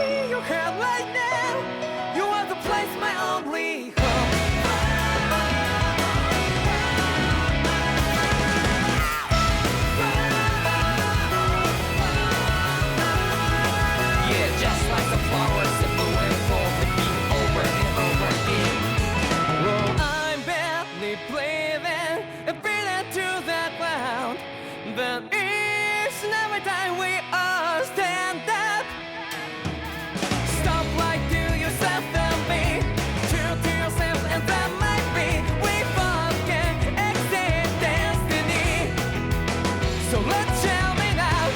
feel your head right now. You are the place, my only home. Yeah, just like the flowers that bloom and fall, repeat over and over again. Oh, I'm barely breathing and breathing to the ground, but each and every time we all stand up. Stop like to yourself and be true to yourself, and that might be we both can exceed destiny. So let's shout it out.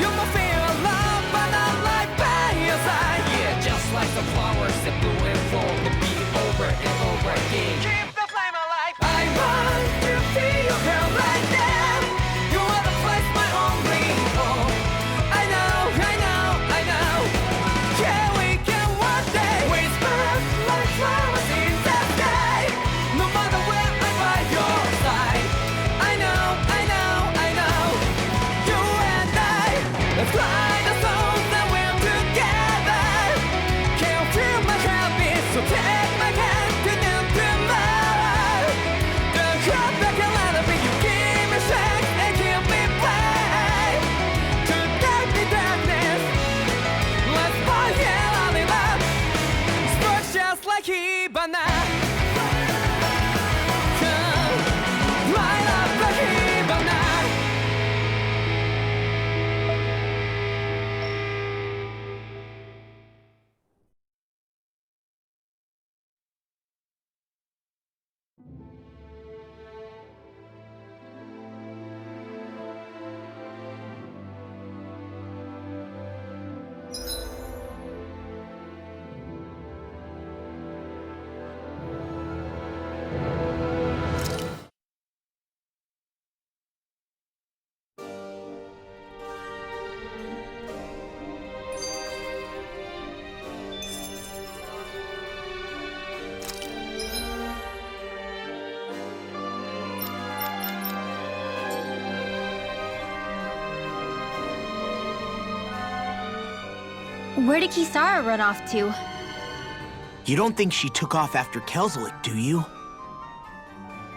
You will feel love, but not like by your side. Yeah, just like the flowers that bloom and fall, repeat over and over again. Keep the flame alive. I want to feel your hair right now. You are the place, my only home. I know, I know, I know. Yeah, we can one day whisper like flowers in the sky. No matter where I'm by your side. I know, I know, I know. You and I, let's fly the souls that we're together. Can't feel my heartbeat, so take my hand to new tomorrow. The heart that can let it be, you give me strength and keep me bright. To dark the darkness, let's forget all in love. Sparks just like Hibana. Come, light up like Hibana. Where did Kisara run off to? You don't think she took off after Kelzelik, do you?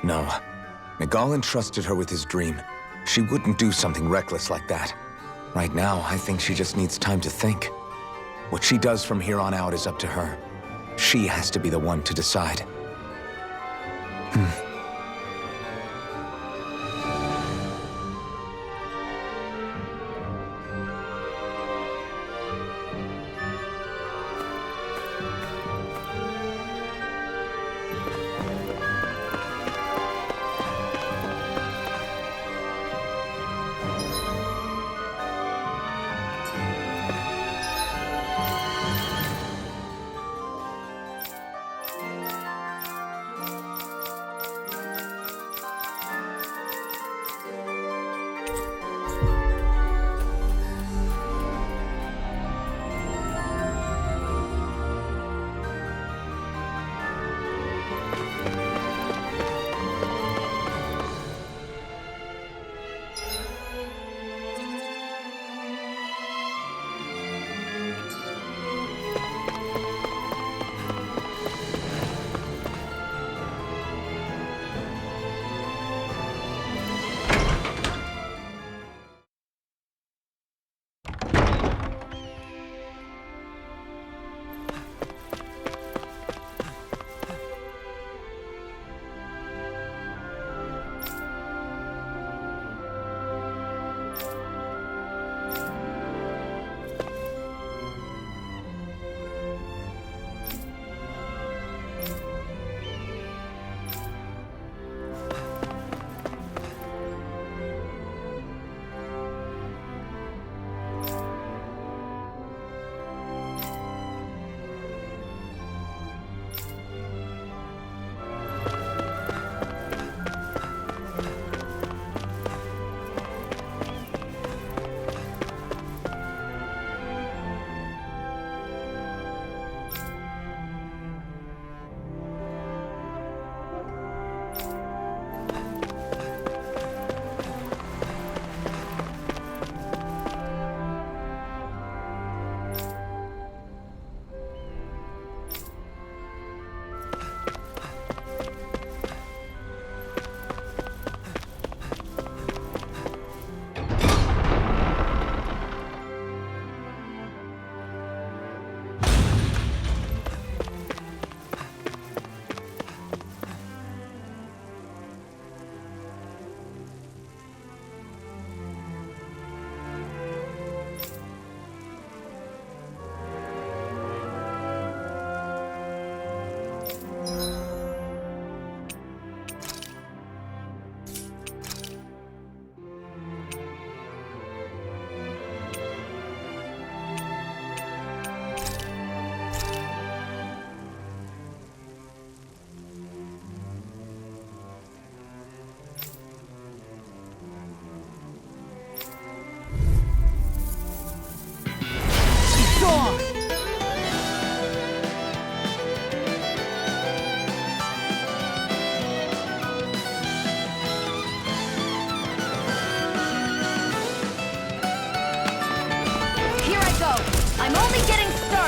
No. Nagal entrusted her with his dream. She wouldn't do something reckless like that. Right now, I think she just needs time to think. What she does from here on out is up to her. She has to be the one to decide.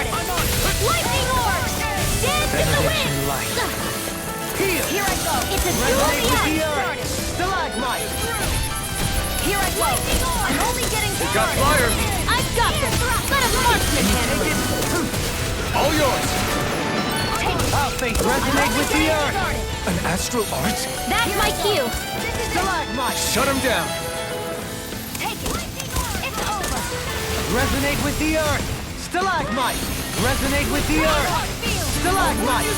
started! Lightning orb! Dance in the wind! Light. Here I go! It's a duel of the earth! Stalagmite. Here I go! I'm only getting started! Got fire. I've got this! Let us marksmanship! All yours. I'll face resonate with the earth! An astral art? That's my cue! Stalagmite. Shut him down. Take it! It's over! Resonate with the earth. Stalagmite. Resonate with the earth. Stalagmite.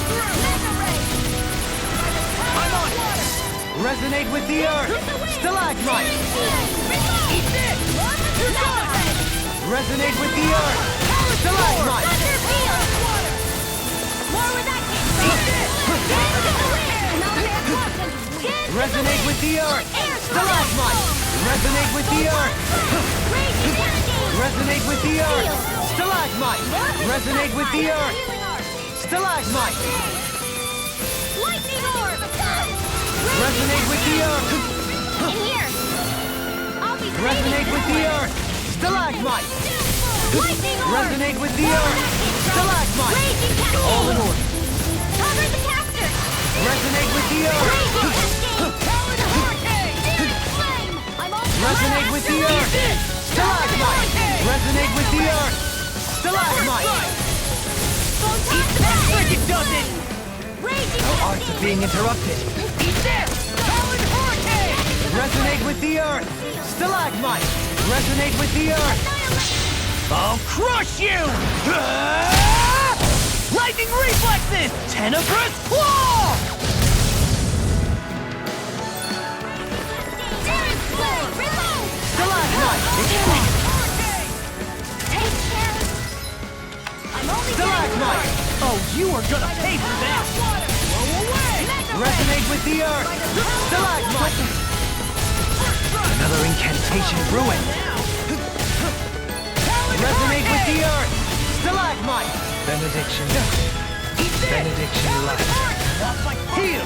I'm on. Resonate with the earth. Stalagmite. Eat this! Resonate with the earth. Stalagmite. More where that came from! Dance in the wind! Resonate with the earth. Stalagmite. Resonate with the earth. Resonate with the earth. Stalagmite. Resonate with the earth. Stalagmite. Lightning orb! Resonate with the earth. In here! I'll be Resonate with the earth. Stalagmite. Lightning orb! Resonate with the earth. Stalagmite. Raging cascade! All in order. Cover the caster! Resonate with the earth. Raging cascade! Powered hurricane! Flame! I'm all Resonate with the earth. Stalagmite. Resonate with the earth. Stalagmite. Circuit does it. Raging Arts are being interrupted. Eat this. Powered hurricane. Resonate with the earth. Stalagmite. Resonate with the earth. I'll crush you. Lightning reflexes. Tenebrous claw. Stalagmite. Take care! I'm only Stalagmite. Oh, you are gonna pay for that. Resonate with the earth. Stalagmite. Another incantation ruined. Resonate with the earth. Stalagmite. Benediction. Benediction light. Heal.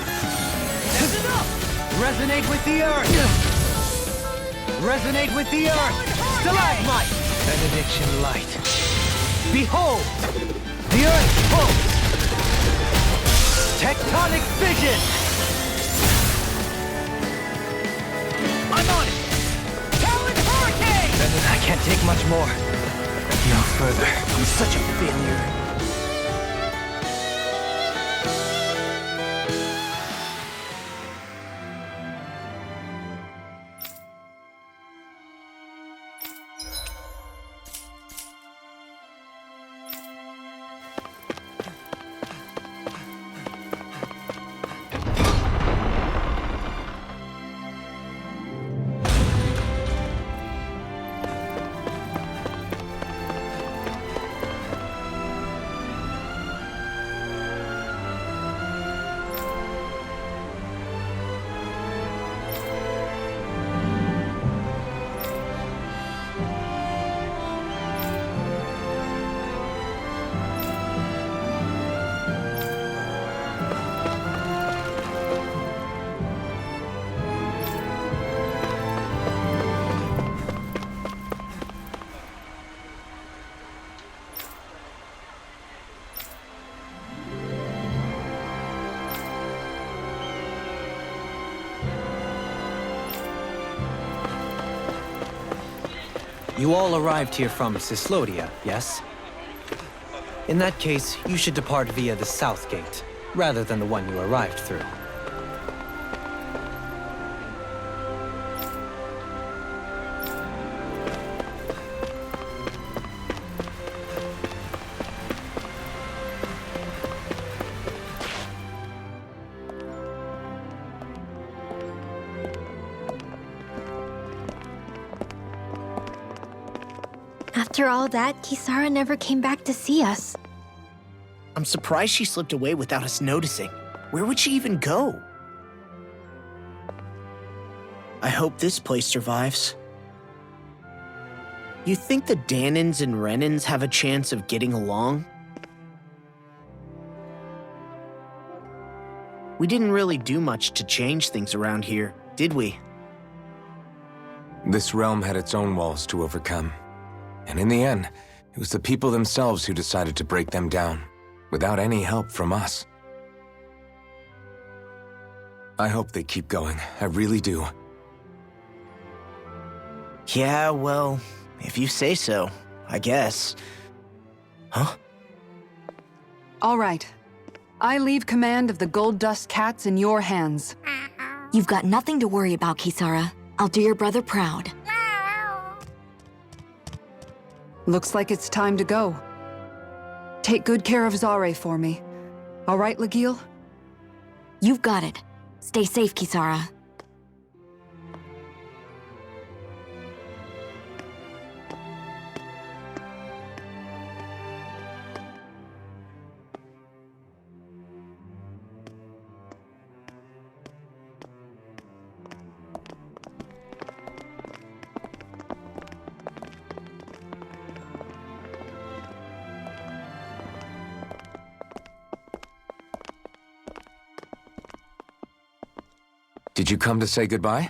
Resonate with the earth. Resonate with the earth. Stalagmite. Benediction light. Behold, the earth pulse. Tectonic vision. I'm on it. Talon hurricane. I can't take much more. No further. I'm such a failure. You all arrived here from Cyslodia, yes? In that case, you should depart via the south gate, rather than the one you arrived through. After all that, Kisara never came back to see us. I'm surprised she slipped away without us noticing. Where would she even go? I hope this place survives. You think the Danins and Renins have a chance of getting along? We didn't really do much to change things around here, did we? This realm had its own walls to overcome. And in the end, It was the people themselves who decided to break them down, without any help from us. I hope they keep going. I really do. Yeah, well, if you say so, I guess. Huh? All right. I leave command of the Gold Dust Cats in your hands. You've got nothing to worry about, Kisara. I'll do your brother proud. Looks like it's time to go. Take good care of Zare for me. All right, Lagiel? You've got it. Stay safe, Kisara. Did you come to say goodbye?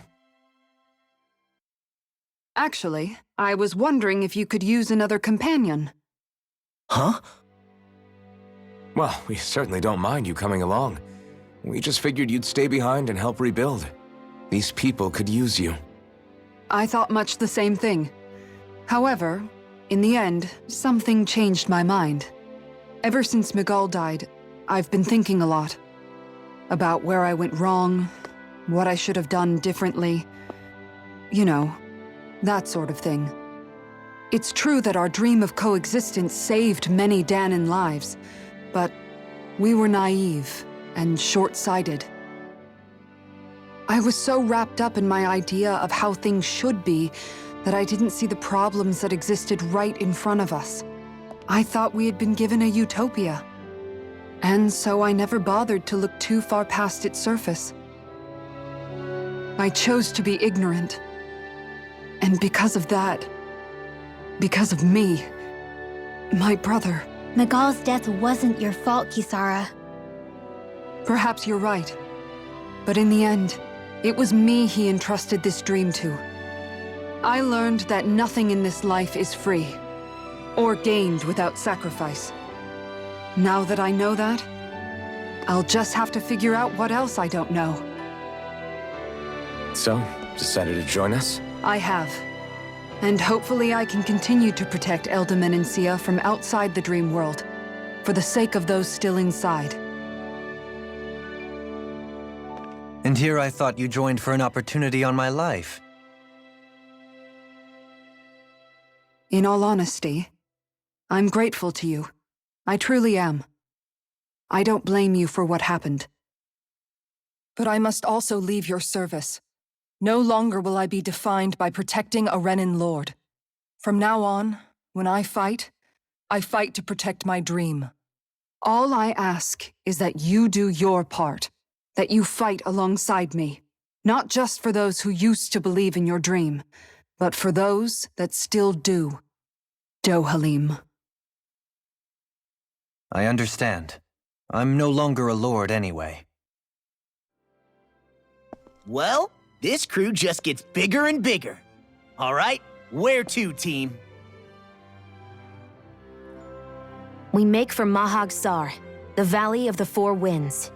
Actually, I was wondering if you could use another companion. Huh? Well, we certainly don't mind you coming along. We just figured you'd stay behind and help rebuild. These people could use you. I thought much the same thing. However, in the end, something changed my mind. Ever since Miguel died, I've been thinking a lot. About where I went wrong, what I should have done differently. You know, that sort of thing. It's true that our dream of coexistence saved many Dahnan lives, but we were naive and short-sighted. I was so wrapped up in my idea of how things should be that I didn't see the problems that existed right in front of us. I thought we had been given a utopia. And so I never bothered to look too far past its surface. I chose to be ignorant. And because of that, because of me, my brother... Miguel's death wasn't your fault, Kisara. Perhaps you're right. But in the end, it was me he entrusted this dream to. I learned that nothing in this life is free, or gained without sacrifice. Now that I know that, I'll just have to figure out what else I don't know. So, decided to join us? I have. And hopefully I can continue to protect Elde Menancia from outside the dream world, for the sake of those still inside. And here I thought you joined for an opportunity on my life. In all honesty, I'm grateful to you. I truly am. I don't blame you for what happened. But I must also leave your service. No longer will I be defined by protecting a Renan Lord. From now on, when I fight to protect my dream. All I ask is that you do your part, that you fight alongside me, not just for those who used to believe in your dream, but for those that still do. Dohalim. I understand. I'm no longer a lord anyway. Well, this crew just gets bigger and bigger. All right, where to, team? We make for Mahag Sar, the Valley of the Four Winds.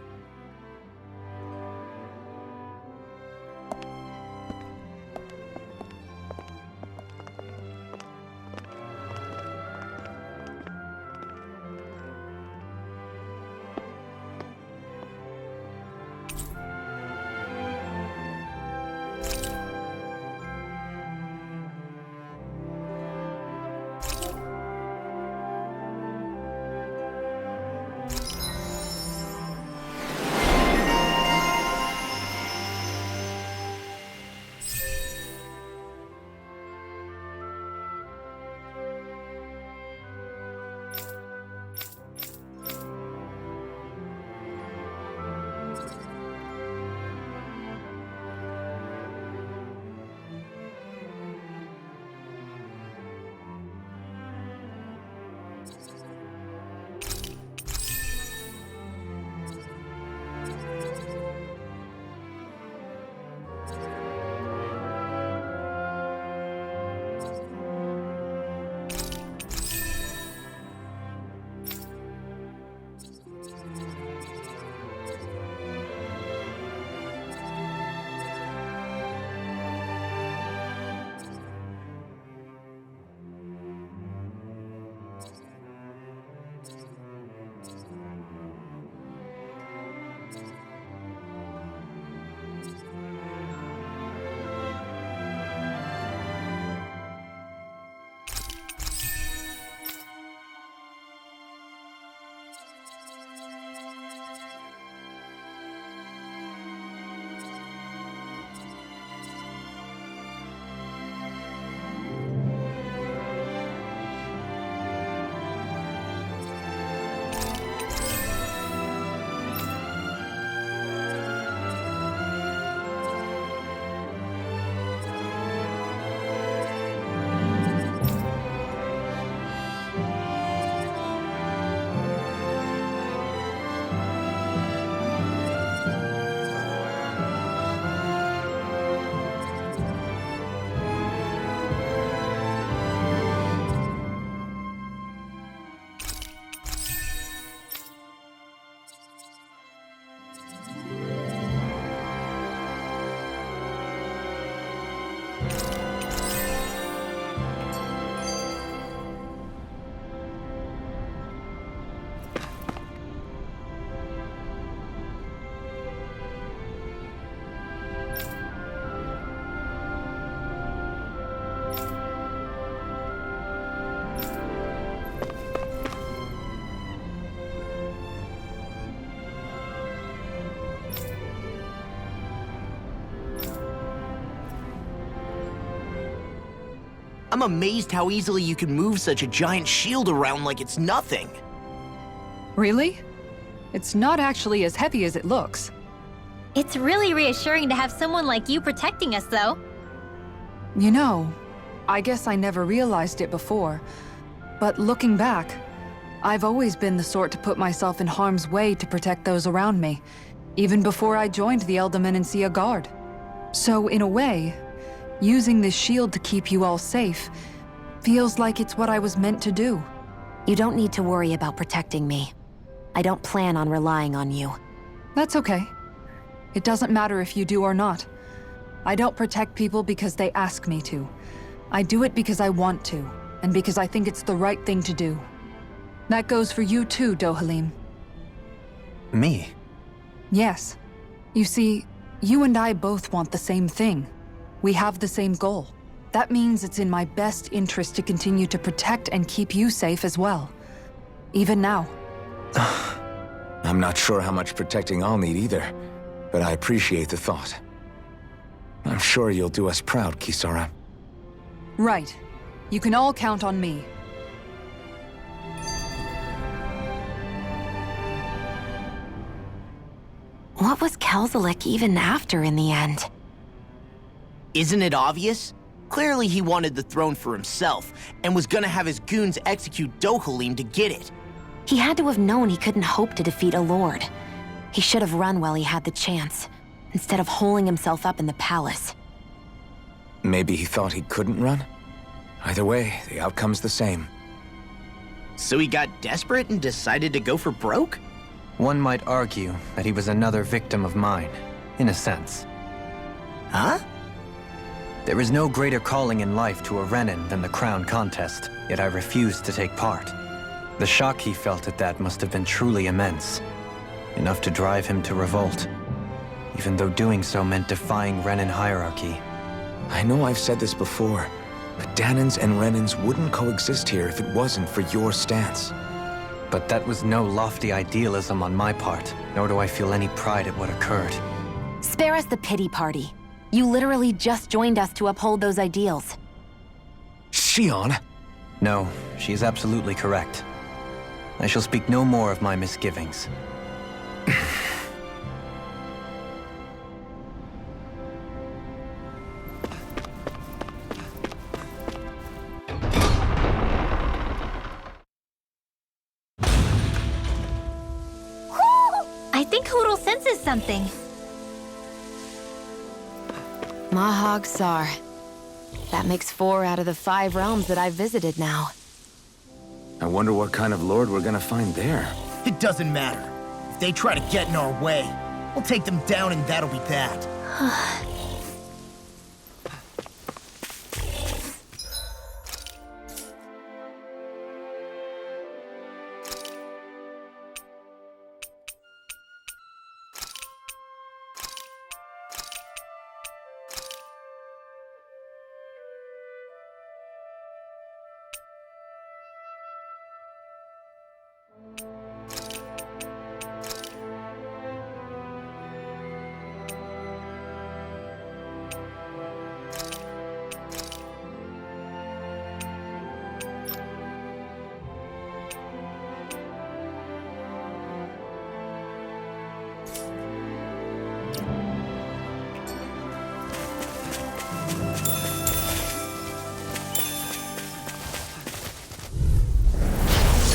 I'm amazed how easily you can move such a giant shield around like it's nothing. Really? It's not actually as heavy as it looks. It's really reassuring to have someone like you protecting us, though. You know, I guess I never realized it before, but looking back, I've always been the sort to put myself in harm's way to protect those around me, even before I joined the Eldermenensia Guard. So in a way, using this shield to keep you all safe feels like it's what I was meant to do. You don't need to worry about protecting me. I don't plan on relying on you. That's okay. It doesn't matter if you do or not. I don't protect people because they ask me to. I do it because I want to, and because I think it's the right thing to do. That goes for you too, Dohalim. Me? Yes. You see, you and I both want the same thing. We have the same goal. That means it's in my best interest to continue to protect and keep you safe as well. Even now. I'm not sure how much protecting I'll need either, but I appreciate the thought. I'm sure you'll do us proud, Kisara. Right. You can all count on me. What was Kelzelik even after in the end? Isn't it obvious? Clearly he wanted the throne for himself, and was gonna have his goons execute Dohalim to get it. He had to have known he couldn't hope to defeat a lord. He should have run while he had the chance, instead of holding himself up in the palace. Maybe he thought he couldn't run? Either way, the outcome's the same. So he got desperate and decided to go for broke? One might argue that he was another victim of mine, in a sense. Huh? There is no greater calling in life to a Renin than the crown contest, yet I refused to take part. The shock he felt at that must have been truly immense, enough to drive him to revolt, even though doing so meant defying Renin hierarchy. I know I've said this before, but Dahnans and Renins wouldn't coexist here if it wasn't for your stance. But that was no lofty idealism on my part, nor do I feel any pride at what occurred. Spare us the pity party. You literally just joined us to uphold those ideals. Shion! No, she is absolutely correct. I shall speak no more of my misgivings. I think Hootle senses something. Mahag Sar. That makes 4 out of the 5 realms that I've visited now. I wonder what kind of lord we're gonna find there. It doesn't matter. If they try to get in our way, we'll take them down and that'll be that.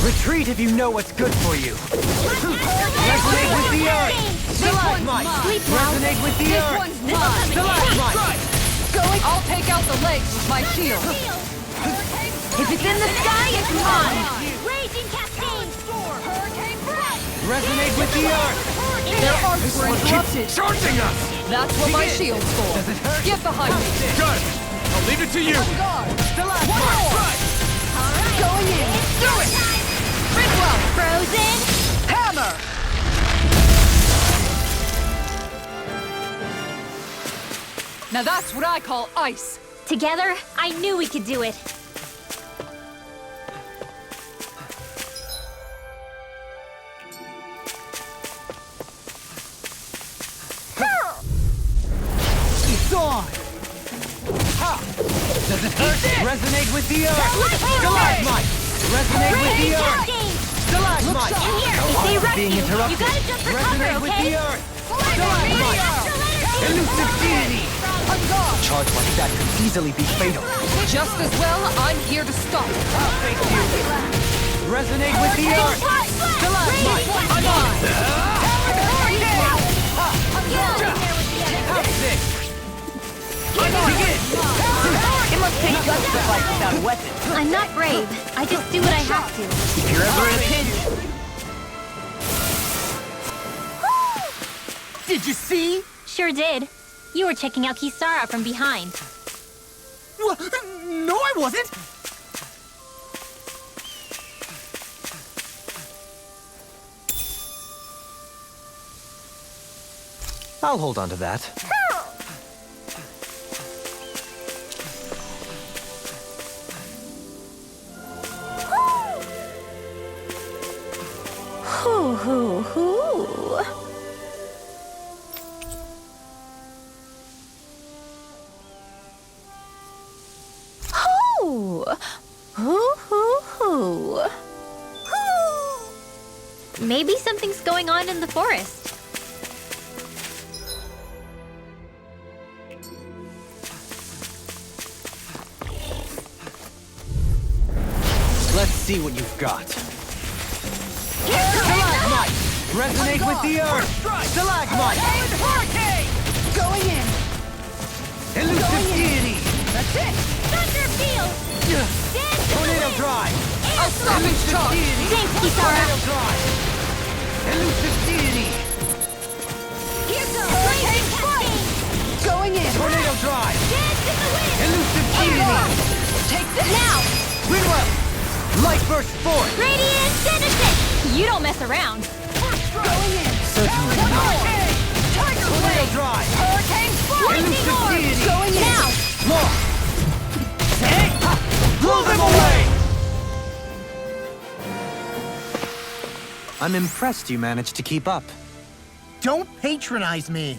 Retreat if you know what's good for you. Resonate with the earth. Stalagmite! Resonate with the This earth. one's mine! Stalagmite. Going! I'll take out the legs with my shield! If it's in the sky, it's mine! Raging Cascade! Hurricane Breath! Resonate with the earth. Their arcs were interrupted! Charging us! That's what my shield's for! Get behind me! Good! I'll leave it to you! On guard! Stalagmite. One more! Going in! Do it! Ridwell! Frozen! Hammer! Now that's what I call ice! Together, I knew we could do it. It's on. Ha! Resonate with the earth! Stalagmite! Resonate with the earth! Cascade! Stalagmite! In here, if they rush Being you, interrupted. you gotta just recover, Resonate with okay? the earth! Stalagmite! Elusive deity! A charge like that could easily be fatal. Just as well, I'm here to stop it. Thank you! Resonate with the earth! Stalagmite! It must take guts to fight without a weapon. I'm not brave. I just do what I have to. If you're ever in a pinch. Did you see? Sure did. You were checking out Kisara from behind. No, I wasn't. I'll hold on to that. Hoo hoo hoo. Hoo. Hoo hoo hoo. Hoo. Maybe something's going on in the forest. Let's see what you've got. Stalagmite! Resonate with the earth! Stalagmite! Going in! Elusive deity! That's it! Thunder field. Dance Tornado drive! I'll stop its charge! Thanks, Tornado Kisara. drive! Elusive deity! Here goes Hurricane Cascade. Going in! Tornado drive! Dance in the wind. Elusive deity! Take this! Now, Windwell! Light burst forth! Radiant Genesis. You don't mess around. Going in! Certainly not. Tiger Tornado Blade! drive! Hurricane Spark! Elusive deity! Going in! Now, Lost! Blow them away! I'm impressed you managed to keep up. Don't patronize me.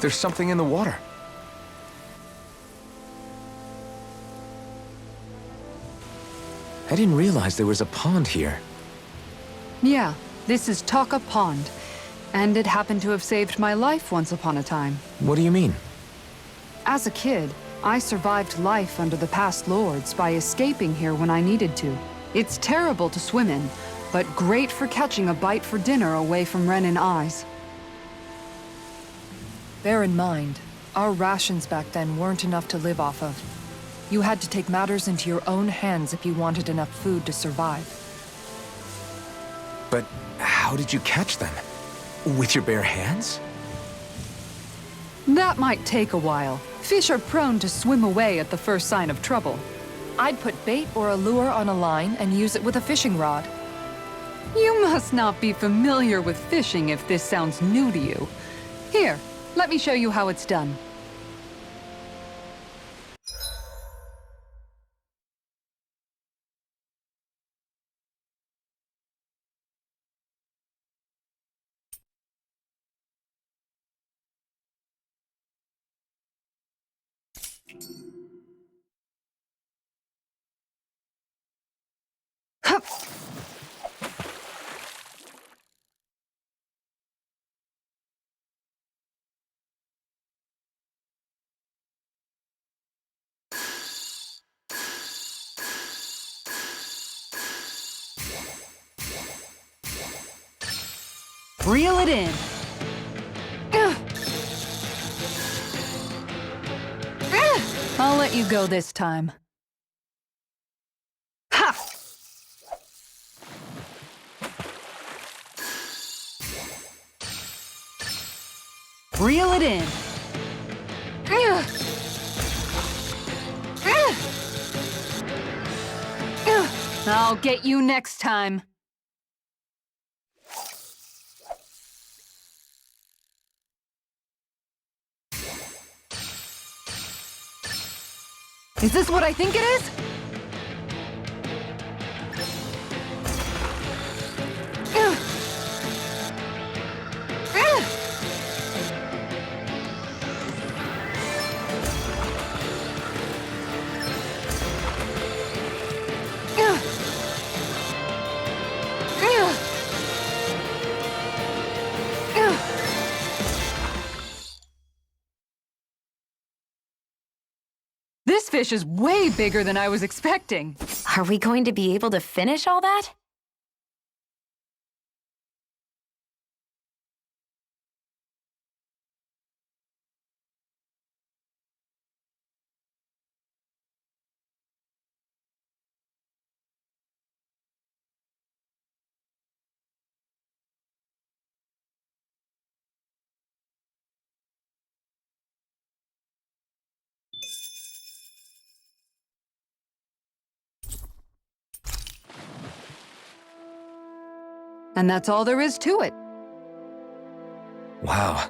There's something in the water. I didn't realize there was a pond here. Yeah, this is Taka Pond. And it happened to have saved my life once upon a time. What do you mean? As a kid, I survived life under the past lords by escaping here when I needed to. It's terrible to swim in, but great for catching a bite for dinner away from Ren and eyes. Bear in mind, our rations back then weren't enough to live off of. You had to take matters into your own hands if you wanted enough food to survive. But how did you catch them? With your bare hands? That might take a while. Fish are prone to swim away at the first sign of trouble. I'd put bait or a lure on a line and use it with a fishing rod. You must not be familiar with fishing if this sounds new to you. Here, let me show you how it's done. Hup. Reel it in. I'll let you go this time. Ha! Reel it in. I'll get you next time. Is this what I think it is? fish is way bigger than I was expecting. Are we going to be able to finish all that? And that's all there is to it. Wow.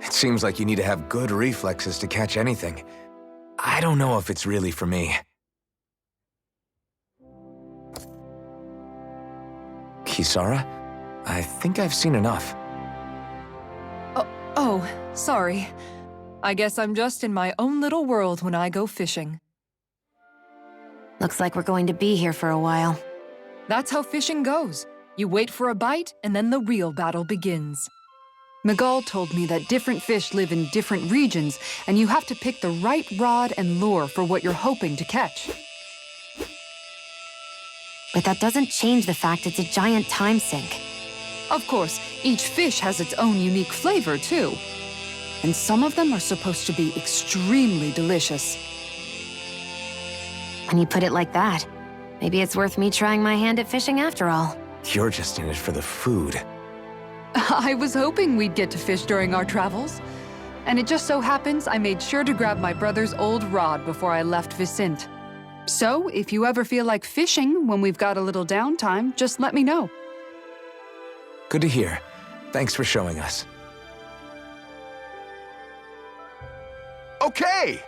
It seems like you need to have good reflexes to catch anything. I don't know if it's really for me. Kisara? I think I've seen enough. Oh, sorry. I guess I'm just in my own little world when I go fishing. Looks like we're going to be here for a while. That's how fishing goes. You wait for a bite, and then the real battle begins. Miguel told me that different fish live in different regions, and you have to pick the right rod and lure for what you're hoping to catch. But that doesn't change the fact it's a giant time sink. Of course, each fish has its own unique flavor, too. And some of them are supposed to be extremely delicious. When you put it like that, maybe it's worth me trying my hand at fishing after all. You're just in it for the food. I was hoping we'd get to fish during our travels. And it just so happens I made sure to grab my brother's old rod before I left Vicente. So, if you ever feel like fishing when we've got a little downtime, just let me know. Good to hear. Thanks for showing us. Okay!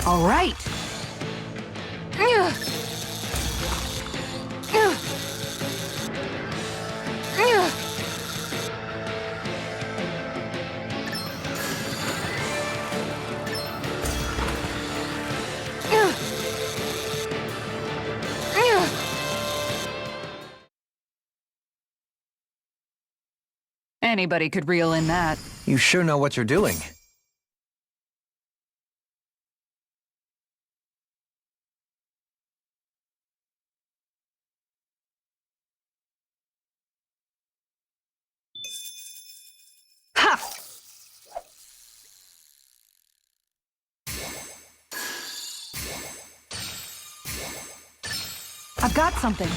All right. Anybody could reel in that. You sure know what you're doing. I've got something.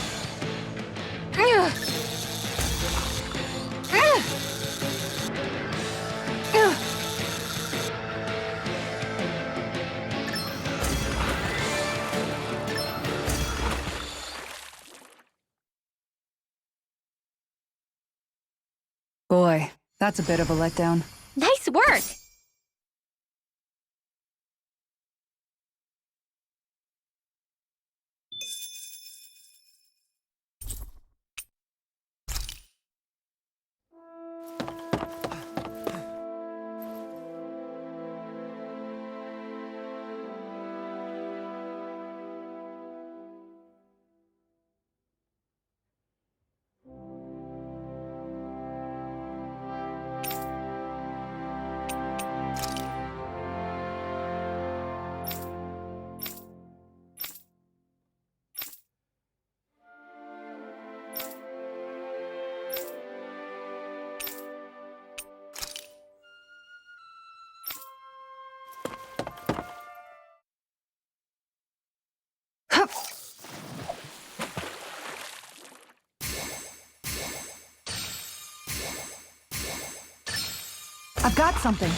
Boy, that's a bit of a letdown. Nice work! I've got something.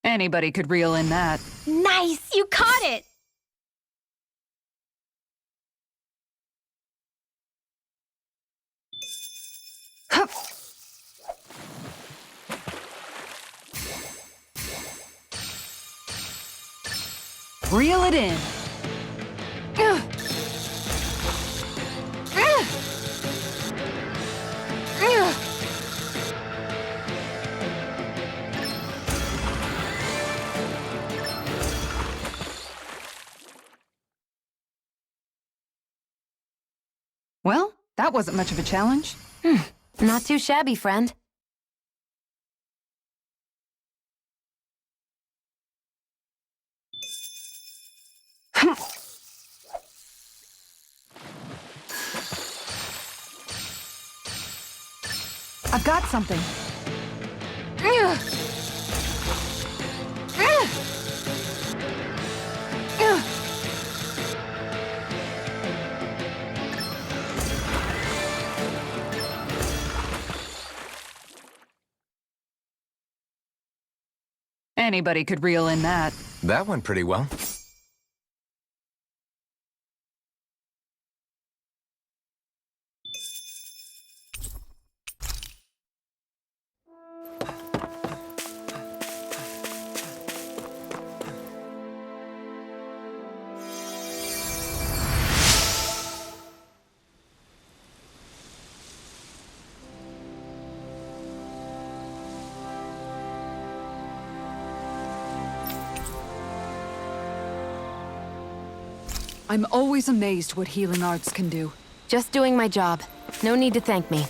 Anybody could reel in that. Nice! You caught it! Reel it in. Well, that wasn't much of a challenge. Not too shabby, friend. I've got something. Anybody could reel in that. That went pretty well. I'm always amazed what healing arts can do. Just doing my job. No need to thank me.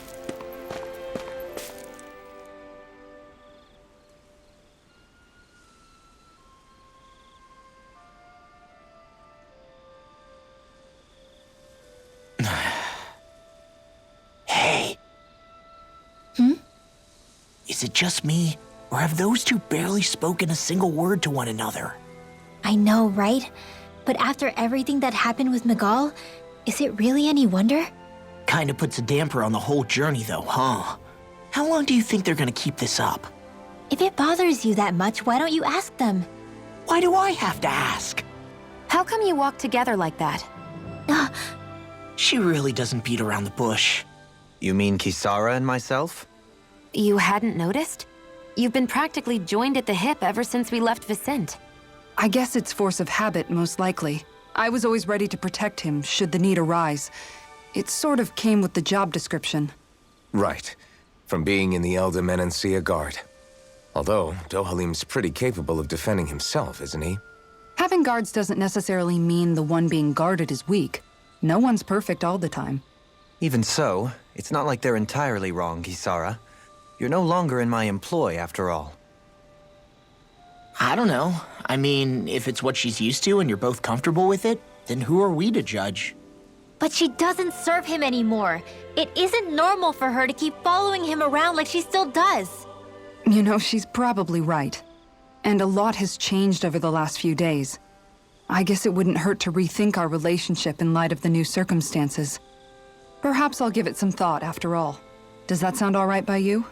Hey. Is it just me, or have those two barely spoken a single word to one another? I know, right? But after everything that happened with Miguel, is it really any wonder? Kinda puts a damper on the whole journey though, huh? How long do you think they're gonna keep this up? If it bothers you that much, why don't you ask them? Why do I have to ask? How come you walk together like that? She really doesn't beat around the bush. You mean Kisara and myself? You hadn't noticed? You've been practically joined at the hip ever since we left Vicente. I guess it's force of habit, most likely. I was always ready to protect him, should the need arise. It sort of came with the job description. Right. From being in the Elder Menancia Guard. Although, Dohalim's pretty capable of defending himself, isn't he? Having guards doesn't necessarily mean the one being guarded is weak. No one's perfect all the time. Even so, it's not like they're entirely wrong, Kisara. You're no longer in my employ, after all. I don't know. I mean, if it's what she's used to and you're both comfortable with it, then who are we to judge? But she doesn't serve him anymore. It isn't normal for her to keep following him around like she still does. You know, she's probably right. And a lot has changed over the last few days. I guess it wouldn't hurt to rethink our relationship in light of the new circumstances. Perhaps I'll give it some thought after all. Does that sound all right by you?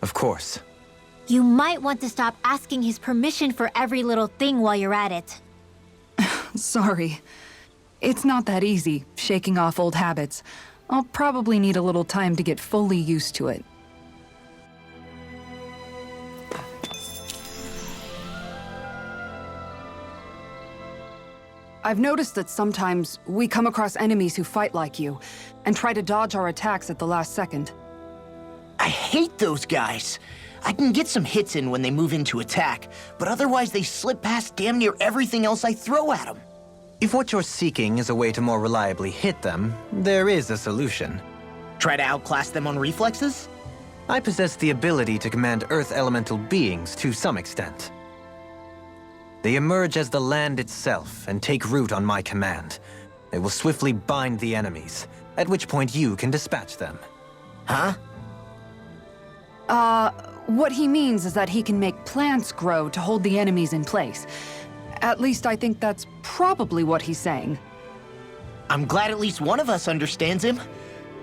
Of course. You might want to stop asking his permission for every little thing while you're at it. Sorry. It's not that easy, shaking off old habits. I'll probably need a little time to get fully used to it. I've noticed that sometimes we come across enemies who fight like you, and try to dodge our attacks at the last second. I hate those guys. I can get some hits in when they move into attack, but otherwise they slip past damn near everything else I throw at them. If what you're seeking is a way to more reliably hit them, there is a solution. Try to outclass them on reflexes? I possess the ability to command Earth elemental beings to some extent. They emerge as the land itself and take root on my command. They will swiftly bind the enemies, at which point you can dispatch them. Huh? What he means is that he can make plants grow to hold the enemies in place. At least I think that's probably what he's saying. I'm glad at least one of us understands him.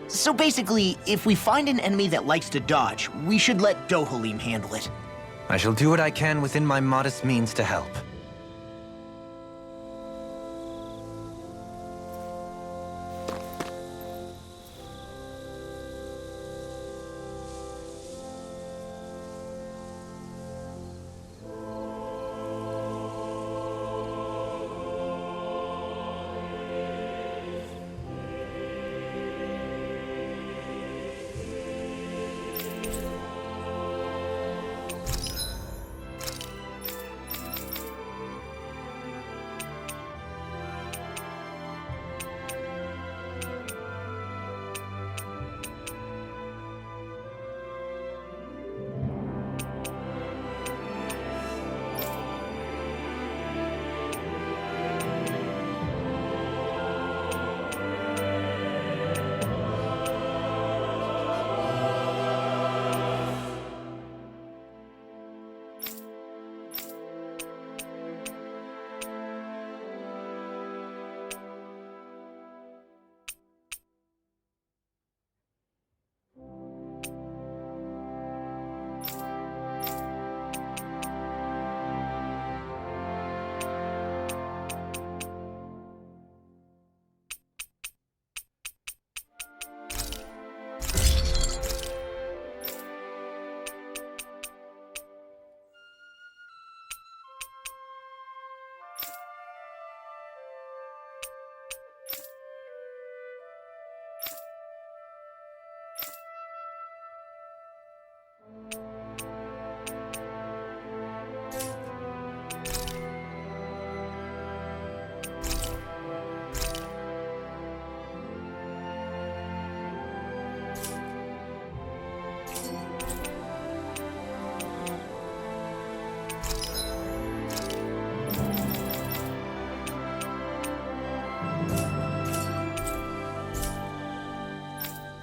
So basically, if we find an enemy that likes to dodge, we should let Dohalim handle it. I shall do what I can within my modest means to help.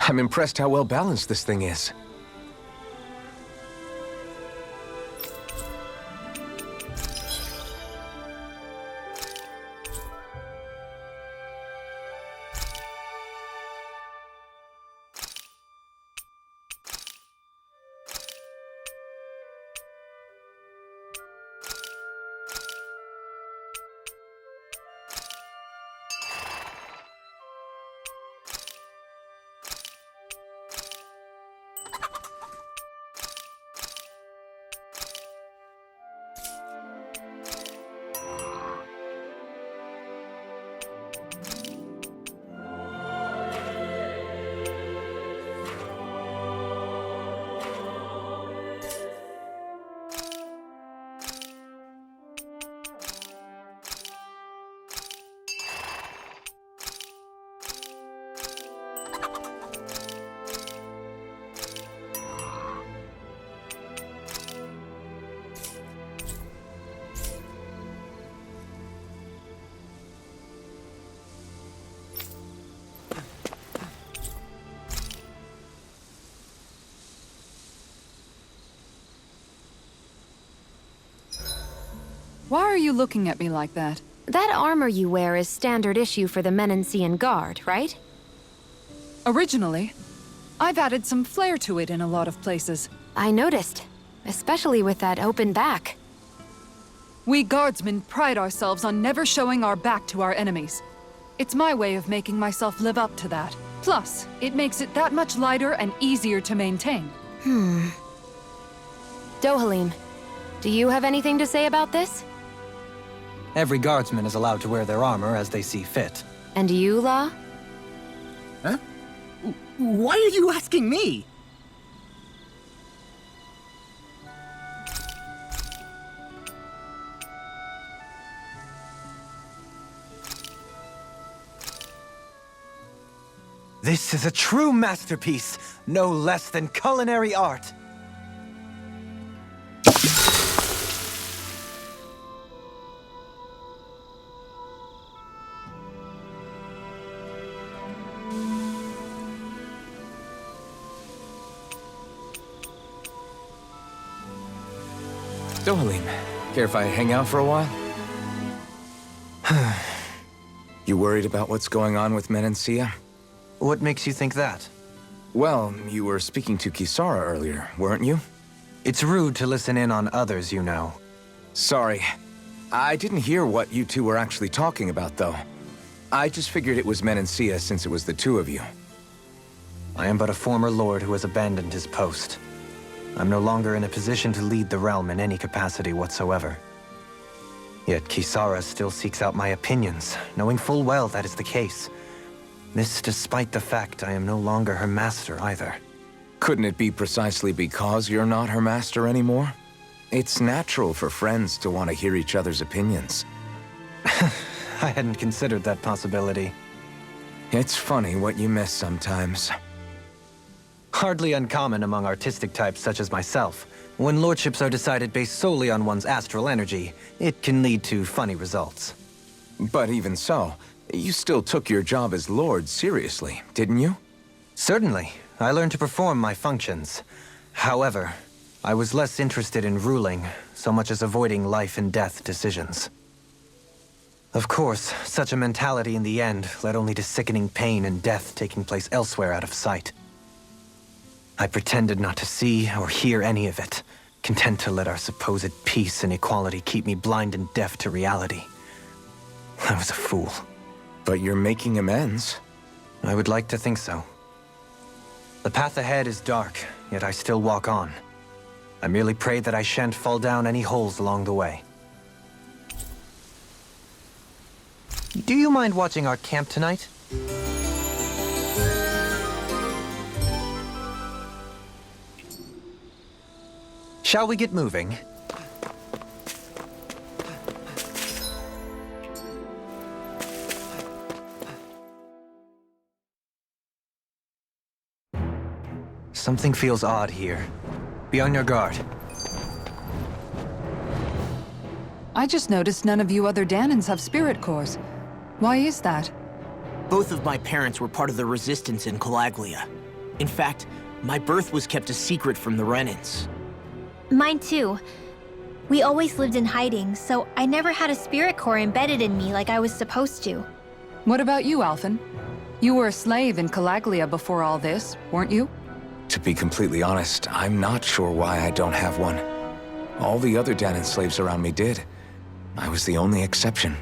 I'm impressed how well balanced this thing is. why are you looking at me like that? That armor you wear is standard issue for the Menancian Guard, right? Originally, I've added some flair to it in a lot of places. I noticed, especially with that open back. We guardsmen pride ourselves on never showing our back to our enemies. It's my way of making myself live up to that. Plus, it makes it that much lighter and easier to maintain. Dohalim, do you have anything to say about this? Every guardsman is allowed to wear their armor as they see fit. And you, La? Huh? Why are you asking me? This is a true masterpiece, no less than culinary art. Dohalim, care if I hang out for a while? You worried about what's going on with Menancia? What makes you think that? Well, you were speaking to Kisara earlier, weren't you? It's rude to listen in on others, you know. Sorry. I didn't hear what you two were actually talking about, though. I just figured it was Menancia since it was the two of you. I am but a former lord who has abandoned his post. I'm no longer in a position to lead the realm in any capacity whatsoever. Yet Kisara still seeks out my opinions, knowing full well that is the case. This despite the fact I am no longer her master either. Couldn't it be precisely because you're not her master anymore? It's natural for friends to want to hear each other's opinions. I hadn't considered that possibility. It's funny what you miss sometimes. Hardly uncommon among artistic types such as myself. When lordships are decided based solely on one's astral energy, it can lead to funny results. But even so, you still took your job as lord seriously, didn't you? Certainly. I learned to perform my functions. However, I was less interested in ruling, so much as avoiding life and death decisions. Of course, such a mentality in the end led only to sickening pain and death taking place elsewhere out of sight. I pretended not to see or hear any of it, content to let our supposed peace and equality keep me blind and deaf to reality. I was a fool. But you're making amends. I would like to think so. The path ahead is dark, yet I still walk on. I merely pray that I shan't fall down any holes along the way. Do you mind watching our camp tonight? Shall we get moving? Something feels odd here. Be on your guard. I just noticed none of you other Danans have spirit cores. Why is that? Both of my parents were part of the resistance in Calaglia. In fact, my birth was kept a secret from the Renans. Mine too. We always lived in hiding, so I never had a spirit core embedded in me like I was supposed to. What about you, Alphen? You were a slave in Calaglia before all this, weren't you? To be completely honest, I'm not sure why I don't have one. All the other Danan slaves around me did. I was the only exception.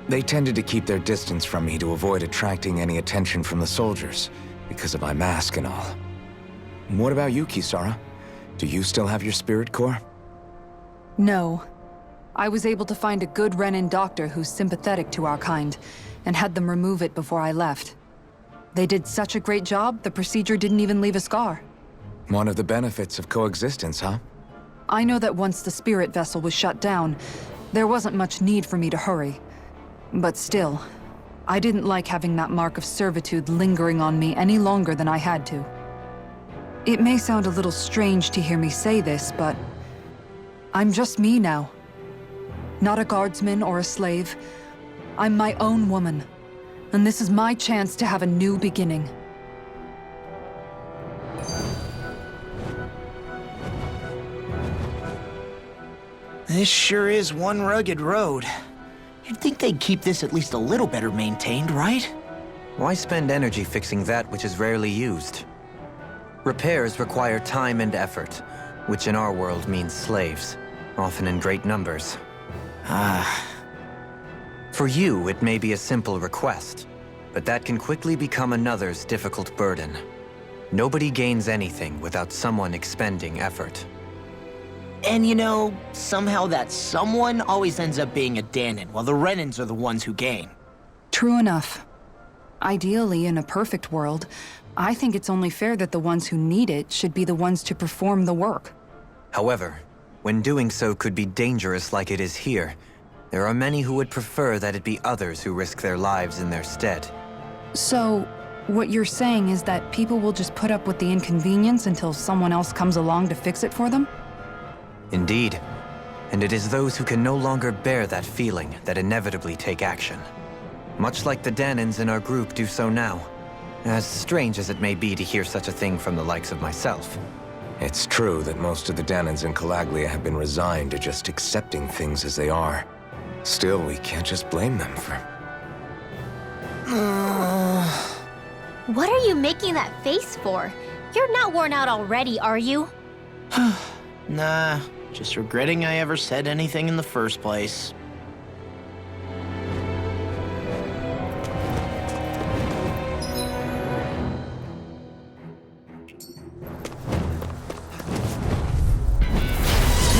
They tended to keep their distance from me to avoid attracting any attention from the soldiers, because of my mask and all. What about you, Kisara? Do you still have your spirit core? No. I was able to find a good Renan doctor who's sympathetic to our kind, and had them remove it before I left. They did such a great job, the procedure didn't even leave a scar. One of the benefits of coexistence, huh? I know that once the spirit vessel was shut down, there wasn't much need for me to hurry. But still, I didn't like having that mark of servitude lingering on me any longer than I had to. It may sound a little strange to hear me say this, but I'm just me now. Not a guardsman or a slave. I'm my own woman. And this is my chance to have a new beginning. This sure is one rugged road. You'd think they'd keep this at least a little better maintained, right? Why spend energy fixing that which is rarely used? Repairs require time and effort, which in our world means slaves, often in great numbers. For you, it may be a simple request, but that can quickly become another's difficult burden. Nobody gains anything without someone expending effort. And you know, somehow that someone always ends up being a Dahnan, while the Renans are the ones who gain. True enough. Ideally, in a perfect world, I think it's only fair that the ones who need it should be the ones to perform the work. However, when doing so could be dangerous like it is here, there are many who would prefer that it be others who risk their lives in their stead. So, what you're saying is that people will just put up with the inconvenience until someone else comes along to fix it for them? Indeed. And it is those who can no longer bear that feeling that inevitably take action. Much like the Dahnans in our group do so now. As strange as it may be to hear such a thing from the likes of myself. It's true that most of the Dahnans in Calaglia have been resigned to just accepting things as they are. Still, we can't just blame them for... What are you making that face for? You're not worn out already, are you? Nah, just regretting I ever said anything in the first place.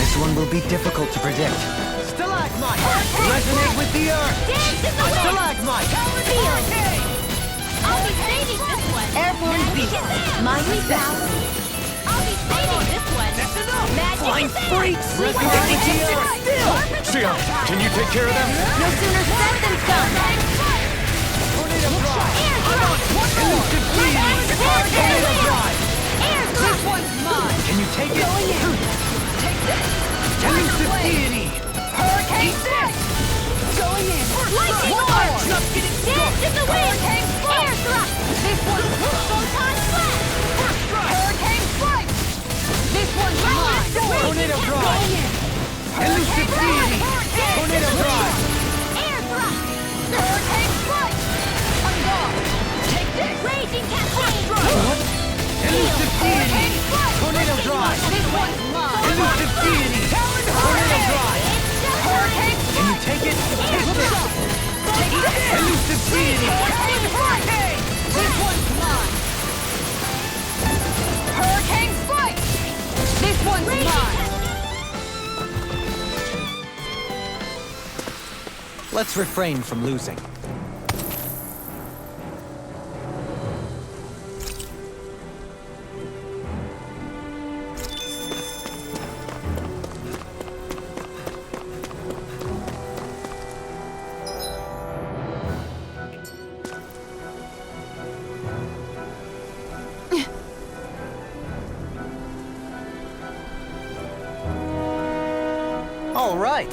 This one will be difficult to predict. Stalagmite! Resonate with the earth! Dance in the wind! Stalagmite! Feel it! I'll be saving this one! Airborne beast! Mighty Valley! I'll be saving this one! That's enough! Magic Flying Missile! freaks! Resonate with the earth! Sia, can you take care of them? No sooner said than done! Tornado drive! Air drop! Elusive beam! Tornado drive! Air drop! This one's mine! Can you take it? Take this! Elusive deity! Hurricane strike! Going in! Lightning orb! Dance in the wind! Air thrust! This one's photon blast! Hurricane strike! This one's mine! Tornado drive! Elusive deity! Tornado drive! Air thrust! Hurricane strike! I'm gone! Take this! Raging cascade! Elusive deity! Tornado drive! This one's mine! Elusive deity! Tornado drive! Hurricane Can you take it? Take this! Elusive deity! This one's mine! Hurricane strike! This one's mine! Let's refrain from losing. All right.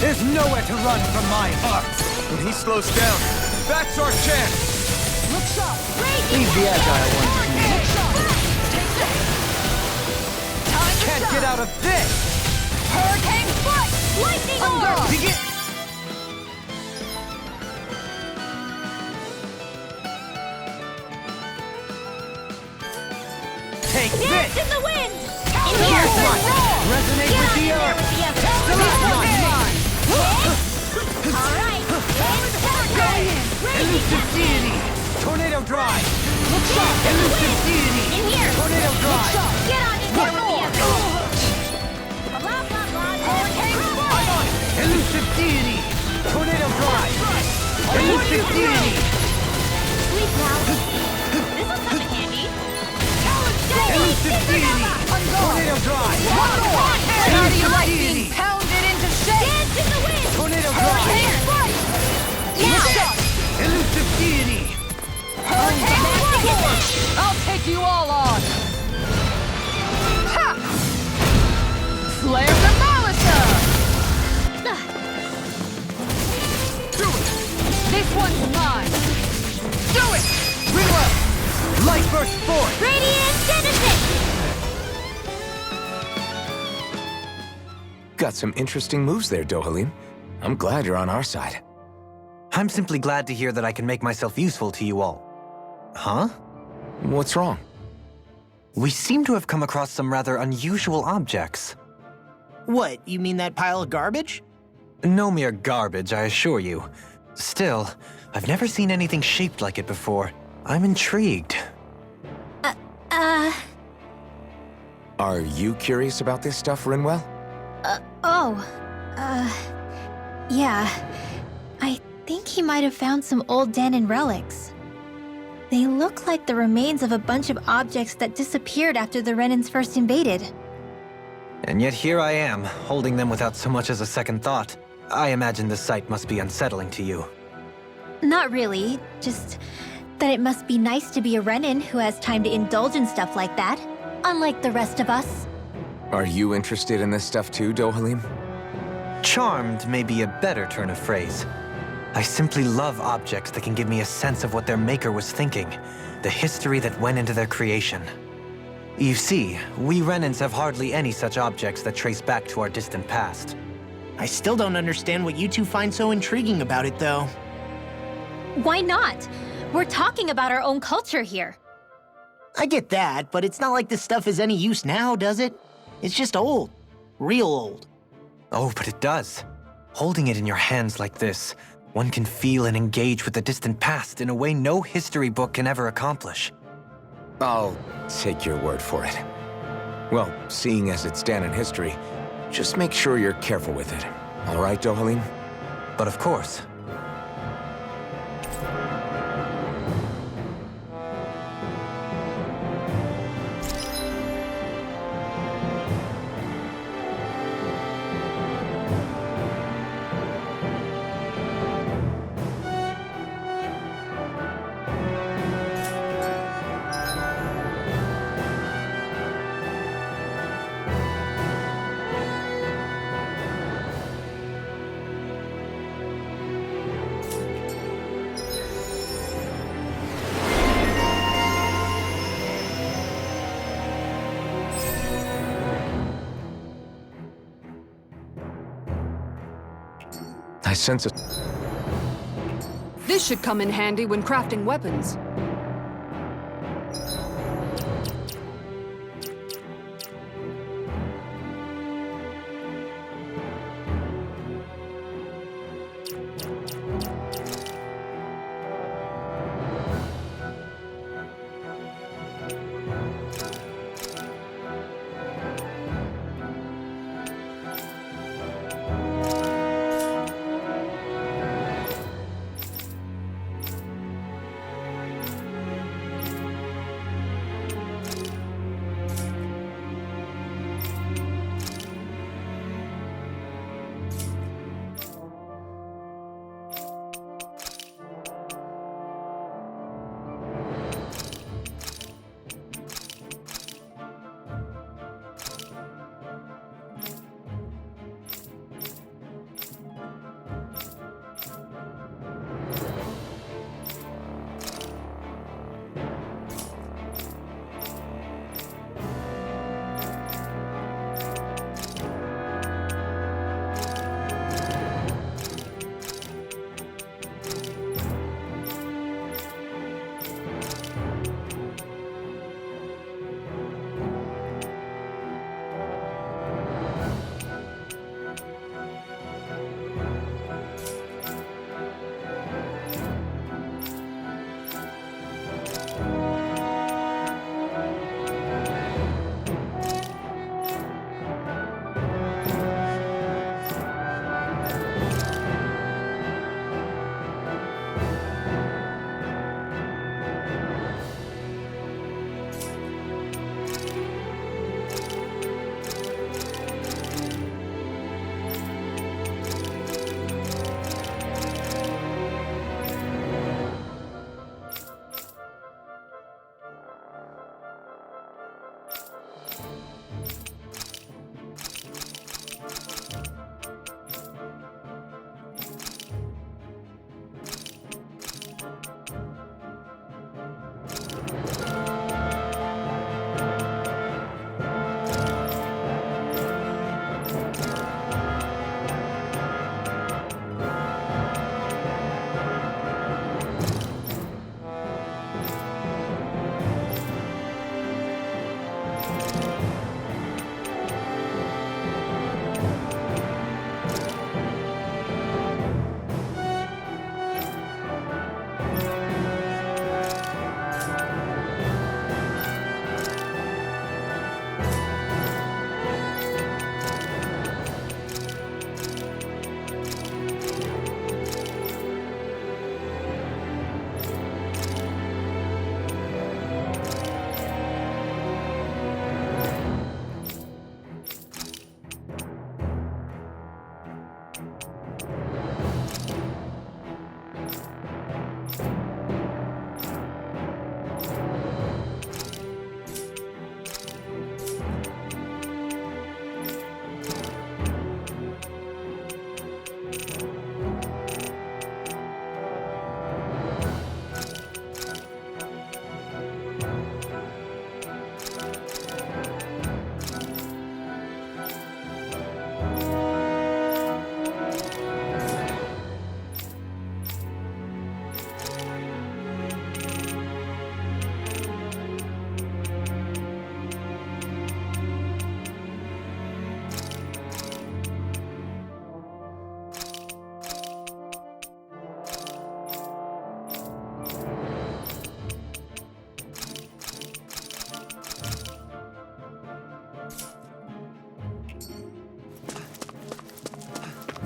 There's nowhere to run from my heart. When he slows down, that's our chance! Leave the agile ones to me. Can't get out of this! Hurricane strike! Lightning orb! Begin! Take Dance this! in the wind! In This here! one! Resonate Get with on the there earth! with the effort! Alright! Elusive deity! Tornado drive! Elusive deity! In here! Tornado drive! Get on in there with the effort! Blah, blah, blah! Hurricane strike! Elusive deity! Tornado drive! Elusive deity! Sleep now! This'll come in handy! Elusive deity! Tornado drive! How do you like Elusive being deity! pounded into shape? Dance in the wind! Tornado Hurricane drive! strike! Now! Elusive deity! Hurricane strike! I'll take you all on! Ha! Flare the Malisa! Do it! This one's mine! Do it! Reload! Light burst forth! Radiant Genesis! Got some interesting moves there, Dohalim. I'm glad you're on our side. I'm simply glad to hear that I can make myself useful to you all. Huh? What's wrong? We seem to have come across some rather unusual objects. What, you mean that pile of garbage? No mere garbage, I assure you. Still, I've never seen anything shaped like it before. I'm intrigued. Are you curious about this stuff, Rinwell? Yeah. I think he might have found some old Danon relics. They look like the remains of a bunch of objects that disappeared after the Renans first invaded. And yet here I am, holding them without so much as a second thought. I imagine the sight must be unsettling to you. Not really, just that it must be nice to be a Renan who has time to indulge in stuff like that, unlike the rest of us. Are you interested in this stuff too, Dohalim? Charmed may be a better turn of phrase. I simply love objects that can give me a sense of what their maker was thinking, the history that went into their creation. You see, we Renans have hardly any such objects that trace back to our distant past. I still don't understand what you two find so intriguing about it, though. Why not? We're talking about our own culture here. I get that, but it's not like this stuff is any use now, does it? It's just old. Real old. Oh, but it does. Holding it in your hands like this, one can feel and engage with the distant past in a way no history book can ever accomplish. I'll take your word for it. Well, seeing as it's Danon history, just make sure you're careful with it. All right, Dohalim? But of course. I sense a... This should come in handy when crafting weapons.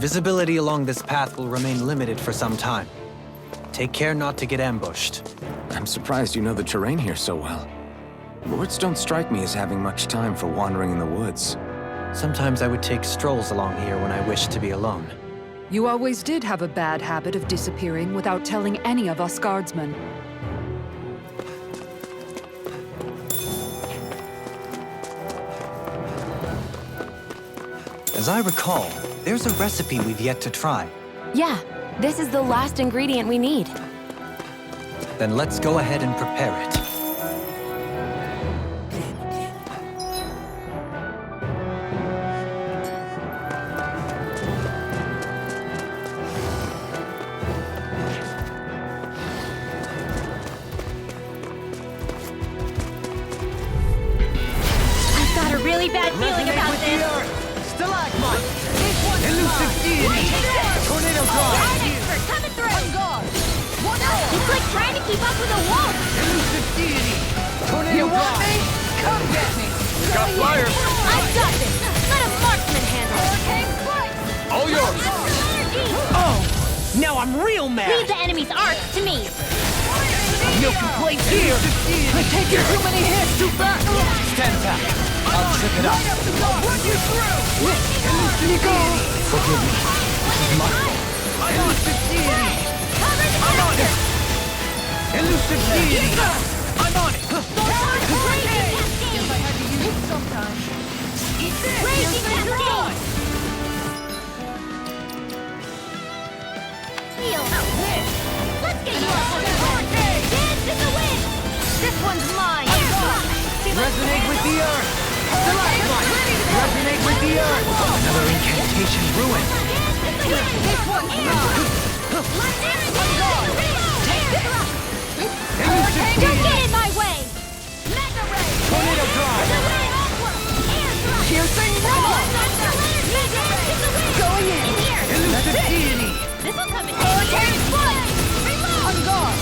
Visibility along this path will remain limited for some time. Take care not to get ambushed. I'm surprised you know the terrain here so well. Lords don't strike me as having much time for wandering in the woods. Sometimes I would take strolls along here when I wished to be alone. You always did have a bad habit of disappearing without telling any of us guardsmen. As I recall, there's a recipe we've yet to try. Yeah, this is the last ingredient we need. Then let's go ahead and prepare it. I've got a really bad feeling about this. Stalagmite! Elusive deity! Tornado drive! Iron expert coming through! It's like trying to keep up with a wolf! Elusive deity! Tornado drive! Come get me! Got fire! I've got this! Let a marksman handle it! Hurricane strike! All yours! Oh! Now I'm real Leave mad! the enemy's arcs to me! No complaints here! I take you too many hits! Too fast! Stand tap. I'll trip it up. I'll run you through! Elusive deity! Forgive me. This is my fault. Elusive deity! Cover the I'm on capture! it! Elusive deity! I'm on it! Raging Guess I had to use it sometime. cascade! Raging cascade! Feel Let's get you up on the board! Dance in the wind! This one's mine! Resonate with the earth! Stalagmite! Resonate with the earth! Another incantation ruined. This one's mine! Don't get in my way! Mega Ray! Tornado drive! Piercing roll! Going in! Here! Elusive deity! This'll come in handy! On guard!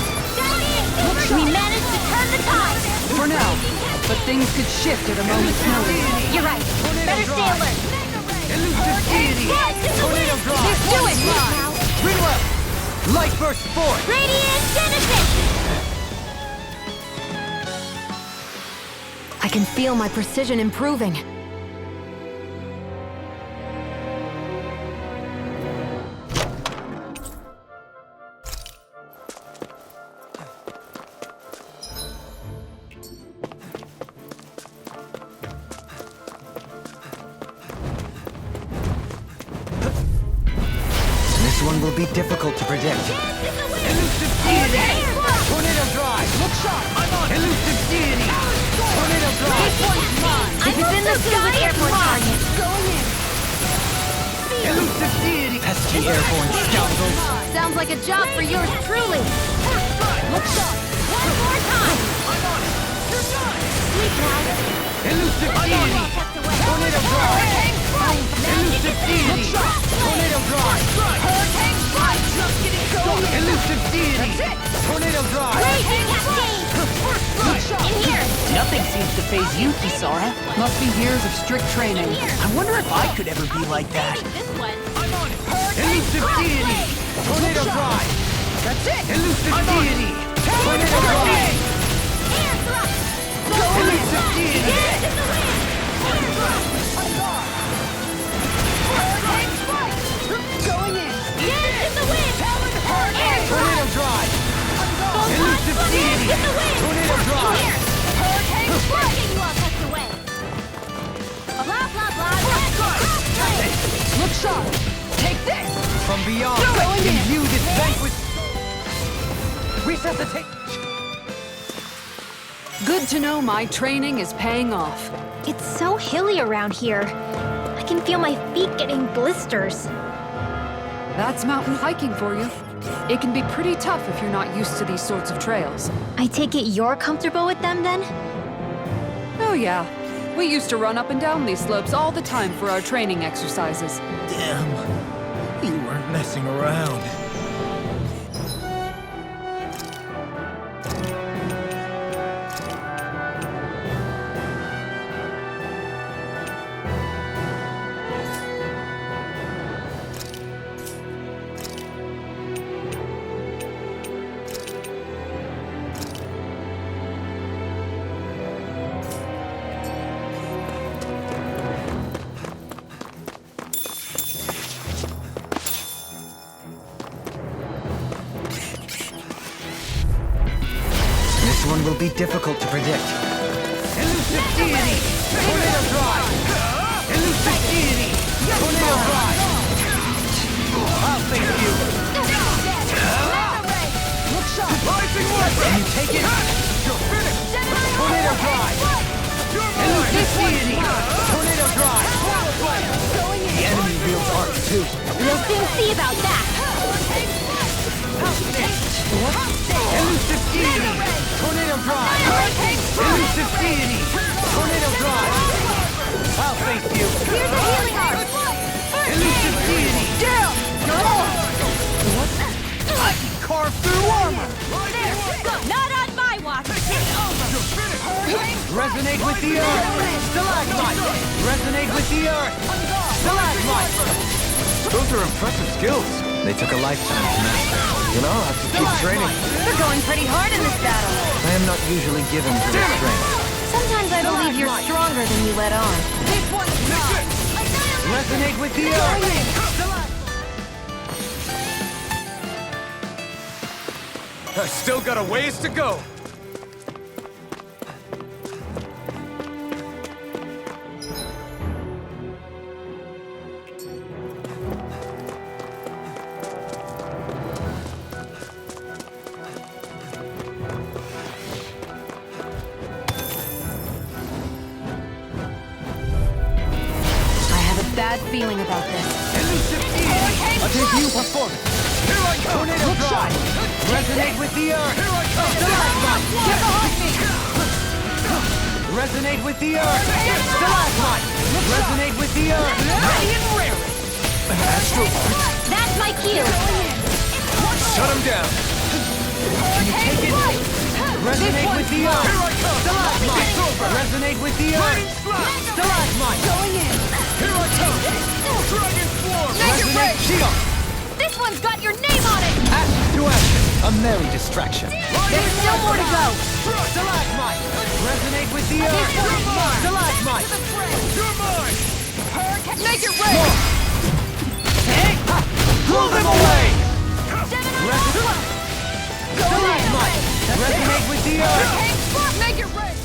We managed to turn the tide! For now, but things could shift at a moment's notice. You're right. Better stay alert. Elusive deity! Tornado drive! Let's do it now! Reload! Light burst forth! Radiant Genesis! I can feel my precision improving. This one will be difficult to predict. Elusive deity! Tornado drive! Look sharp! I'm on it! Elusive deity! Tornado drive! If it's in the sky, airport target. Elusive deity! Pesky airborne scoundrels. Sounds like a job for yours truly. Look sharp! One more time. I'm on it! Sleep now. Elusive deity! Tornado drive! Elusive deity! Tornado drive! Hurricane strike! Just getting going! Elusive deity! Tornado drive! Raging cascade. In here. Nothing seems to faze you, Kisara. Must be years of strict training. I wonder if I could ever be like that. This one. I'm on it! Elusive deity! Tornado drive! That's it! Elusive deity! Tornado drive! Air thrust. Elusive deity! Dance in the wind. Air thrust. Hurricane strike! Going in! Dance in the wind. Air Tornado thrust. drive! Both Elusive sides deity! in the wind. Tornado drive! Here. Hurricane strike! Getting you all tucked away. Blah, blah, blah. Look sharp! Take this! From beyond, Going in. imbue this vanquished resuscitate. Good to know my training is paying off. It's so hilly around here. I can feel my feet getting blisters. That's mountain hiking for you. It can be pretty tough if you're not used to these sorts of trails. I take it you're comfortable with them then? Oh yeah, we used to run up and down these slopes all the time for our training exercises. Damn, you weren't messing around. will be difficult to predict. Elusive Deity! Tornado Drive! Elusive Deity! Tornado Drive! I'll face you! Look sharp! Rising Weapon! Can you take it? You're finished! Tornado Drive! Elusive Deity! Tornado Drive! The enemy wields arcs too. We'll soon see about that! Elusive Deity! Tornado Drive! Elusive Deity! Tornado Drive! I'll face you! Here's a healing arc! Elusive Deity! Down! What? I can carve through armor! There! Go! Not on my watch! It's over! Resonate with the earth! Stalagmite! Resonate with the earth! Stalagmite! Those are impressive skills. They took a lifetime to master. You know, I'll have to keep training. They're going pretty hard in this battle! I am not usually given to restraint. Sometimes I believe you're stronger than you let on. This one's mine! Resonate with the earth! I've still got a ways to go. Bad feeling about this. Elusive Deity! A debut performance! Here I come! Tornado Drive! Resonate with the earth! Here I come! Stalagmite! Get behind me! Resonate with the earth! Stalagmite! Resonate with the earth! Ready and raring! An astral arc? That's my cue! Shut him down! Can you take it? Resonate with the earth! Here I come! Stalagmite! Resonate with the earth! Stalagmite! Going in! Here I come! Dragon Form! Make it Resonate break! Shield! This one's got your name on it! Ashes to ashes! A merry distraction. There's still more to go! Stalagmite! Resonate with the earth! You're mine! Stalagmite! You're mine! Make it rain! Blow them away! Go Stalagmite! Resonate with the earth! Make it rain!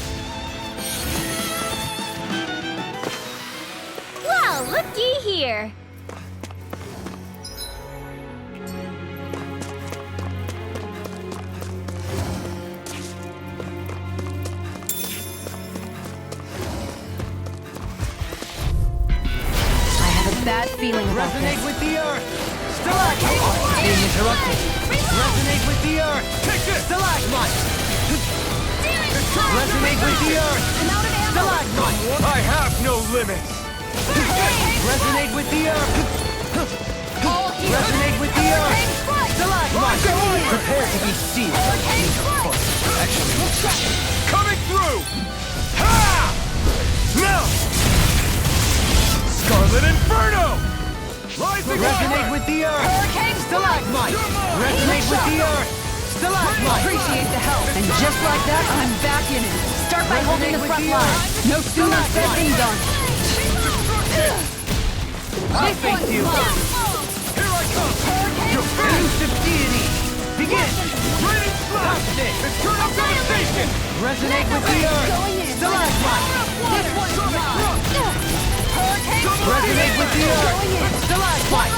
Well, looky here! Bad feeling about Resonate this. with the earth! Stalagmite! Being interrupted! Resonate with the earth! Take this! Stalagmite! Resonate with the earth! Stalagmite! I have no limits! Resonate with the earth! Resonate with the earth! Stalagmite! Prepare to be sealed! Coming through! Ha! Now! Scarlet Inferno! Resonate with the earth! Stalagmite! Resonate with the earth! Stalagmite! Appreciate the help. And just like that, I'm back in it. Start by holding the front line. No sooner said than done. I'll face you! Here I come! Elusive Deity! Begin! Raining Slash! Eternal Devastation! Resonate with the earth! Stalagmite! Resonate with the earth! Stalagmite!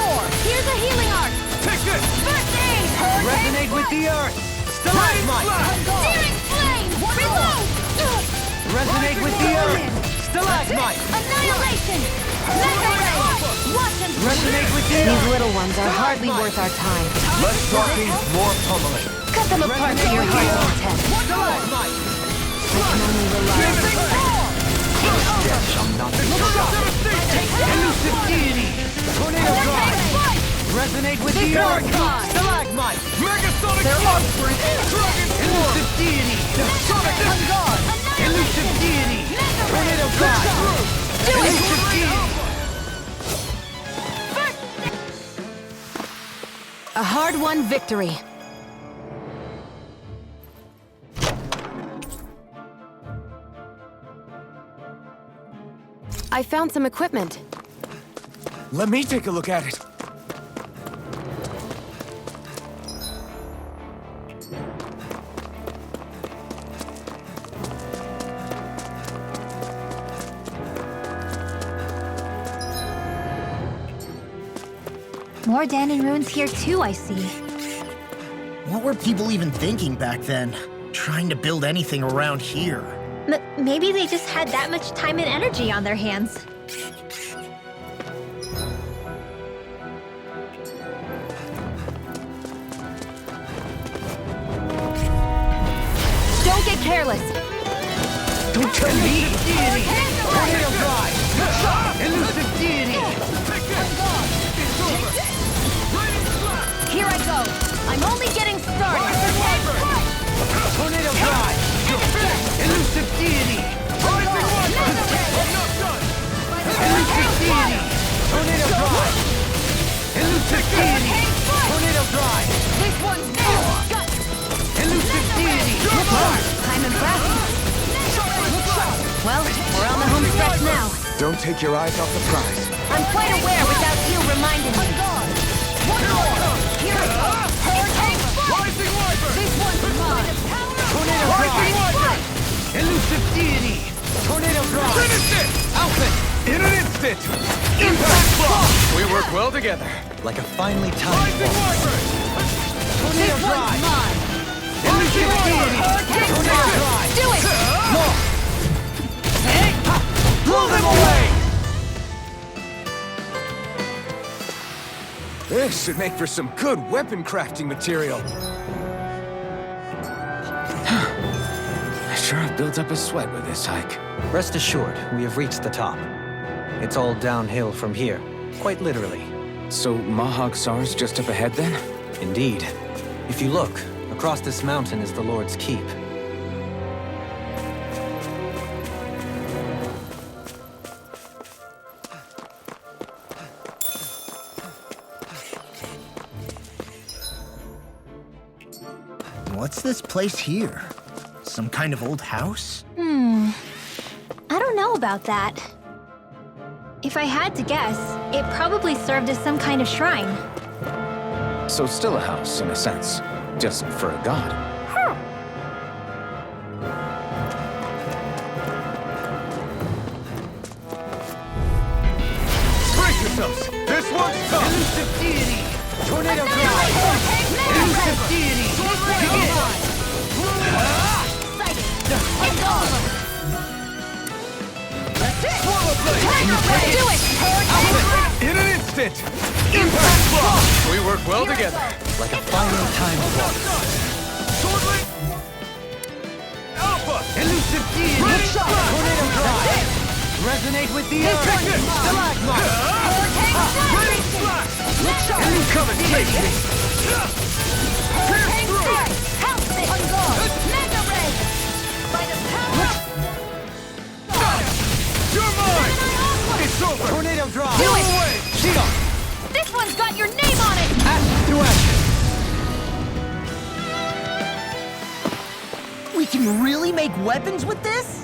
Here's a healing arc! Take this! First aid! Resonate with the earth! Stalagmite! Searing flame! Reload! Resonate with the earth! Stalagmite! Annihilation! Mega ray! Watch him! Resonate with the These earth! little ones are hardly worth our time. Less talking, more pummeling. Cut them apart to your heart's content. Stalagmite! I can only rely on Death shall not be Elusive Deity! Tornado Drive! Resonate with the earth! Stalagmite! Megasonic Footprint! Dragon Elusive Deity! Sonic God! Elusive Deity! Tornado Drive! Elusive Deity! a hard-won victory. I found some equipment. Let me take a look at it. More Danon ruins here too, I see. What were people even thinking back then? Trying to build anything around here. Maybe they just had that much time and energy on their hands. Don't get careless. Don't tell me! Tornado Drive! Elusive Deity! Here I go. I'm only getting started. Tornado Drive! Elusive Deity! Elusive Deity! Tornado Drive! Elusive Deity! Tornado Drive! This one's got Elusive Deity! I'm impressed. Well, we're on the home stretch now. Don't take your eyes off the prize. I'm quite aware without you reminding me. One more. Here it goes. Hurricane Strike. Rising Wyvern! This one's mine. Tornado Drive! Elusive Deity! Tornado Drive! Finish it! Alpha! In an instant! Impact Block! We work well together. Like a finely timed Rising waltz. Wyvern! This Tornado one's Drive! mine. Elusive Deity! Hurricane Tornado Strike. Drive! Do it. More! Blow them away! This should make for some good weapon crafting material. I sure have built up a sweat with this hike. Rest assured, we have reached the top. It's all downhill from here, quite literally. So Mahag Sar's just up ahead then? Indeed. If you look, across this mountain is the Lord's Keep. What's this place here? Some kind of old house? I don't know about that. If I had to guess, it probably served as some kind of shrine. So still a house, in a sense. Just for a god. Brace yourselves! This one's tough! Elusive Deity! Tornado Drive! Elusive Deity! Begin! It's over. Swallow Blade! Do it. Hurricane. In an instant! Impact Block! We work well together. Like a finely timed waltz. Swordling! Alpha! Elusive Deity! Tornado Drive! Resonate with the earth! Stalagmite! Rain Slash! Incoming! Take me! Hurricane Strike. Help this. Mega Ray. By the power. You're mine! It's over! Tornado Drive! Do it. Away! Cheetah! This one's got your name on it. Ash to action! We can really make weapons with this?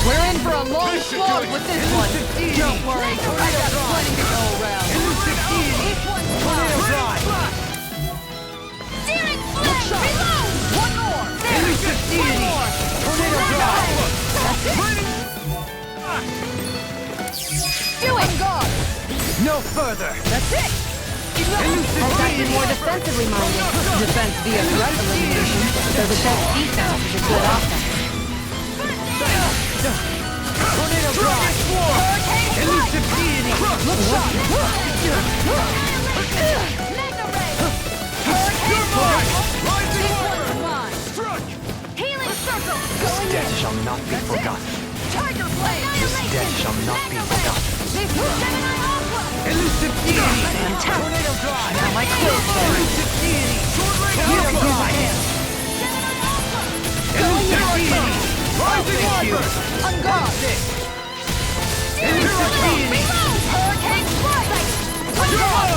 We're in for a long slog with this one. Don't worry, I got plenty to go around. This one's Tornado mine. Drive! Searing Flame. Reload. One more. There. Elusive Deity! Tornado Drive! That's it. Do it. No further! That's it. Elusive I've Deity! acted more defensively minded. Defense via threat elimination. So the best defense is a good offense. Tornado Drive! Elusive Deity! Look sharp. Mega Ray. Hurricane Mine! This Rising one's Wyvern! mine. Strike! Healing circle. This debt shall not be forgotten. Tiger Blade. This debt shall not be forgotten. This one's Gemini Aqua. Elusive Deity! Tornado Drive! Now my clothes fall! Elusive Deity! Tornado Drive! Elusive Deity! Rising Viper! On guard! Elusive Deity! Hurricane strike!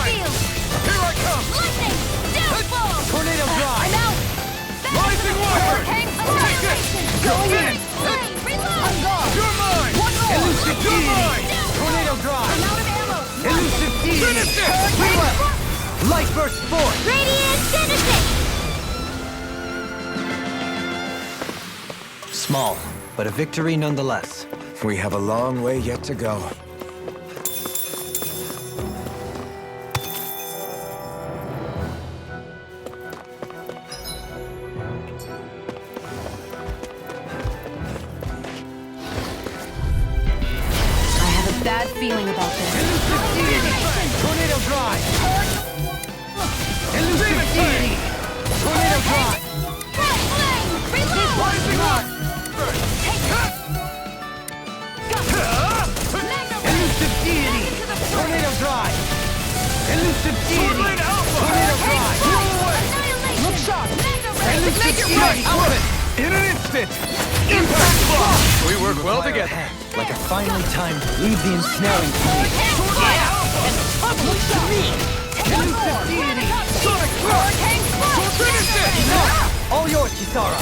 Field! Here I come! Lightning! Downfall! Tornado Drive! I'm out! Rising Viper! Hurricane Take it! Going in! Reload! On guard! You're mine! One more! Elusive You're Deity! mine! Tornado Drive! I'm out of ammo! Elusive Deity! Finish it! Hurricane Light Burst Force! Radiant finish it! Small, but a victory nonetheless. We have a long way yet to go. I have a bad feeling about this. Elusive Deity! Tornado Drive! Elusive Deity! Tornado Drive! Rising Rock! Elusive Deity! Tornado Drive! Elusive Deity! Tornado Drive! Look sharp! Elusive Deity! In an instant! Impact Block! We work well together. Like a finely timed leave the ensnaring to me. Look to me! Elusive Deity! Sonic Thrust! Finish it! All yours, Kisara.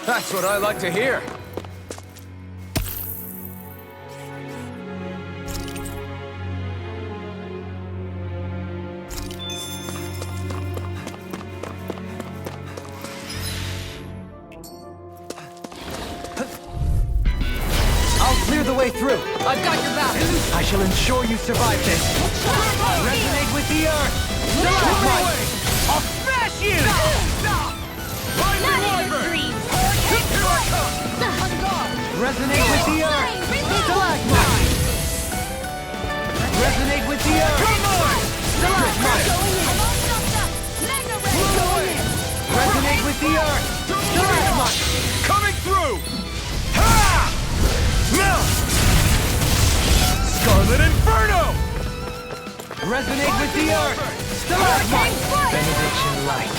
That's what I like to hear. I'll clear the way through. I've got your back. I shall ensure you survive this. Resonate with the earth! I'll smash you! Rising Wyvern! Here I come! Resonate with the earth! Stalagmite! Resonate with the earth! Come on! Stalagmite! Resonate with the earth! Stalagmite! Coming through! Ha! Now! Scarlet Inferno! Resonate with the earth! Stalagmite! Benediction light.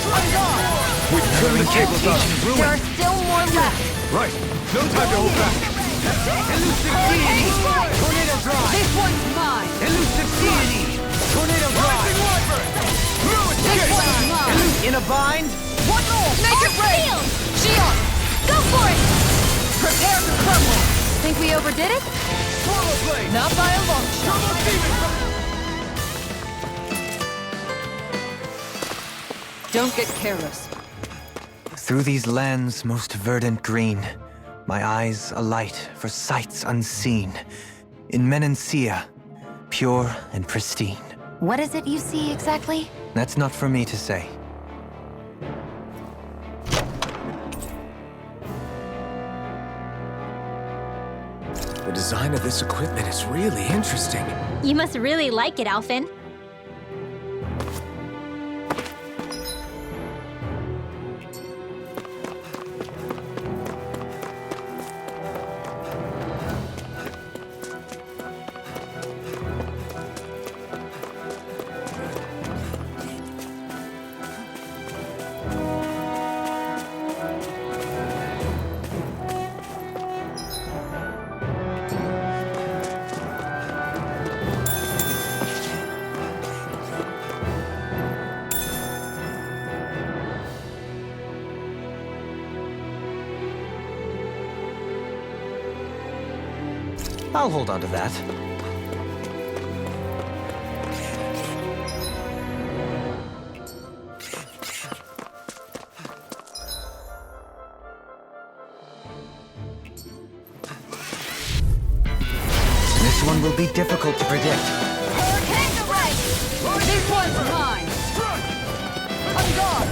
We turn the tables on! There are still more left. Right! No time to hold back! Elusive Deity! Tornado Drive! This one's mine! Elusive Deity! Tornado Drive! This one's mine! In a bind? One more! Make it rain! Shion! Go for it! Prepare to crumble! Think we overdid it? Swallow Blade! Not by a long shot! Turbo Demon! Don't get careless. Through these lands most verdant green, my eyes alight for sights unseen. In Menancia, pure and pristine. What is it you see exactly? That's not for me to say. The design of this equipment is really interesting. You must really like it, Alphen. I'll hold on to that. This one will be difficult to predict. Hurricane to right! This one's mine! On guard!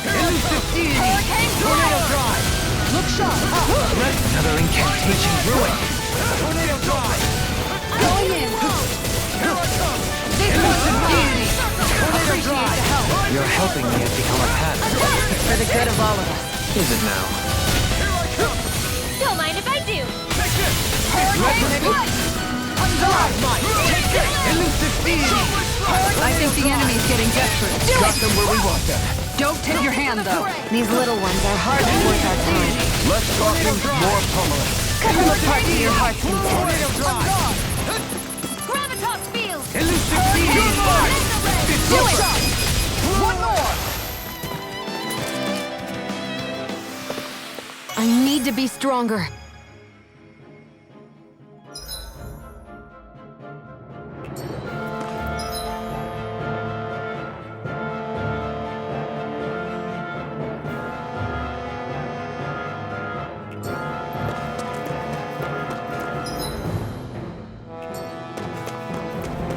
Elusive Deity! Hurricane Tornado Drive! Drive! Look sharp! Another incantation ruin. Tornado Drive! Going in! Here I come! This one's Elusive mine! Deity! Tornado Appreciate Drive! the help! You're helping me as become a pattern. It's for the good of all of us. Is it now? Don't mind if I do. I think the enemy's getting desperate. Got them where we want them. Don't tip your hand, though. These little ones are hardly worth our time. Less talking, more pummeling. Cut them apart to your heart's content. Gravitas field. Do it! I need to be stronger.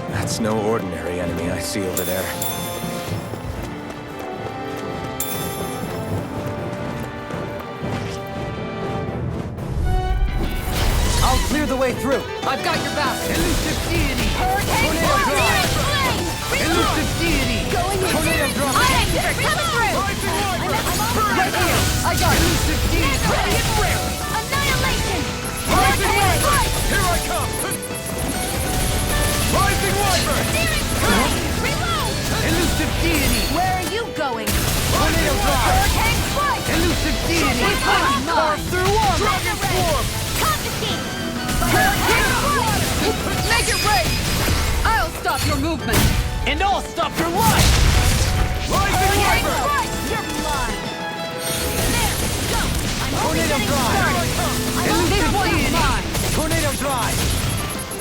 That's no ordinary enemy I see over there. I'll clear the way through. I've got your back. Elusive deity! Hurricane Tornado Flame! Elusive deity! Going in. Tornado drop! Coming through! Right here. I got it. Elusive deity! Annihilation! Rising Wyvern! Here I come! Rising Wyvern! Reload! Elusive deity! Where are you going? Tornado drive! Hurricane Strike! Elusive deity! Carve through one. Dragon Swarm! Confiscate! Make it rain. I'll stop your movement. And I'll stop your life! Rising Wyvern! You're mine! There! Go! I'm Tornado drive! This one's mine. Tornado drive!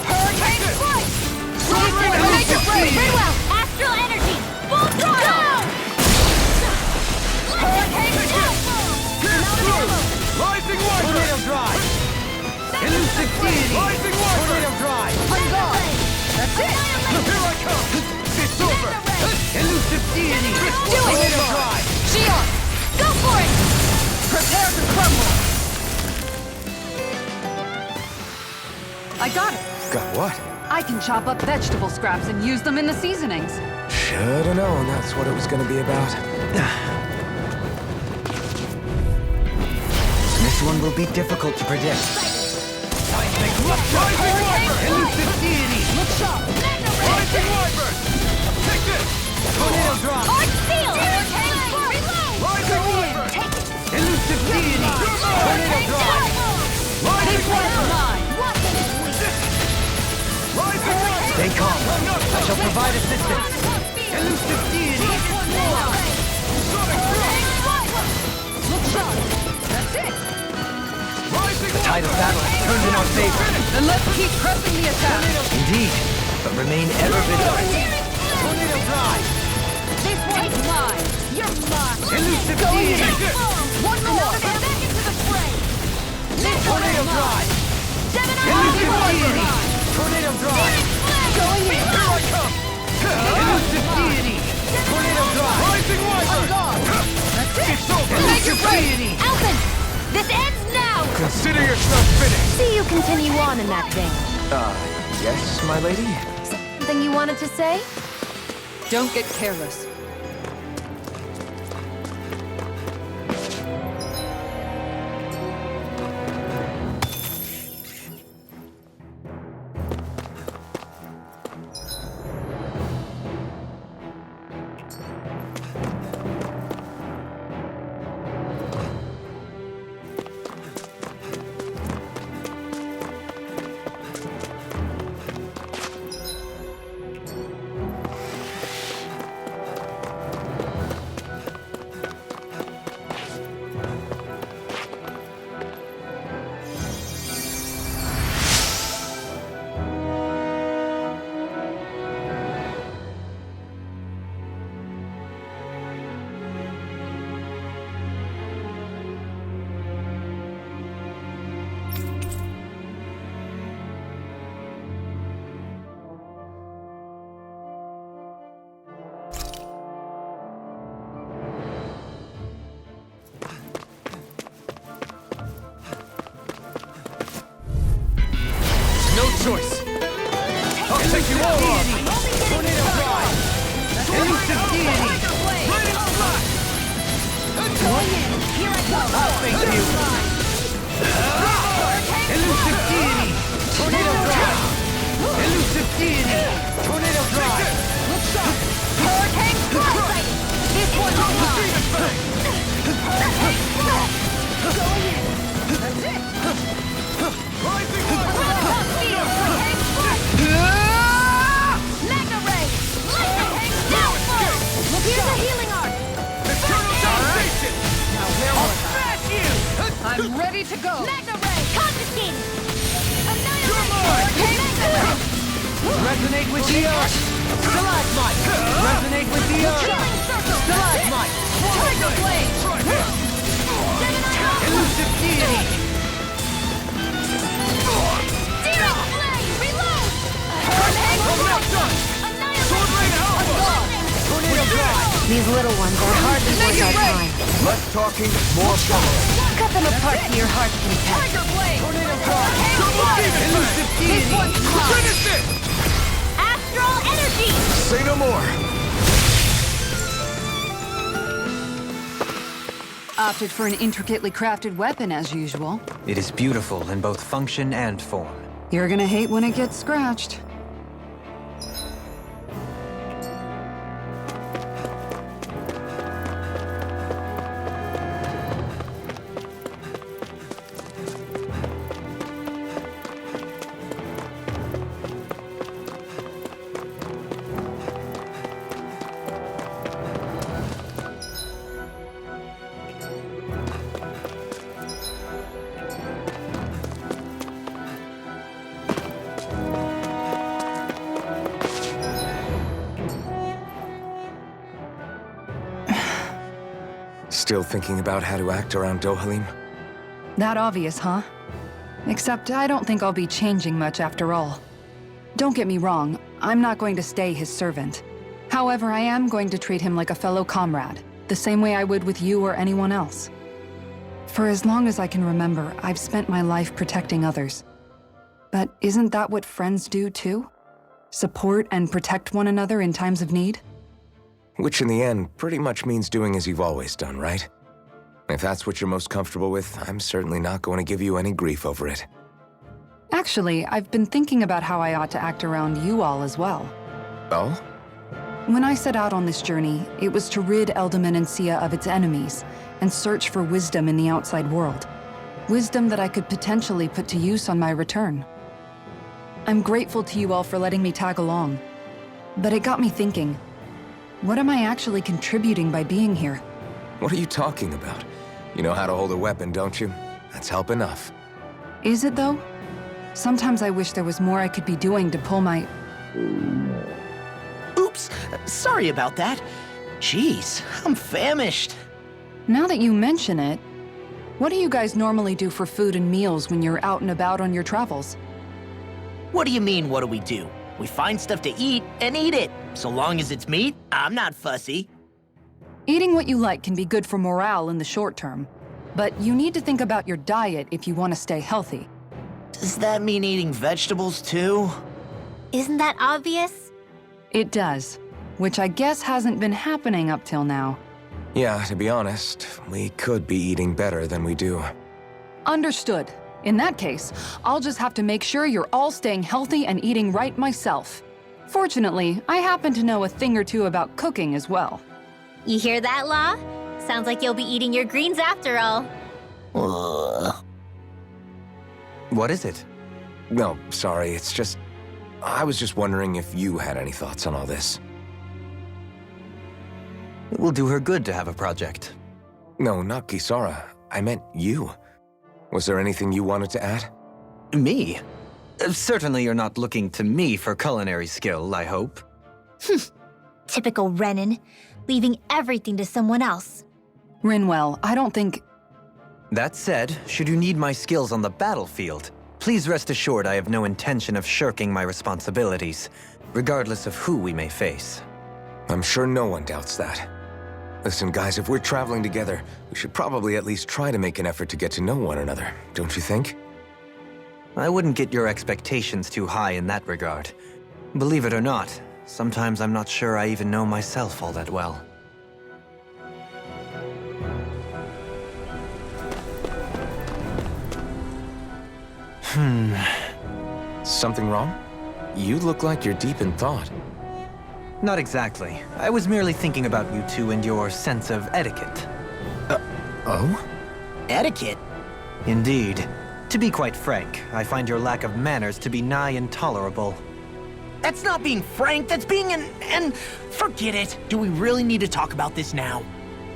Hurricane Strike! Make it rain. Well, Astral Energy! Full throttle! Hurricane Strike! Rising Wyvern! Tornado drive! Elusive deity! Rising Wyvern! Tornado drive! I'm gone! That's it. Here I come! It's over! Elusive deity! Do it! Tornado drive! Shion, Go for it! prepare to crumble. I got it. Got what? I can chop up vegetable scraps and use them in the seasonings. Should've known that's what it was gonna be about. This one will be difficult to predict. Rising Wyvern! Elusive deity! Look sharp. Rising Wyvern! Take this! Tornado drop! Arc Seal! Hurricane Strike! Reload! Rising Wyvern! Take it! Elusive deity! Tornado drop! Rising Wyvern! Mine. Watson is weak! Rising Wyvern! Stay calm. I shall provide assistance. Elusive deity! Look sharp. That's it. Rising The tide of battle has turned in our favor. Then let's keep pressing the attack. Indeed, but remain ever vigilant. Tornado drive! This one's mine. You're mine! Elusive deity! One more. Back into the fray! Tornado drive! Gemini! Elusive deity! Tornado drive! Going in! Here I come! Elusive deity! Tornado drive! Rising Wyvern! That's it. It's over! Make it Elusive rain. deity! Alphen! This ends now! Consider yourself finished! See you continue on in that thing. Yes, my lady? Something you wanted to say? Don't get careless. you! Elusive deity! Tornado drive! Elusive deity! Tornado drive! Hurricane strike! This one's on mine! Hurricane strike! Going in! That's it! Rising Top speed! Hurricane strike! Magna ray! Lightning! Downfall! Here's a healing arc! Eternal salvation! Now where was I? Smash you! I'm ready to go! Magna ray! Confiscated! You're Annihilate! mine! Magna ray! Resonate with the earth! Stalagmite! Resonate with the earth! Healing circle! Stalagmite! Tiger blade! Elusive deity! Searing flame! Reload! Hurricane strike! Sword Rain Alpha! Tornado drive! These little ones are hardly worth our time. Less talking, more following. Cut them apart to your heart's content. Tiger blade! Tornado drive! Double demon! Elusive deity! Finish it! Astral energy! Say no more. Opted for an intricately crafted weapon as usual. It is beautiful in both function and form. You're gonna hate when it gets scratched. Still thinking about how to act around Dohalim? That obvious, huh? Except I don't think I'll be changing much after all. Don't get me wrong, I'm not going to stay his servant. However, I am going to treat him like a fellow comrade, the same way I would with you or anyone else. For as long as I can remember, I've spent my life protecting others. But isn't that what friends do too? Support and protect one another in times of need? Which in the end pretty much means doing as you've always done, right? If that's what you're most comfortable with, I'm certainly not going to give you any grief over it. Actually, I've been thinking about how I ought to act around you all as well. Oh? When I set out on this journey, it was to rid Eldaman and Sia of its enemies and search for wisdom in the outside world. Wisdom that I could potentially put to use on my return. I'm grateful to you all for letting me tag along. But it got me thinking, what am I actually contributing by being here? What are you talking about? You know how to hold a weapon, don't you? That's help enough. Is it though? Sometimes I wish there was more I could be doing to pull my... Oops, sorry about that. Jeez, I'm famished. Now that you mention it, what do you guys normally do for food and meals when you're out and about on your travels? What do you mean, what do we do? We find stuff to eat and eat it. So long as it's meat, I'm not fussy. Eating what you like can be good for morale in the short term, but you need to think about your diet if you want to stay healthy. Does that mean eating vegetables too? Isn't that obvious? It does, which I guess hasn't been happening up till now. Yeah, to be honest, we could be eating better than we do. Understood. In that case, I'll just have to make sure you're all staying healthy and eating right myself. Fortunately, I happen to know a thing or two about cooking as well. You hear that, Law? Sounds like you'll be eating your greens after all. Ugh. What is it? No, sorry, it's just... I was just wondering if you had any thoughts on all this. It will do her good to have a project. No, not Kisara. I meant you. Was there anything you wanted to add? Me? Certainly you're not looking to me for culinary skill, I hope. Typical Renan, leaving everything to someone else. Rinwell, I don't think... That said, should you need my skills on the battlefield, please rest assured I have no intention of shirking my responsibilities, regardless of who we may face. I'm sure no one doubts that. Listen, guys, if we're traveling together, we should probably at least try to make an effort to get to know one another, don't you think? I wouldn't get your expectations too high in that regard. Believe it or not, sometimes I'm not sure I even know myself all that well. Something wrong? You look like you're deep in thought. Not exactly. I was merely thinking about you two and your sense of etiquette. Oh? Etiquette? Indeed. To be quite frank, I find your lack of manners to be nigh intolerable. That's not being frank, that's being and forget it. Do we really need to talk about this now?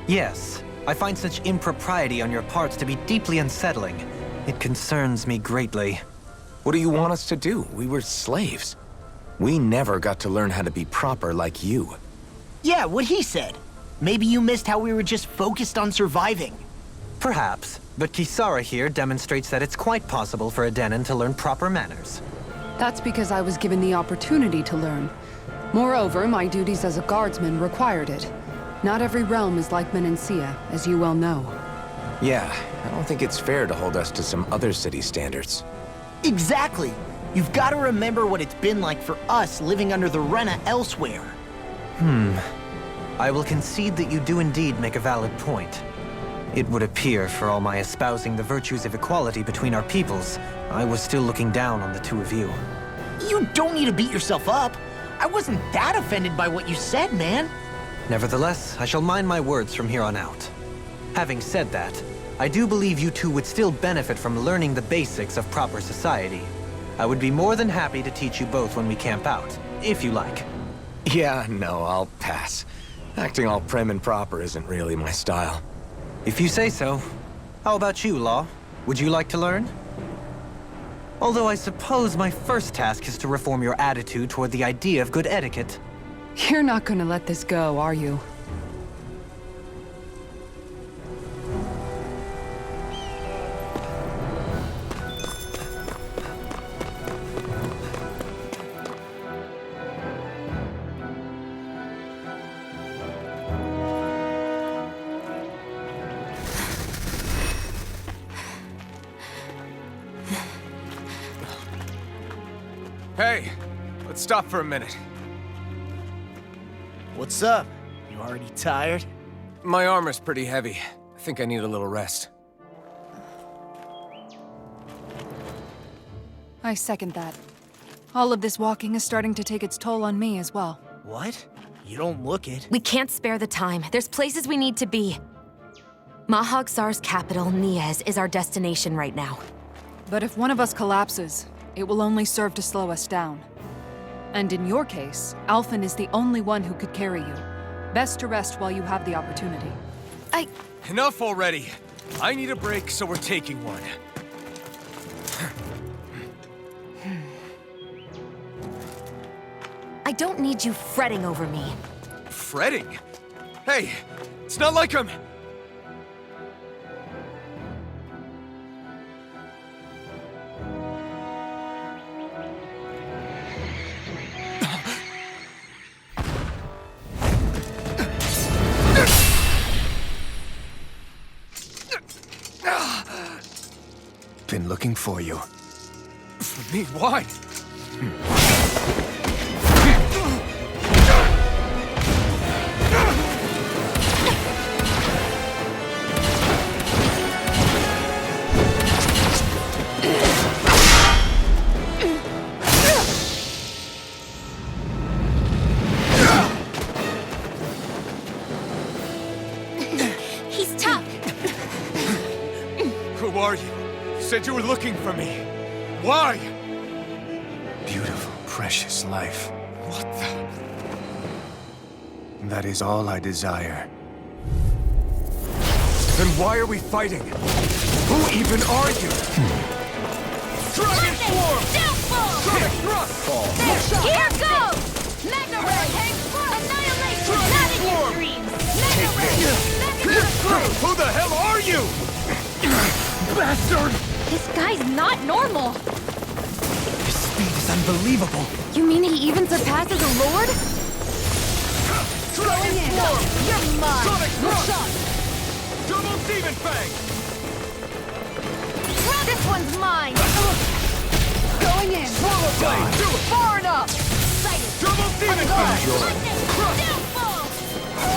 Yes, I find such impropriety on your parts to be deeply unsettling. It concerns me greatly. What do you want us to do? We were slaves. We never got to learn how to be proper like you. Yeah, what he said. Maybe you missed how we were just focused on surviving. Perhaps, but Kisara here demonstrates that it's quite possible for a Denon to learn proper manners. That's because I was given the opportunity to learn. Moreover, my duties as a guardsman required it. Not every realm is like Menancia, as you well know. Yeah, I don't think it's fair to hold us to some other city standards. Exactly. You've got to remember what it's been like for us living under the Rena elsewhere. I will concede that you do indeed make a valid point. It would appear, for all my espousing the virtues of equality between our peoples, I was still looking down on the two of you. You don't need to beat yourself up. I wasn't that offended by what you said, man. Nevertheless, I shall mind my words from here on out. Having said that, I do believe you two would still benefit from learning the basics of proper society. I would be more than happy to teach you both when we camp out, if you like. Yeah, no, I'll pass. Acting all prim and proper isn't really my style. If you say so. How about you, Law? Would you like to learn? Although I suppose my first task is to reform your attitude toward the idea of good etiquette. You're not gonna let this go, are you? Hey, let's stop for a minute. What's up? You already tired? My armor's pretty heavy. I think I need a little rest. I second that. All of this walking is starting to take its toll on me as well. What? You don't look it. We can't spare the time. There's places we need to be. Mahag Saar's capital, Niez, is our destination right now. But if one of us collapses, it will only serve to slow us down. And in your case, Alphen is the only one who could carry you. Best to rest while you have the opportunity. Enough already! I need a break, so we're taking one. I don't need you fretting over me. Fretting? Hey, it's not like I'm... Been looking for you. For me, why? He's tough. Who are you? You said you were looking for me. Why? Beautiful, precious life. What the... That is all I desire. Then why are we fighting? Who even are you? Dragon Swarm! Downfall! Sonic Thrust! Here goes! Mega Ray! Annihilation! Not in your dreams! Mega Ray! Pierce through! Who the hell are you? Bastard! This guy's not normal! His speed is unbelievable. You mean he even surpasses a lord? Dragon Swarm! You're mine! Sonic Thrust! Double Demon Fang! This one's mine! Going in! Swallow Blade! Do it! Far enough! Double Demon Fang! Downfall!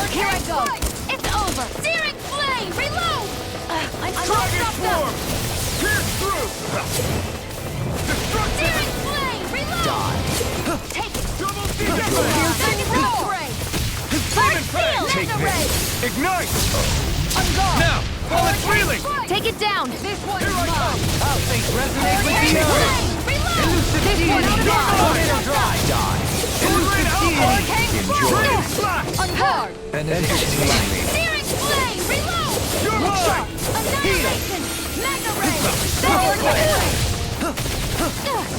Here I go! It's over! Searing Flame! Reload! I'm all Dragon stuffed up! Swarm! Pierce through! Searing flame! Reload! Take it! Piercing roar! Dark steel! Take Mega ray! this! Ignite! On guard! Now! While it's reeling! Take it down! This one's mine! I'll face resonate with Searing you. flame! Reload! This one's mine! Die. Hurricane Enjoy. Flash! On guard! Searing flame! Reload! You're mine! Annihilation! Mega ray! Mega ray!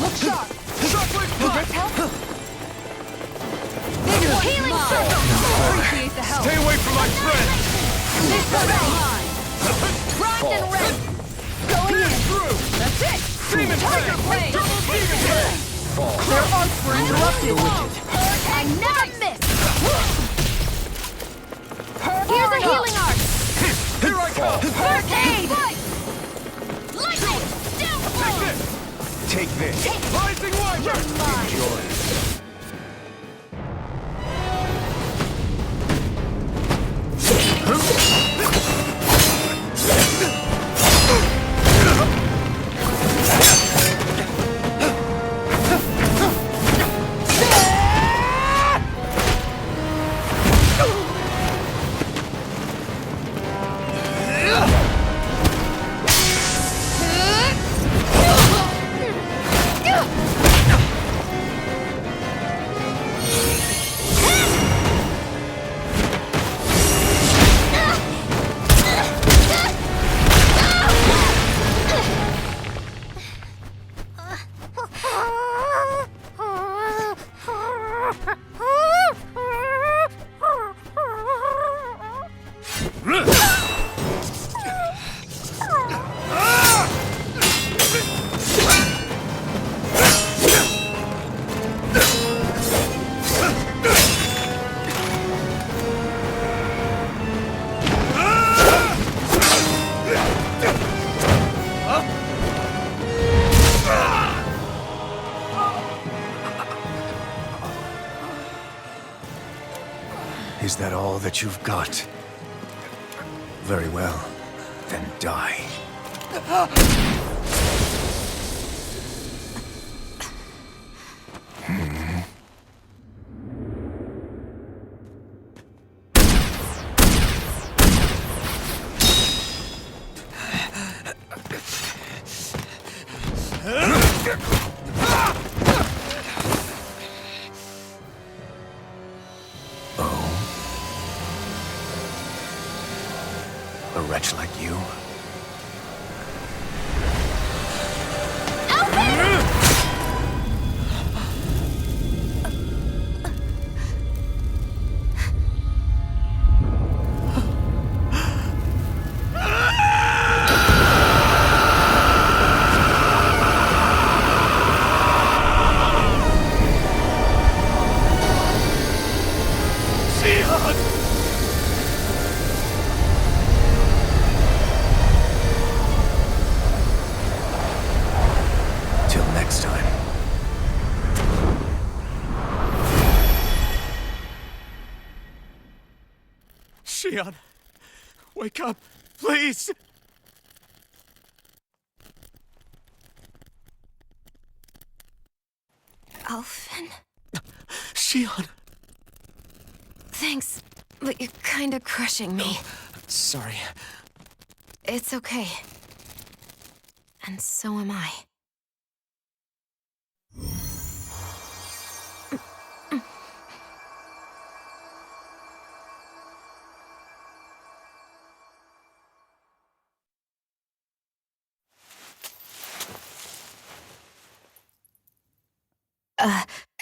Look sharp! Chocolate Will this help? Healing circle! Appreciate the help! Stay away from my friend! This one's mine! Rock and red! Going in! Through! That's it! Demon Tiger Flame! flame! Double Demon Flame! Their arcs were interrupted! I never miss! Here's a healing arc! Here I come! Hurricane! Lightning! Downfall! Take this! Rising Wyvern! Enjoy! Is that all that you've got? Very well. Then die. A wretch like you? Till next time. Shion! Wake up! Please! Alphen? Shion! Thanks, but you're kinda crushing me. Sorry. It's okay. And so am I.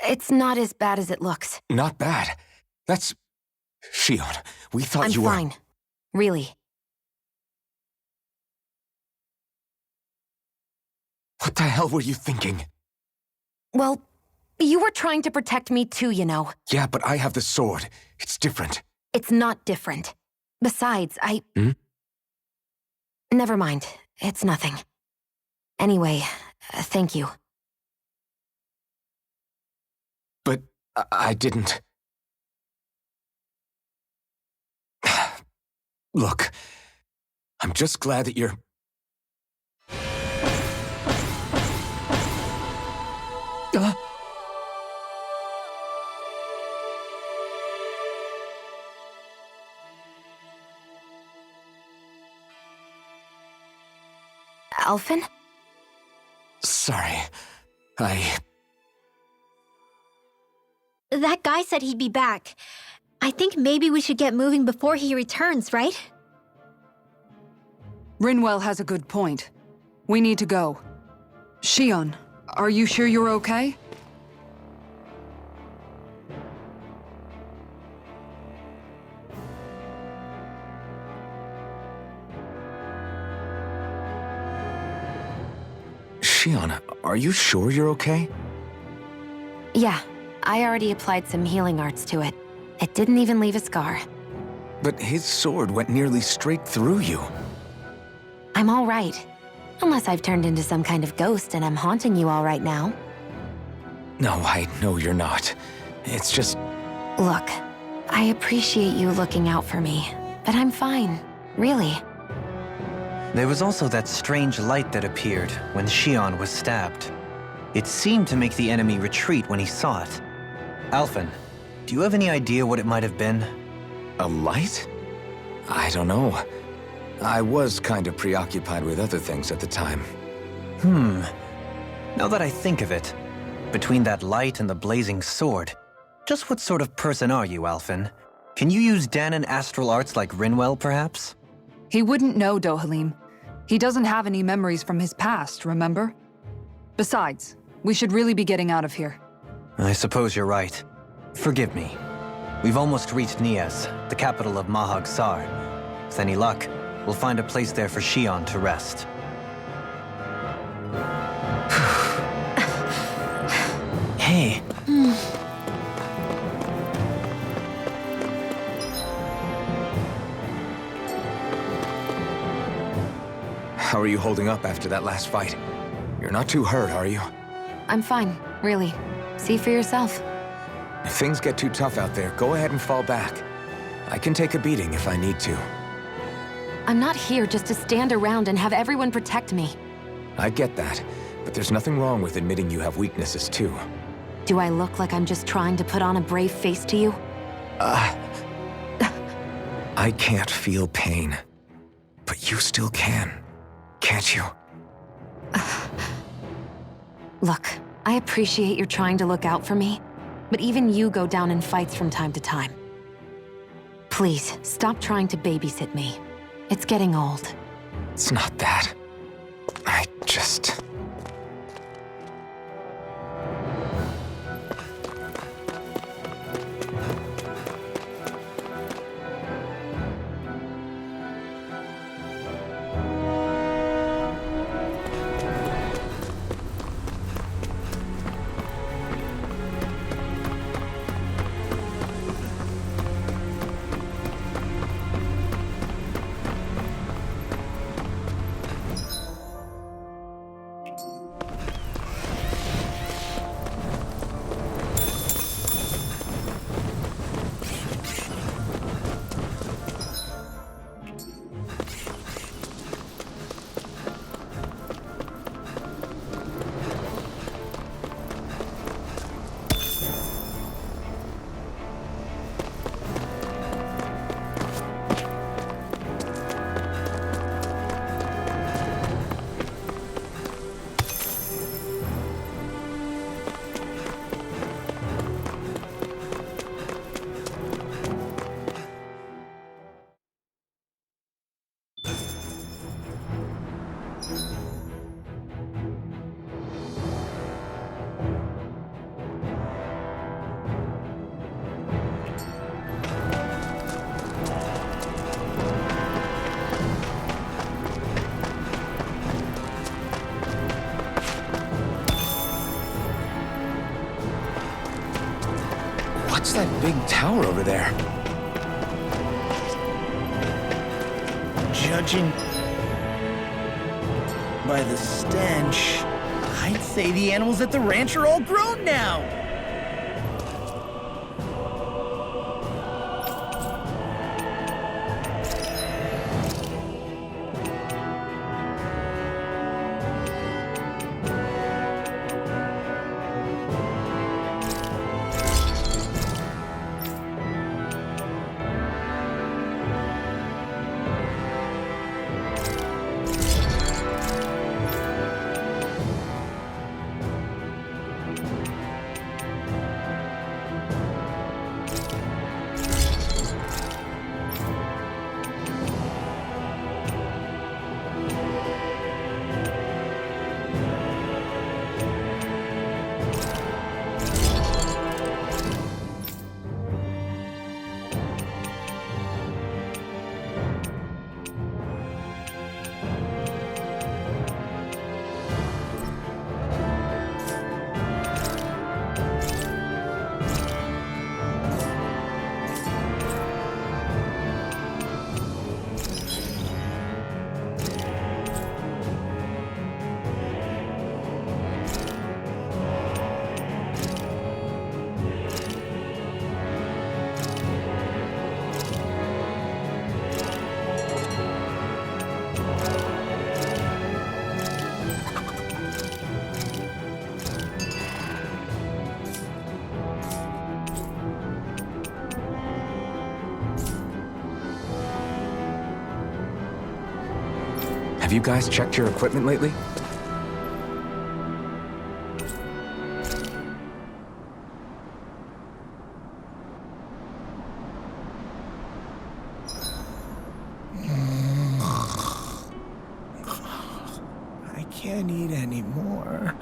It's not as bad as it looks. Not bad. That's... Shion, we thought I'm you were... fine. Really. What the hell were you thinking? Well, you were trying to protect me too, you know. Yeah, but I have the sword. It's different. It's not different. Besides, Hmm? Never mind. It's nothing. Anyway, thank you. But I didn't... Look, I'm just glad that you're... Alphen? Sorry. That guy said he'd be back. I think maybe we should get moving before he returns, right? Rinwell has a good point. We need to go. Shion, are you sure you're okay? Shion, are you sure you're okay? Yeah, I already applied some healing arts to it. It didn't even leave a scar. But his sword went nearly straight through you. I'm all right. Unless I've turned into some kind of ghost and I'm haunting you all right now. No, I know you're not. It's just... Look, I appreciate you looking out for me, but I'm fine, really. There was also that strange light that appeared when Shion was stabbed. It seemed to make the enemy retreat when he saw it. Alphen, do you have any idea what it might have been? A light? I don't know. I was kind of preoccupied with other things at the time. Now that I think of it, between that light and the blazing sword, just what sort of person are you, Alphen? Can you use Dahnan astral arts like Rinwell, perhaps? He wouldn't know, Dohalim. He doesn't have any memories from his past, remember? Besides, we should really be getting out of here. I suppose you're right. Forgive me. We've almost reached Nias, the capital of Mahag Sar. With any luck, we'll find a place there for Shion to rest. Hey. How are you holding up after that last fight? You're not too hurt, are you? I'm fine, really. See for yourself. If things get too tough out there, go ahead and fall back. I can take a beating if I need to. I'm not here just to stand around and have everyone protect me. I get that, but there's nothing wrong with admitting you have weaknesses too. Do I look like I'm just trying to put on a brave face to you? I can't feel pain. But you still can, can't you? Look, I appreciate you're trying to look out for me, but even you go down in fights from time to time. Please, stop trying to babysit me. It's getting old. It's not that. I just... What's that big tower over there? Judging by the stench, I'd say the animals at the ranch are all grown now. Have you guys checked your equipment lately? I can't eat anymore.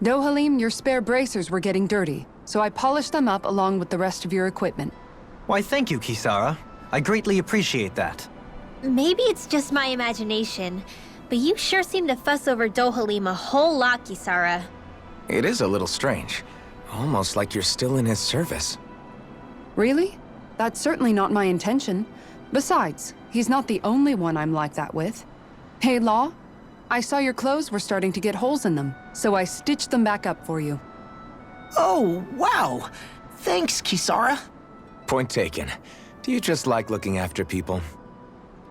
Dohalim, your spare bracers were getting dirty, so I polished them up along with the rest of your equipment. Why, thank you, Kisara. I greatly appreciate that. Maybe it's just my imagination, but you sure seem to fuss over Dohalim a whole lot, Kisara. It is a little strange. Almost like you're still in his service. Really? That's certainly not my intention. Besides, he's not the only one I'm like that with. Hey, Law, I saw your clothes were starting to get holes in them, so I stitched them back up for you. Oh, wow. Thanks, Kisara. Point taken. Do you just like looking after people?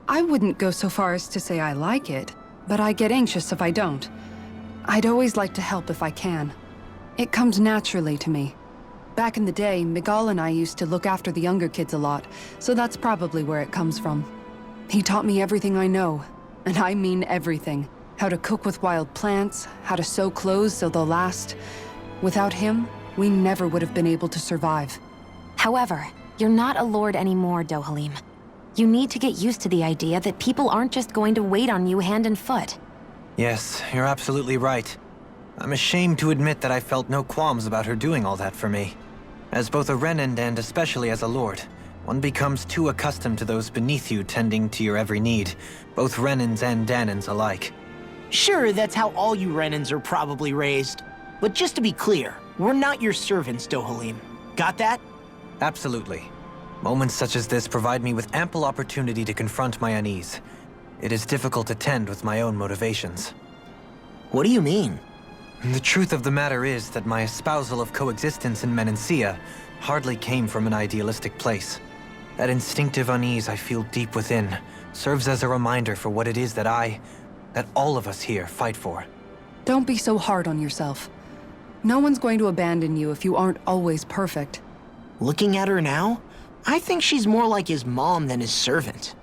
I wouldn't go so far as to say I like it, but I get anxious if I don't. I'd always like to help if I can. It comes naturally to me. Back in the day, Miguel and I used to look after the younger kids a lot, so that's probably where it comes from. He taught me everything I know, and I mean everything. How to cook with wild plants, how to sew clothes so they'll last. Without him, we never would have been able to survive. However, you're not a lord anymore, Dohalim. You need to get used to the idea that people aren't just going to wait on you hand and foot. Yes, you're absolutely right. I'm ashamed to admit that I felt no qualms about her doing all that for me. As both a Renan and especially as a lord, one becomes too accustomed to those beneath you tending to your every need, both Renans and Danans alike. Sure, that's how all you Renans are probably raised. But just to be clear, we're not your servants, Dohalim. Got that? Absolutely. Moments such as this provide me with ample opportunity to confront my unease. It is difficult to tend with my own motivations. What do you mean? The truth of the matter is that my espousal of coexistence in Menancia hardly came from an idealistic place. That instinctive unease I feel deep within serves as a reminder for what it is that all of us here fight for. Don't be so hard on yourself. No one's going to abandon you if you aren't always perfect. Looking at her now, I think she's more like his mom than his servant.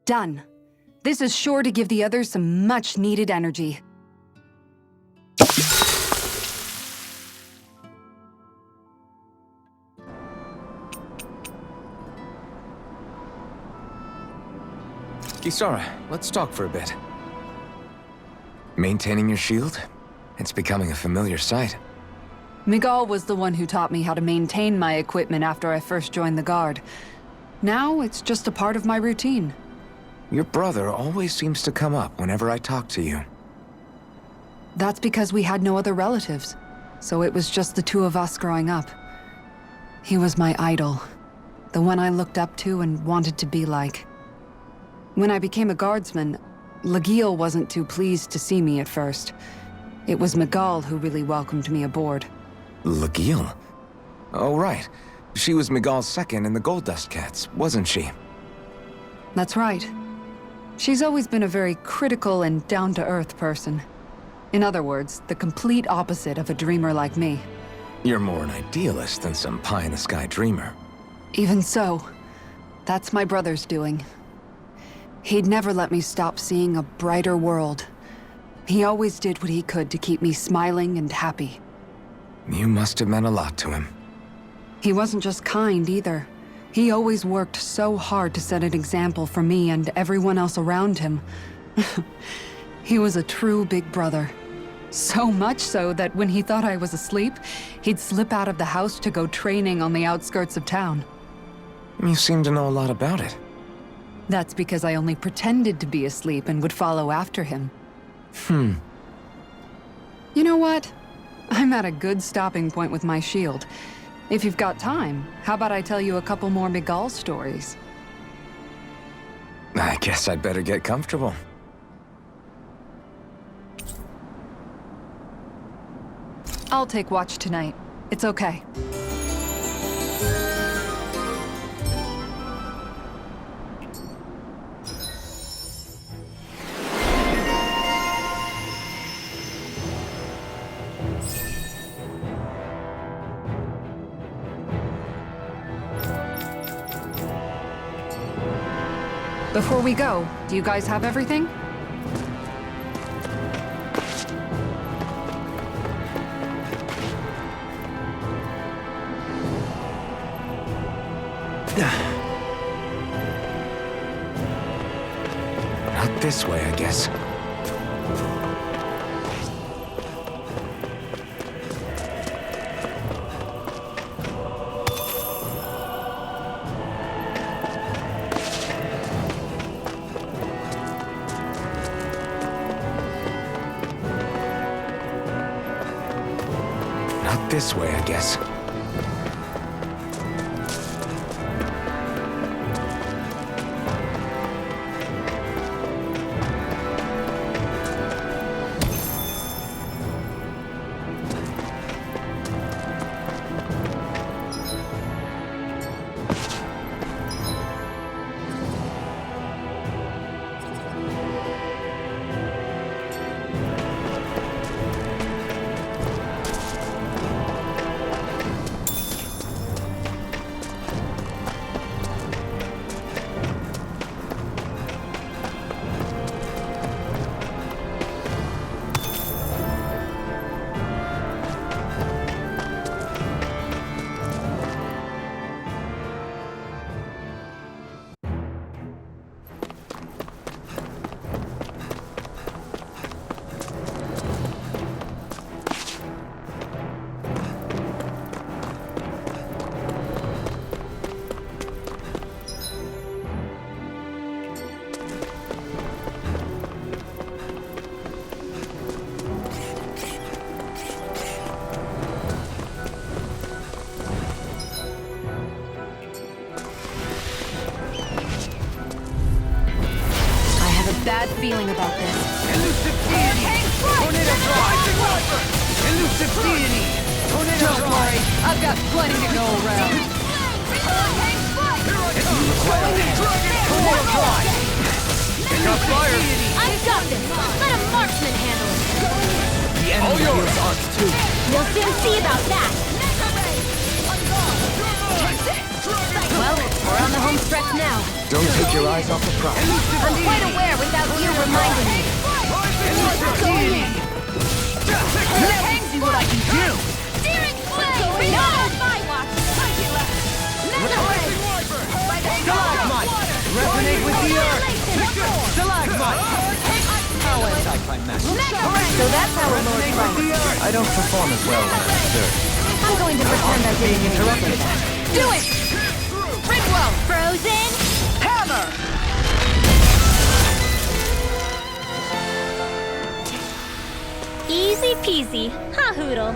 Done. This is sure to give the others some much-needed energy. Kisara, let's talk for a bit. Maintaining your shield? It's becoming a familiar sight. Miguel was the one who taught me how to maintain my equipment after I first joined the Guard. Now, it's just a part of my routine. Your brother always seems to come up whenever I talk to you. That's because we had no other relatives, so it was just the two of us growing up. He was my idol, the one I looked up to and wanted to be like. When I became a guardsman, Lagiel wasn't too pleased to see me at first. It was Miguel who really welcomed me aboard. Lagiel? Oh, right. She was Miguel's second in the Gold Dust Cats, wasn't she? That's right. She's always been a very critical and down-to-earth person. In other words, the complete opposite of a dreamer like me. You're more an idealist than some pie-in-the-sky dreamer. Even so, that's my brother's doing. He'd never let me stop seeing a brighter world. He always did what he could to keep me smiling and happy. You must have meant a lot to him. He wasn't just kind either. He always worked so hard to set an example for me and everyone else around him. He was a true big brother. So much so that when he thought I was asleep, he'd slip out of the house to go training on the outskirts of town. You seem to know a lot about it. That's because I only pretended to be asleep and would follow after him. You know what? I'm at a good stopping point with my shield. If you've got time, how about I tell you a couple more Miguel stories? I guess I'd better get comfortable. I'll take watch tonight. It's okay. Before we go, do you guys have everything? Not this way, I guess. Not this way, I guess. Bad feeling about this. Elusive deity! Tornado drive! Elusive deity! Tornado Don't worry, I've got plenty to go around. Tornado drive! Got fire! I've got this! Let a marksman handle it! The enemy feels arc too. We'll soon see about that! Well, we're on the home stretch now. Don't take your eyes off the prize. I'm quite aware without you reminding me. Let's see what I can do! Steering flame! No! My watch! Stalagmite! Resonate with the earth! Stalagmite! How anticlimactic! So that's how we're Lord Friday. I don't perform as well when I'm observed. I'm going to pretend I didn't interrupt you. Do it! Ringwell! Frozen! Hammer! Easy peasy. Ha hoodle.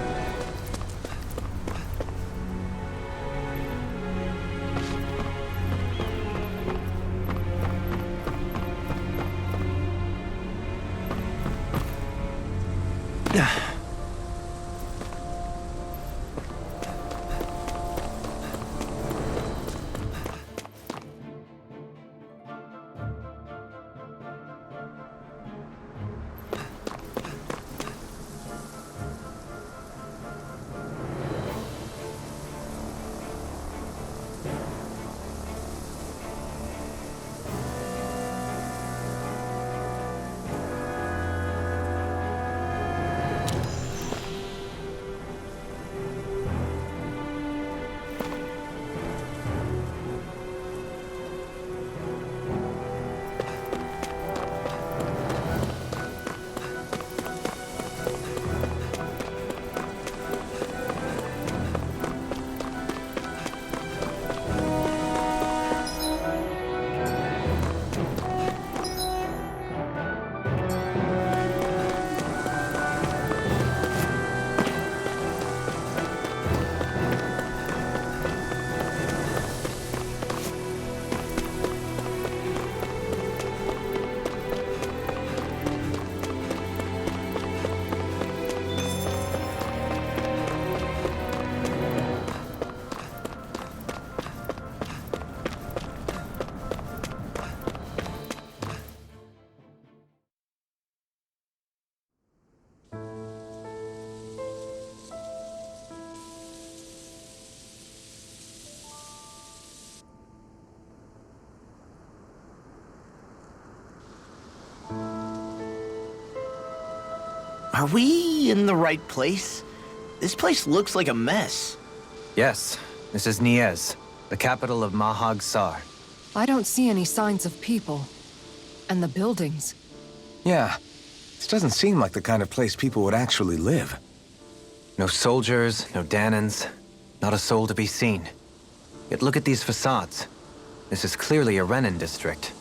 Are we in the right place? This place looks like a mess. Yes, this is Niez, the capital of Mahag Sar. I don't see any signs of people. And the buildings. Yeah, this doesn't seem like the kind of place people would actually live. No soldiers, no Danans, not a soul to be seen. Yet look at these facades. This is clearly a Renan district.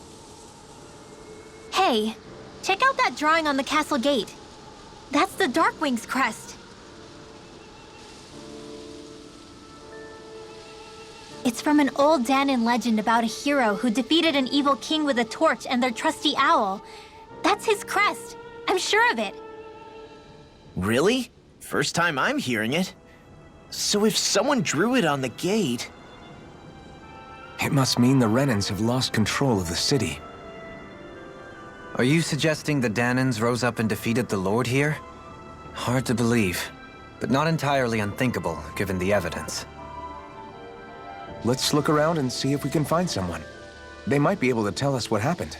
Hey, check out that drawing on the castle gate. That's the Darkwing's crest. It's from an old Danan legend about a hero who defeated an evil king with a torch and their trusty owl. That's his crest. I'm sure of it. Really? First time I'm hearing it. So if someone drew it on the gate... It must mean the Renans have lost control of the city. Are you suggesting the Danans rose up and defeated the Lord here? Hard to believe, but not entirely unthinkable, given the evidence. Let's look around and see if we can find someone. They might be able to tell us what happened.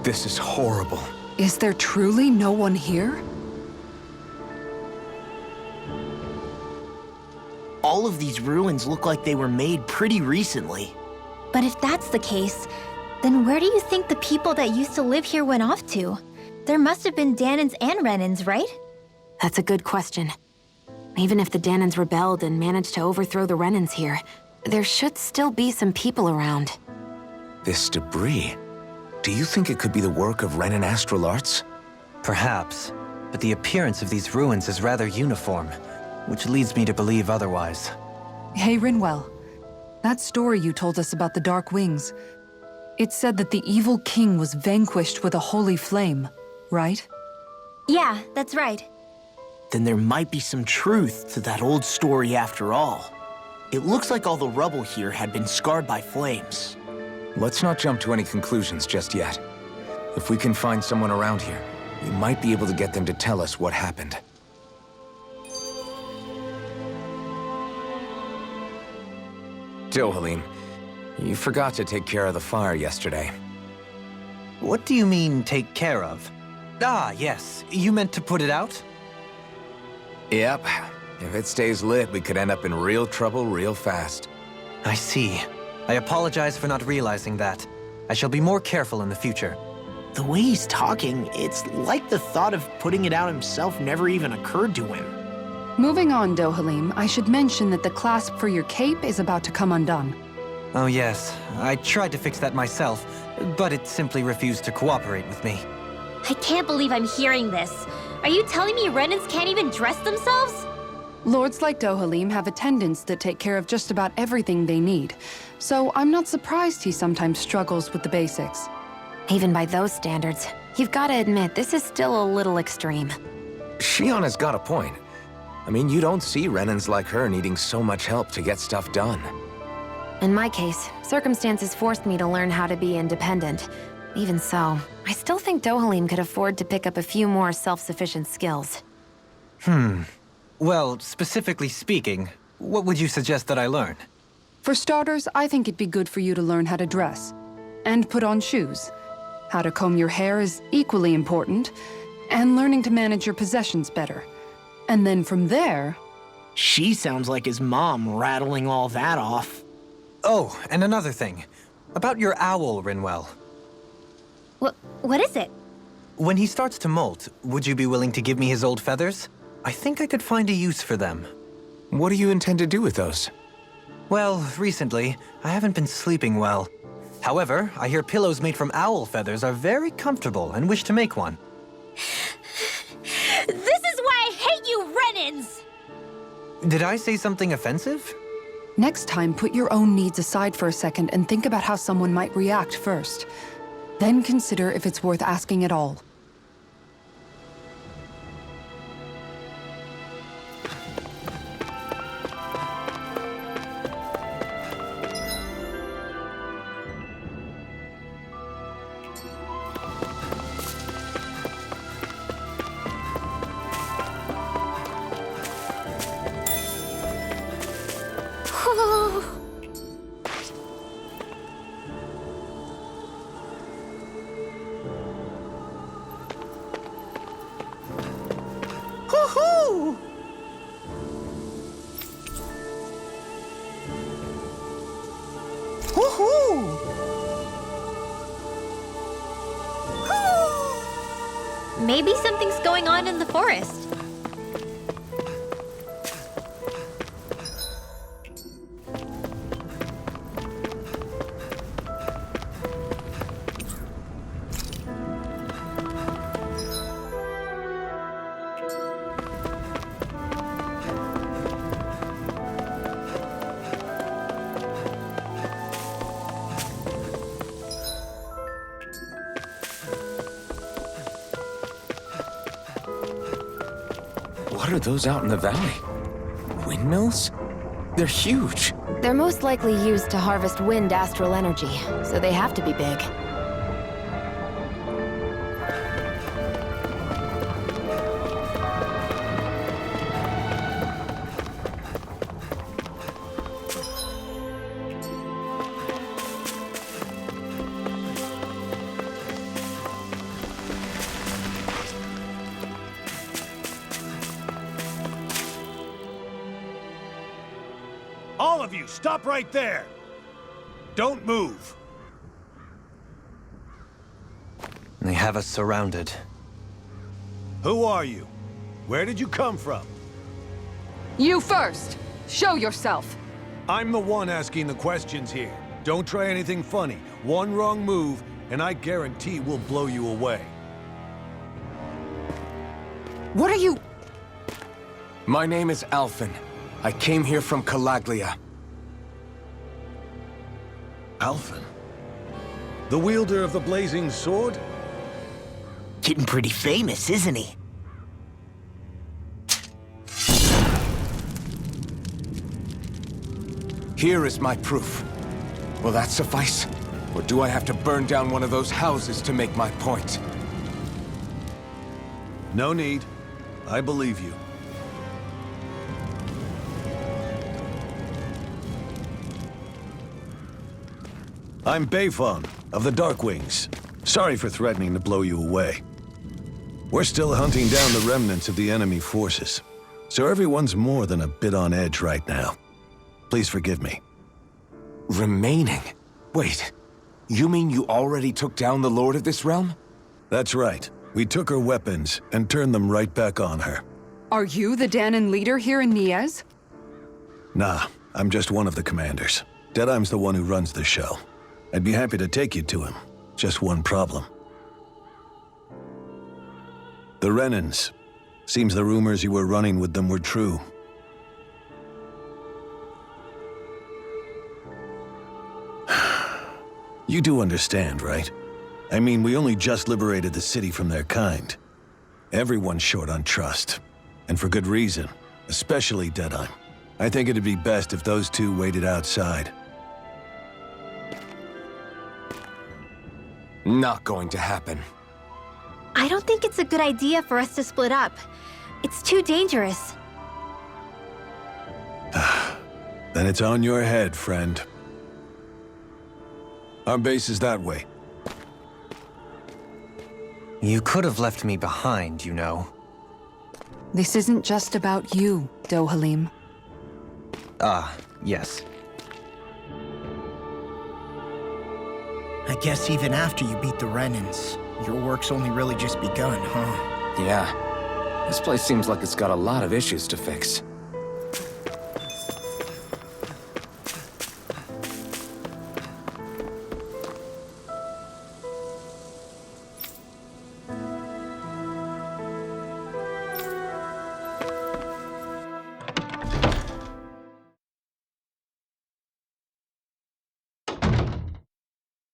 This is horrible. Is there truly no one here? All of these ruins look like they were made pretty recently. But if that's the case, then where do you think the people that used to live here went off to? There must have been Danans and Renans, right? That's a good question. Even if the Danans rebelled and managed to overthrow the Renans here, there should still be some people around. This debris... Do you think it could be the work of Renan Astral Arts? Perhaps, but the appearance of these ruins is rather uniform, which leads me to believe otherwise. Hey, Rinwell. That story you told us about the Dark Wings, it said that the evil king was vanquished with a holy flame, right? Yeah, that's right. Then there might be some truth to that old story after all. It looks like all the rubble here had been scarred by flames. Let's not jump to any conclusions just yet. If we can find someone around here, we might be able to get them to tell us what happened. Dohalim, you forgot to take care of the fire yesterday. What do you mean, take care of? Ah, yes. You meant to put it out? Yep. If it stays lit, we could end up in real trouble real fast. I see. I apologize for not realizing that. I shall be more careful in the future. The way he's talking, it's like the thought of putting it out himself never even occurred to him. Moving on, Dohalim, I should mention that the clasp for your cape is about to come undone. Oh yes, I tried to fix that myself, but it simply refused to cooperate with me. I can't believe I'm hearing this. Are you telling me Renans can't even dress themselves? Lords like Dohalim have attendants that take care of just about everything they need, so I'm not surprised he sometimes struggles with the basics. Even by those standards, you've got to admit this is still a little extreme. Shionna's got a point. I mean, you don't see Renans like her needing so much help to get stuff done. In my case, circumstances forced me to learn how to be independent. Even so, I still think Dohalim could afford to pick up a few more self-sufficient skills. Well, specifically speaking, what would you suggest that I learn? For starters, I think it'd be good for you to learn how to dress. And put on shoes. How to comb your hair is equally important. And learning to manage your possessions better. And then from there... She sounds like his mom rattling all that off. Oh, and another thing. About your owl, Rinwell. What is it? When he starts to molt, would you be willing to give me his old feathers? I think I could find a use for them. What do you intend to do with those? Well, recently, I haven't been sleeping well. However, I hear pillows made from owl feathers are very comfortable and wish to make one. This is why I hate you, Renans! Did I say something offensive? Next time, put your own needs aside for a second and think about how someone might react first. Then consider if it's worth asking at all. Cool. Maybe something's going on in the forest. What are those out in the valley? Windmills? They're huge. They're most likely used to harvest wind astral energy, so they have to be big. All of you, stop right there! Don't move! They have us surrounded. Who are you? Where did you come from? You first! Show yourself! I'm the one asking the questions here. Don't try anything funny. One wrong move, and I guarantee we'll blow you away. What are you... My name is Alphen. I came here from Calaglia. Alphen? The wielder of the blazing sword? Getting pretty famous, isn't he? Here is my proof. Will that suffice? Or do I have to burn down one of those houses to make my point? No need. I believe you. I'm Beifong, of the Darkwings. Sorry for threatening to blow you away. We're still hunting down the remnants of the enemy forces, so everyone's more than a bit on edge right now. Please forgive me. Remaining? Wait, you mean you already took down the Lord of this realm? That's right. We took her weapons and turned them right back on her. Are you the Dahnan leader here in Niez? Nah, I'm just one of the commanders. Deadeye's the one who runs the show. I'd be happy to take you to him. Just one problem. The Renans. Seems the rumors you were running with them were true. You do understand, right? I mean, we only just liberated the city from their kind. Everyone's short on trust. And for good reason. Especially Deadeye. I think it'd be best if those two waited outside. Not going to happen. I don't think it's a good idea for us to split up. It's too dangerous. Then it's on your head, friend. Our base is that way. You could have left me behind, you know. This isn't just about you, Dohalim. Ah, yes. I guess even after you beat the Renans, your work's only really just begun, huh? Yeah. This place seems like it's got a lot of issues to fix.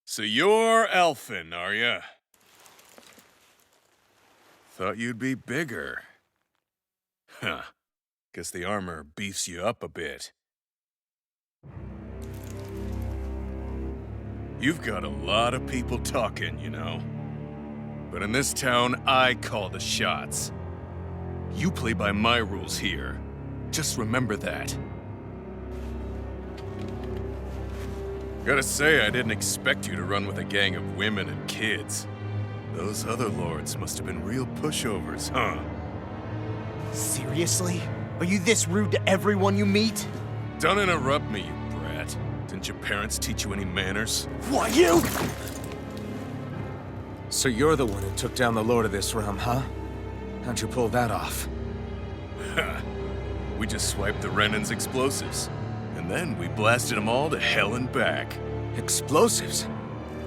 So you're Alphen, are ya? Thought you'd be bigger. Huh. Guess the armor beefs you up a bit. You've got a lot of people talking, you know. But in this town, I call the shots. You play by my rules here. Just remember that. Gotta say, I didn't expect you to run with a gang of women and kids. Those other lords must have been real pushovers, huh? Seriously? Are you this rude to everyone you meet? Don't interrupt me, you brat. Didn't your parents teach you any manners? Why, you? So you're the one who took down the Lord of this realm, huh? How'd you pull that off? We just swiped the Renan's explosives. And then we blasted them all to hell and back. Explosives?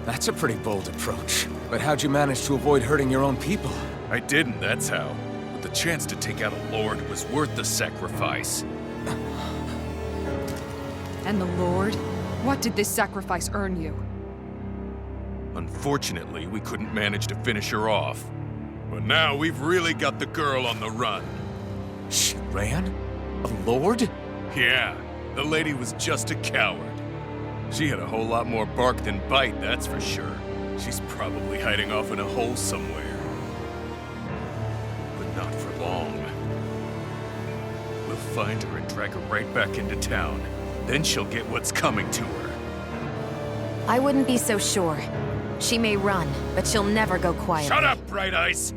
That's a pretty bold approach. But how'd you manage to avoid hurting your own people? I didn't, that's how. But the chance to take out a Lord was worth the sacrifice. And the Lord? What did this sacrifice earn you? Unfortunately, we couldn't manage to finish her off. But now we've really got the girl on the run. She ran? A Lord? Yeah, the lady was just a coward. She had a whole lot more bark than bite, that's for sure. She's probably hiding off in a hole somewhere. But not for long. We'll find her and drag her right back into town. Then she'll get what's coming to her. I wouldn't be so sure. She may run, but she'll never go quiet. Shut up, Bright Eyes!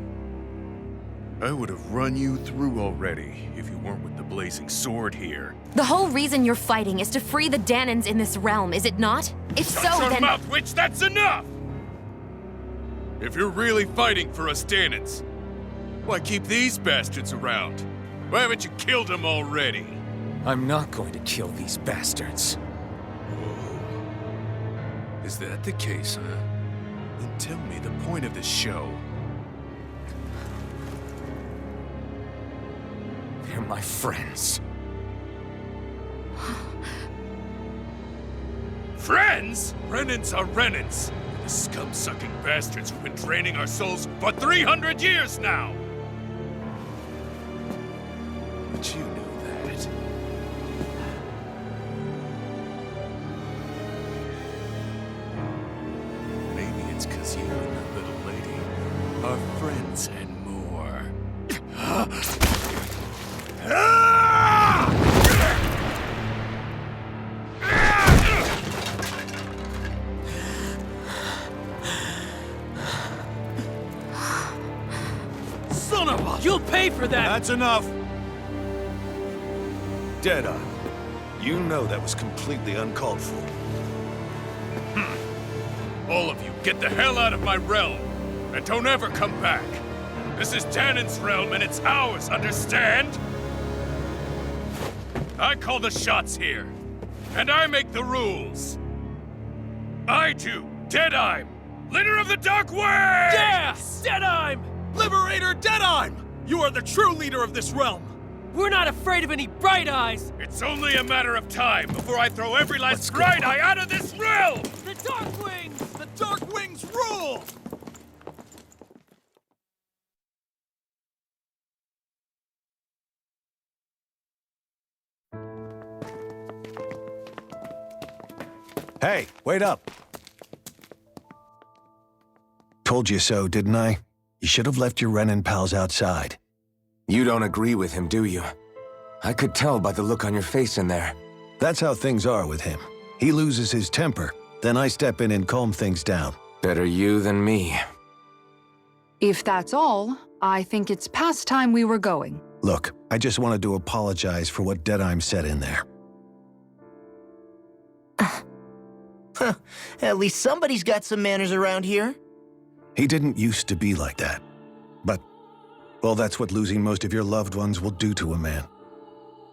I would have run you through already if you weren't with the blazing sword here. The whole reason you're fighting is to free the Danans in this realm, is it not? If so, Shut your then— mouth, witch! That's enough! If you're really fighting for us Danans, why keep these bastards around? Why haven't you killed them already? I'm not going to kill these bastards. Whoa. Is that the case, huh? Then tell me the point of the show. They're my friends. Friends? Renans are Renans. The scum-sucking bastards who've been draining our souls for 300 years now! But you knew that. Maybe it's 'cause you and that little lady are friends and more. Son of a... You'll pay for that! That's enough! Deadeye, you know that was completely uncalled for. All of you, get the hell out of my realm! And don't ever come back! This is Danan's realm and it's ours, understand? I call the shots here. And I make the rules. I do, Deadeye'm, leader of the Dark Wings! Yeah! Deadeye'm! Liberator Deadeye'm! You are the true leader of this realm! We're not afraid of any Bright Eyes! It's only a matter of time before I throw every last Bright Eye out of this realm! The Dark Wings! The Dark Wings rule! Hey, wait up! Told you so, didn't I? You should have left your Renan pals outside. You don't agree with him, do you? I could tell by the look on your face in there. That's how things are with him. He loses his temper, then I step in and calm things down. Better you than me. If that's all, I think it's past time we were going. Look, I just wanted to apologize for what Deadeye'm said in there. At least somebody's got some manners around here. He didn't used to be like that. But, well, that's what losing most of your loved ones will do to a man.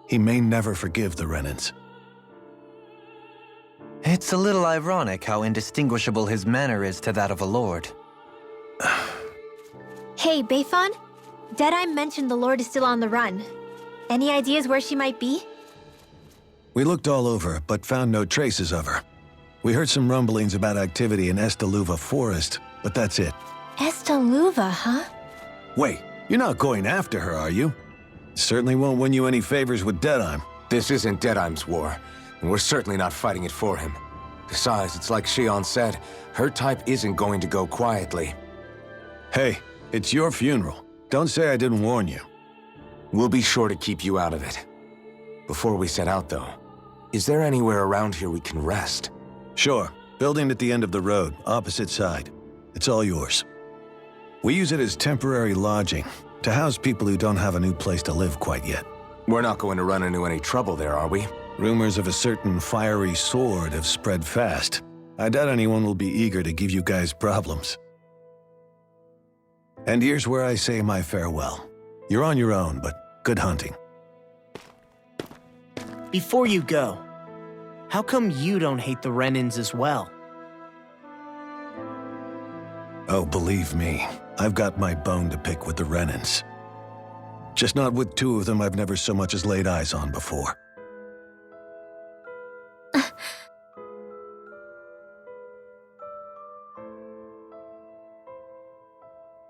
He may never forgive the Renans. It's a little ironic how indistinguishable his manner is to that of a lord. Hey, Beifan? Deadeye mentioned the Lord is still on the run. Any ideas where she might be? We looked all over, but found no traces of her. We heard some rumblings about activity in Estaluva Forest, but that's it. Estaluva, huh? Wait, you're not going after her, are you? Certainly won't win you any favors with Deadeye'm. This isn't Deadeye'm's war, and we're certainly not fighting it for him. Besides, it's like Shion said, her type isn't going to go quietly. Hey, it's your funeral. Don't say I didn't warn you. We'll be sure to keep you out of it. Before we set out, though, is there anywhere around here we can rest? Sure. Building at the end of the road, opposite side. It's all yours. We use it as temporary lodging, to house people who don't have a new place to live quite yet. We're not going to run into any trouble there, are we? Rumors of a certain fiery sword have spread fast. I doubt anyone will be eager to give you guys problems. And here's where I say my farewell. You're on your own, but good hunting. Before you go, how come you don't hate the Renans as well? Oh, believe me, I've got my bone to pick with the Renans. Just not with two of them I've never so much as laid eyes on before.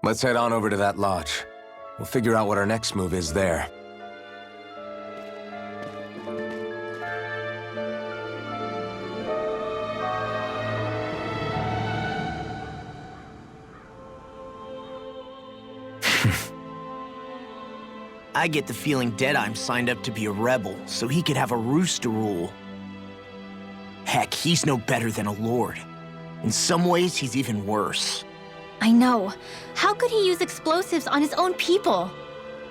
Let's head on over to that lodge. We'll figure out what our next move is there. I get the feeling Deadeye signed up to be a rebel so he could have a roost to rule. Heck, he's no better than a lord. In some ways, he's even worse. I know. How could he use explosives on his own people?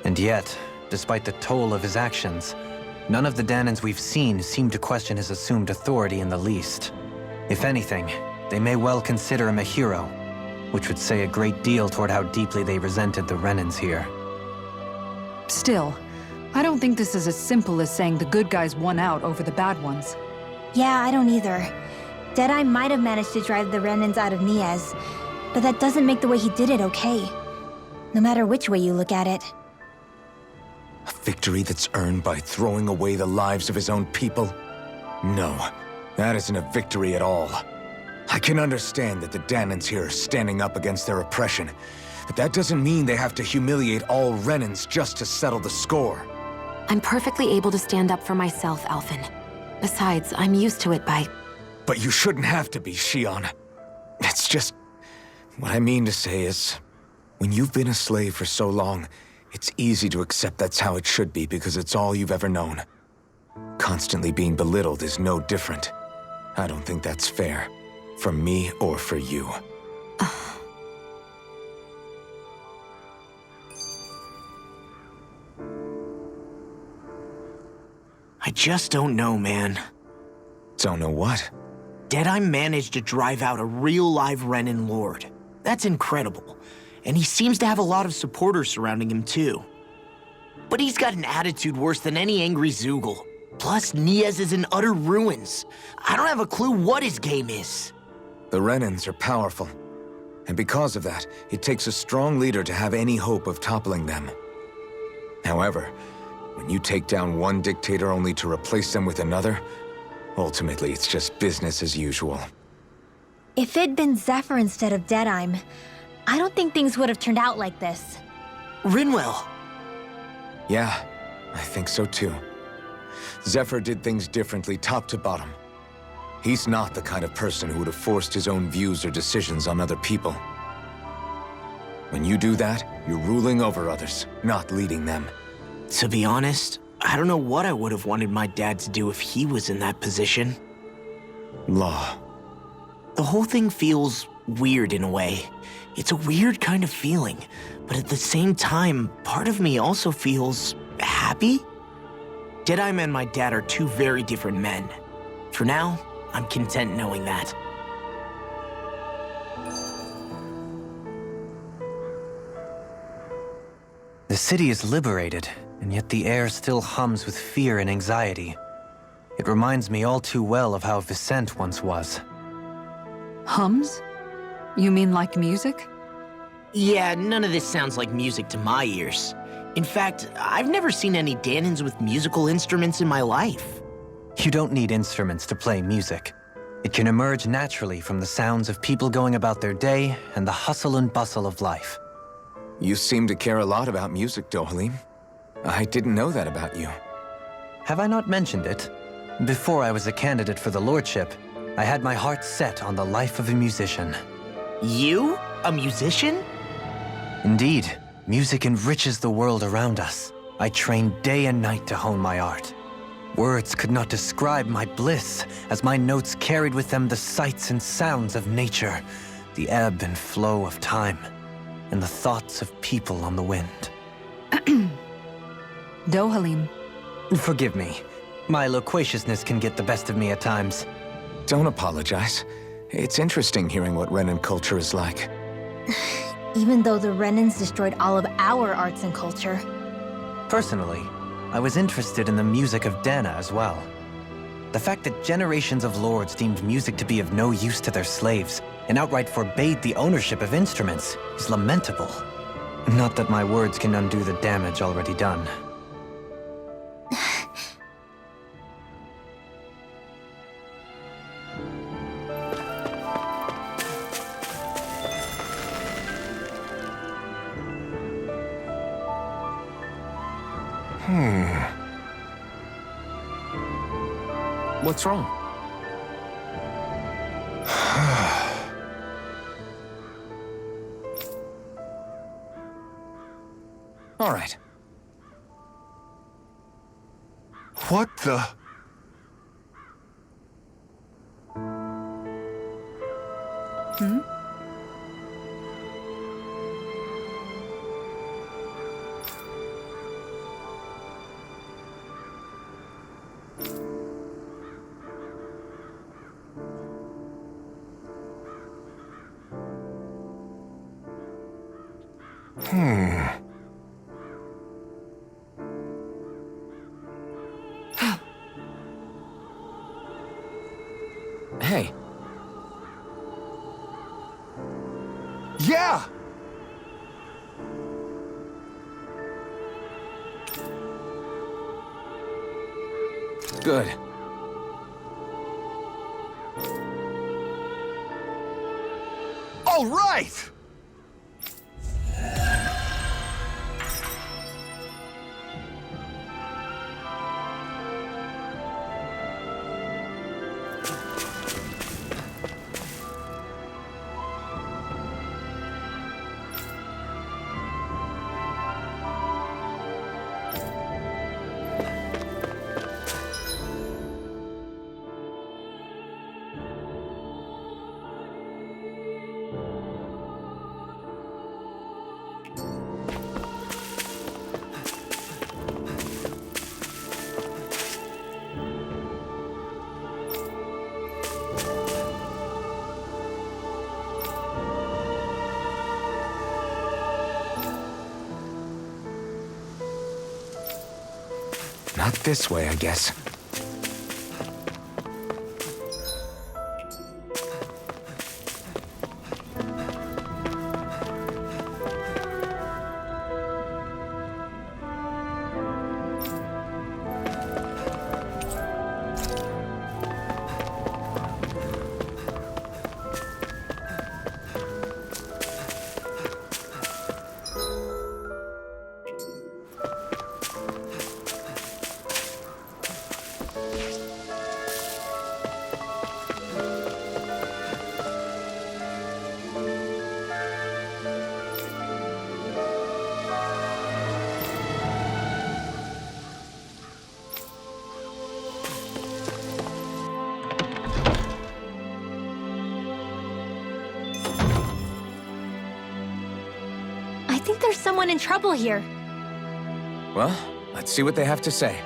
And yet, despite the toll of his actions, none of the Danans we've seen seem to question his assumed authority in the least. If anything, they may well consider him a hero, which would say a great deal toward how deeply they resented the Renans here. Still, I don't think this is as simple as saying the good guys won out over the bad ones. Yeah, I don't either. Deadeye might have managed to drive the Renans out of Niez, but that doesn't make the way he did it okay. No matter which way you look at it. A victory that's earned by throwing away the lives of his own people? No, that isn't a victory at all. I can understand that the Danans here are standing up against their oppression, but that doesn't mean they have to humiliate all Renans just to settle the score. I'm perfectly able to stand up for myself, Alphen. Besides, I'm used to it by... But you shouldn't have to be, Shion. It's just... What I mean to say is, when you've been a slave for so long, it's easy to accept that's how it should be because it's all you've ever known. Constantly being belittled is no different. I don't think that's fair. For me or for you. I just don't know, man. Don't know what? Deadeye managed to drive out a real live Renan lord. That's incredible. And he seems to have a lot of supporters surrounding him, too. But he's got an attitude worse than any angry Zoogle. Plus, Niez is in utter ruins. I don't have a clue what his game is. The Renans are powerful. And because of that, it takes a strong leader to have any hope of toppling them. However, when you take down one dictator only to replace them with another, ultimately it's just business as usual. If it'd been Zephyr instead of Deadeye, I don't think things would have turned out like this. Rinwell! Yeah, I think so too. Zephyr did things differently top to bottom. He's not the kind of person who would have forced his own views or decisions on other people. When you do that, you're ruling over others, not leading them. To be honest, I don't know what I would have wanted my dad to do if he was in that position. Law. The whole thing feels weird in a way. It's a weird kind of feeling, but at the same time, part of me also feels happy? Deadeye and my dad are two very different men. For now, I'm content knowing that. The city is liberated, and yet the air still hums with fear and anxiety. It reminds me all too well of how Vicente once was. Hums? You mean like music? Yeah, none of this sounds like music to my ears. In fact, I've never seen any Danans with musical instruments in my life. You don't need instruments to play music. It can emerge naturally from the sounds of people going about their day and the hustle and bustle of life. You seem to care a lot about music, Dohalim. I didn't know that about you. Have I not mentioned it? Before I was a candidate for the lordship, I had my heart set on the life of a musician. You? A musician? Indeed, music enriches the world around us. I trained day and night to hone my art. Words could not describe my bliss, as my notes carried with them the sights and sounds of nature, the ebb and flow of time, and the thoughts of people on the wind. Dohalim. Forgive me. My loquaciousness can get the best of me at times. Don't apologize. It's interesting hearing what Renan culture is like. Even though the Renans destroyed all of our arts and culture. Personally, I was interested in the music of Dana as well. The fact that generations of lords deemed music to be of no use to their slaves and outright forbade the ownership of instruments is lamentable. Not that my words can undo the damage already done. What's wrong? All right. What the? Hey. Yeah! Good. All right! Not this way, I guess. I think there's someone in trouble here. Well, let's see what they have to say.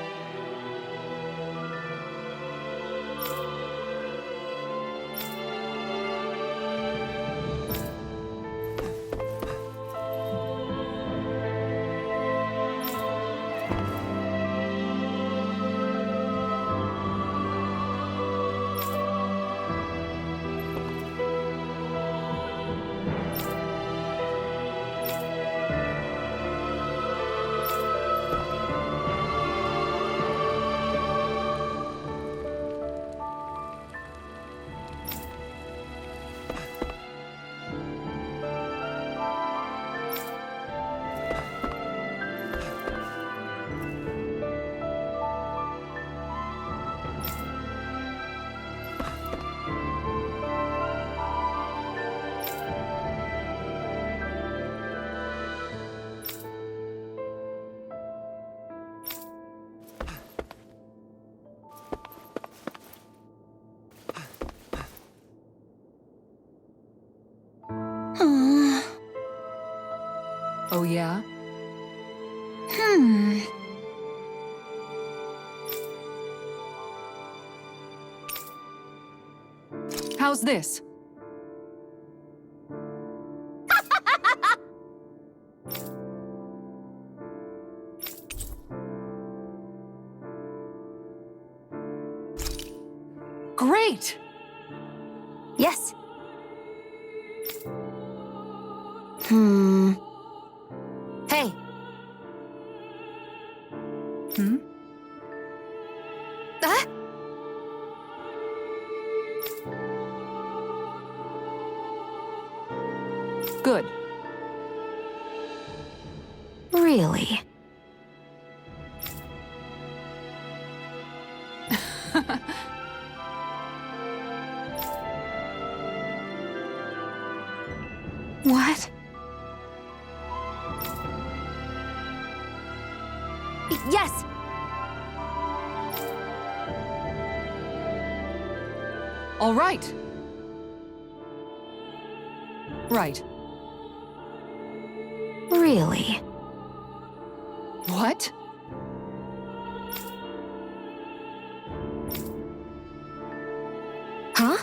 Oh yeah? How's this? Great! Yes. Hey. Ah? Good. Really? What? Yes! All right. Right. Really? What? Huh?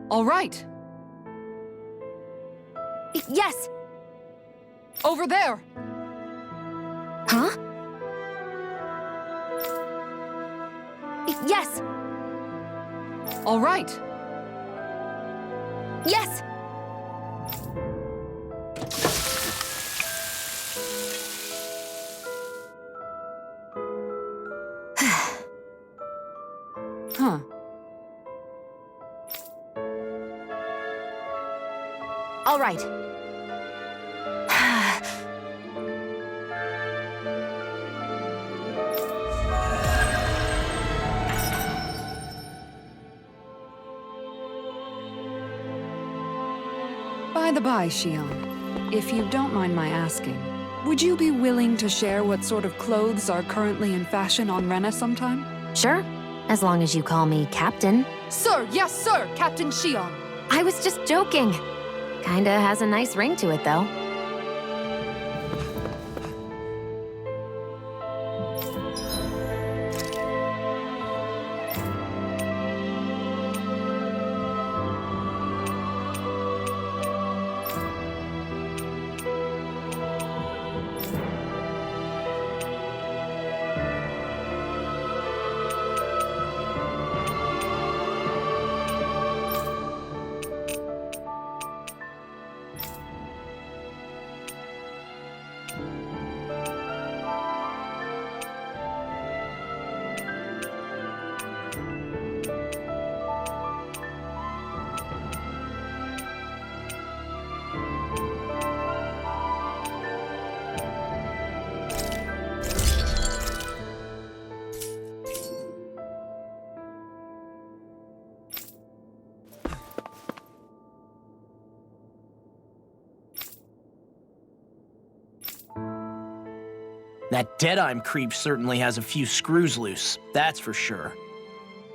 All right. Yes! Over there! Huh? Yes! All right. Yes! Huh. All right. By the by, Xion, if you don't mind my asking, would you be willing to share what sort of clothes are currently in fashion on Rena sometime? Sure, as long as you call me Captain. Sir, yes, sir, Captain Xion. I was just joking. Kinda has a nice ring to it, though. That Deadeye creep certainly has a few screws loose, that's for sure.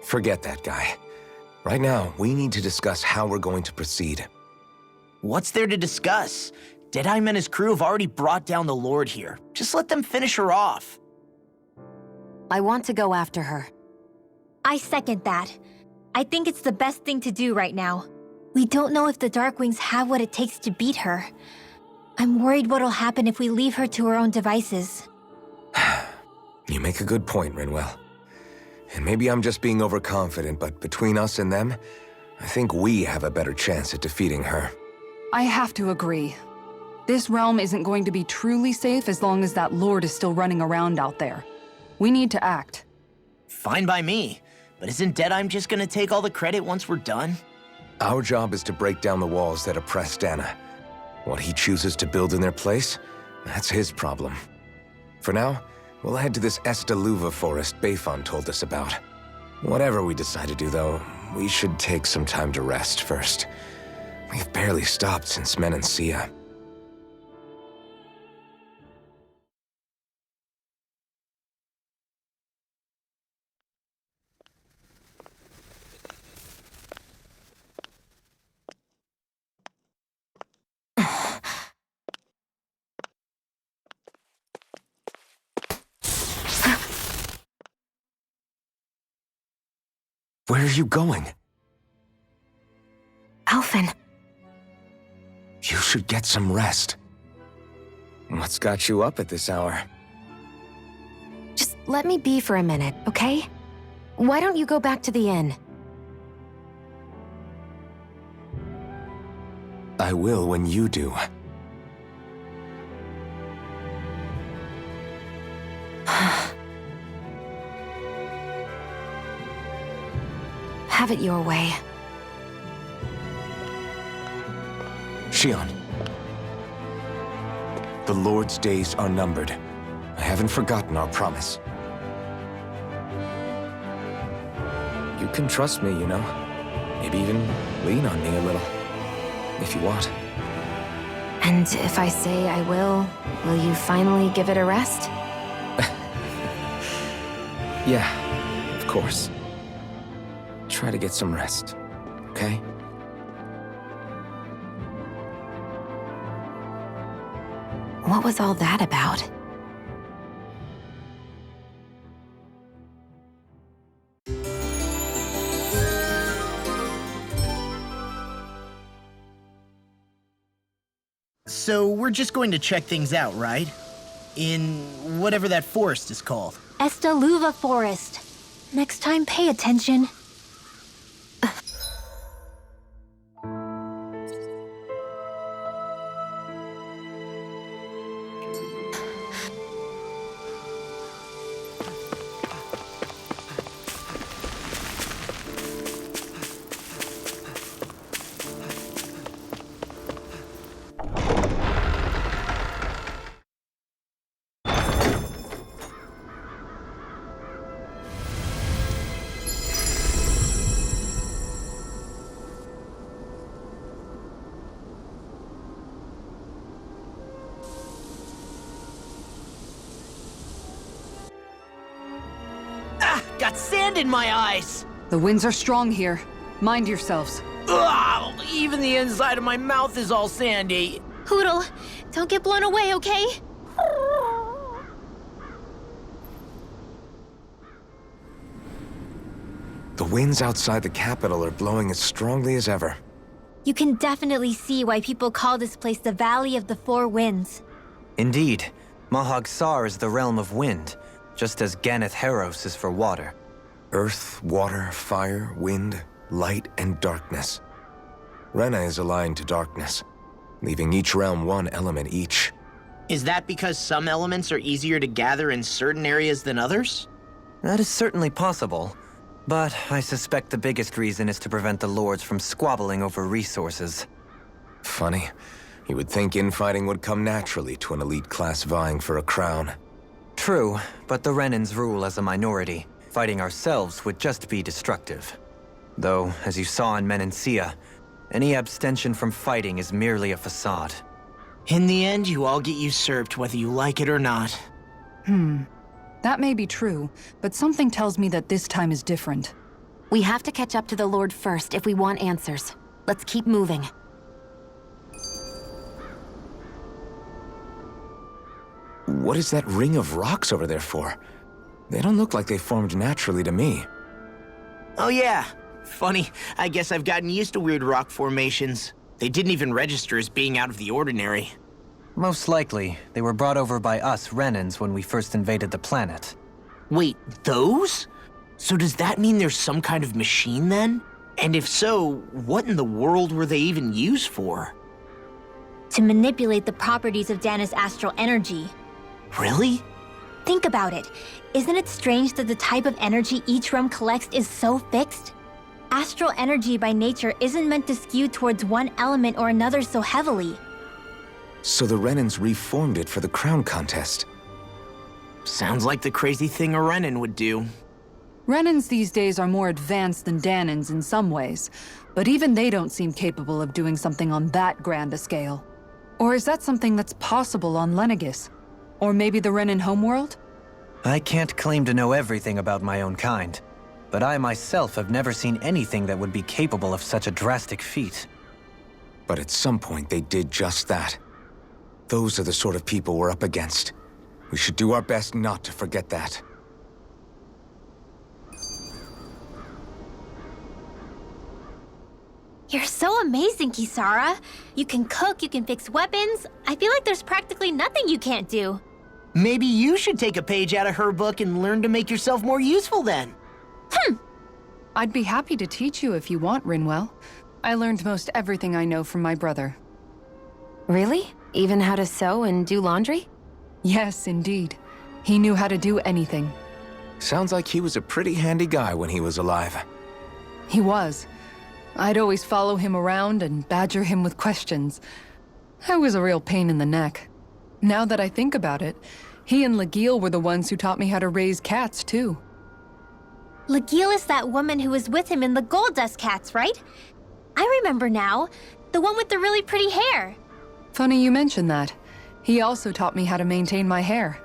Forget that guy. Right now, we need to discuss how we're going to proceed. What's there to discuss? Deadeye and his crew have already brought down the Lord here. Just let them finish her off. I want to go after her. I second that. I think it's the best thing to do right now. We don't know if the Darkwings have what it takes to beat her. I'm worried what'll happen if we leave her to her own devices. You make a good point, Rinwell. And maybe I'm just being overconfident, but between us and them, I think we have a better chance at defeating her. I have to agree. This realm isn't going to be truly safe as long as that Lord is still running around out there. We need to act. Fine by me. But isn't Deadeye just gonna take all the credit once we're done? Our job is to break down the walls that oppress Dana. What he chooses to build in their place, that's his problem. For now, we'll head to this Estaluva forest Bayfon told us about. Whatever we decide to do, though, we should take some time to rest first. We've barely stopped since Menancia. Where are you going? Alphen. You should get some rest. What's got you up at this hour? Just let me be for a minute, okay? Why don't you go back to the inn? I will when you do. Have it your way. Shionne. The Lord's days are numbered. I haven't forgotten our promise. You can trust me, you know. Maybe even lean on me a little. If you want. And if I say I will you finally give it a rest? Yeah, of course. Try to get some rest, okay? What was all that about? So we're just going to check things out, right? In whatever that forest is called. Estaluva Forest. Next time, pay attention. Got sand in my eyes! The winds are strong here. Mind yourselves. Ugh, even the inside of my mouth is all sandy. Hootle, don't get blown away, okay? The winds outside the capital are blowing as strongly as ever. You can definitely see why people call this place the Valley of the Four Winds. Indeed, Mahag Saar is the realm of wind, just as Ganeth Heros is for water. Earth, water, fire, wind, light, and darkness. Rena is aligned to darkness, leaving each realm one element each. Is that because some elements are easier to gather in certain areas than others? That is certainly possible, but I suspect the biggest reason is to prevent the lords from squabbling over resources. Funny. You would think infighting would come naturally to an elite class vying for a crown. True, but the Renans rule as a minority. Fighting ourselves would just be destructive. Though, as you saw in Menancia, any abstention from fighting is merely a facade. In the end, you all get usurped whether you like it or not. That may be true, but something tells me that this time is different. We have to catch up to the Lord first if we want answers. Let's keep moving. What is that ring of rocks over there for? They don't look like they formed naturally to me. Oh yeah. Funny, I guess I've gotten used to weird rock formations. They didn't even register as being out of the ordinary. Most likely, they were brought over by us Renans when we first invaded the planet. Wait, those? So does that mean there's some kind of machine then? And if so, what in the world were they even used for? To manipulate the properties of Dana's astral energy. Really? Think about it. Isn't it strange that the type of energy each realm collects is so fixed? Astral energy by nature isn't meant to skew towards one element or another so heavily. So the Renans reformed it for the crown contest. Sounds like the crazy thing a Renan would do. Renans these days are more advanced than Danans in some ways, but even they don't seem capable of doing something on that grand a scale. Or is that something that's possible on Lenegis? Or maybe the Renan homeworld? I can't claim to know everything about my own kind, but I myself have never seen anything that would be capable of such a drastic feat. But at some point they did just that. Those are the sort of people we're up against. We should do our best not to forget that. You're so amazing, Kisara. You can cook, you can fix weapons. I feel like there's practically nothing you can't do. Maybe you should take a page out of her book and learn to make yourself more useful then. I'd be happy to teach you if you want, Rinwell. I learned most everything I know from my brother. Really? Even how to sew and do laundry? Yes, indeed. He knew how to do anything. Sounds like he was a pretty handy guy when he was alive. He was. I'd always follow him around and badger him with questions. I was a real pain in the neck. Now that I think about it, he and Legil were the ones who taught me how to raise cats, too. Legil is that woman who was with him in the Gold Dust Cats, right? I remember now. The one with the really pretty hair. Funny you mention that. He also taught me how to maintain my hair.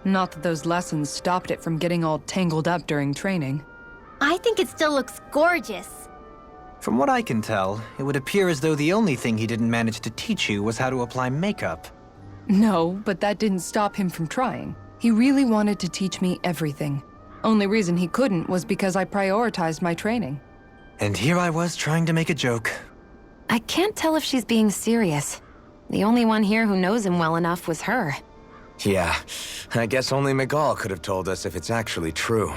Not that those lessons stopped it from getting all tangled up during training. I think it still looks gorgeous. From what I can tell, it would appear as though the only thing he didn't manage to teach you was how to apply makeup. No, but that didn't stop him from trying. He really wanted to teach me everything. Only reason he couldn't was because I prioritized my training. And here I was trying to make a joke. I can't tell if she's being serious. The only one here who knows him well enough was her. Yeah, I guess only Miguel could have told us if it's actually true.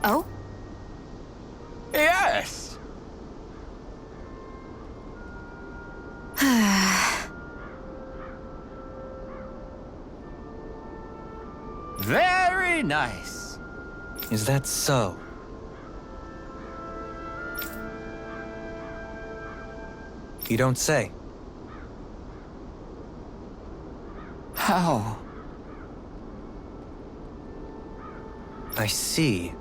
Oh? Yes! Very nice. Is that so? You don't say. How? I see.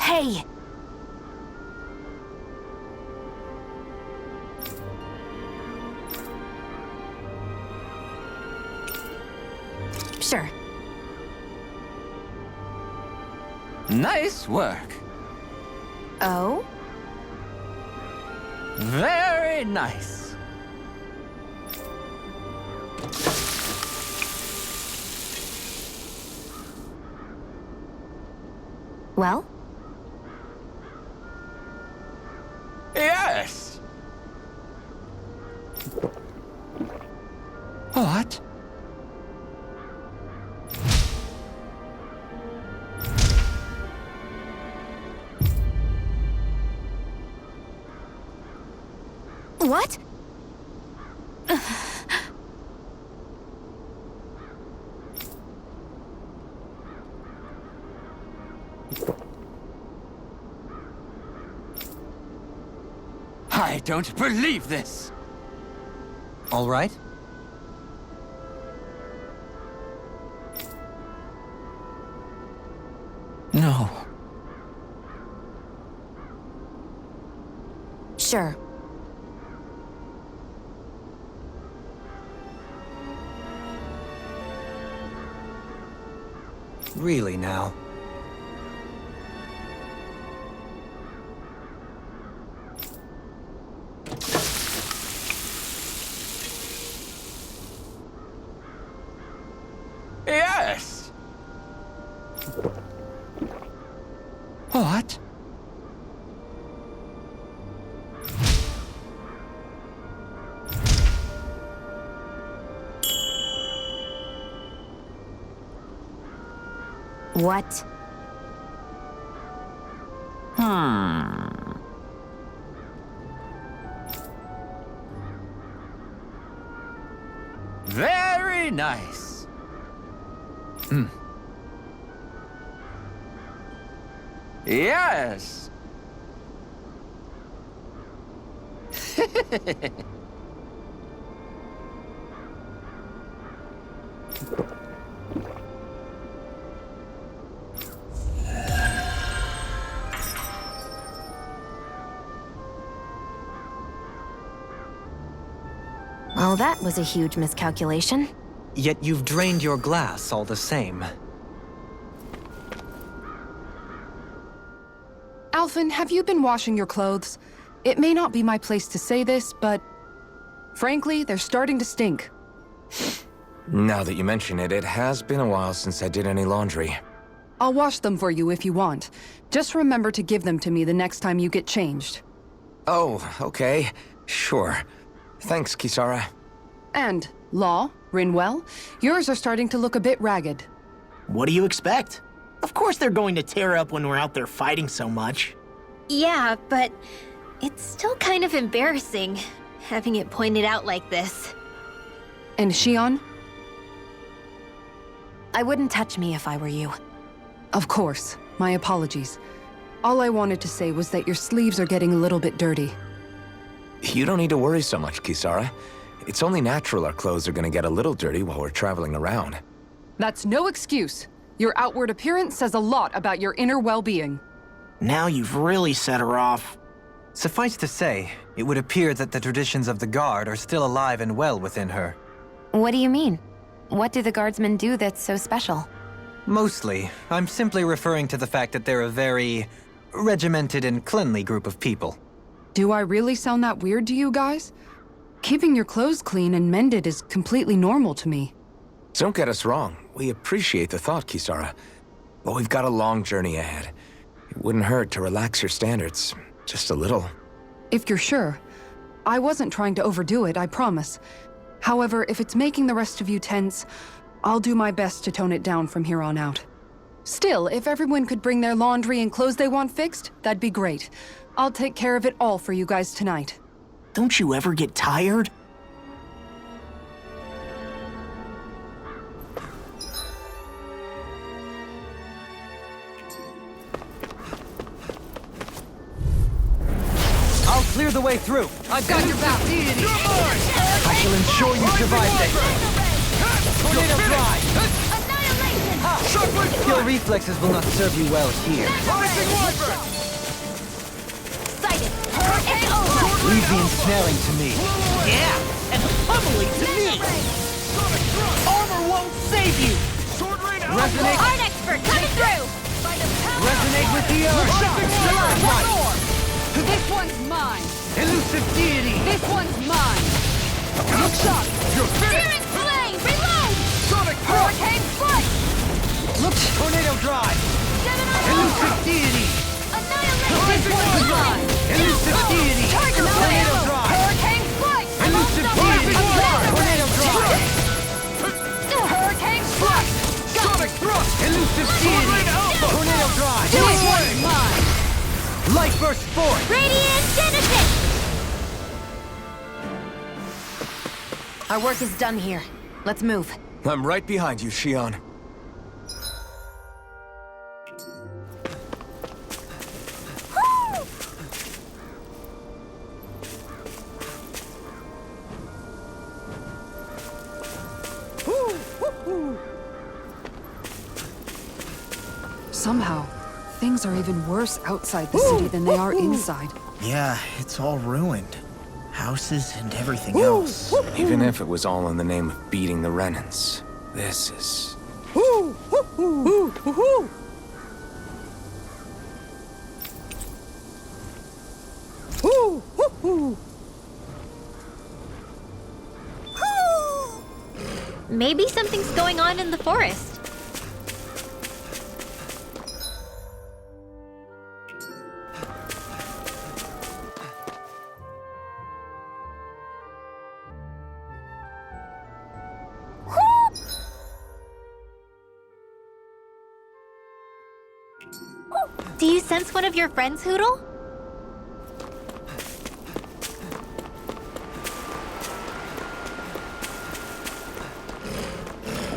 Hey! Sure. Nice work. Oh? Very nice. Well? Yes. What? What? I don't believe this. All right. No. Sure. Really now. Yes. What? What? Very nice. Yes. Well, that was a huge miscalculation. Yet you've drained your glass all the same. Alphen, have you been washing your clothes? It may not be my place to say this, but frankly, they're starting to stink. Now that you mention it, it has been a while since I did any laundry. I'll wash them for you if you want. Just remember to give them to me the next time you get changed. Oh, okay. Sure. Thanks, Kisara. And, Law, Rinwell, yours are starting to look a bit ragged. What do you expect? Of course they're going to tear up when we're out there fighting so much. Yeah, but it's still kind of embarrassing having it pointed out like this. And Shion? I wouldn't touch me if I were you. Of course. My apologies. All I wanted to say was that your sleeves are getting a little bit dirty. You don't need to worry so much, Kisara. It's only natural our clothes are gonna get a little dirty while we're traveling around. That's no excuse. Your outward appearance says a lot about your inner well-being. Now you've really set her off. Suffice to say, it would appear that the traditions of the Guard are still alive and well within her. What do you mean? What do the Guardsmen do that's so special? Mostly, I'm simply referring to the fact that they're a very regimented and cleanly group of people. Do I really sound that weird to you guys? Keeping your clothes clean and mended is completely normal to me. Don't get us wrong. We appreciate the thought, Kisara. But we've got a long journey ahead. It wouldn't hurt to relax your standards. Just a little. If you're sure. I wasn't trying to overdo it, I promise. However, if it's making the rest of you tense, I'll do my best to tone it down from here on out. Still, if everyone could bring their laundry and clothes they want fixed, that'd be great. I'll take care of it all for you guys tonight. Don't you ever get tired? I'll clear the way through. I've got your back. I shall ensure you survive this. Tornado Drive! Your reflexes will not serve you well here. Leave the ensnaring to me. Yeah, and pummeling to me! Armor won't save you! Resonate! Art expert coming through! Resonate with the earth! Right. This one's mine! Elusive deity! This one's mine! Look shot! Searing flame! Reload! Sonic Hurricane flight! Look! Tornado Drive! Gemini Elusive deity! Annihilation! This one's mine! Elusive deity! Tiger Tornado Blade! Drive! Hurricane flight! Elusive deity! Tornado Drive! Hurricane flight! Sonic Thrust! Elusive deity! Tornado Drive! This one's mine! Light Burst Force! Radiant Genesis! Our work is done here. Let's move. I'm right behind you, Shion. Somehow, things are even worse outside the city than they are inside. Yeah, it's all ruined. Houses and everything else. Even if it was all in the name of beating the Renans, this is... Maybe something's going on in the forest. Do you sense one of your friends, Hootle?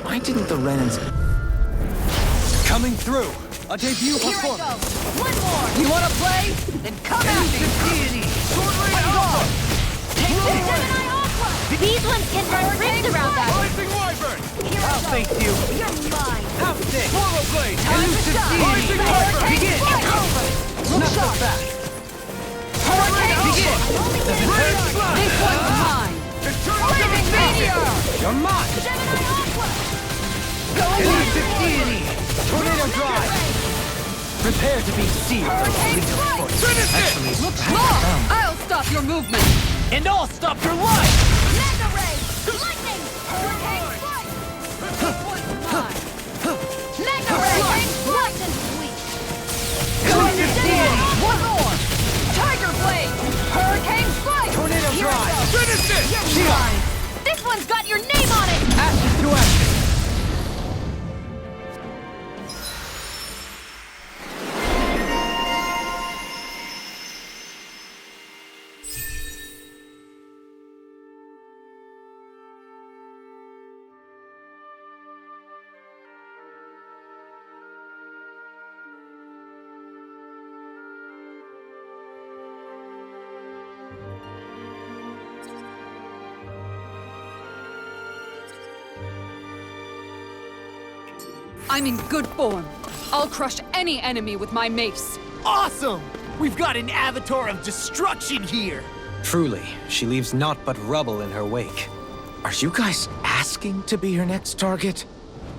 Why didn't the Renans... Coming through! A debut performance! One more! You wanna play? Then come at me! Deity! Gemini Aqua! These ones can run rings around them. I'll face you! You're mine! Half stick! Time to Elusive shine! deity! Begin! It's over! Not so fast! Hurricane Begin! Does it hurt? This one's mine! Flaming meteor! You're mine! Gemini Aqua! Elusive deity! Tornado Drive! Prepare to be sealed. Hurricane strike! Actually, Look perhaps small! I'll stop your movement! And I'll stop your life! Mega Ray! Lightning! Hurricane strike! This one's mine! Mega Ray! Nice and sweet! One more! Tiger Blade! Hurricane strike! Tornado Here drive! it goes. Finish it! You're mine! This one's got your name on it! Ashes to ashes! I'm in good form. I'll crush any enemy with my mace. Awesome! We've got an avatar of destruction here! Truly, she leaves naught but rubble in her wake. Are you guys asking to be her next target?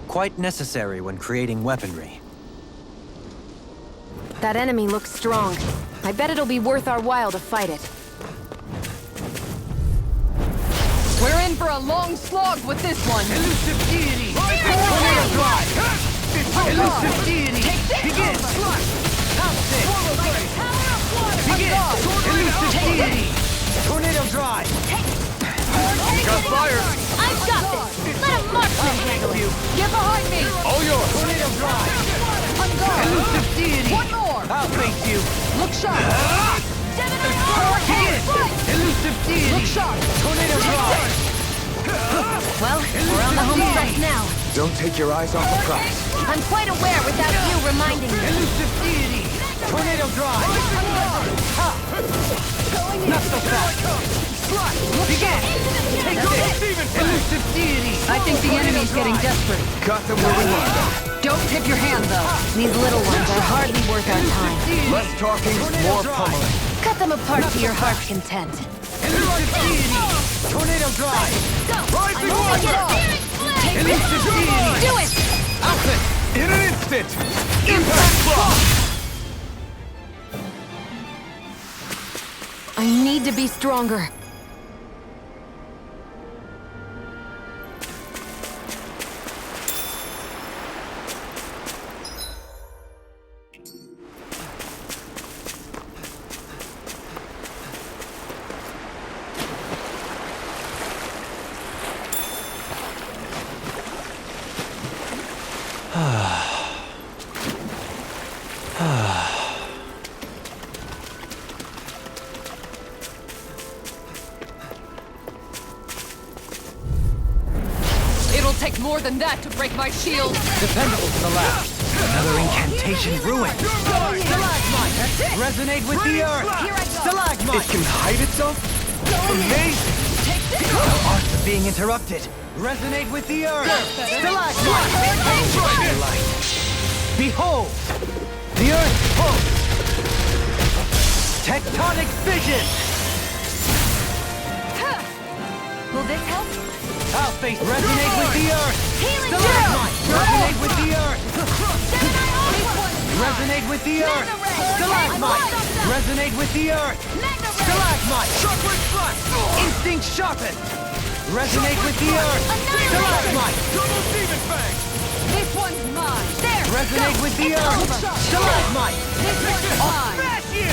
Quite necessary when creating weaponry. That enemy looks strong. I bet it'll be worth our while to fight it. We're in for a long slog with this one! Elusive deity! Tornado drive! Elusive deity! Begin! Pounce it! Begin! Elusive deity! Tornado drive! Got fire! I've got this! Let a marksman handle it! Get behind me! All yours! Tornado drive! On guard! Elusive deity! One more! I'll face you! Look sharp! Begin! Elusive deity! Look sharp! Tornado drive! Well, we're on the home stretch now. Don't take your eyes off the prize. I'm quite aware without you reminding me. Elusive deity! Tornado drive! Ha! Not so fast! Begin! Take this! Elusive deity! I think the enemy's getting desperate. Got them where we want them. Don't tip your hand, though. These little ones are hardly worth our time. Less talking, more pummeling. Cut them apart to your heart's content. Elusive deity! Tornado drive! Rising water! Elusive deity! Do it! Outlet! In an instant! Impact block! I need to be stronger. It'll take more than that to break my shield. Dependable to the last. Another incantation ruined. Stalagmite! Resonate with the earth! Stalagmite! It can hide itself? Amazing! The art of being interrupted. Resonate with the earth! Stalagmite! Light. Behold! The earth pulse! Tectonic fission! Will this help? I'll face resonate with the earth! Stalagmite! Resonate with the earth! Resonate with the earth! Stalagmite! Resonate with the earth! Stalagmite! Shockwave thrust! Instinct sharpen! Resonate with the earth! Stalagmite! Double demon fang! This one's mine. There! Resonate go. with the It's earth! over. Stalagmite! This one's I'll mine. smash you!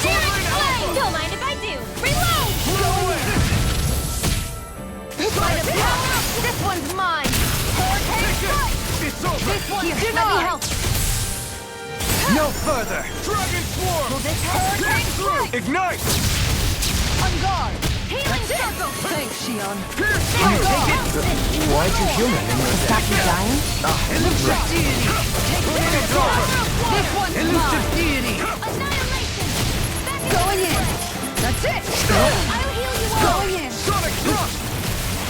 Searing flame! Don't mind if I do. Reload! This one's mine! Hurricane strike! It's over! This one's Here, let me denied. help! No further! Dragon swarm! Will this hurricane strike? Ignite! On guard. Healing circle! Thanks, Shion. Why'd you heal me? Stop you dying? Elusive deity! Tornado drive! This one's Elusive mine. deity! Annihilation! Going in. That's it. I'll heal you all! Going in. Sonic thrust!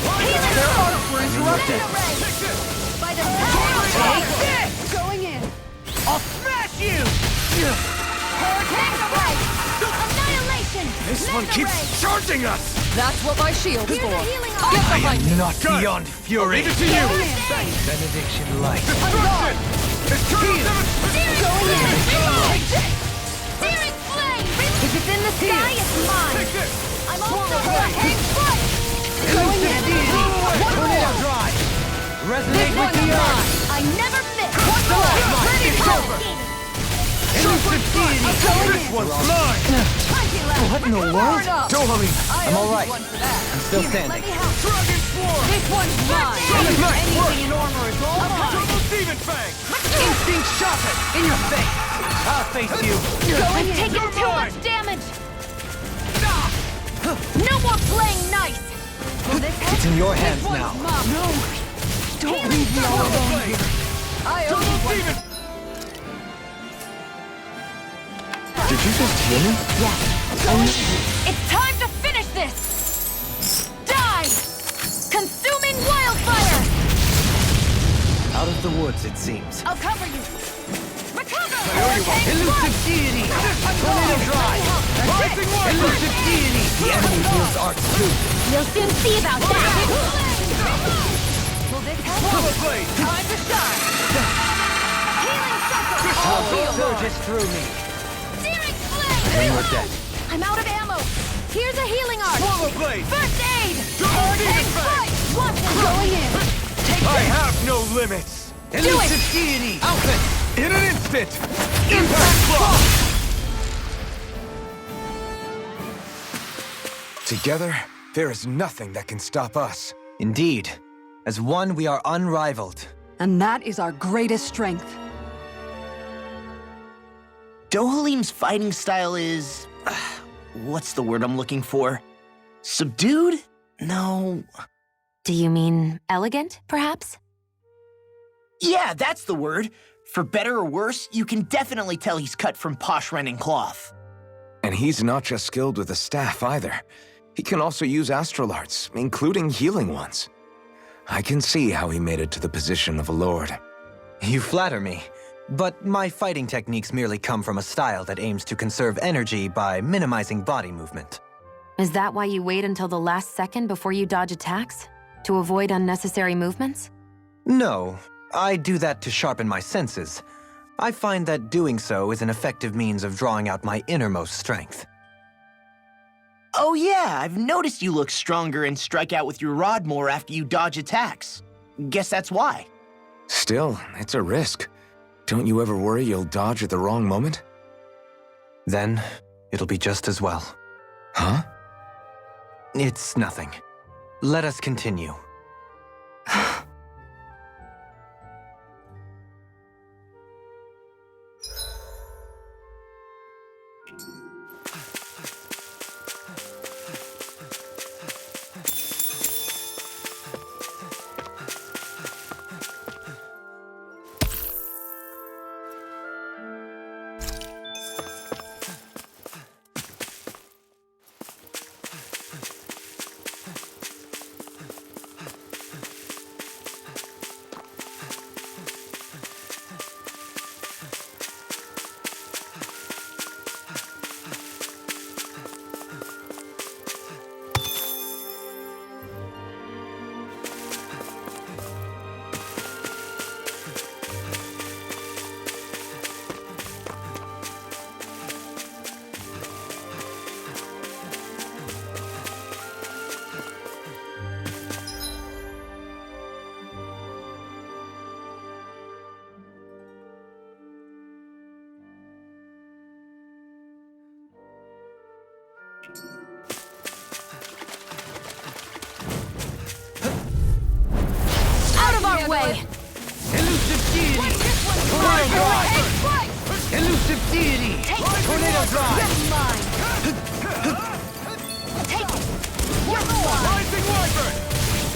Healing Their circle! arms were interrupted. By the power of Take this. Going in. I'll smash you! Hurricane strike! Annihilation! This one keeps charging us! That's what my shield's Here's for. a healing Get arm! behind me. Not beyond fury! Leave it to you! Benediction light! On guard. Going in! Searing flame! If it's in the sky, it's mine! I'm also hang foot! Going in! One more! Drive! This Resonate with one's the mine! earth! I never miss! One more! Ready to go! This one's mine! What in the world? Dohalim! I'm alright. I'm still standing. Dragon Swarm! This one's mine! Anything in armor is all mine! Double Demon Fang! Instinct sharpen! In your face! I'll face you! I'm taking too much damage! No more playing nice! It's in your hands now. No! Don't leave me all alone here! I owe you one. Demon! Did you just hear me? It's time to finish this! Die! Consuming wildfire! Out of the woods, it seems. I'll cover you! Recover! Elusive deity! Tornado drive! Rising Wyvern! Elusive deity! The enemy feels arts too. You'll soon see about that! Will this help? Swallow Blade! Time to shine! Healing circle! Power surges through me. Searing flame! And we're dead. I'm out of ammo! Here's a healing arc! Swallow Blade! First aid! Double Demon Hang Fang! fight! Watch it! Going in! I have no limits! Elusive deity! Outfit! In an instant! Impact Claw! Together, there is nothing that can stop us. Indeed. As one, we are unrivaled. And that is our greatest strength. Dohalim's fighting style is... what's the word I'm looking for? Subdued? No... Do you mean elegant, perhaps? Yeah, that's the word. For better or worse, you can definitely tell he's cut from posh Renin cloth. And he's not just skilled with the staff either. He can also use astral arts, including healing ones. I can see how he made it to the position of a lord. You flatter me. But my fighting techniques merely come from a style that aims to conserve energy by minimizing body movement. Is that why you wait until the last second before you dodge attacks? To avoid unnecessary movements? No, I do that to sharpen my senses. I find that doing so is an effective means of drawing out my innermost strength. Oh yeah, I've noticed you look stronger and strike out with your rod more after you dodge attacks. Guess that's why. Still, it's a risk. Don't you ever worry you'll dodge at the wrong moment? Then, it'll be just as well. Huh? It's nothing. Let us continue. Out of our way! Elusive deity! Tornado drive! Elusive deity! Tornado drive! You're mine! Take it! You're mine! Rising Wyvern!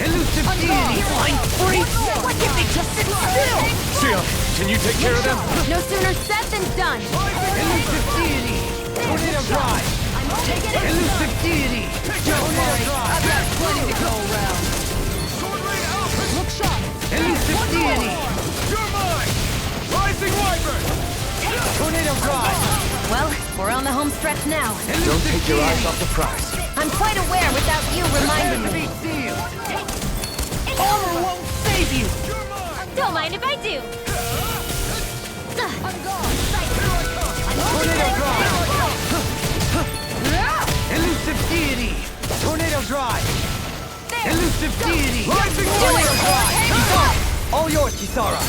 Elusive deity! Fine free! What if they just sit still? Sia, can you take care of them? No sooner said than done! Elusive deity! Tornado drive! Elusive deity! Tornado drive! I've got plenty to go around! Look sharp! Elusive deity! You're mine! Rising Wyvern! Tornado drive! Well, we're on the home stretch now. Don't take your eyes off the prize. I'm quite aware without you reminding me. Armor won't save you! Don't mind if I do. Elusive deity! Tornado drive! Elusive deity! Rising Tornado Warrior! drive! Kisara! All yours, Kisara!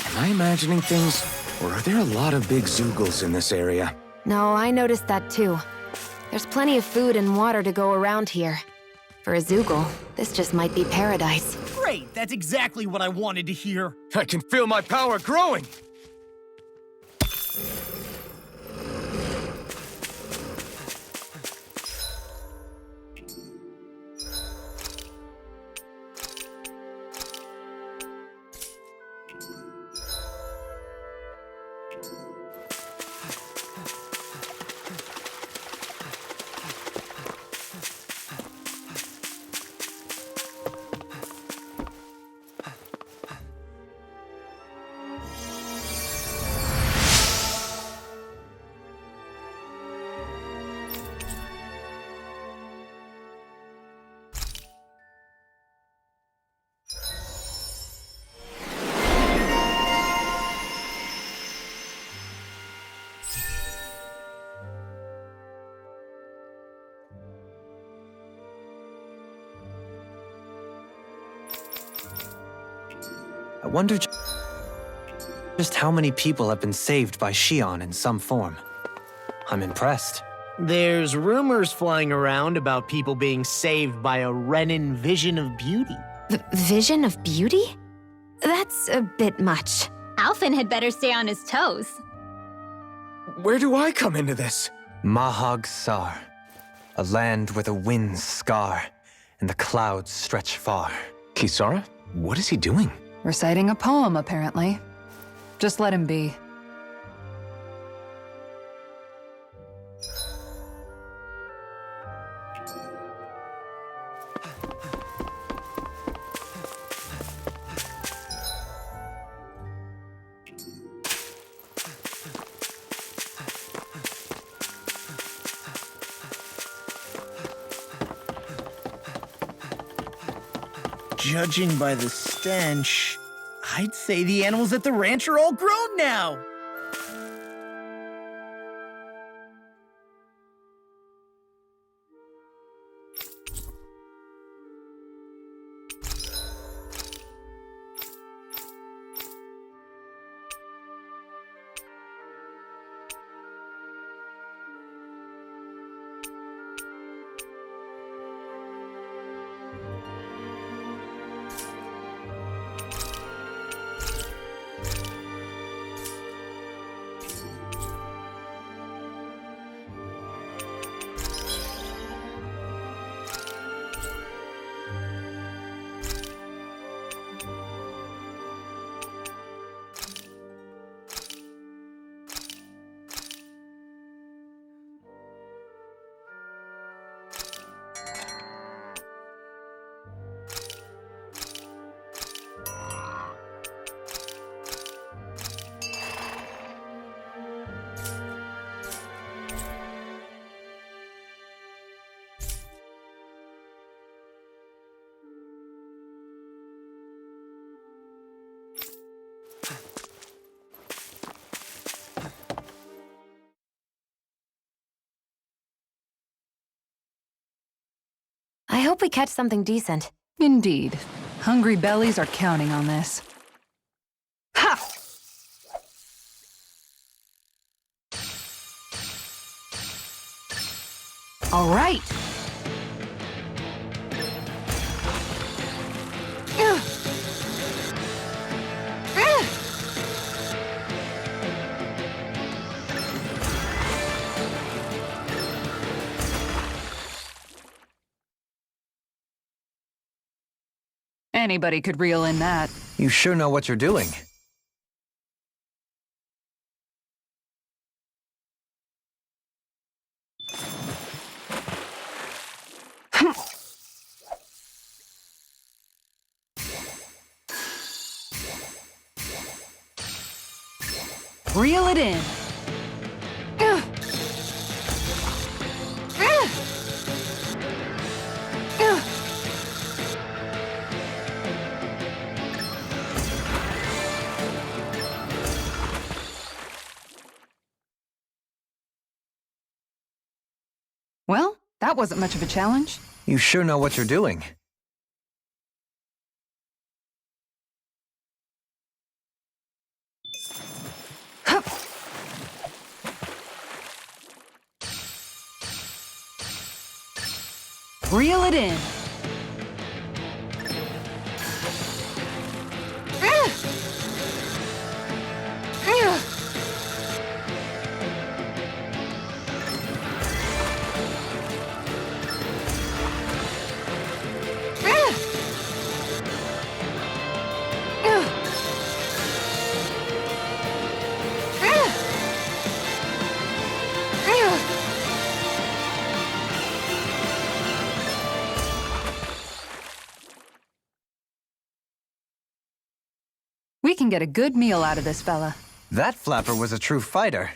Am I imagining things? Or are there a lot of big Zoogles in this area? No, I noticed that too. There's plenty of food and water to go around here. For a Zoogle, this just might be paradise. Great, that's exactly what I wanted to hear. I can feel my power growing! I wonder just how many people have been saved by Xion in some form. I'm impressed. There's rumors flying around about people being saved by a Renin vision of beauty. Vision of beauty? That's a bit much. Alphen had better stay on his toes. Where do I come into this? Mahag Sar, a land where the winds scar and the clouds stretch far. Kisara? What is he doing? Reciting a poem, apparently. Just let him be. Judging by the stench, I'd say the animals at the ranch are all grown now. I hope we catch something decent. Indeed. Hungry bellies are counting on this. Ha! All right. Anybody could reel in that. You sure know what you're doing. Reel it in. That wasn't much of a challenge. You sure know what you're doing. Reel it in. We can get a good meal out of this fella. That flapper was a true fighter.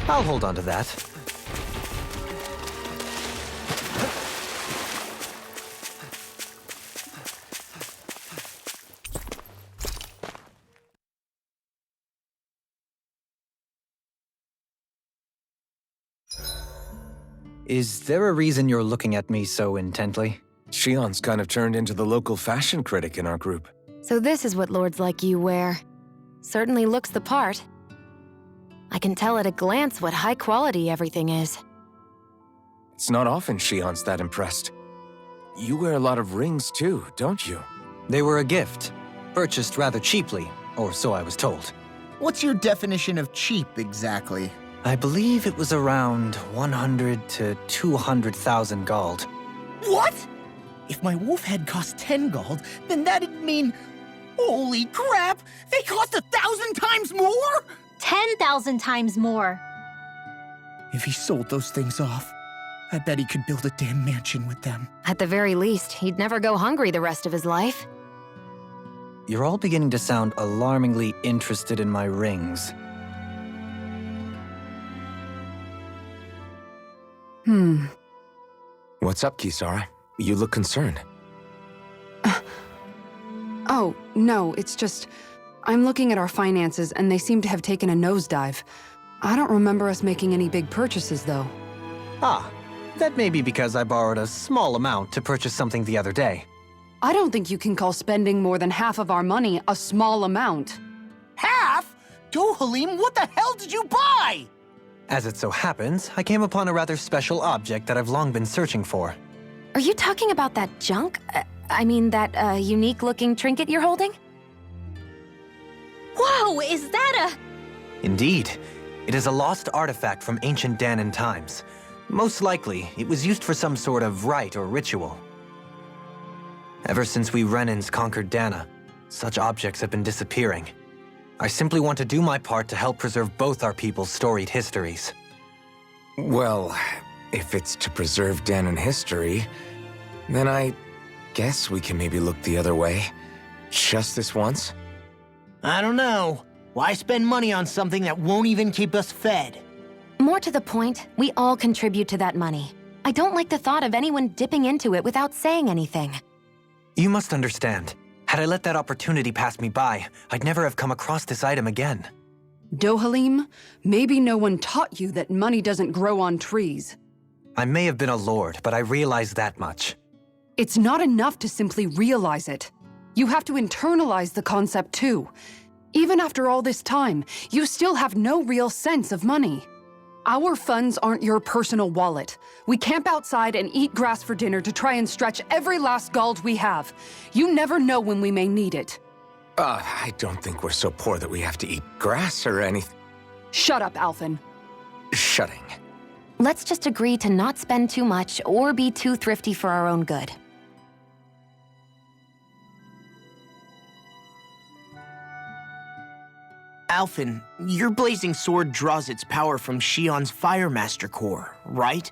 I'll hold on to that. Is there a reason you're looking at me so intently? Shion's kind of turned into the local fashion critic in our group. So this is what lords like you wear. Certainly looks the part. I can tell at a glance what high quality everything is. It's not often Shion's that impressed. You wear a lot of rings too, don't you? They were a gift, purchased rather cheaply, or so I was told. What's your definition of cheap, exactly? I believe it was around 100 to 200,000 gold. What? If my wolf head cost 10 gold, then that'd mean... Holy crap! They cost 1,000 times more?! 10,000 times more. If he sold those things off, I bet he could build a damn mansion with them. At the very least, he'd never go hungry the rest of his life. You're all beginning to sound alarmingly interested in my rings. What's up, Kisara? You look concerned. Oh, no, it's just... I'm looking at our finances, and they seem to have taken a nosedive. I don't remember us making any big purchases, though. Ah, that may be because I borrowed a small amount to purchase something the other day. I don't think you can call spending more than half of our money a small amount. Half? Dohalim, what the hell did you buy? As it so happens, I came upon a rather special object that I've long been searching for. Are you talking about that junk? That unique-looking trinket you're holding? Whoa, is that a... Indeed. It is a lost artifact from ancient Dahnan times. Most likely, it was used for some sort of rite or ritual. Ever since we Renans conquered Dahna, such objects have been disappearing. I simply want to do my part to help preserve both our people's storied histories. Well, if it's to preserve Dahnan history, then I guess we can maybe look the other way. Just this once? I don't know. Why spend money on something that won't even keep us fed? More to the point, we all contribute to that money. I don't like the thought of anyone dipping into it without saying anything. You must understand. Had I let that opportunity pass me by, I'd never have come across this item again. Dohalim, maybe no one taught you that money doesn't grow on trees. I may have been a lord, but I realize that much. It's not enough to simply realize it. You have to internalize the concept too. Even after all this time, you still have no real sense of money. Our funds aren't your personal wallet. We camp outside and eat grass for dinner to try and stretch every last gold we have. You never know when we may need it. I don't think we're so poor that we have to eat grass or anything. Shut up, Alphen. Shutting. Let's just agree to not spend too much or be too thrifty for our own good. Alphen, your blazing sword draws its power from Shion's Firemaster core, right?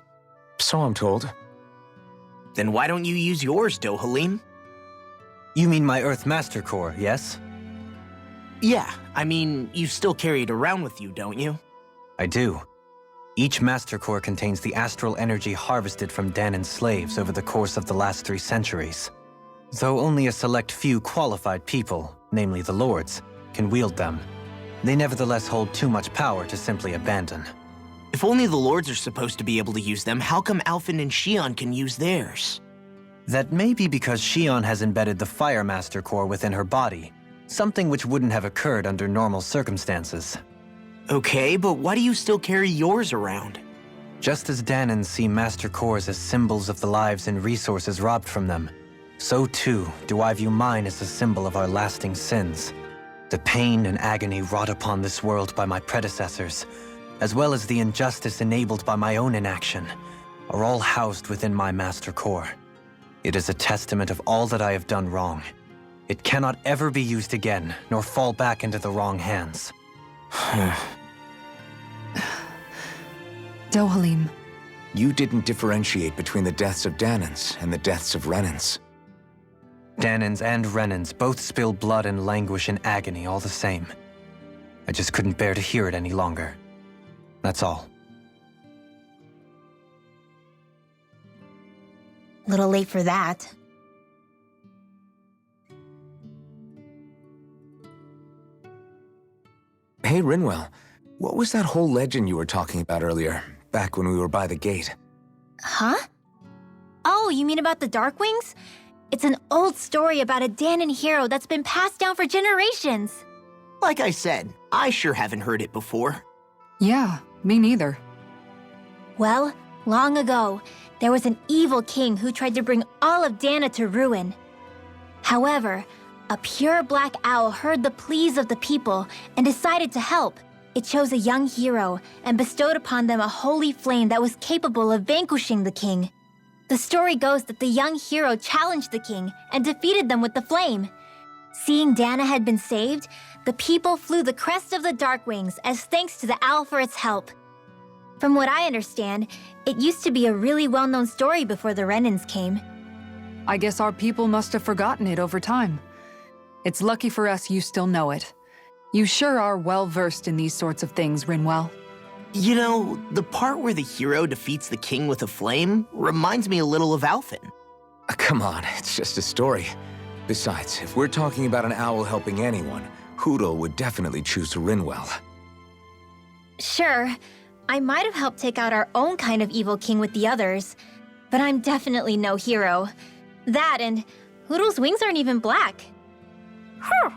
So I'm told. Then why don't you use yours, Dohalim? You mean my Earth Master Core, yes? Yeah, I mean, you still carry it around with you, don't you? I do. Each Master Core contains the astral energy harvested from Danan's slaves over the course of the last 3 centuries. Though only a select few qualified people, namely the Lords, can wield them, they nevertheless hold too much power to simply abandon. If only the Lords are supposed to be able to use them, how come Alphen and Xion can use theirs? That may be because Xion has embedded the Fire Master Core within her body, something which wouldn't have occurred under normal circumstances. Okay, but why do you still carry yours around? Just as Danans see Master Cores as symbols of the lives and resources robbed from them, so too do I view mine as a symbol of our lasting sins. The pain and agony wrought upon this world by my predecessors, as well as the injustice enabled by my own inaction, are all housed within my Master Core. It is a testament of all that I have done wrong. It cannot ever be used again, nor fall back into the wrong hands. Dohalim. You didn't differentiate between the deaths of Danans and the deaths of Renans. Danans and Renans both spill blood and languish in agony all the same. I just couldn't bear to hear it any longer. That's all. Little late for that. Hey, Rinwell, what was that whole legend you were talking about earlier, back when we were by the gate? Huh? Oh, you mean about the Darkwings? It's an old story about a Danan hero that's been passed down for generations. Like I said, I sure haven't heard it before. Yeah, me neither. Well, long ago, there was an evil king who tried to bring all of Dana to ruin. However, a pure black owl heard the pleas of the people and decided to help. It chose a young hero and bestowed upon them a holy flame that was capable of vanquishing the king. The story goes that the young hero challenged the king and defeated them with the flame. Seeing Dana had been saved, the people flew the crest of the Darkwings as thanks to the owl for its help. From what I understand, it used to be a really well-known story before the Renans came. I guess our people must have forgotten it over time. It's lucky for us you still know it. You sure are well-versed in these sorts of things, Rinwell. You know, the part where the hero defeats the king with a flame reminds me a little of Alphen. Come on, it's just a story. Besides, if we're talking about an owl helping anyone, Hootle would definitely choose Rinwell. Sure, I might have helped take out our own kind of evil king with the others, but I'm definitely no hero. That and Hootle's wings aren't even black. Huh.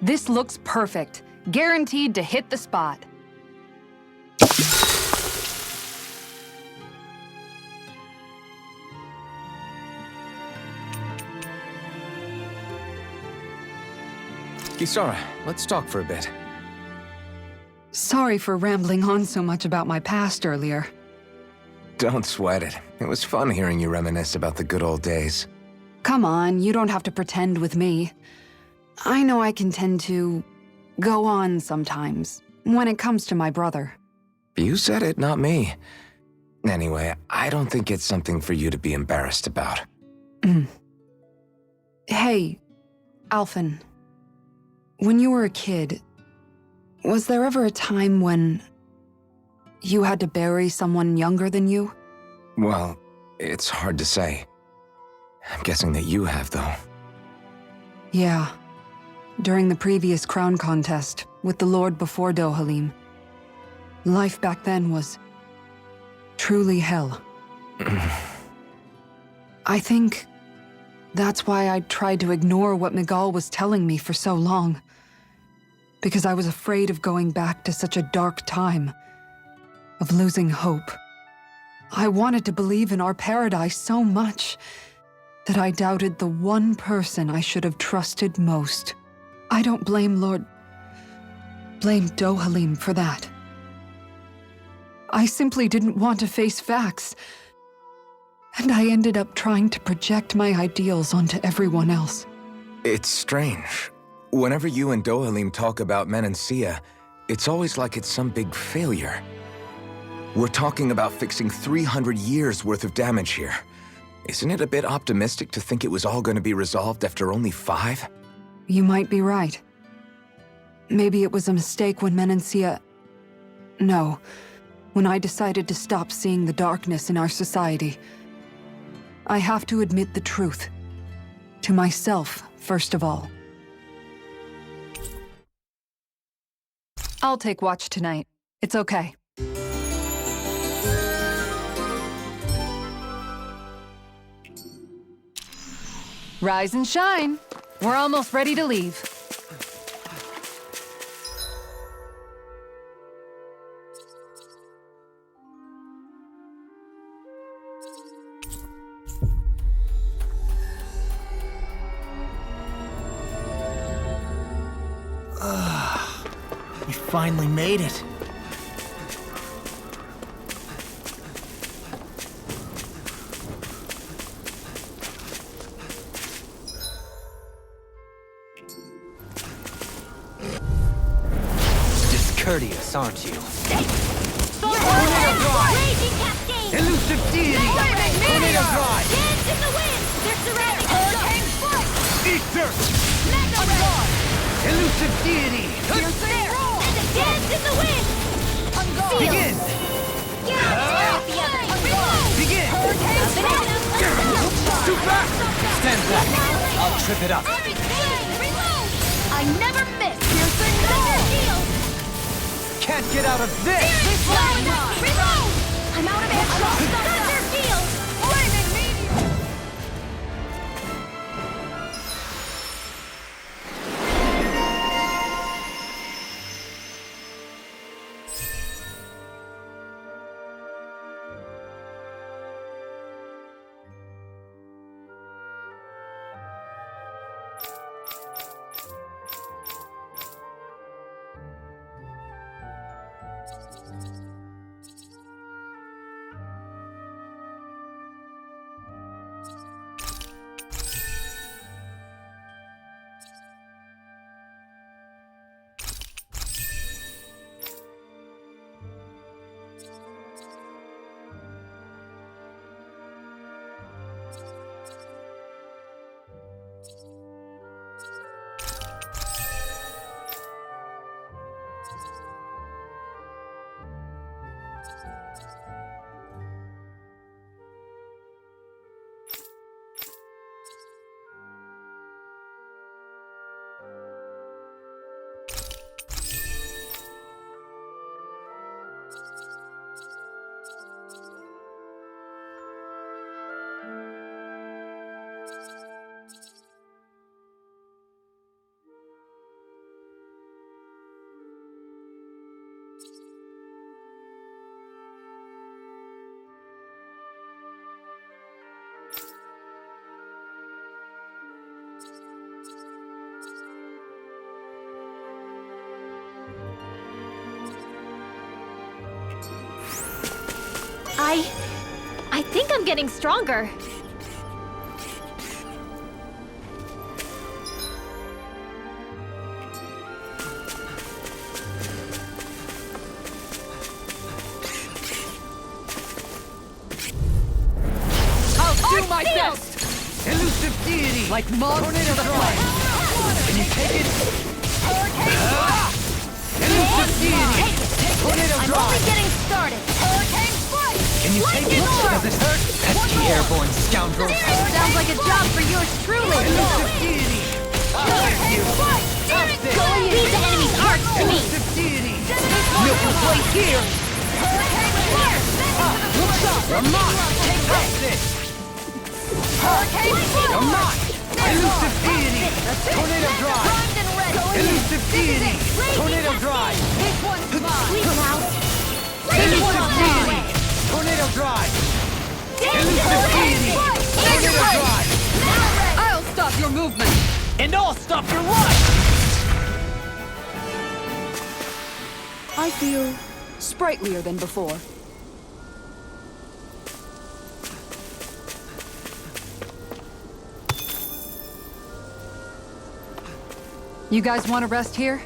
This looks perfect. Guaranteed to hit the spot. Kisara, let's talk for a bit. Sorry for rambling on so much about my past earlier. Don't sweat it. It was fun hearing you reminisce about the good old days. Come on, you don't have to pretend with me. I know I can tend to go on sometimes when it comes to my brother. You said it, not me. Anyway, I don't think it's something for you to be embarrassed about. Hey, Alphen. When you were a kid, was there ever a time when you had to bury someone younger than you? Well, it's hard to say. I'm guessing that you have, though. Yeah. During the previous crown contest with the Lord before Dohalim. Life back then was truly hell. I think that's why I tried to ignore what Miguel was telling me for so long. Because I was afraid of going back to such a dark time, of losing hope. I wanted to believe in our paradise so much that I doubted the one person I should have trusted most. I don't blame Dohalim for that. I simply didn't want to face facts. And I ended up trying to project my ideals onto everyone else. It's strange. Whenever you and Dohalim talk about Menancia, it's always like it's some big failure. We're talking about fixing 300 years worth of damage here. Isn't it a bit optimistic to think it was all going to be resolved after only 5? You might be right. Maybe it was a mistake when Menancia... No, when I decided to stop seeing the darkness in our society. I have to admit the truth. To myself, first of all. I'll take watch tonight. It's okay. Rise and shine. We're almost ready to leave. We finally made it. Discourteous, aren't you? Elusive deity! Tornado drive! Dance in the wind! They're surrounding us! Hurricane strike! Eat dirt! Mega ray! Elusive deity! Piercing roar! And the dance in the wind! Begin! Get out! Begin! Hurricane strike! Too fast! Stand back. I'll trip it up. Reload! I never miss! Piercing roar! Can't get out of this! Reload! I'm out of ammo! Thunder field! Flaming meteor! I think I'm getting stronger. I'll do my best! Elusive deity! Like moths to the flame! Can you take it? Elusive deity! Tornado I'm drive! only getting started! Hurricane strike! Can you take it? Does it hurt? Pesky airborne scoundrel. Sounds like a job for yours truly. Elusive deity! Hurricane strike! Leave the enemy's arcs to me. Elusive deity! Milky Way here! Hurricane fire! Looks up! You're mine! Take this! Hurricane fire! You're mine! Elusive deity! Tornado drive! Primed and ready! Elusive deity! Tornado drive! This one's mine! Please now. Elusive deity! Tornado drive! Elusive deity! Tornado drive! I'll stop your movement! And I'll stop your run! I feel sprightlier than before. You guys want to rest here?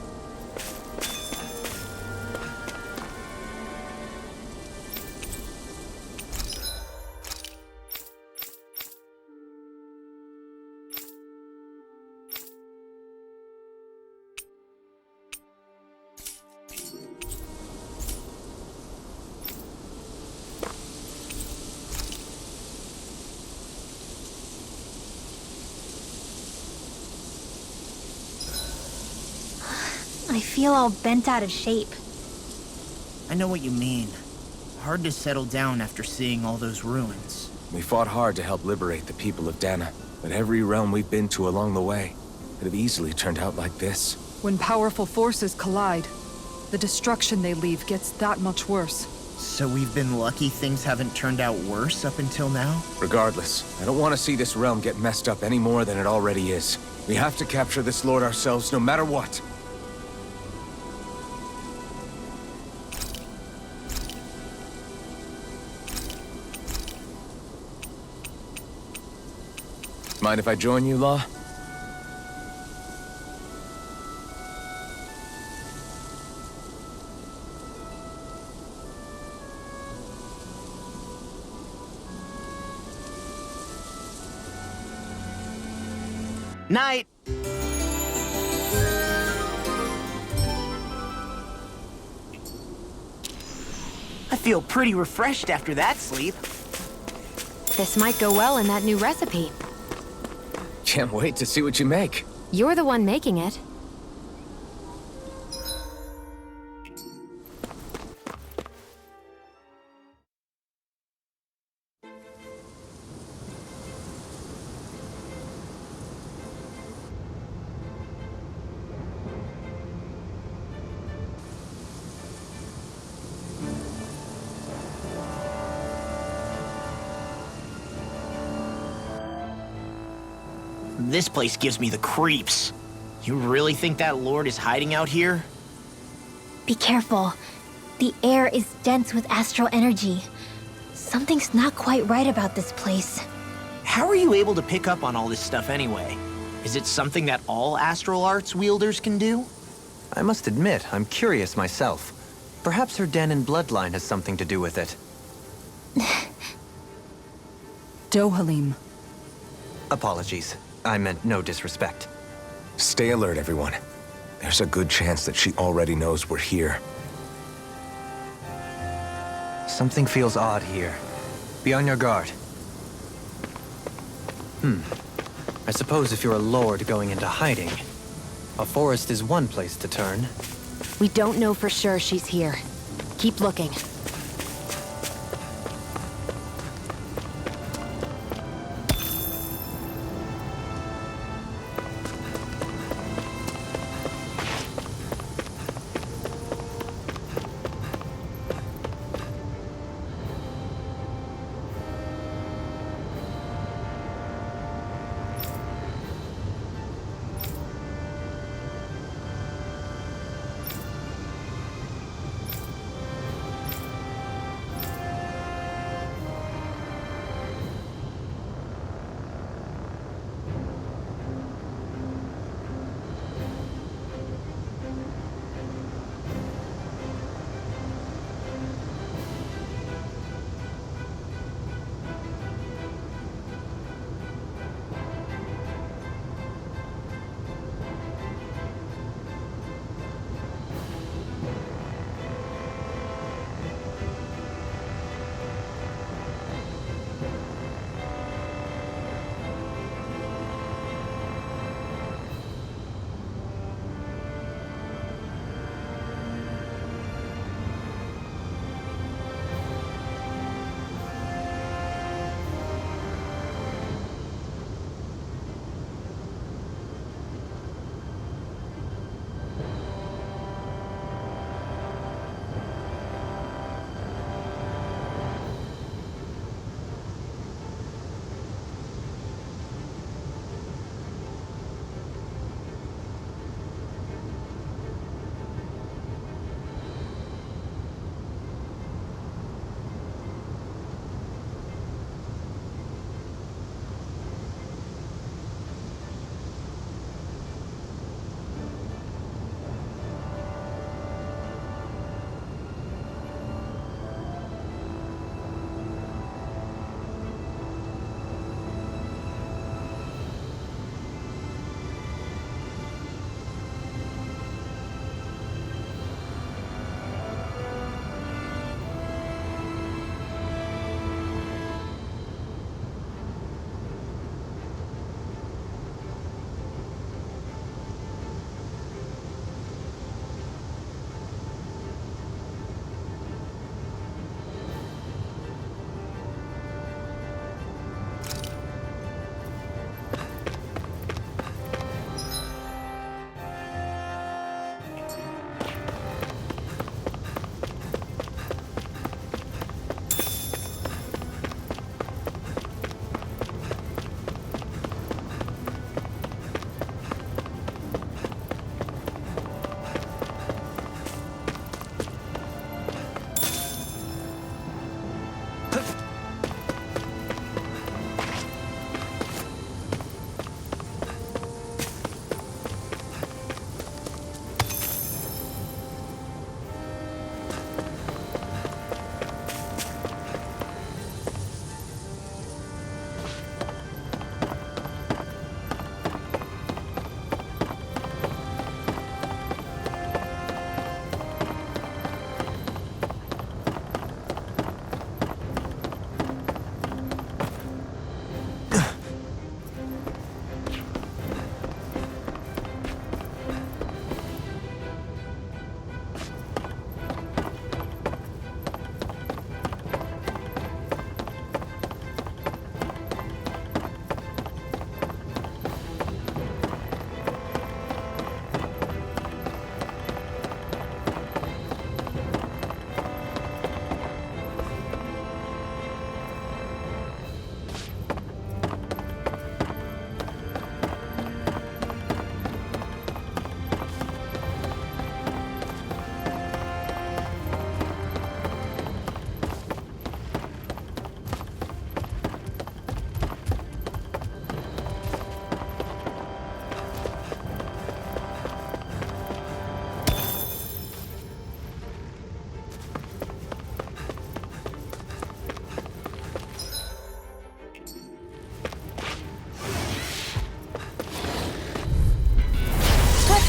I feel all bent out of shape. I know what you mean. Hard to settle down after seeing all those ruins. We fought hard to help liberate the people of Dana, but every realm we've been to along the way could have easily turned out like this. When powerful forces collide, the destruction they leave gets that much worse. So we've been lucky things haven't turned out worse up until now? Regardless, I don't want to see this realm get messed up any more than it already is. We have to capture this lord ourselves no matter what. Mind if I join you, Law? Night! I feel pretty refreshed after that sleep. This might go well in that new recipe. Can't wait to see what you make. You're the one making it. This place gives me the creeps. You really think that lord is hiding out here? Be careful. The air is dense with astral energy. Something's not quite right about this place. How are you able to pick up on all this stuff anyway? Is it something that all astral arts wielders can do? I must admit, I'm curious myself. Perhaps her Danon bloodline has something to do with it. Dohalim. Apologies. I meant no disrespect. Stay alert, everyone. There's a good chance that she already knows we're here. Something feels odd here. Be on your guard. I suppose if you're a lord going into hiding, a forest is one place to turn. We don't know for sure she's here. Keep looking.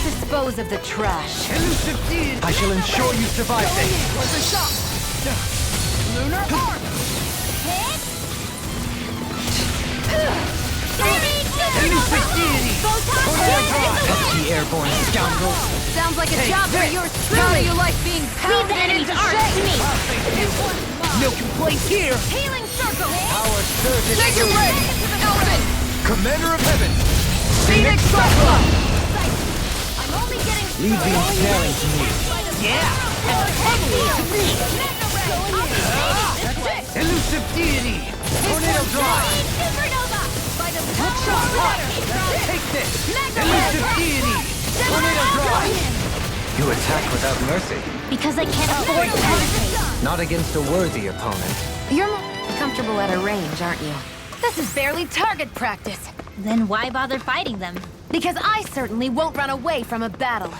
dispose of the trash. I shall ensure you survive this. What's a shot? Lunar Arc! Hit! Pesky airborne scoundrels. Sounds like a job for yours truly. How do you like being pounded into shape? No complaints here! Healing circle! Power surge. Take your break! Element! Commander of Heaven. Phoenix Cyclone! I'm only getting Leave the ensnaring to me. Yeah! And totally to me! Elusive deity. Tornado drive. Supernova! By the Hook shot. Take this. Elusive deity. Tornado drive. You attack without mercy. Because I can't afford to hesitate. Not against a worthy opponent. You're more comfortable at a range, aren't you? This is barely target practice. Then why bother fighting them? Because I certainly won't run away from a battle.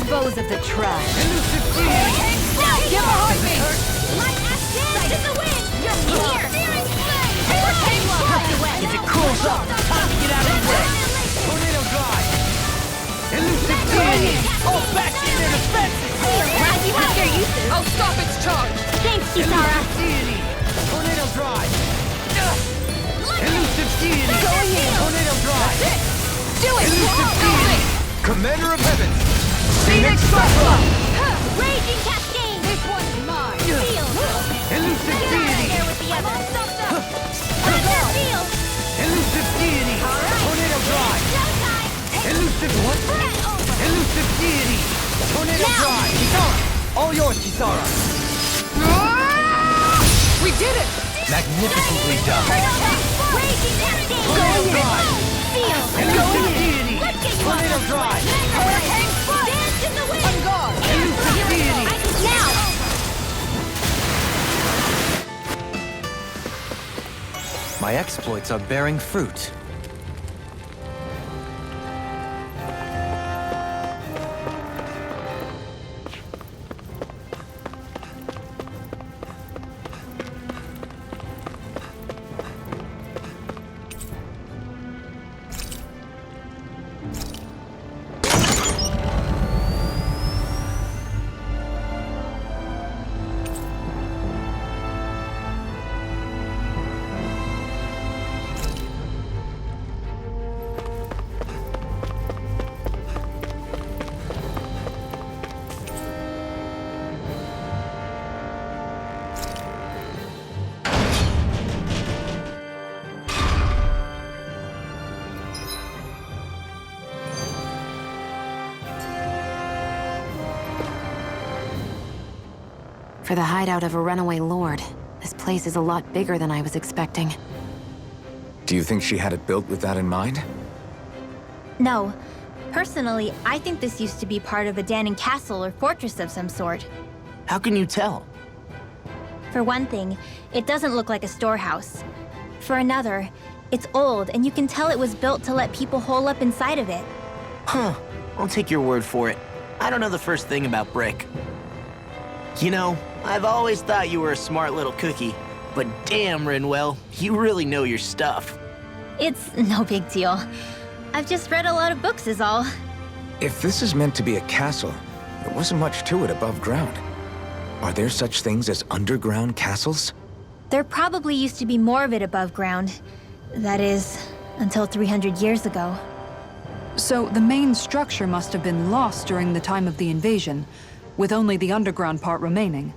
Dispose of the trash. Now give a heartbeat! Light action in the wind! You're here! Hurricane Blow! If it cools off, time to get out of the way! Tornado drive. Elusive deity. All back in their defenses! I'll stop its charge! Thanks, Kisara. deity. Tornado drive. Elusive deity. Tornado drive. Do it! Elusive deity. Commander of Heaven. Phoenix Cyclone! Raging Cascade! This one's mine! Field! Elusive Get out of deity. there with the others! Field! Elusive deity. Tornado drive. Showtime! Elusive what? Get over! Elusive deity. Tornado Now. drive. Kisara. All yours, Kisara. We did it! Magnificently done. Raging Cascade! Tornado drive. Field! Elusive deity. Let's get you Tornado off. drive. Hurricane Strike! Dance in the wind! On guard! Elusive deity. Now! My exploits are bearing fruit. For the hideout of a runaway lord, this place is a lot bigger than I was expecting. Do you think she had it built with that in mind? No. Personally, I think this used to be part of a Danon castle or fortress of some sort. How can you tell? For one thing, it doesn't look like a storehouse. For another, it's old and you can tell it was built to let people hole up inside of it. Huh. I'll take your word for it. I don't know the first thing about brick. You know, I've always thought you were a smart little cookie, but damn, Rinwell, you really know your stuff. It's no big deal. I've just read a lot of books is all. If this is meant to be a castle, there wasn't much to it above ground. Are there such things as underground castles? There probably used to be more of it above ground. That is, until 300 years ago. So the main structure must have been lost during the time of the invasion, with only the underground part remaining.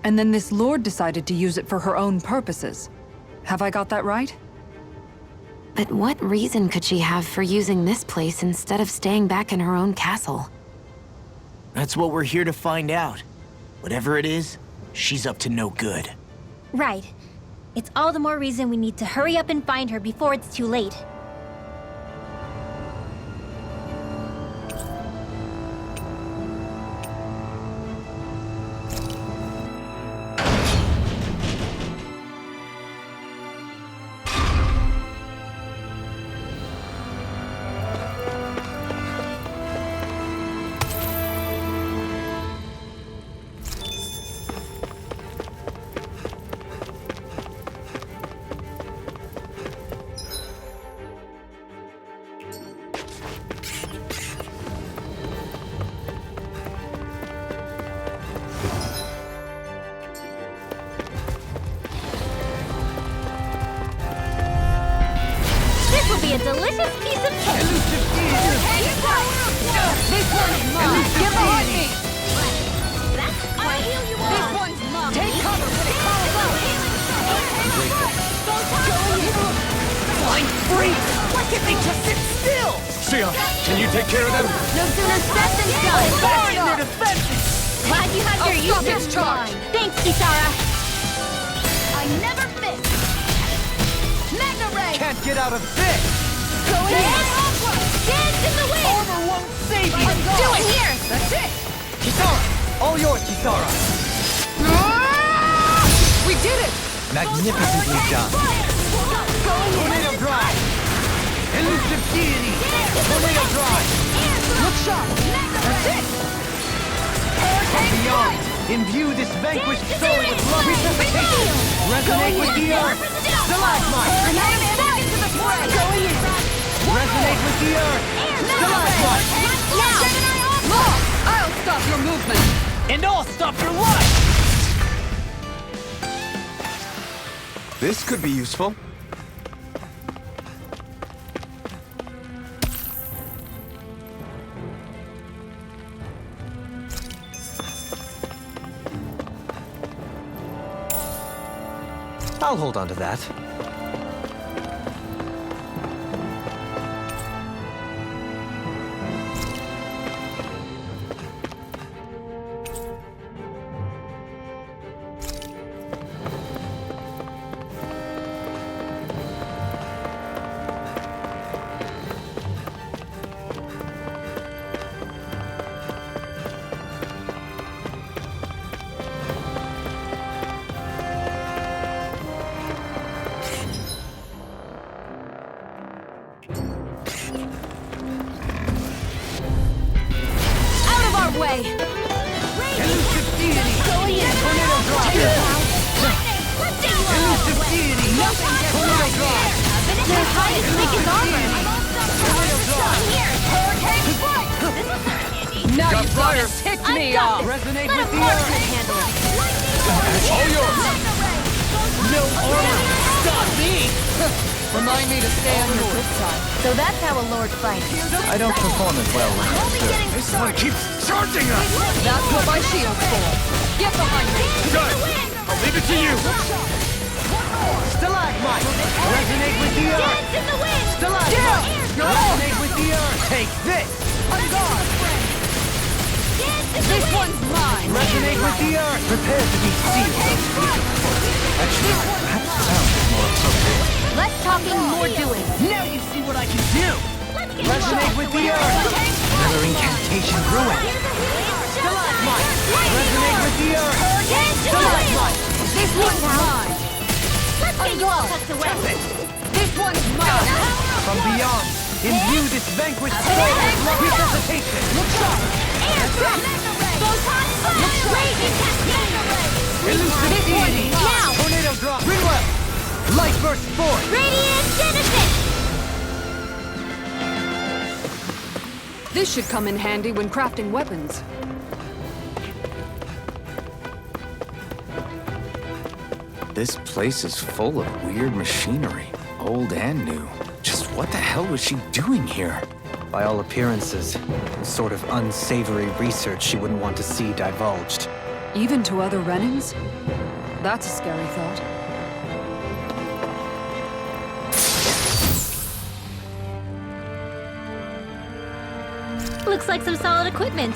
And then this lord decided to use it for her own purposes. Have I got that right? But what reason could she have for using this place instead of staying back in her own castle? That's what we're here to find out. Whatever it is, she's up to no good. Right. It's all the more reason we need to hurry up and find her before it's too late. Be a delicious piece of cake. This one's mine. Get behind me. I'll heal you all. This one's mine. Take cover when it calls out. Flying free! Why can't they just sit still? Sia, can you take care of them? No sooner said than done. Back in their defenses! Glad you have your I'll stop users this charge. mine. Thanks, Kisara. I never miss. Magna Ray. Can't get out of this! Going in. Dance in the wind. Armor won't save you! Do it here. That's it. Kisara! All yours, Kisara! We did it. Magnificently done. Tornado Drive! Elusive Deity! Tornado Drive! Look sharp. That's it. From beyond, imbue this vanquished soul with love resuscitation! Resonate with the earth! Stalagmite! Into the fray. Going in. Resonate with the earth! Stalagmite! Now. Law, I'll stop your movement. And I'll stop your life! This could be useful. I'll hold on to that. Way. Elusive Deity! Going in. Tornado Drive! Elusive Deity! Tornado Drive! Their height is thick as armor. Now Got you fire. gotta tick I me got off. this. Resonate Let with a the marksman earth! handle it. All yours. No armor! Stop me! Remind me to stay on your good side. So that's how a lord fights. I don't perform as well when I'm Only stirred. getting This one keeps charging us! That's what my shield's for. Get behind me. Good. I'll leave it to you. Stalagmite! Resonate with the earth! Dance in the wind. Stalagmite! Resonate with the earth! Take this! On guard. Dance in the This wind. one's mine. Resonate with the earth! Prepare to be sealed. Actually, perhaps sound is more appropriate. Less talking, more doing. Now you see what I can do! Let's get Resonate with the earth! Another incantation brewing. Stalagmite! Resonate with the earth! Dance in the wind. Stalagmite! This one's mine. Let's get you all tucked away. This one's mine. From beyond, imbue this vanquished soul with love resuscitation! Look sharp. Air thrust. Photon flash. Raging cascade. Elusive This one's Deity! mine. Tornado Drop! Bring left! Light burst forth! Radiant Genesis. This should come in handy when crafting weapons. This place is full of weird machinery, old and new. Just what the hell was she doing here? By all appearances, sort of unsavory research she wouldn't want to see divulged. Even to other Renans? That's a scary thought. Looks like some solid equipment.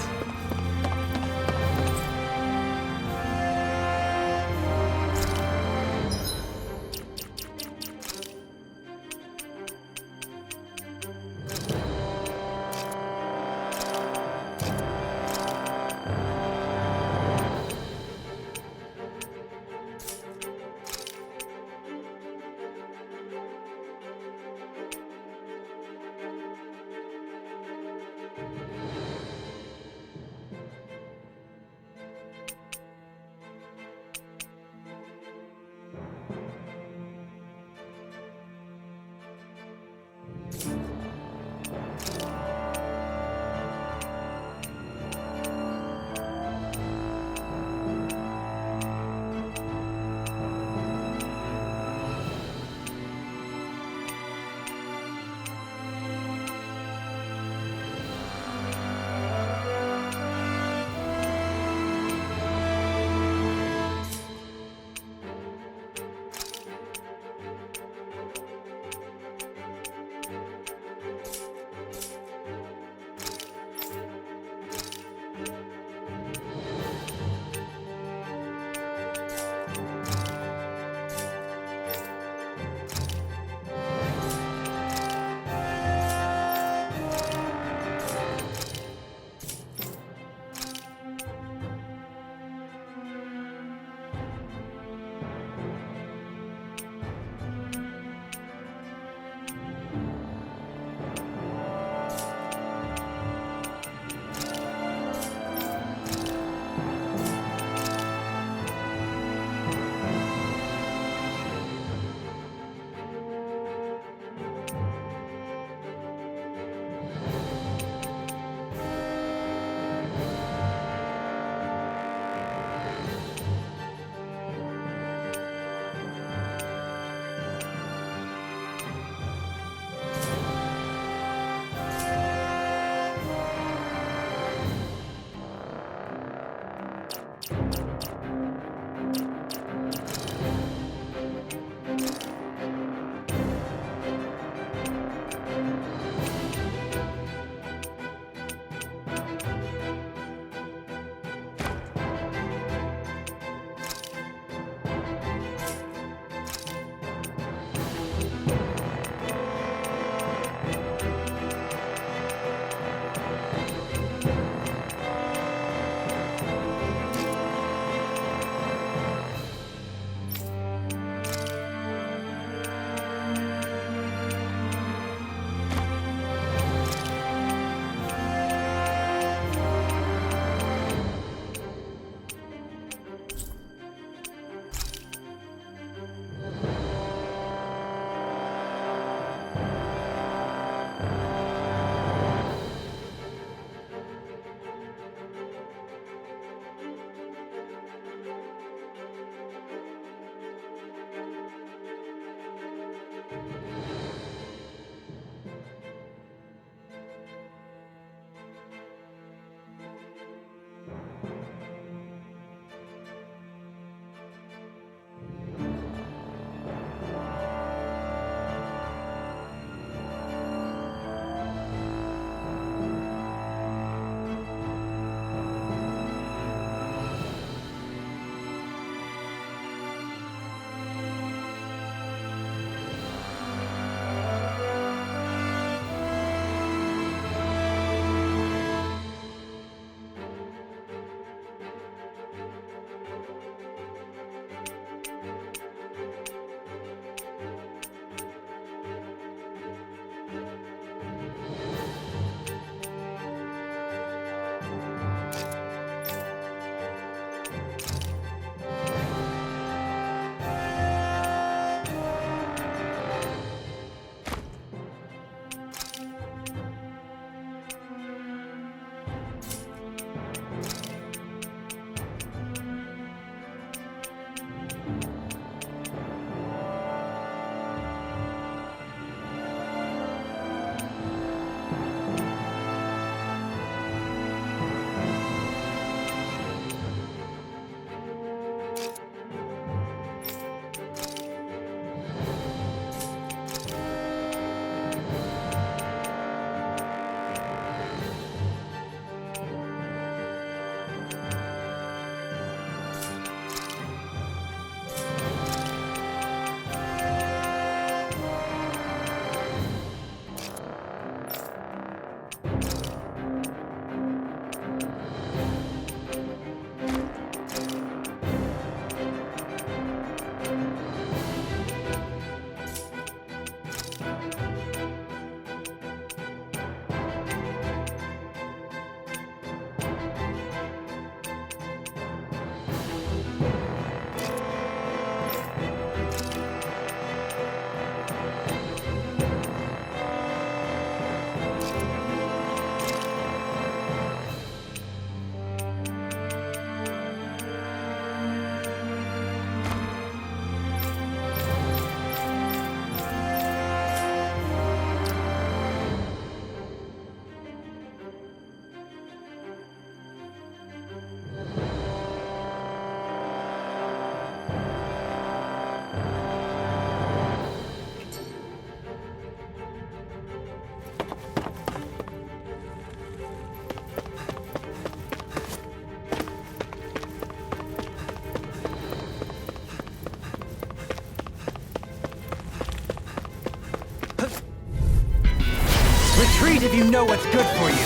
retreat if you know what's good for you.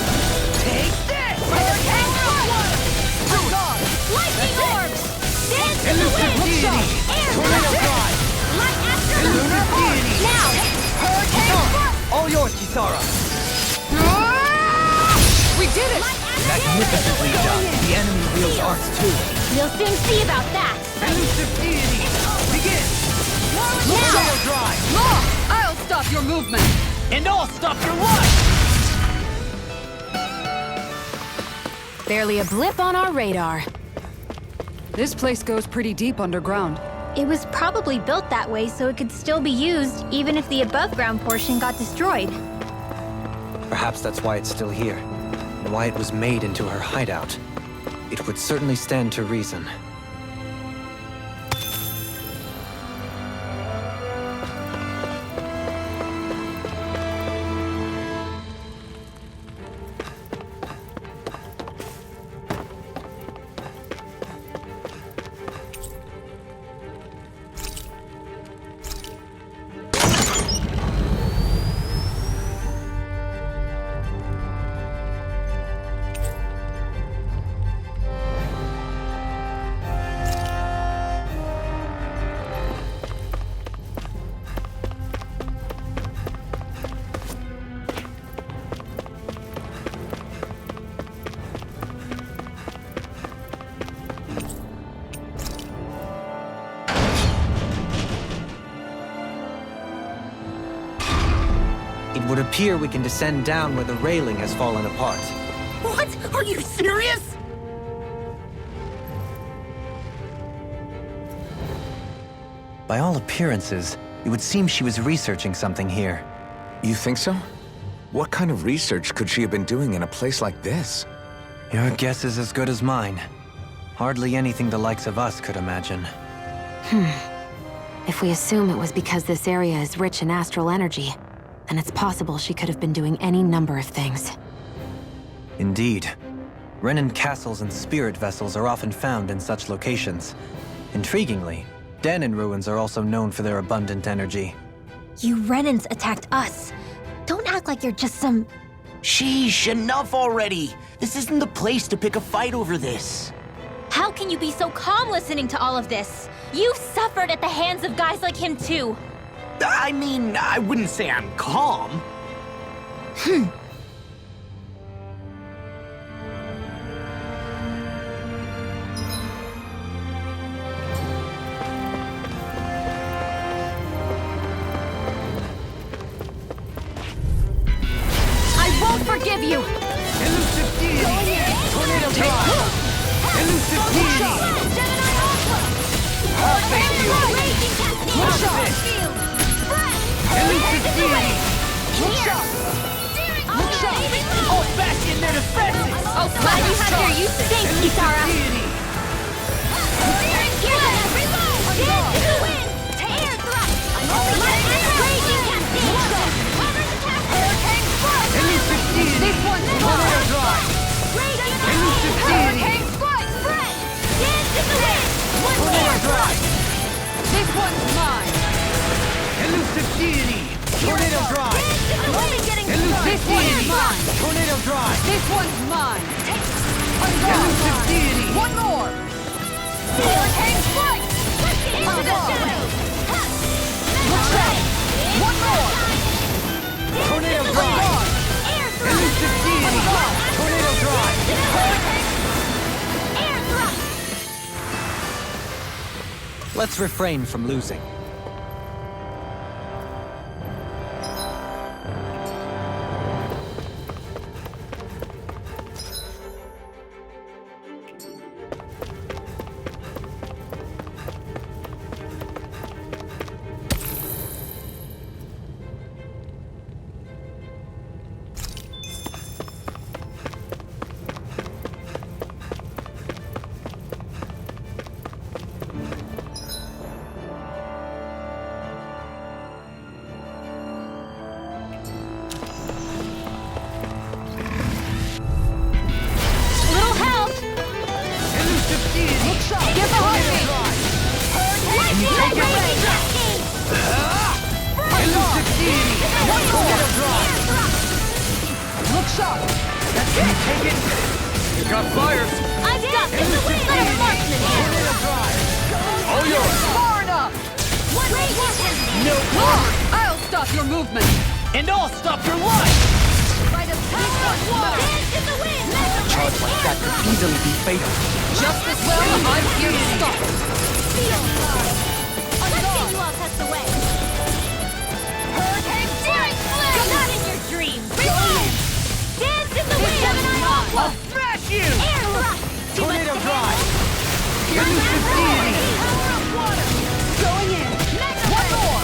Take this! Hurricane Strike! Lightning orbs! Dance in the wind! Air Tornado thrust! Drive! Light astro! Now! Hurricane Strike! All yours, Kisara. We did it! Magnificently done. The enemy wields arts too. We'll soon see about that! Elusive deity, begin! Now! Drive! Law! I'll stop your movement! And I'll stop your life! Barely a blip on our radar. This place goes pretty deep underground. It was probably built that way so it could still be used, even if the above-ground portion got destroyed. Perhaps that's why it's still here, and why it was made into her hideout. It would certainly stand to reason. It would appear we can descend down where the railing has fallen apart. What? Are you serious? By all appearances, it would seem she was researching something here. You think so? What kind of research could she have been doing in a place like this? Your guess is as good as mine. Hardly anything the likes of us could imagine. If we assume it was because this area is rich in astral energy, then it's possible she could have been doing any number of things. Indeed. Renan castles and spirit vessels are often found in such locations. Intriguingly, Dahnan ruins are also known for their abundant energy. You Renans attacked us. Don't act like you're just some... Sheesh, enough already! This isn't the place to pick a fight over this. How can you be so calm listening to all of this? You've suffered at the hands of guys like him too. I mean, I wouldn't say I'm calm. I won't forgive you! Elusive deity! Tornado Drive! Elusive deity! I'll face you! Elusive deity! I'll bash in their defenses! Oh, glad you had your uses. Thanks, Kisara. Air thrust! Raging Cascade! Hurricane Strike! Elusive deity! This one's Tornado mine! Drive! Raging Elusive deity! Hurricane Strike! Spread! Dance in the wind! One Tornado more! Drive! This one's mine! Elusive deity! Tornado Drive! I'm only getting Elusive This one's deity! mine! Tornado Drive! This one's mine! Elusive deity! One more! Hurricane Strike! Into the shadows! One more! Tornado Drive! Air thrust! Elusive deity! Tornado Drive! Air thrust! Let's refrain from losing. Little help! Elusive deity! Give the heartbeat! Raging Cascade! Elusive deity! Tornado Drive! Look sharp! That's it! Take it! You got fires! I've got this! Let a marksman here! All yours! Far enough! No I'll stop your movement! And I'll stop your life! By the power of war! Dance in the wind! Charge like that could easily be fatal. Just as well, I'm here to stop it! Feel God! Let's get you all tucked away! Hurricane Strike Flame! Not in your dreams! Begin! Dance in the wind! Gemini Aqua! Smash you! Air thrust! Tornado Drive! Elusive Deity! Power of water! Going in! One more!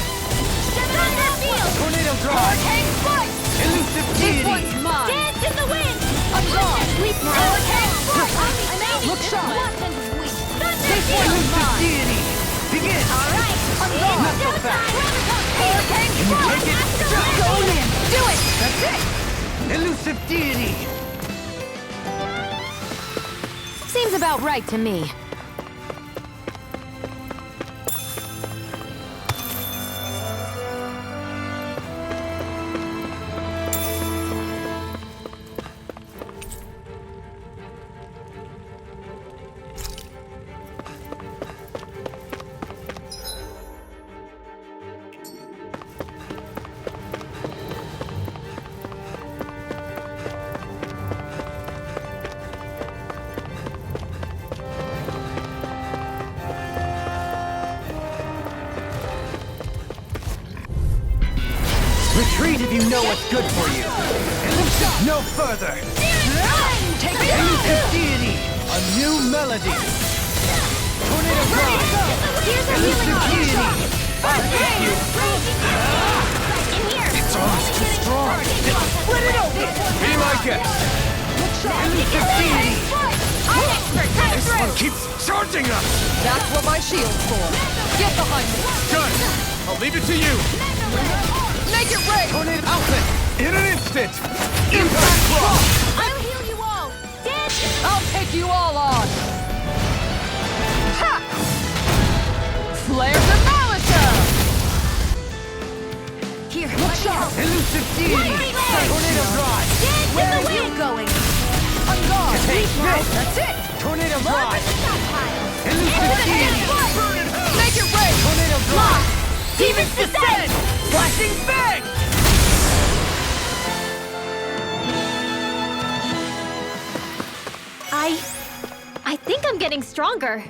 Thunder Field! Tornado Drive! Hurricane Strike! Elusive This Deity! one's mine! Dance in the wind! I'm gone! Sleep now! Hurricane Strike! Look sharp! Thunder This Field! one's mine! Deity! Begin! All right! I'm gone! Not so fast! Hurricane Strike! take it? Going in! Do it! That's it! Elusive Deity! Seems about right to me. Retreat if you know what's good for you. No further. Take it! Elusive Deity. A new melody. Tornado Drive. Here's a Elusive healing Deity. I'll get you. in here! It's almost too strong. Split it open. Be my guest! Elusive Deity. I'm expert! Cut This through! one keeps charging us! That's what my shield's for. Get behind me! Done! I'll leave it to you! Make it rain! Tornado Outlet! In an instant! Impact block! I'll heal you all! Dance! I'll take you all on! Ha! Flares of Malika! Here, Look sharp! Elusive Deity. Tornado Drive. Dance Where in are the you wind! going? I'm gone! Take this. That's it! Tornado Look Drive. at the stockpile! Elusive Deity. Make it rain! Tornado Drive. Demons descend! Flashing Bang. I think I'm getting stronger.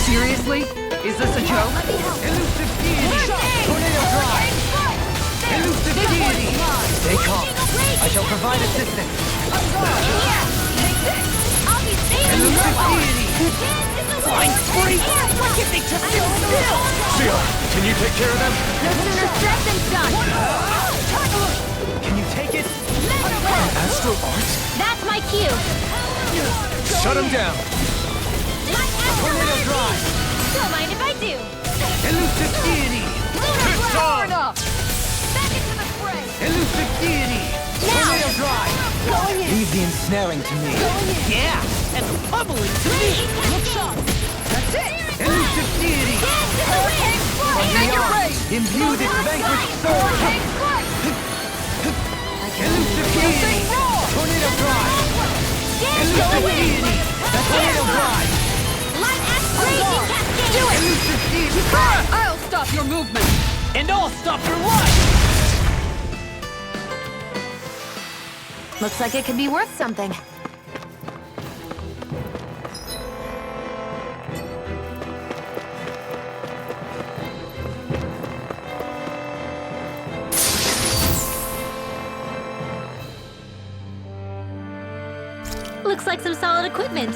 Seriously? Is this a joke? Elusive Deity. Tornado Drive. Elusive Deity. Stay calm. I shall provide assistance. Elusive Deity. Flying spree. Why can't they just sit still? Sheila, can you take care of them? No sooner said than done! Can you take it? Astro Arts? That's my cue! Shut him down! Tornado Drive. Don't mind if I do! Elusive Deity. It's Far on! enough! Back into the fray! Elusive Deity. Tornado Drive. Going in! Leave the ensnaring to me. Yeah, and the pummeling to me. Look sharp! That's it! Elusive Deity. Make it rain! Imbue this vanquished soul. Elusive Deity. Tornado Drive. Elusive Deity. Tornado Drive. Light axe raging cascade! Do it! Elusive Deity. I'll stop your movement! And I'll stop your life. Looks like it could be worth something. Looks like some solid equipment.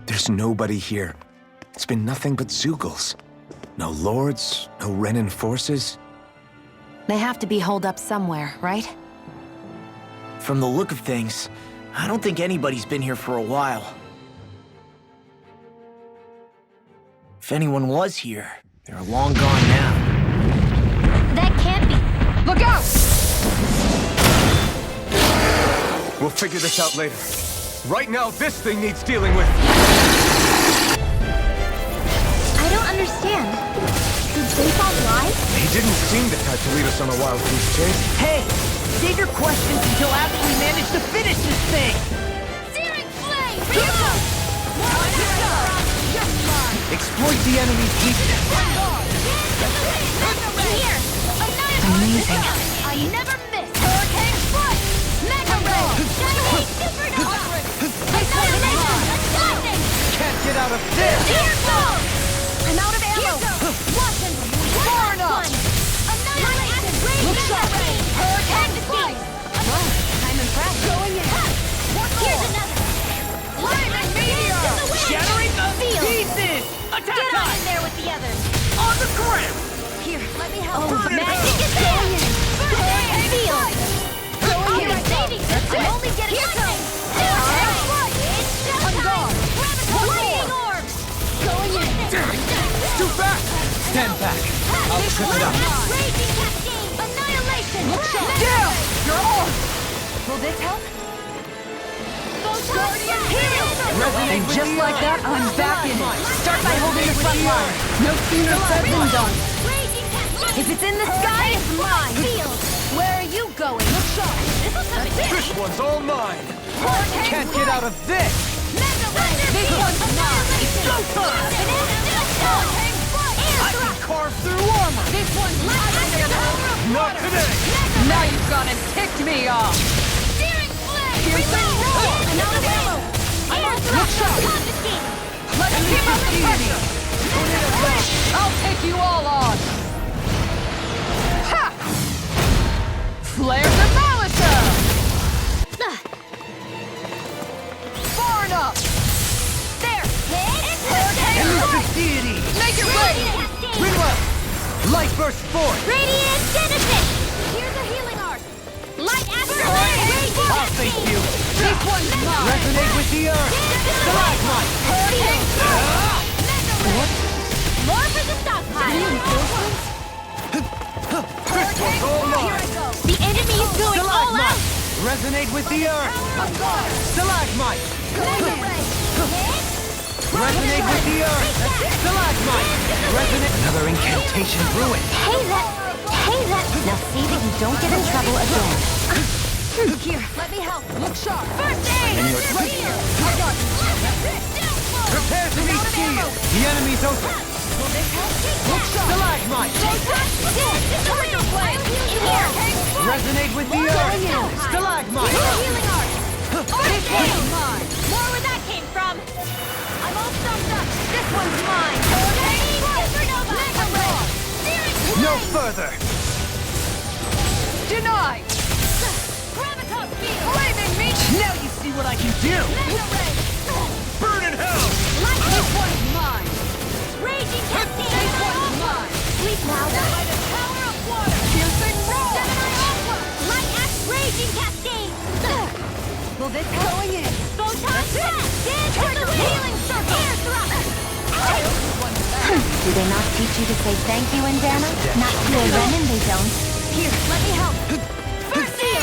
There's nobody here. It's been nothing but Zeugles. No lords, no Renan forces. They have to be holed up somewhere, right? From the look of things, I don't think anybody's been here for a while. If anyone was here, they're long gone now. That can't be. Look out! We'll figure this out later. Right now, this thing needs dealing with. I don't understand. Did Bayfon lie? He didn't seem the type to lead us on a wild goose chase. Hey, save your questions until after we manage to finish this thing! Searing flame! For you! Exploit the enemy's weakness! Here! Amazing. I never miss! Hurricane strike! Mega ray! Shiny supernova! Annihilation! Lightning! Can't get out of this! Earfall! I'm out of ammo! Watch and far enough! Annihilation! Mega ray! Hurricane strike! I'm impressed. Going in! Here's another! Lightning meteor! Shattering the Field! pieces! Attack Get on us! in there with the others! On the ground! Here, let me help. Oh, Magic is going in! Hurricane field! Here, saving system! I'm only getting lightning! It's just time! Lightning orbs! Going in! Too fast! Stand back. I'll trip it up. Raging cascade! Annihilation! Down! Your arm! Will this help? Guardian And just like that, I'm back in it. Start by holding the front line. No sooner said than done. If it's in the sky, it's mine! Where are you going? Look sharp! This'll come in handy! This one's all mine. Hurricane Can't get out of this. Mega Ray! This one's mine! It's showtime! I can carve through armor. This one's mine! Not today. Now you've gone and ticked me off. Searing flame! Reload! Another ammo! I'm confiscated! Let's keep up the pressure. I'll take you all on. Ha! Flare Demolisher! Far enough! There! It's Elusive deity. Make it rain! Rinwell. Light burst forth. Radiant Genesis! Here's a healing arc! Light Astral Raging I'll thank you. This one's mine! Resonate with the earth. Stalagmite. Hurricane What? More for the stockpile! This one's all mine. The enemy is going all out! Stalagmite. Resonate with the earth. Stalagmite. Resonate with the earth. Stalagmite. Resonate. Another incantation ruined. Hey, that! Now see that you don't get in trouble again. Here, let me help. Look sharp. First aid! Right here. I got Prepare to meet steel. The enemy's open. Will this help? Stalagmite! Resonate with the earth! Stalagmite! Healing art! Okay! More where that came from! I'm all stuffed up! This one's mine! Supernova! Mega Ray! No further! Denied! Gravitas Field! Flaming me! Now you see what I can do! Mega Ray! Burn in hell! Light this one's mine! Raging Cascade! This one's mine! Sleep now! By the power of water! Piercing roar! Gemini Aqua! Light Axe Raging Cascade! Will this help? Going in! Photon Blast! Dance with the Healing Circle! Air Thrust! Do they not teach you to say thank you, Indana? Not to a Renin, they don't. Here, let me help! First aid!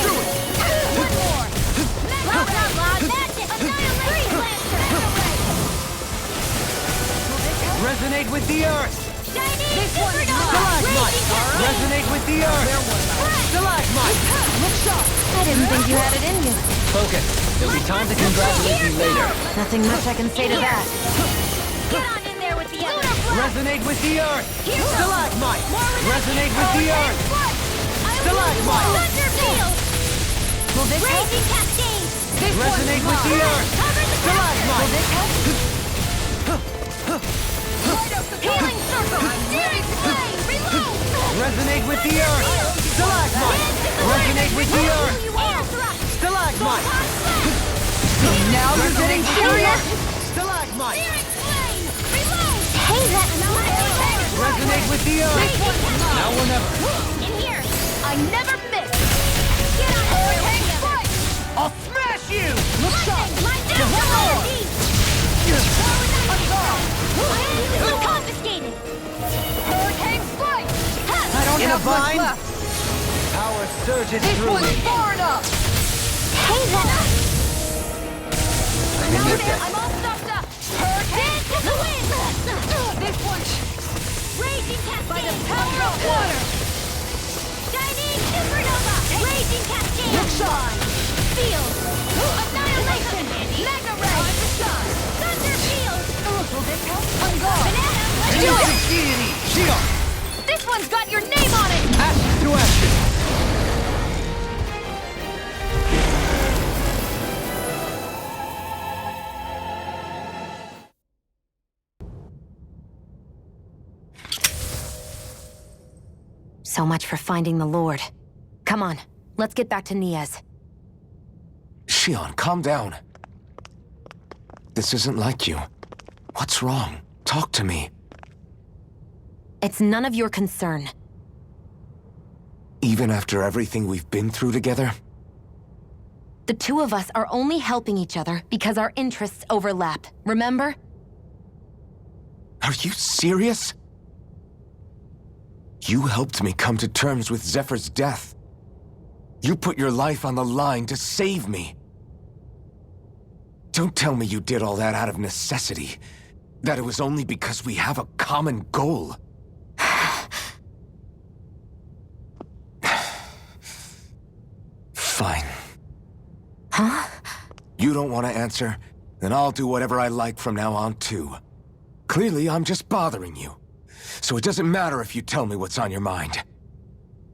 One more! Loud out loud! Magic! Annihilate! Blaster! Resonate with the earth! Shiny! This one's Stalagmite! Resonate with the earth! Stalagmite! Look sharp! I didn't think you had it in you. Focus. There'll be time to congratulate you later. Nothing much I can say to that. Get on in there with the others! Resonate with the earth! Stalagmite! Resonate with the earth! Stalagmite! Thunder Field! Will this Raging Cascade! Resonate with the earth! Stalagmite! Will this help? Healing Circle! Searing Flame! Reload! Resonate with the earth! Stalagmite! Resonate with the earth! Air Thrust! Stalagmite! Now you're getting serious? Stalagmite! Searing Flame! Reload! Hey, that Resonate with the earth! Now or never! In here! I never miss! Get on Hurricane Strike! I'll smash you! Look sharp! Lightning! One more! Confiscated! Hurricane Strike! I don't In a have much bind? left. Power surges This through one's me! far enough. Hey, that I'm in your debt. I'm all stuffed up! Hurricane to the wind! This one! Raging Cascade! By the power of water! Shining Supernova! Raging Cascade! Shine! Field! Annihilation! Mega Ray! Thunder Field! Will this help? On guard! Banana! Let's do it! Shion! This one's got your name on it! Ashes to ashes! So much for finding the Lord. Come on, let's get back to Niez. Shion, calm down. This isn't like you. What's wrong? Talk to me. It's none of your concern. Even after everything we've been through together? The two of us are only helping each other because our interests overlap, remember? Are you serious? You helped me come to terms with Zephyr's death. You put your life on the line to save me. Don't tell me you did all that out of necessity. That it was only because we have a common goal. Fine. Huh? You don't want to answer? Then I'll do whatever I like from now on, too. Clearly, I'm just bothering you. So it doesn't matter if you tell me what's on your mind.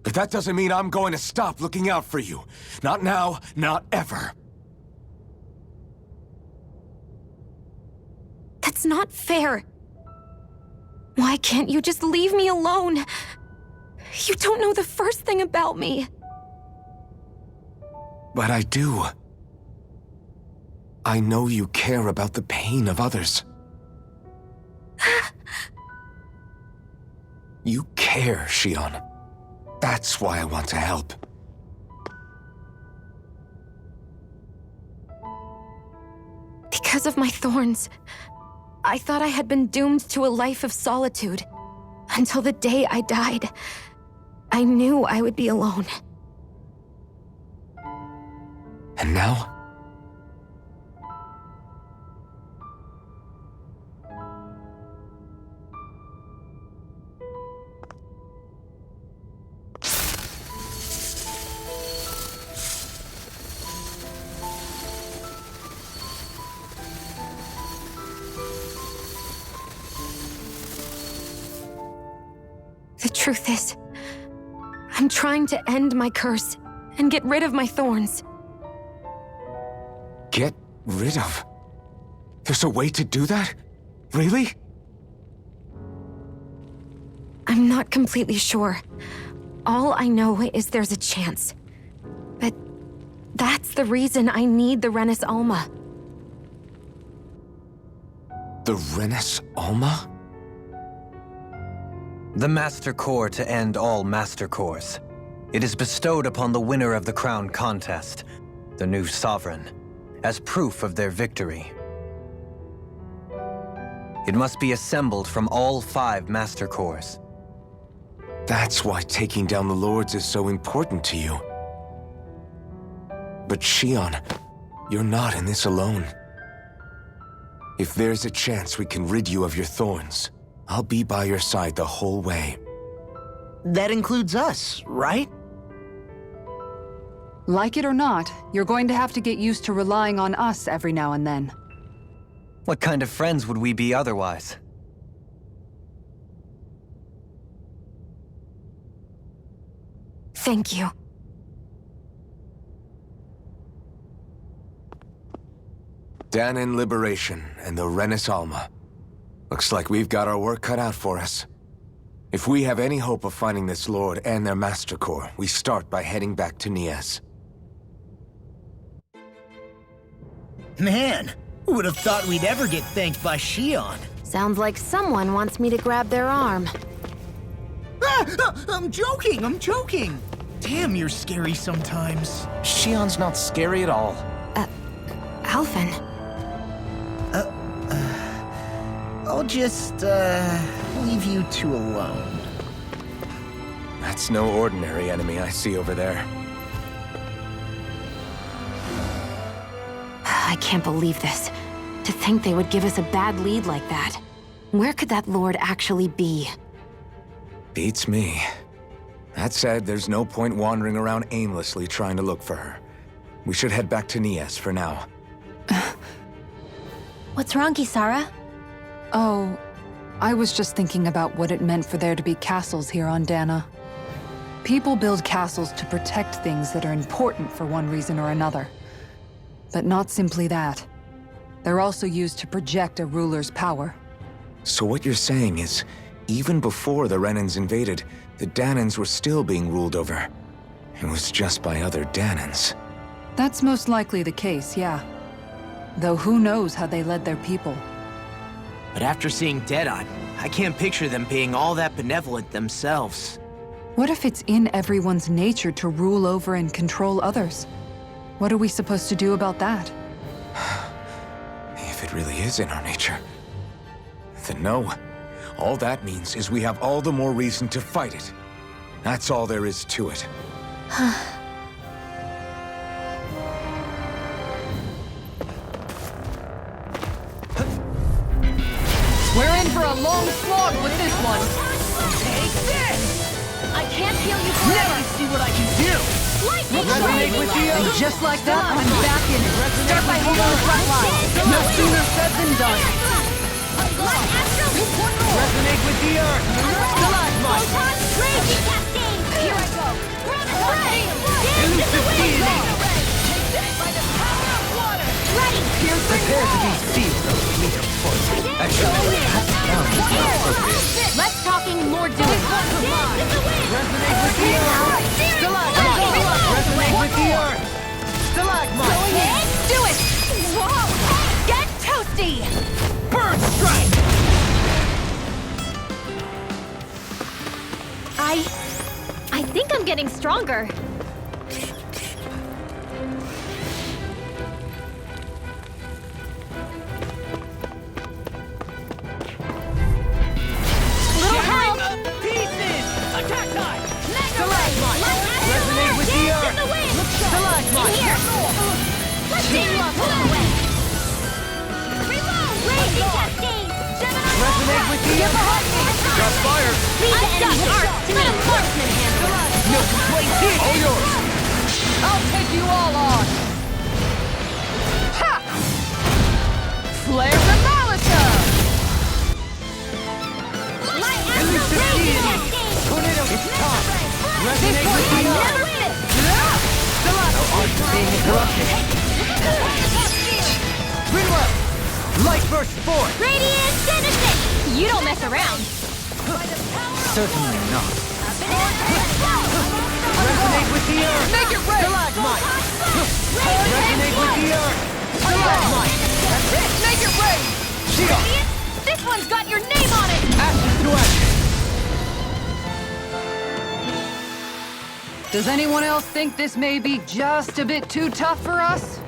But that doesn't mean I'm going to stop looking out for you. Not now, not ever. That's not fair. Why can't you just leave me alone? You don't know the first thing about me. But I do. I know you care about the pain of others. You care, Shion. That's why I want to help. Because of my thorns, I thought I had been doomed to a life of solitude. Until the day I died, I knew I would be alone. And now? truth is, I'm trying to end my curse and get rid of my thorns. Get rid of? There's a way to do that? Really? I'm not completely sure. All I know is there's a chance. But that's the reason I need the Renis Alma. The Renis Alma? The Master Core to end all Master Cores. It is bestowed upon the winner of the Crown Contest, the new Sovereign, as proof of their victory. It must be assembled from all 5 Master Cores. That's why taking down the Lords is so important to you. But Shion, you're not in this alone. If there's a chance we can rid you of your thorns, I'll be by your side the whole way. That includes us, right? Like it or not, you're going to have to get used to relying on us every now and then. What kind of friends would we be otherwise? Thank you. Dahnan Liberation and the Renis Alma. Looks like we've got our work cut out for us. If we have any hope of finding this Lord and their Master Core, we start by heading back to Nias. Man, who would have thought we'd ever get thanked by Shion? Sounds like someone wants me to grab their arm. I'm joking! Damn, you're scary sometimes. Shion's not scary at all. Alphen. I'll just, leave you two alone. That's no ordinary enemy I see over there. I can't believe this. To think they would give us a bad lead like that. Where could that Lord actually be? Beats me. That said, there's no point wandering around aimlessly trying to look for her. We should head back to Nias for now. What's wrong, Kisara? Oh, I was just thinking about what it meant for there to be castles here on Dahna. People build castles to protect things that are important for one reason or another. But not simply that. They're also used to project a ruler's power. So what you're saying is, even before the Renans invaded, the Dahnans were still being ruled over. It was just by other Dahnans. That's most likely the case, yeah. Though who knows how they led their people. But after seeing Deadeye, I can't picture them being all that benevolent themselves. What if it's in everyone's nature to rule over and control others? What are we supposed to do about that? If it really is in our nature, then no. All that means is we have all the more reason to fight it. That's all there is to it. We're in for a long slog with this one. Take this! I can't heal you Now forever! you see what I can do! Lightning Resonate with you! And just like that, I'm back in it. Start by holding the front line. No sooner said than done. Resonate with the earth! Photon Raging Cascade! Here I go! Elusive deity! Ready! Prepare to be sealed of fleet of foot. Less talking, more doing! Resonate with the earth! Resonate with the earth! Stalagmite! Do it! Whoa! Get toasty! Bird strike! I think I'm getting stronger. Little help! Pieces! Attack time! Stalagmite! Resonate with the earth! Stalagmite! In here! Let's take love away! Reload! Raging Cascade! Gemini! Resonate with the earth! Shots fired! Leave the enemy arc to me! Marksman handle! No complaints here! All yours! I'll take you all on. Ha! Flare the Molotov! Light Astral Raging Cascade! burst forth! Radiant Genesis! You don't mess around! Certainly not. Resonate with the earth! Make it rain! Stalagmite! Resonate with the earth! Stalagmite! That's it! Make it rain! Shield! This one's got your name on it! Ashes to ashes! Does anyone else think this may be just a bit too tough for us?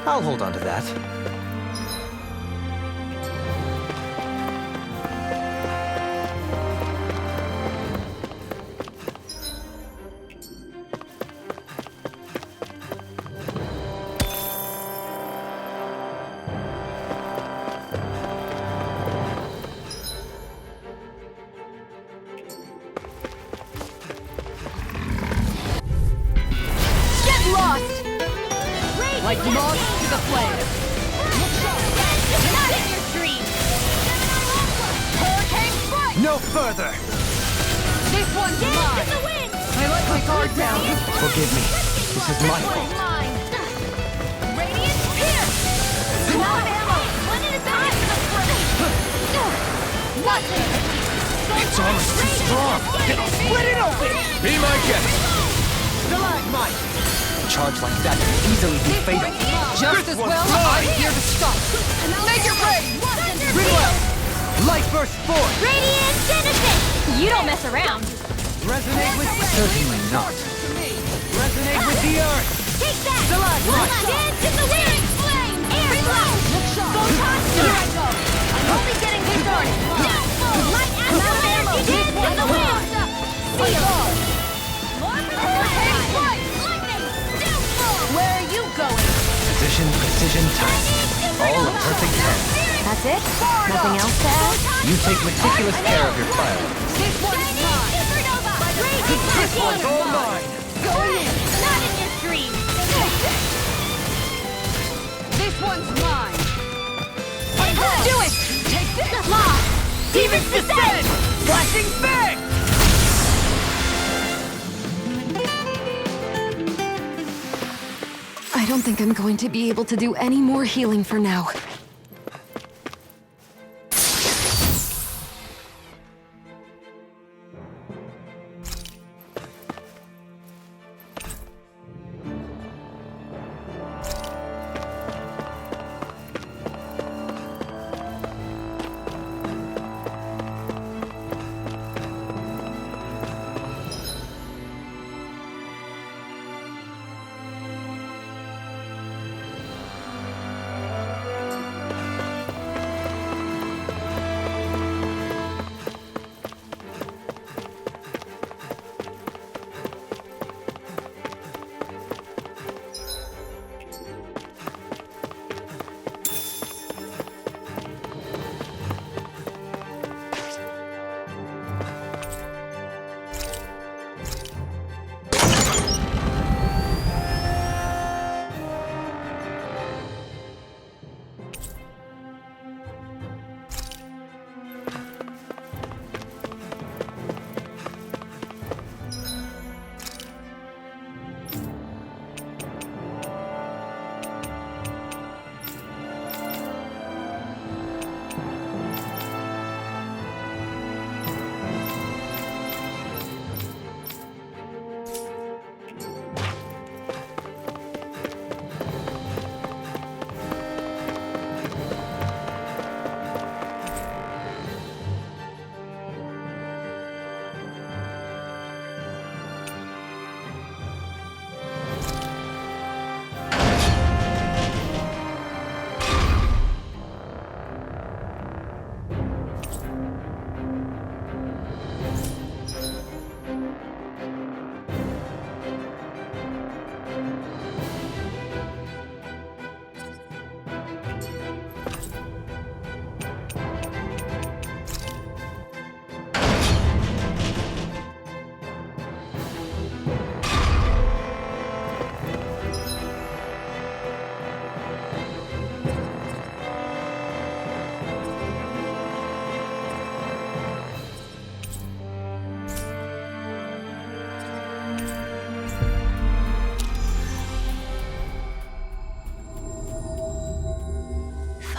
I'll hold on to that. Get lost! Like moths to the flame. Not in your dreams! Hurricane strike! No further! This one's Dance mine! in the wind! I let my guard down. Forgive me. This is my fault. Mine! Radiant Pierce! Not ammo! One at a time! Nothing! It's almost too strong! Split it open! Be my guest! Stalagmite! A charge like that could easily be fatal. Just as well, I'm here to stop. Make it rain! Ringwell! Light burst forth! Radiant Genesis! You don't mess around! Resonate with... Certainly not. Resonate with the earth! Take that! Stalagmite! Dance in the wind! Flame! Air blast! Photon strike! I'm only getting this started! Light ammo! Dance in the wind! Seal! Hurricane strike! Lightning! Downfall! Where are you going? Precision, precision, timing. All a perfect 10. That's it? Nothing else to add? You take meticulous care of your fireworks. This one's mine! Supernova! This one's all mine! Going in! Not in your dreams! This one's mine! Do it! Take this! Law! Demon's Descent! Flashing bang! I don't think I'm going to be able to do any more healing for now.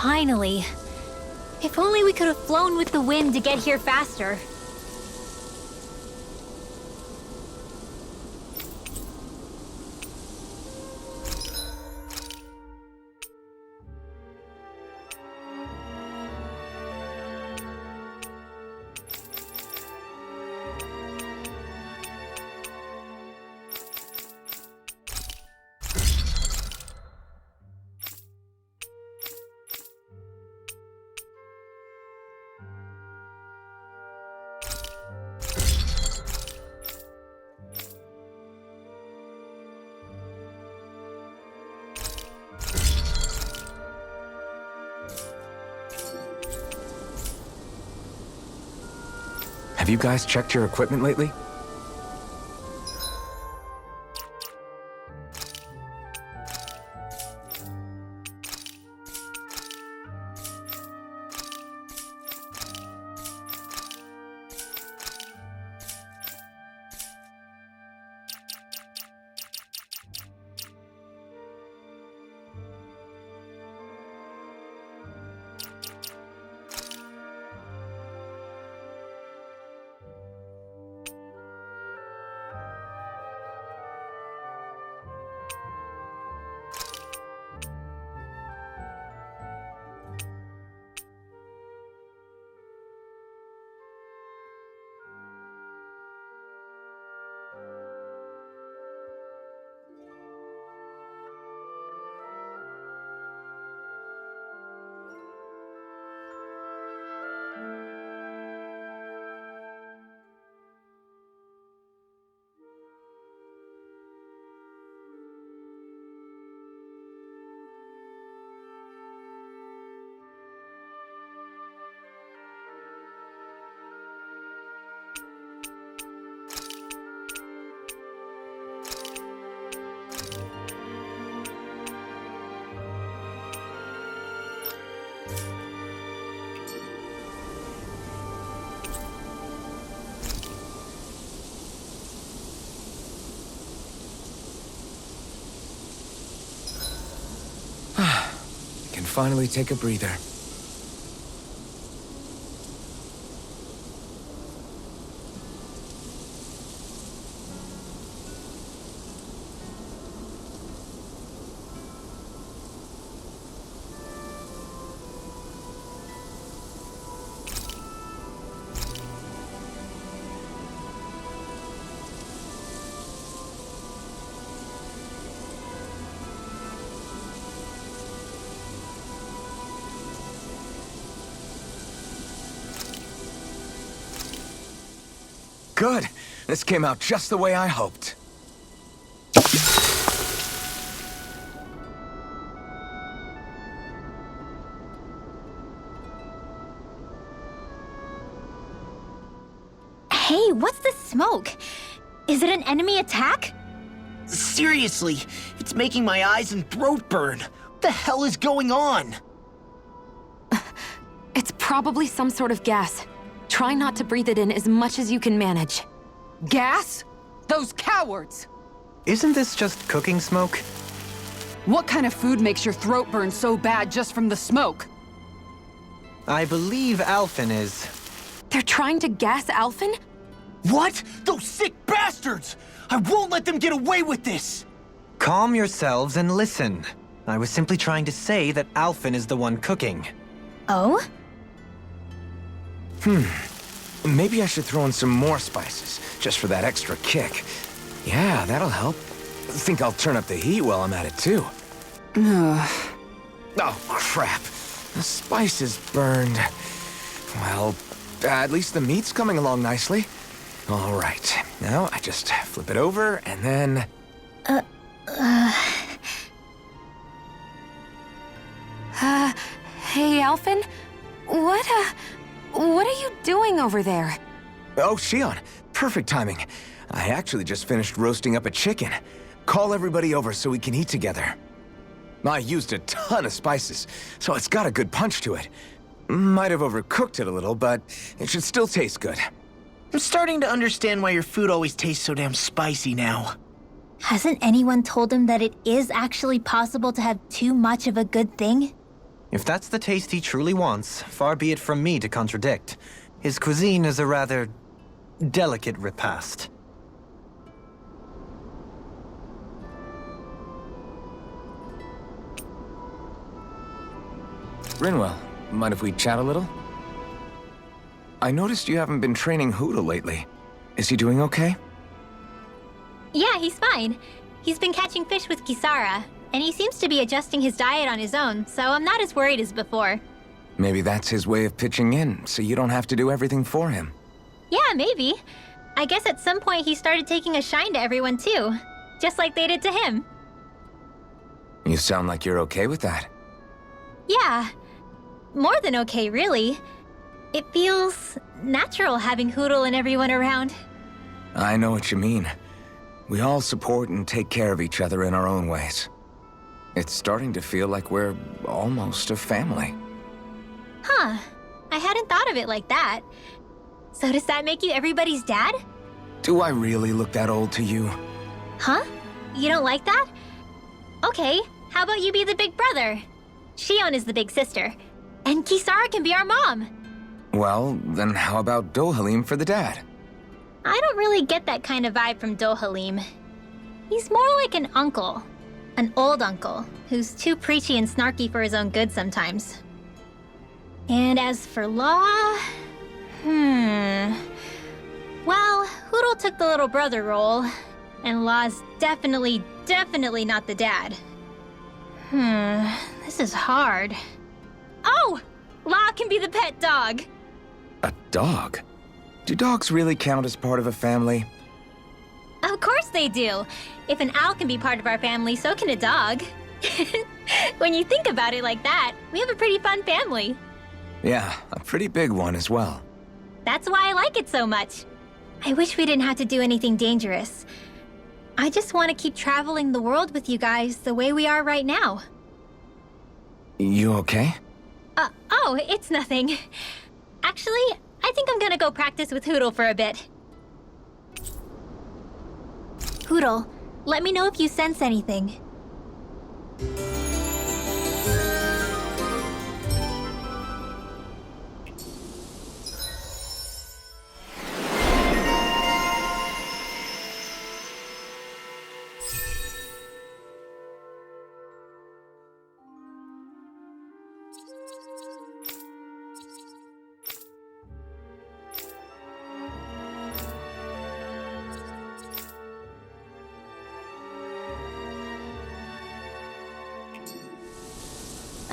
Finally. If only we could have flown with the wind to get here faster. Have you guys checked your equipment lately? Finally take a breather. Good. This came out just the way I hoped. Hey, what's the smoke? Is it an enemy attack? Seriously, it's making my eyes and throat burn. What the hell is going on? It's probably some sort of gas. Try not to breathe it in as much as you can manage. Gas? Those cowards! Isn't this just cooking smoke? What kind of food makes your throat burn so bad just from the smoke? I believe Alphen is... They're trying to gas Alphen? What? Those sick bastards! I won't let them get away with this! Calm yourselves and listen. I was simply trying to say that Alphen is the one cooking. Oh? Maybe I should throw in some more spices, just for that extra kick. Yeah, that'll help. Think I'll turn up the heat while I'm at it, too. Oh, crap. The spice is burned. Well, at least the meat's coming along nicely. All right. Now, I just flip it over, and then... Hey, Alphen? What are you doing over there? Oh, Shion. Perfect timing. I actually just finished roasting up a chicken. Call everybody over so we can eat together. I used a ton of spices, so it's got a good punch to it. Might have overcooked it a little, but it should still taste good. I'm starting to understand why your food always tastes so damn spicy now. Hasn't anyone told him that it is actually possible to have too much of a good thing? If that's the taste he truly wants, far be it from me to contradict. His cuisine is a rather delicate repast. Rinwell, mind if we chat a little? I noticed you haven't been training Hootle lately. Is he doing okay? Yeah, he's fine. He's been catching fish with Kisara, and he seems to be adjusting his diet on his own, so I'm not as worried as before. Maybe that's his way of pitching in, so you don't have to do everything for him. Yeah, maybe. I guess at some point he started taking a shine to everyone too, just like they did to him. You sound like you're okay with that. Yeah. More than okay, really. It feels natural having Hootle and everyone around. I know what you mean. We all support and take care of each other in our own ways. It's starting to feel like we're almost a family. Huh. I hadn't thought of it like that. So does that make you everybody's dad? Do I really look that old to you? Huh? You don't like that? Okay, how about you be the big brother? Shion is the big sister. And Kisara can be our mom. Well, then how about Dohalim for the dad? I don't really get that kind of vibe from Dohalim. He's more like an uncle. An old uncle, who's too preachy and snarky for his own good sometimes. And as for Law... Well, Hootle took the little brother role, and Law's definitely not the dad. This is hard. Oh! Law can be the pet dog! A dog? Do dogs really count as part of a family? Of course they do! If an owl can be part of our family, so can a dog. When you think about it like that, we have a pretty fun family. Yeah, a pretty big one as well. That's why I like it so much. I wish we didn't have to do anything dangerous. I just want to keep traveling the world with you guys the way we are right now. You okay? Oh, it's nothing. Actually, I think I'm gonna go practice with Hootle for a bit. Hootle, let me know if you sense anything.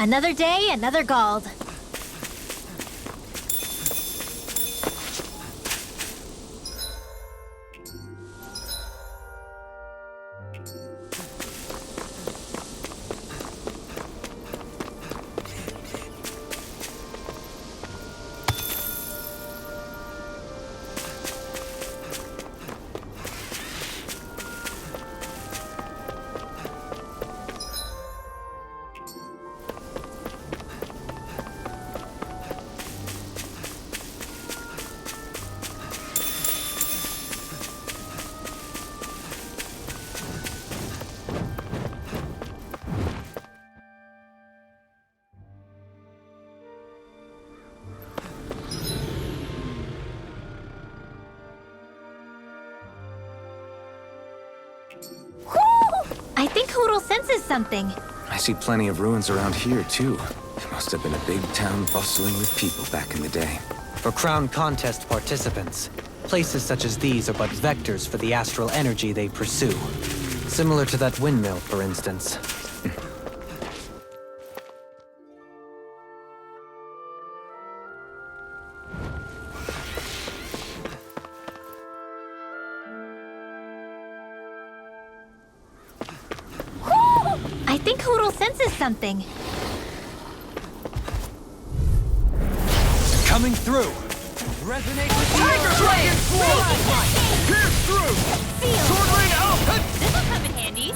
Another day, another Gald. I think Hootle senses something. I see plenty of ruins around here, too. It must have been a big town bustling with people back in the day. For Crown Contest participants, places such as these are but vectors for the astral energy they pursue. Similar to that windmill, for instance. I think Hootle senses something. Coming through! Resonate with Tiger Dragon Sword! Pierce through! Sword Rain out! This'll come in handy.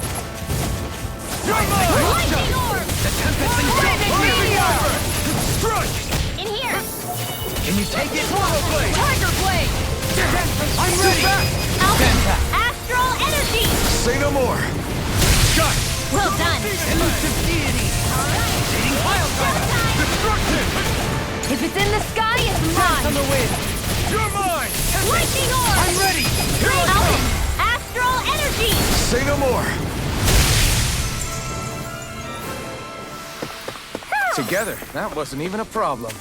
Lightning Orb! The Tempest and Meteor! Strike! In here! Can you take it? Swallow Blade! Tiger Blade! I'm ready! Alpha! Astral Energy! Say no more! Shot! Well done. Elusive deity. Rotating wildfire. Destruction. If it's in the sky, it's mine. On the wind. You're mine. Lightning orb. I'm ready. Here I come. Alvin, astral energy. Say no more. Together, that wasn't even a problem.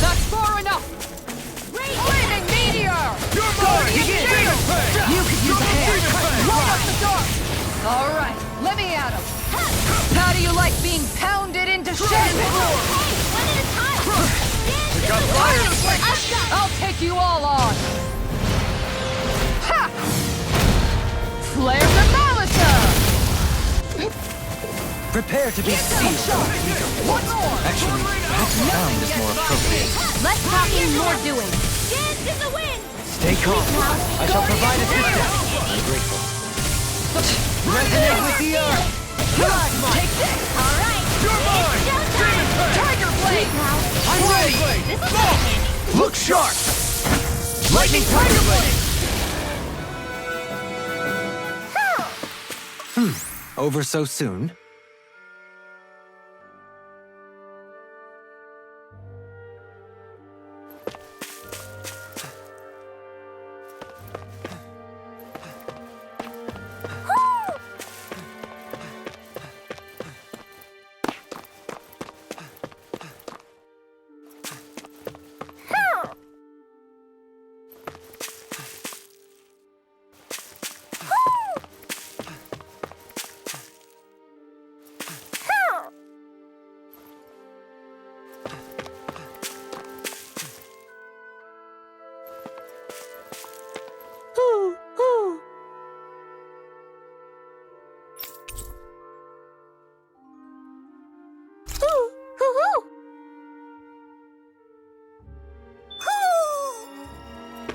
That's far enough! Flaming meteor! You're mine. You could use a hand. Light up the dark! All right, let me at him. How do you like being pounded into shape? Hey, one at a time. I'll take you all on. Ha! Flare the Malisa! Prepare to be sealed. One more! Actually, perhaps sound is more appropriate. Less talking, more doing. Dance in the wind. Stay calm. I shall provide assistance. I'm grateful. Resonate with the earth! Take this! All right. You're mine. Showtime. Tiger Blade! I'm ready. This will come in handy. Look sharp! Lightning Tiger Blade! Over so soon?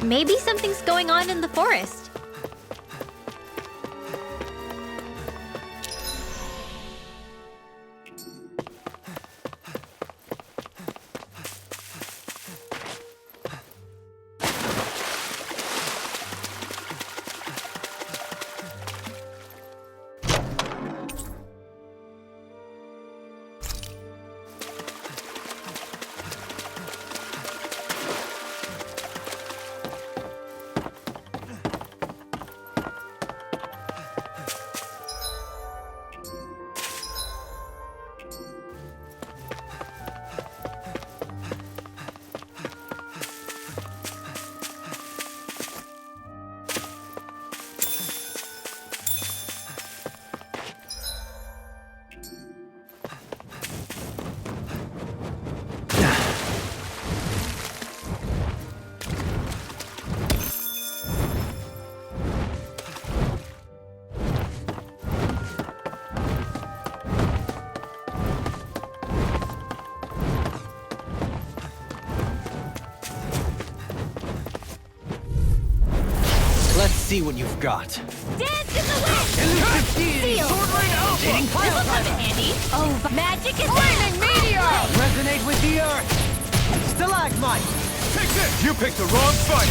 Maybe something's going on in the forest. Let's see what you've got. Dance in the wind. Seal. This will come in handy. Oh, magic is Flaming meteor! Resonate with the earth! Stalagmite! Take this. You picked the wrong fight.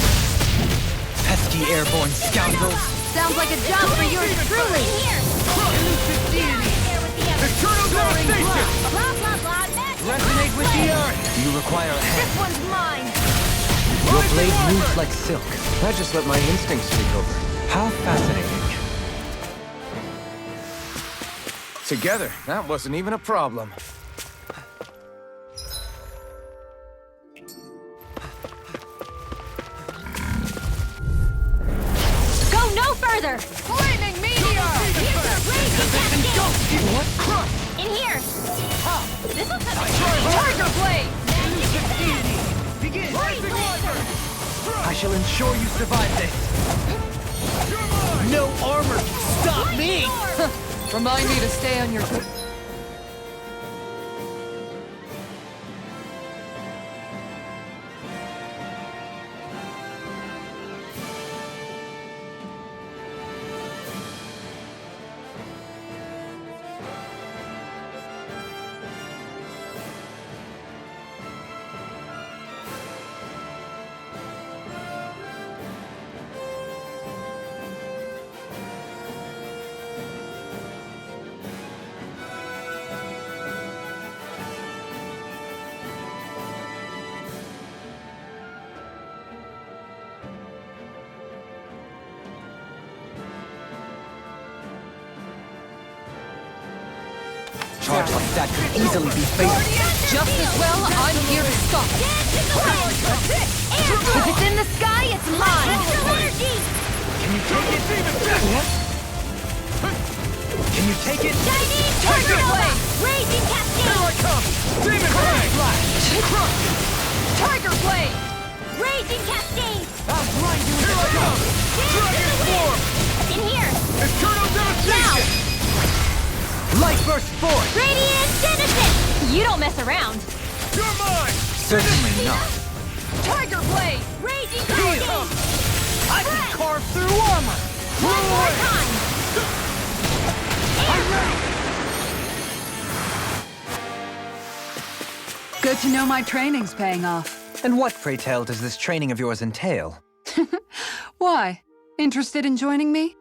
Pesky airborne scoundrels! Sounds like a job for yours truly. Here. Elusive deity. There with the other. Eternal devastation. Blah, blah, blah. Magic. Resonate with the earth! Do you require a hand? This one's mine. Your blade moves like silk. I just let my instincts take over. How fascinating. Together, that wasn't even a problem. Go no further. Flaming meteor! Here's a raging cascade. What? Crush! In here. This will come in Tiger Blade! Magic is Begin. Freeze laser. I shall ensure you survive this. No armor can stop me! Remind me to stay on your good. Charge like that could easily be fatal. Just as well, I'm here to stop it. If it's in the sky, it's mine! Central energy! Can you take it? Can you take it? Chinese Tiger Blade! Raging Cascade! Here I come! Demon Blade! Tiger Blade! Raging Cascade! I'll grind you into dust! Dragon Form! In here! Eternal Devastation! Light burst forth! Radiant Genesis! You don't mess around! You're mine! Certainly not. Tiger Blade! Raging Cascade! I can carve through armor! One more time! Good to know my training's paying off. And what, pray tell, does this training of yours entail? Why? Interested in joining me?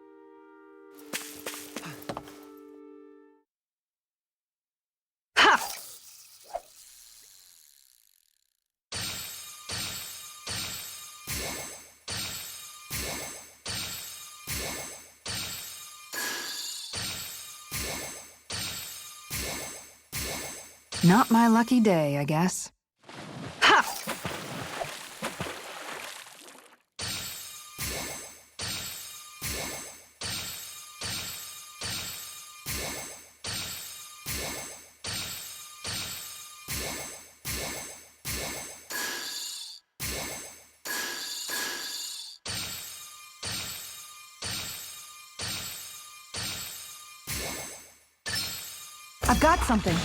Ha! Not my lucky day, I guess. Ha! I've got something.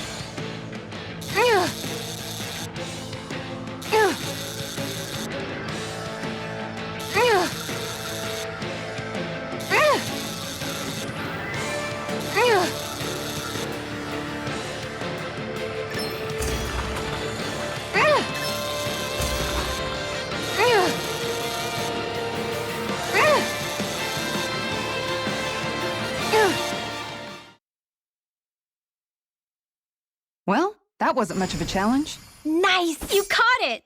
Well, that wasn't much of a challenge. Nice! You caught it!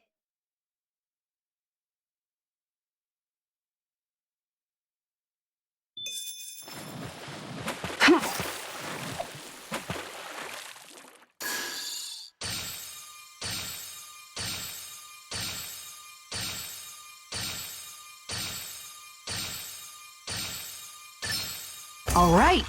All right.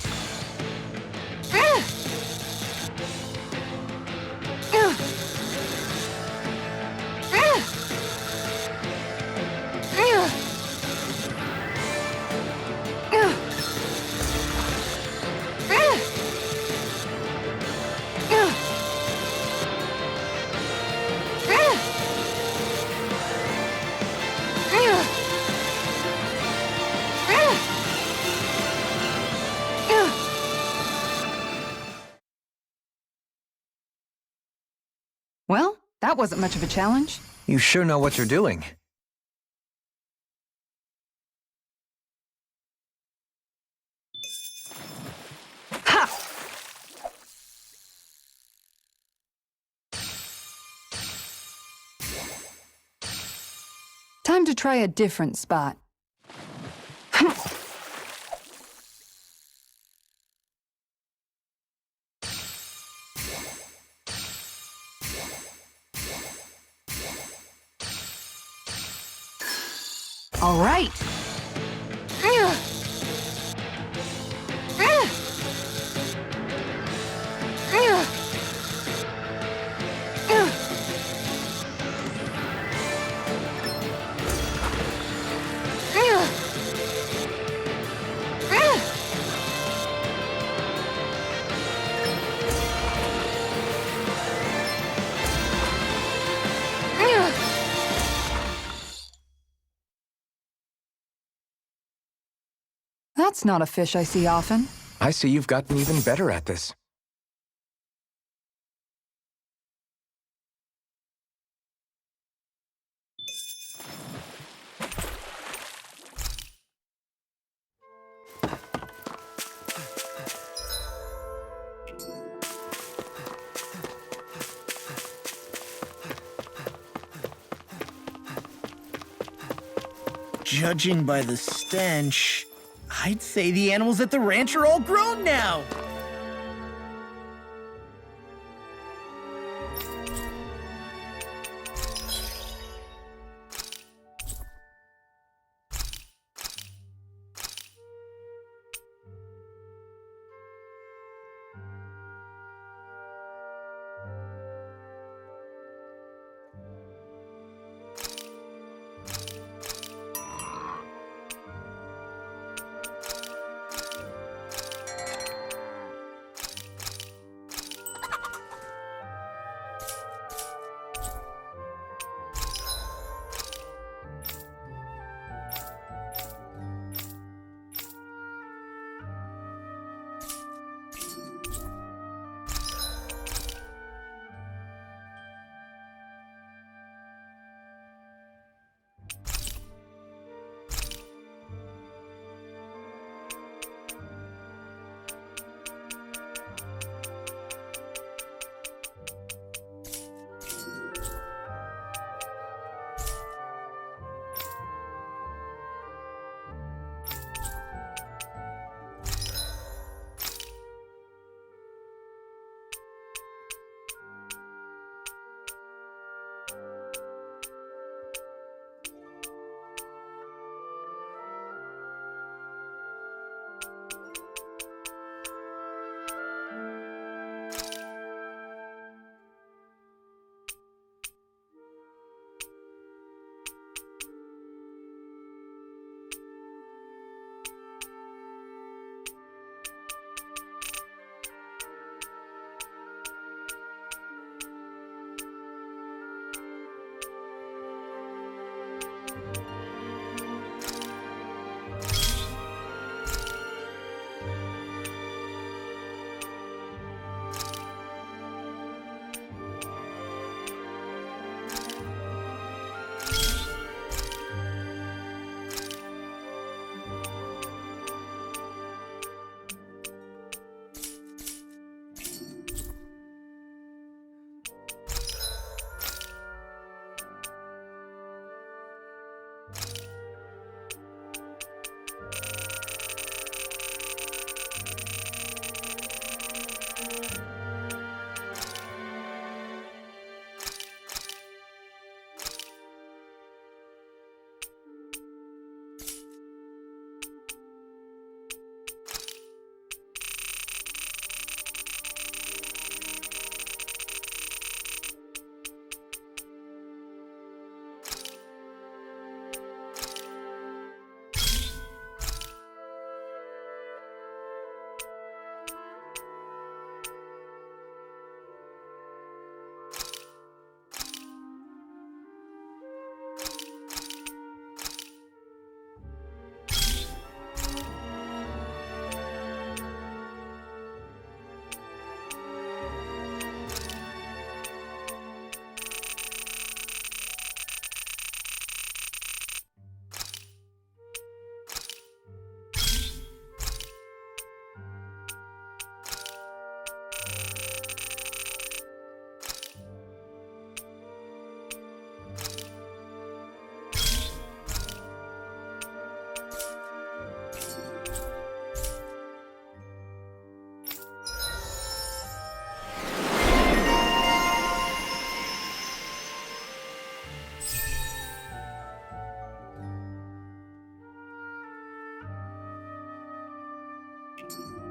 Well, that wasn't much of a challenge. You sure know what you're doing. Ha! Time to try a different spot. All right. That's not a fish I see often. I see you've gotten even better at this. Judging by the stench, I'd say the animals at the ranch are all grown now.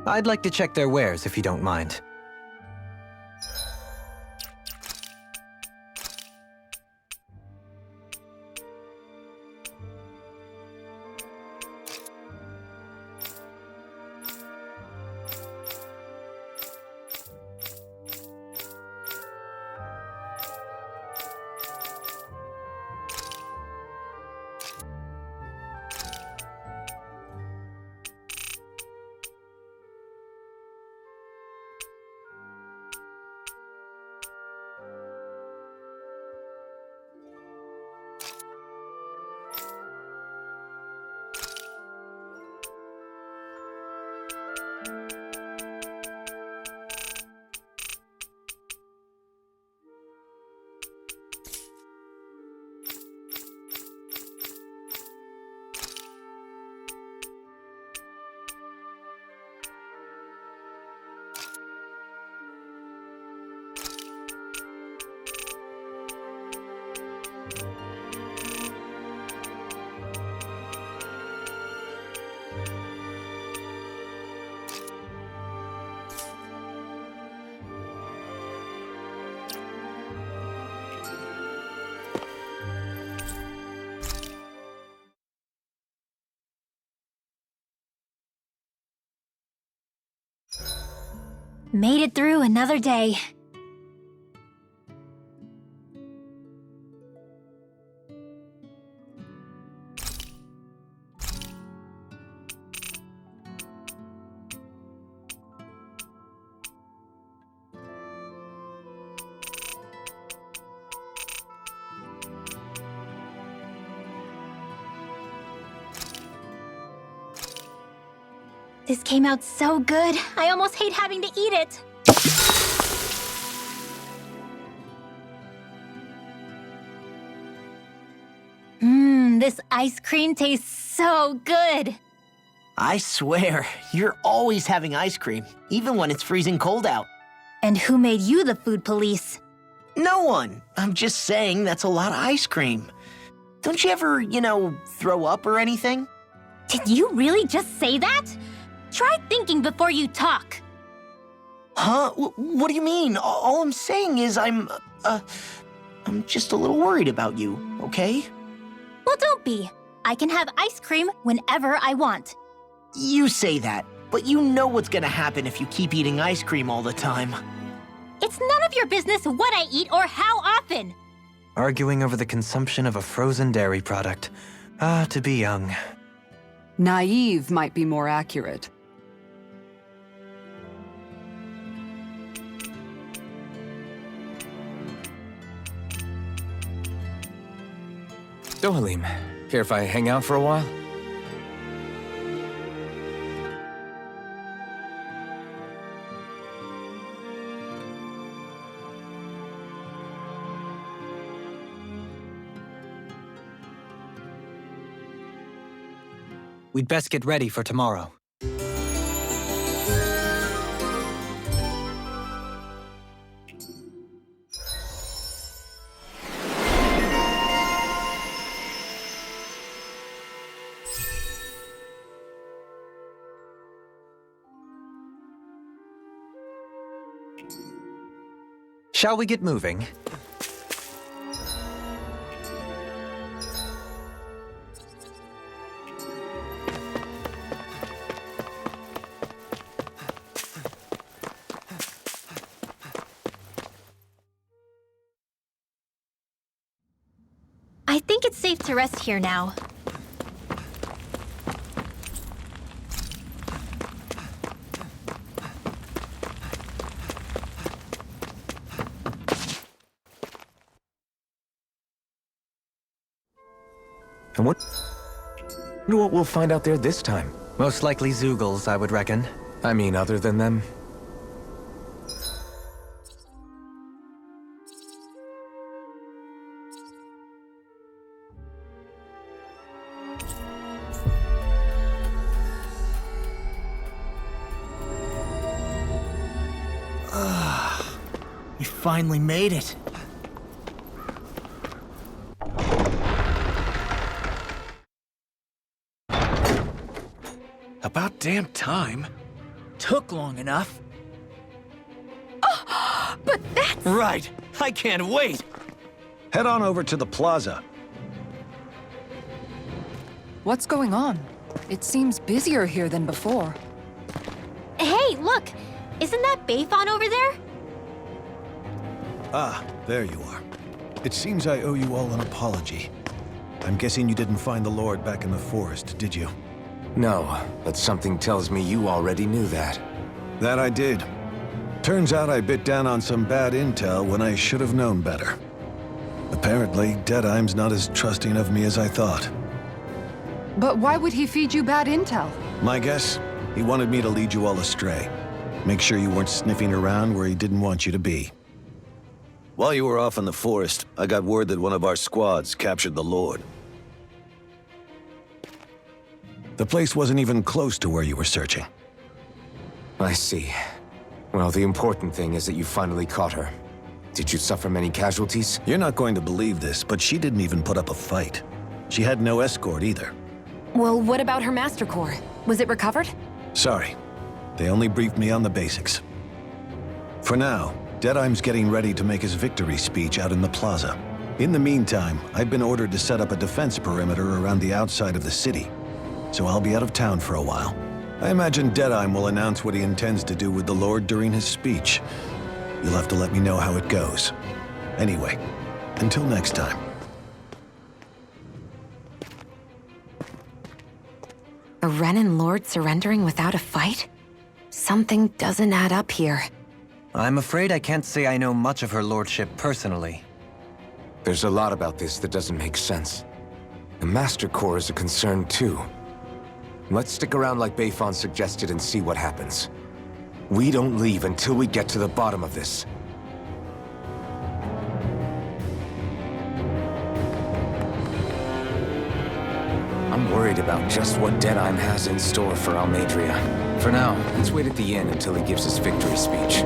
I'd like to check their wares, if you don't mind. Made it through another day. This came out so good, I almost hate having to eat it. This ice cream tastes so good. I swear, you're always having ice cream, even when it's freezing cold out. And who made you the food police? No one. I'm just saying that's a lot of ice cream. Don't you ever, throw up or anything? Did you really just say that? Try thinking before you talk. Huh? What do you mean? All I'm saying is I'm just a little worried about you, okay? Well, don't be. I can have ice cream whenever I want. You say that, but you know what's gonna happen if you keep eating ice cream all the time. It's none of your business what I eat or how often. Arguing over the consumption of a frozen dairy product. Ah, to be young. Naive might be more accurate. Dohalim, care if I hang out for a while? We'd best get ready for tomorrow. Shall we get moving? I think it's safe to rest here now. And what we'll find out there this time? Most likely Zeugles, I would reckon. I mean, other than them? You finally made it. About damn time. Took long enough. But that's... Right. I can't wait. Head on over to the plaza. What's going on? It seems busier here than before. Hey, look! Isn't that Bayfon over there? Ah, there you are. It seems I owe you all an apology. I'm guessing you didn't find the Lord back in the forest, did you? No, but something tells me you already knew that. That I did. Turns out I bit down on some bad intel when I should have known better. Apparently, Deadeye's not as trusting of me as I thought. But why would he feed you bad intel? My guess? He wanted me to lead you all astray. Make sure you weren't sniffing around where he didn't want you to be. While you were off in the forest, I got word that one of our squads captured the Lord. The place wasn't even close to where you were searching. I see. Well, the important thing is that you finally caught her. Did you suffer many casualties? You're not going to believe this, but she didn't even put up a fight. She had no escort either. Well, what about her Master Core? Was it recovered? Sorry. They only briefed me on the basics. For now, Deadeye's getting ready to make his victory speech out in the plaza. In the meantime, I've been ordered to set up a defense perimeter around the outside of the city, so I'll be out of town for a while. I imagine Deadeye will announce what he intends to do with the Lord during his speech. You'll have to let me know how it goes. Anyway, until next time. A Renan Lord surrendering without a fight? Something doesn't add up here. I'm afraid I can't say I know much of her lordship personally. There's a lot about this that doesn't make sense. The Master Core is a concern too. Let's stick around like Bayfon suggested and see what happens. We don't leave until we get to the bottom of this. I'm worried about just what Deadeye has in store for Almeidrea. For now, let's wait at the inn until he gives his victory speech.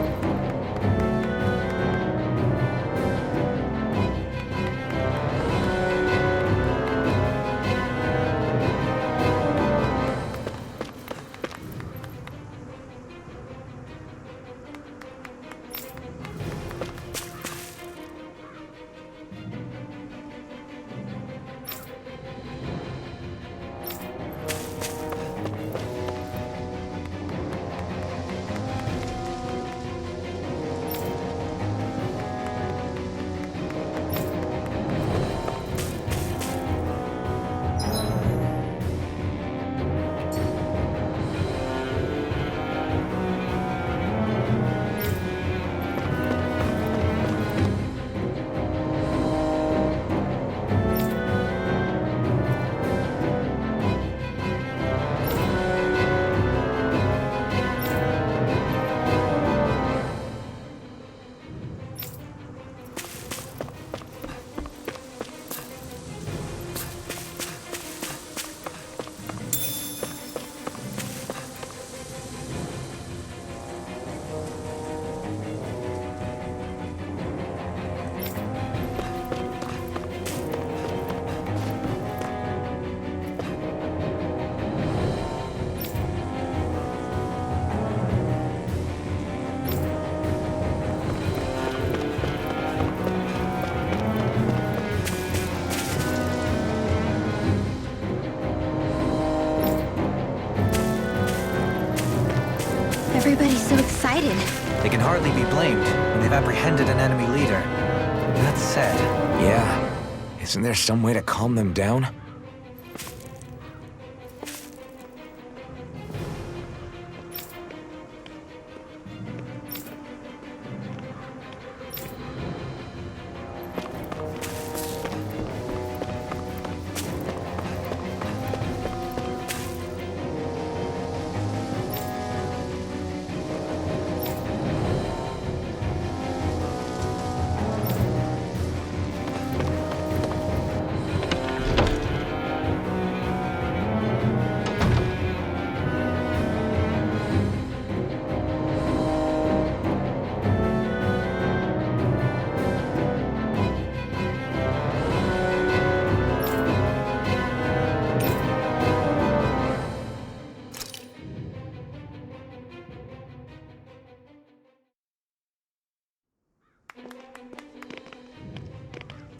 Everybody's so excited. They can hardly be blamed when they've apprehended an enemy leader. That said... Yeah. Isn't there some way to calm them down?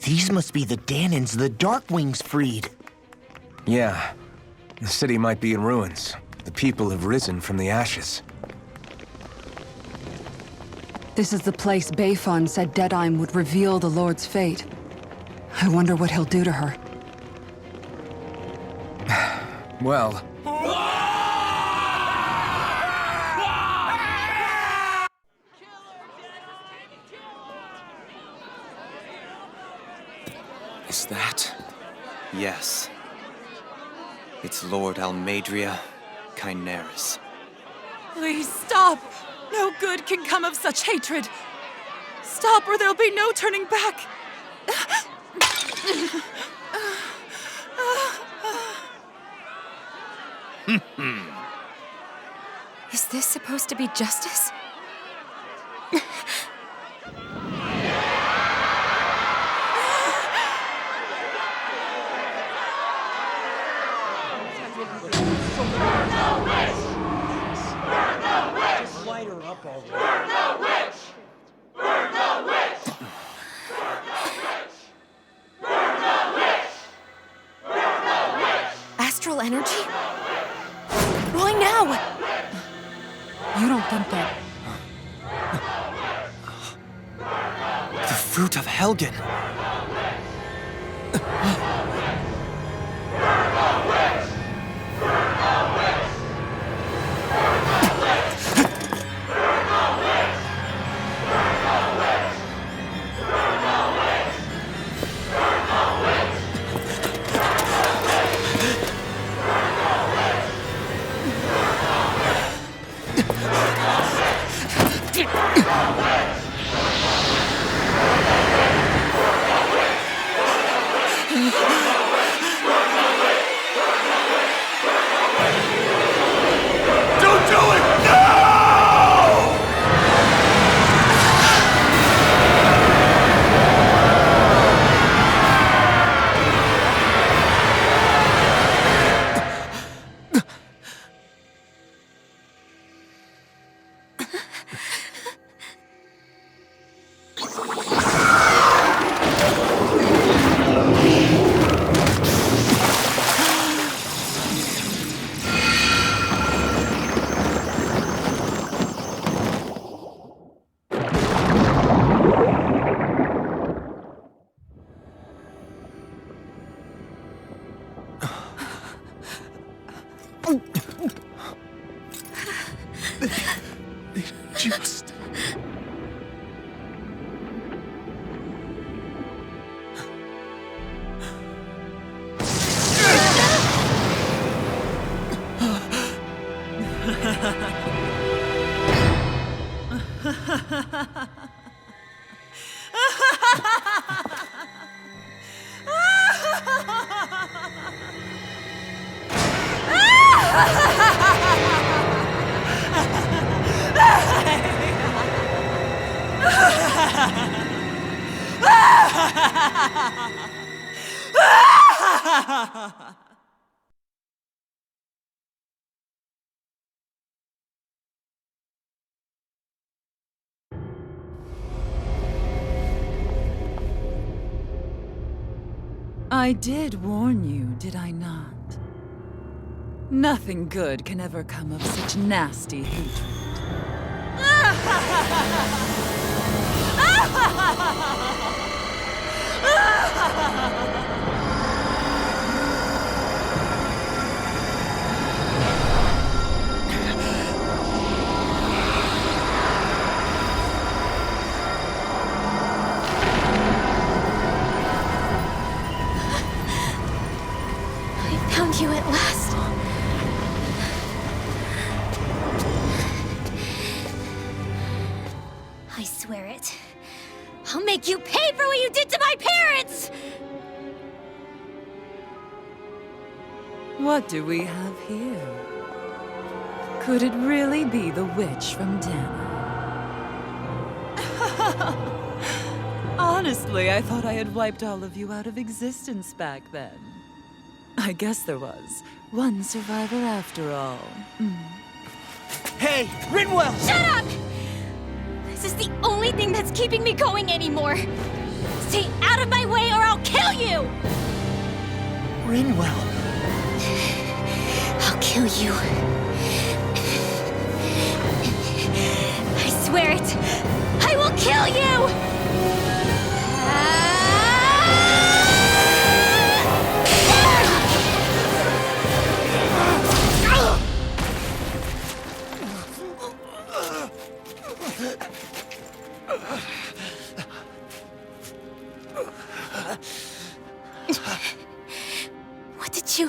These must be the Danans the Darkwings freed. Yeah. The city might be in ruins. The people have risen from the ashes. This is the place Bayfon said Deadeye would reveal the Lord's fate. I wonder what he'll do to her. Well... Is that... Yes. It's Lord Almeidrea Kynaris. Please stop! No good can come of such hatred. Stop or there'll be no turning back. Is this supposed to be justice? Astral energy? Why now? No! You don't think that... The fruit of Helgen. Just... I did warn you, did I not? Nothing good can ever come of such nasty hatred. I found you at last. I swear it. I'll make you pay for what you did to my parents! What do we have here? Could it really be the witch from Dana? Honestly, I thought I had wiped all of you out of existence back then. I guess there was one survivor after all. Hey, Rinwell! Shut up! This is the only thing that's keeping me going anymore. Stay out of my way or I'll kill you! Rinwell. I'll kill you. I swear it. I will kill you! What did you...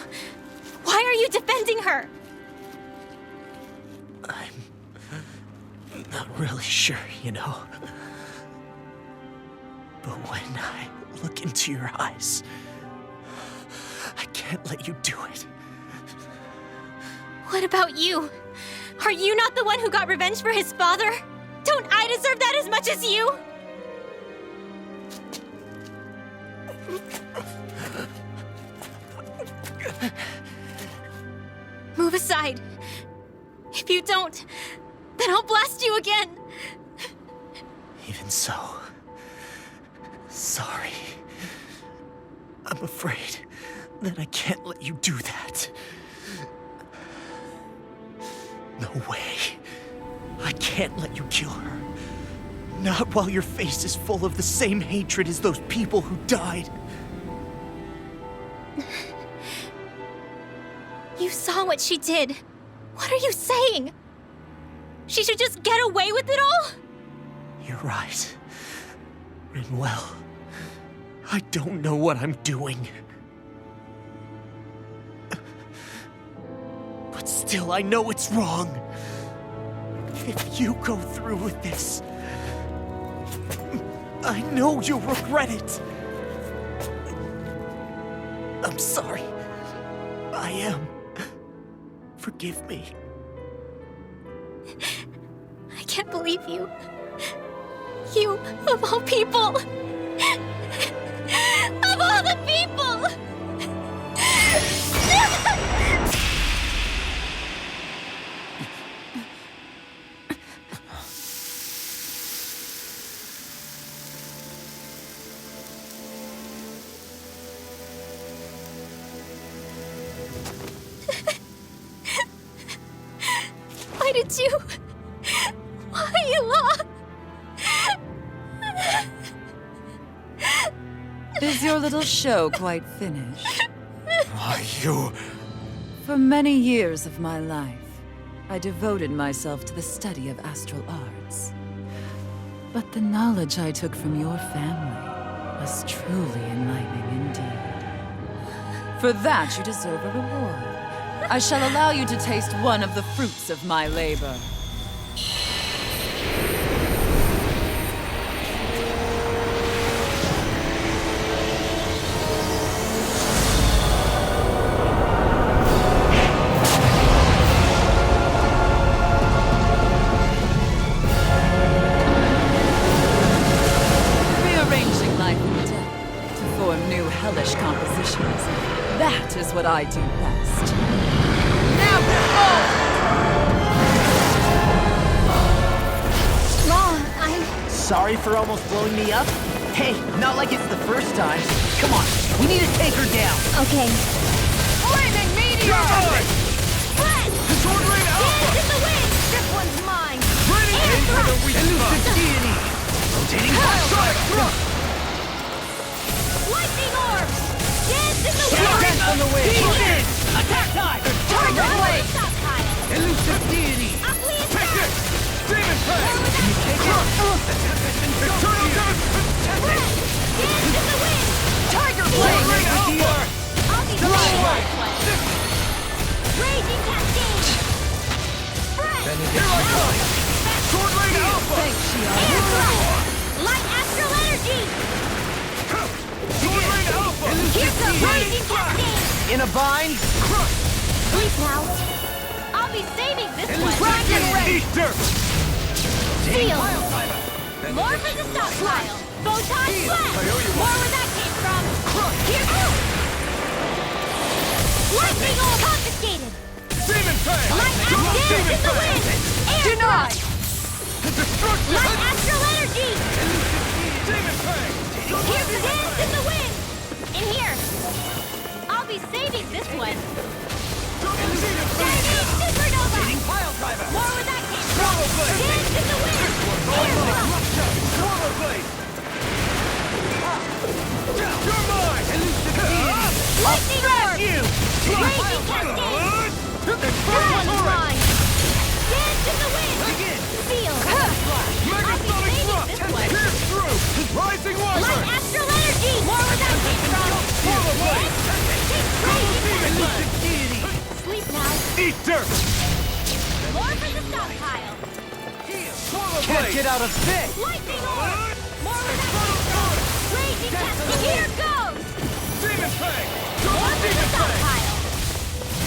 Why are you defending her? I'm not really sure, you know. But when I look into your eyes, I can't let you do it. What about you? Are you not the one who got revenge for his father? Don't I deserve that as much as you? Move aside. If you don't, then I'll blast you again. Even so, sorry. I'm afraid that I can't let you do that. No way. I can't let you kill her. Not while your face is full of the same hatred as those people who died. You saw what she did. What are you saying? She should just get away with it all? You're right. Rinwell, I don't know what I'm doing. But still, I know it's wrong. If you go through with this, I know you'll regret it. I'm sorry. I am. Forgive me. I can't believe you. You, of all people. Of all the people! Why did you... Why you lost? Is your little show quite finished? Why, you... For many years of my life, I devoted myself to the study of astral arts. But the knowledge I took from your family was truly enlightening indeed. For that, you deserve a reward. I shall allow you to taste one of the fruits of my labor. Rearranging life and death to form new hellish compositions. That is what I do best. Now Sorry for almost blowing me up? Hey, not like it's the first time. Come on, we need to take her down. Okay. Flaming meteor! Fred! Sword Rain Alpha! Hands in the wind! This one's mine! Aim for the weak Elusive spot! deity! Rotating Sonic Thrust! Lightning orb! Dance in the Shout wind! on the way! Attack time! Tiger blade! Stockpile! Elusive deity! Ugly Take attack! this! Demon Fang! Can you take it? Eternal Death! Fred! Dance in the wind! Tiger Sword blade! Rain Alpha! I'll be Raging cascade! Fred! Here I come! Sword Rain Alpha! Air thrust! Light astral energy! Sword Rain Alpha! Here's the raging cascade! In a bind? Sleep now! I'll be saving this one! Dragon Ray! Eat dirt! Seal! More for the stockpile! Photon blast! More where that came from! Here goes! Lightning orb confiscated! Demon Fang! Light astral in the wind! Air Denied! Destruction! Light astral energy! Demon Fang! Here's the dance in the wind! In here! I'll be saving this one! Dynamic supernova! More where that came from! Dance in the wind! Air thrust! Swallow Blade! You're mine! Lightning orb! Raging cascade! Fred is mine! Dance in the wind! Seal! I'll be saving this one! Pierce through! Rising Light Wyvern! astral energy! More where that came from! Swallow Blade! Raging cascade! Sleep now! Eat dirt! More for the stockpile! Swallow Can't Blade! get out of bed! Lightning orb! More where that came from! Raging cascade! Here goes! Demon Fang! More for the Demon Fang! stockpile!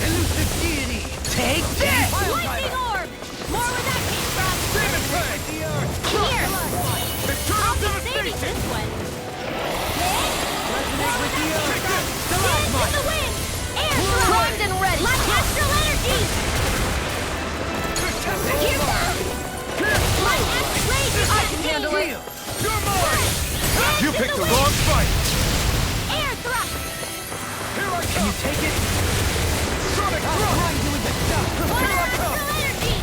Elusive deity! Take this! Lightning orb! More where that came from! Demon Fang! Here! Eternal I'll be saving Devastation! this one! Dance in the wind! Air thrust! Primed and ready! Light astral energy! Here goes! Light astral raging! I can handle it! You're mine! Dance You in picked the wind! wrong fight! Air thrust! Here I come! Take it? Sonic Thrust! Light astral energy!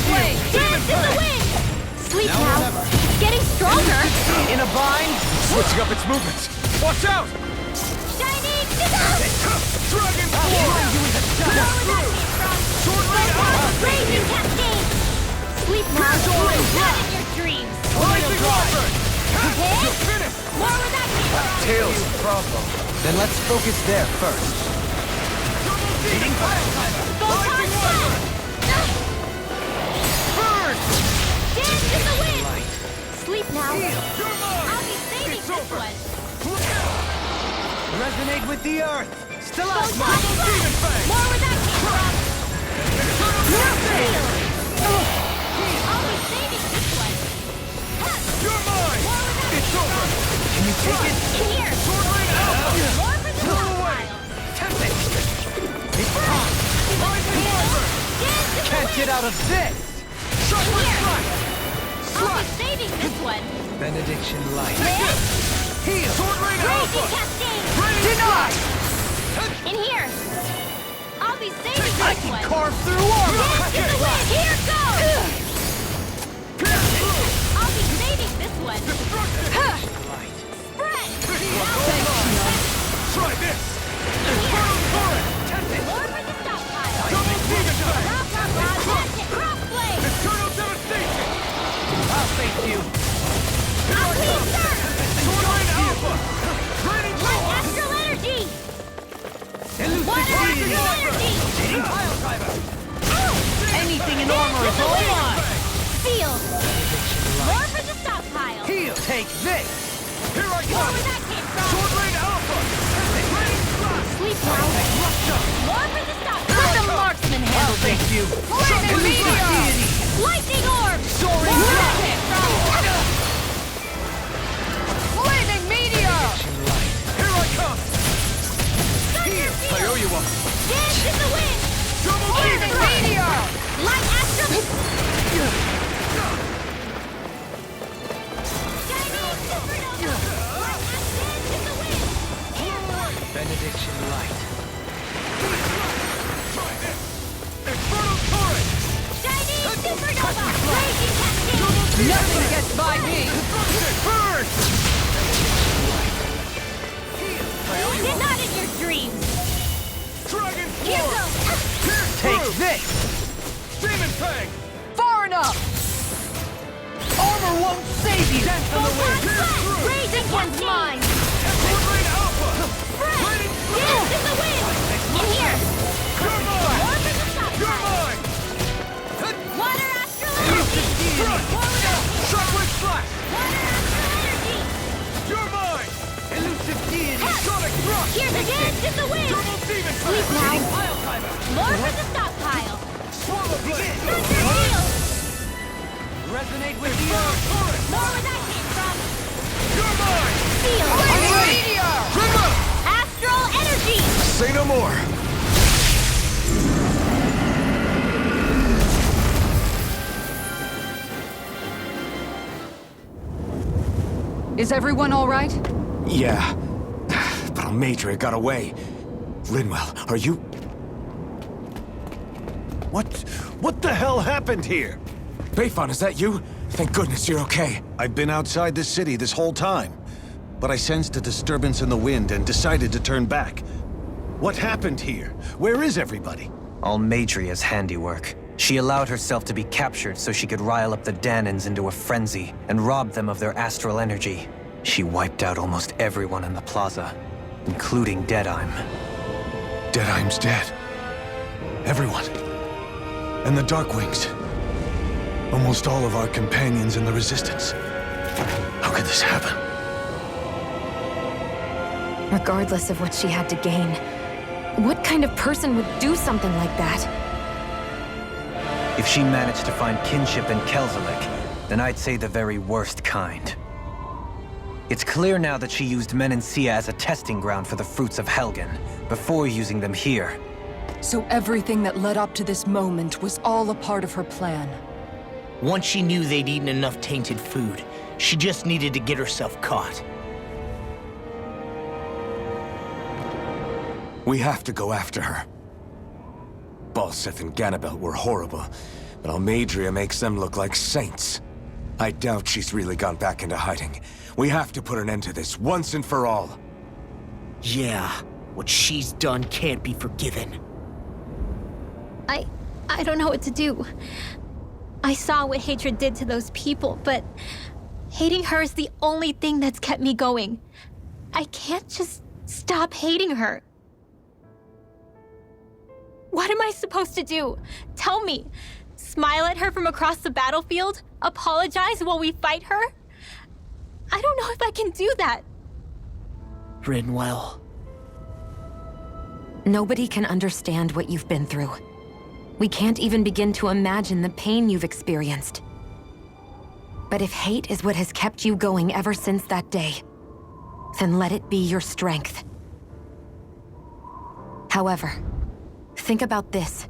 flame! Dance in the wind! Sleep now! Getting stronger! In a bind! Switching up its movements! Watch out! Shining Scissors! Dragon Raging Cascade! Sleep now! Not in your dreams! Lightning Orphan! Hit! More where that came from! Tails of Bravo. Then let's focus there first. Photon Blast! Burn! Dance in the wind! Sleep now! I'll be saving this one! Resonate with the earth. Photon Blast! More where that came from! Shield! I'll be saving this one! You're mine! More where that It's over! Can you take it? In here! Sword Rain Alpha! More for the stockpile! Lightning Orphan! Dance in the Can't wind! get out of this. Shockwave Strike! I'll be saving this one! Benediction light. Heal! Sword Rain Raging Alpha! Cascade! Denied! In here! I'll be saving I this can one! carve through armor! Dance in the wind! Here goes! I'll be saving this one! Spread! Try this! Here! Torrent! More for the stockpile! Double Demon Strike! Rock, rock, rock! That's it! Crossblade! Eternal Devastation! I'll face you. I'll please, sir! Sword Rain Alpha! Raining Light Sword! astral energy! Water astral energy! Anything in Dance armor in is the all wind! mine. Seal! More for the stockpile! Heal. Take this. Here I More come! where that came from! Sword Rain Alpha! Raining Blast! Sleep now! More for the stockpile! Let the marksman handle this! Thank you. Flaming meteor! Lightning orb! Soaring More where that blast. came from! Flaming meteor! Here I come! Thunder I owe you one! Dance in the wind! Double Flaming Demon Strike! meteor! Light astral... Shining supernova! Light dance in the wind! Air blast! Benediction light. Try this! Infernal Torrent! Shining supernova! Raging cascade! Nothing gets by me! Burn! Not in your dreams! Dragon Here Force! goes! Take this. Demon Fang! Far enough! Armor won't save you. Photon blast! Raging one's mind! Sword Rain Alpha! Spread! Dance in the wind! In here! You're mine! More for the stockpile! You're mine! Water astral energy! Forward up! Shockwave Slash! Water astral energy! You're mine! Elusive deity. Sonic Thrust! Here's a dance in the wind! Double Demon Sleep Fang! now! More for the stockpile! Swallow Blade! Thunder heal! Resonate with the Infernal earth. Torrent! More where that came from! You're mine! Seal! Meteor! Trigger! Astral energy! Say no more! Is everyone all right? Yeah. But Almeidrea got away. Linwell, are you... What the hell happened here? Bayfon, is that you? Thank goodness you're okay. I've been outside the city this whole time, but I sensed a disturbance in the wind and decided to turn back. What happened here? Where is everybody? Almeidrea's handiwork. She allowed herself to be captured so she could rile up the Danans into a frenzy and rob them of their astral energy. She wiped out almost everyone in the plaza, including Deadheim. Deadheim's dead. Everyone. And the Darkwings. Almost all of our companions in the Resistance. How could this happen? Regardless of what she had to gain, what kind of person would do something like that? If she managed to find kinship in Kelzelik, then I'd say the very worst kind. It's clear now that she used Menancia as a testing ground for the fruits of Helgen, before using them here. So everything that led up to this moment was all a part of her plan. Once she knew they'd eaten enough tainted food, she just needed to get herself caught. We have to go after her. Balseth and Ganabelt were horrible, but Almeidrea makes them look like saints. I doubt she's really gone back into hiding. We have to put an end to this once and for all. Yeah, what she's done can't be forgiven. I don't know what to do. I saw what hatred did to those people, but hating her is the only thing that's kept me going. I can't just stop hating her. What am I supposed to do? Tell me. Smile at her from across the battlefield? Apologize while we fight her? I don't know if I can do that. Rinwell. Nobody can understand what you've been through. We can't even begin to imagine the pain you've experienced. But if hate is what has kept you going ever since that day, then let it be your strength. However, think about this.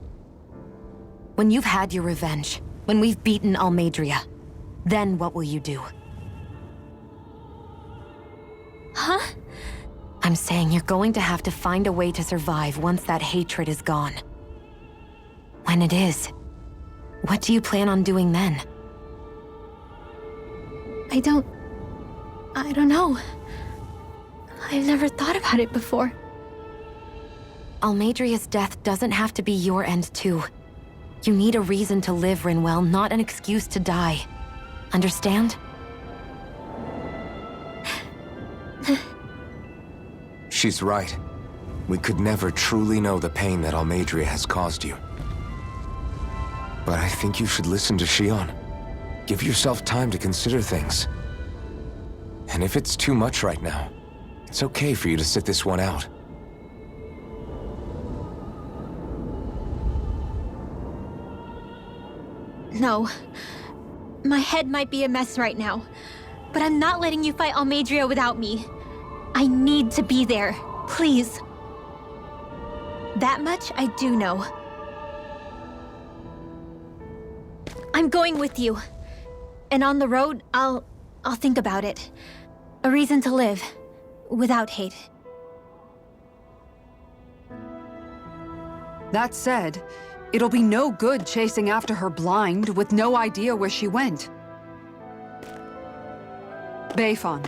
When you've had your revenge, when we've beaten Almeidrea, then what will you do? Huh? I'm saying you're going to have to find a way to survive once that hatred is gone. When it is, what do you plan on doing then? I don't know. I've never thought about it before. Almeidrea's death doesn't have to be your end too. You need a reason to live, Rinwell, not an excuse to die. Understand? She's right. We could never truly know the pain that Almeidrea has caused you. But I think you should listen to Shionne. Give yourself time to consider things. And if it's too much right now, it's okay for you to sit this one out. No. My head might be a mess right now, but I'm not letting you fight Almeidrea without me. I need to be there, please. That much I do know. I'm going with you. And on the road, I'll think about it. A reason to live, without hate. That said, it'll be no good chasing after her blind with no idea where she went. Beifan,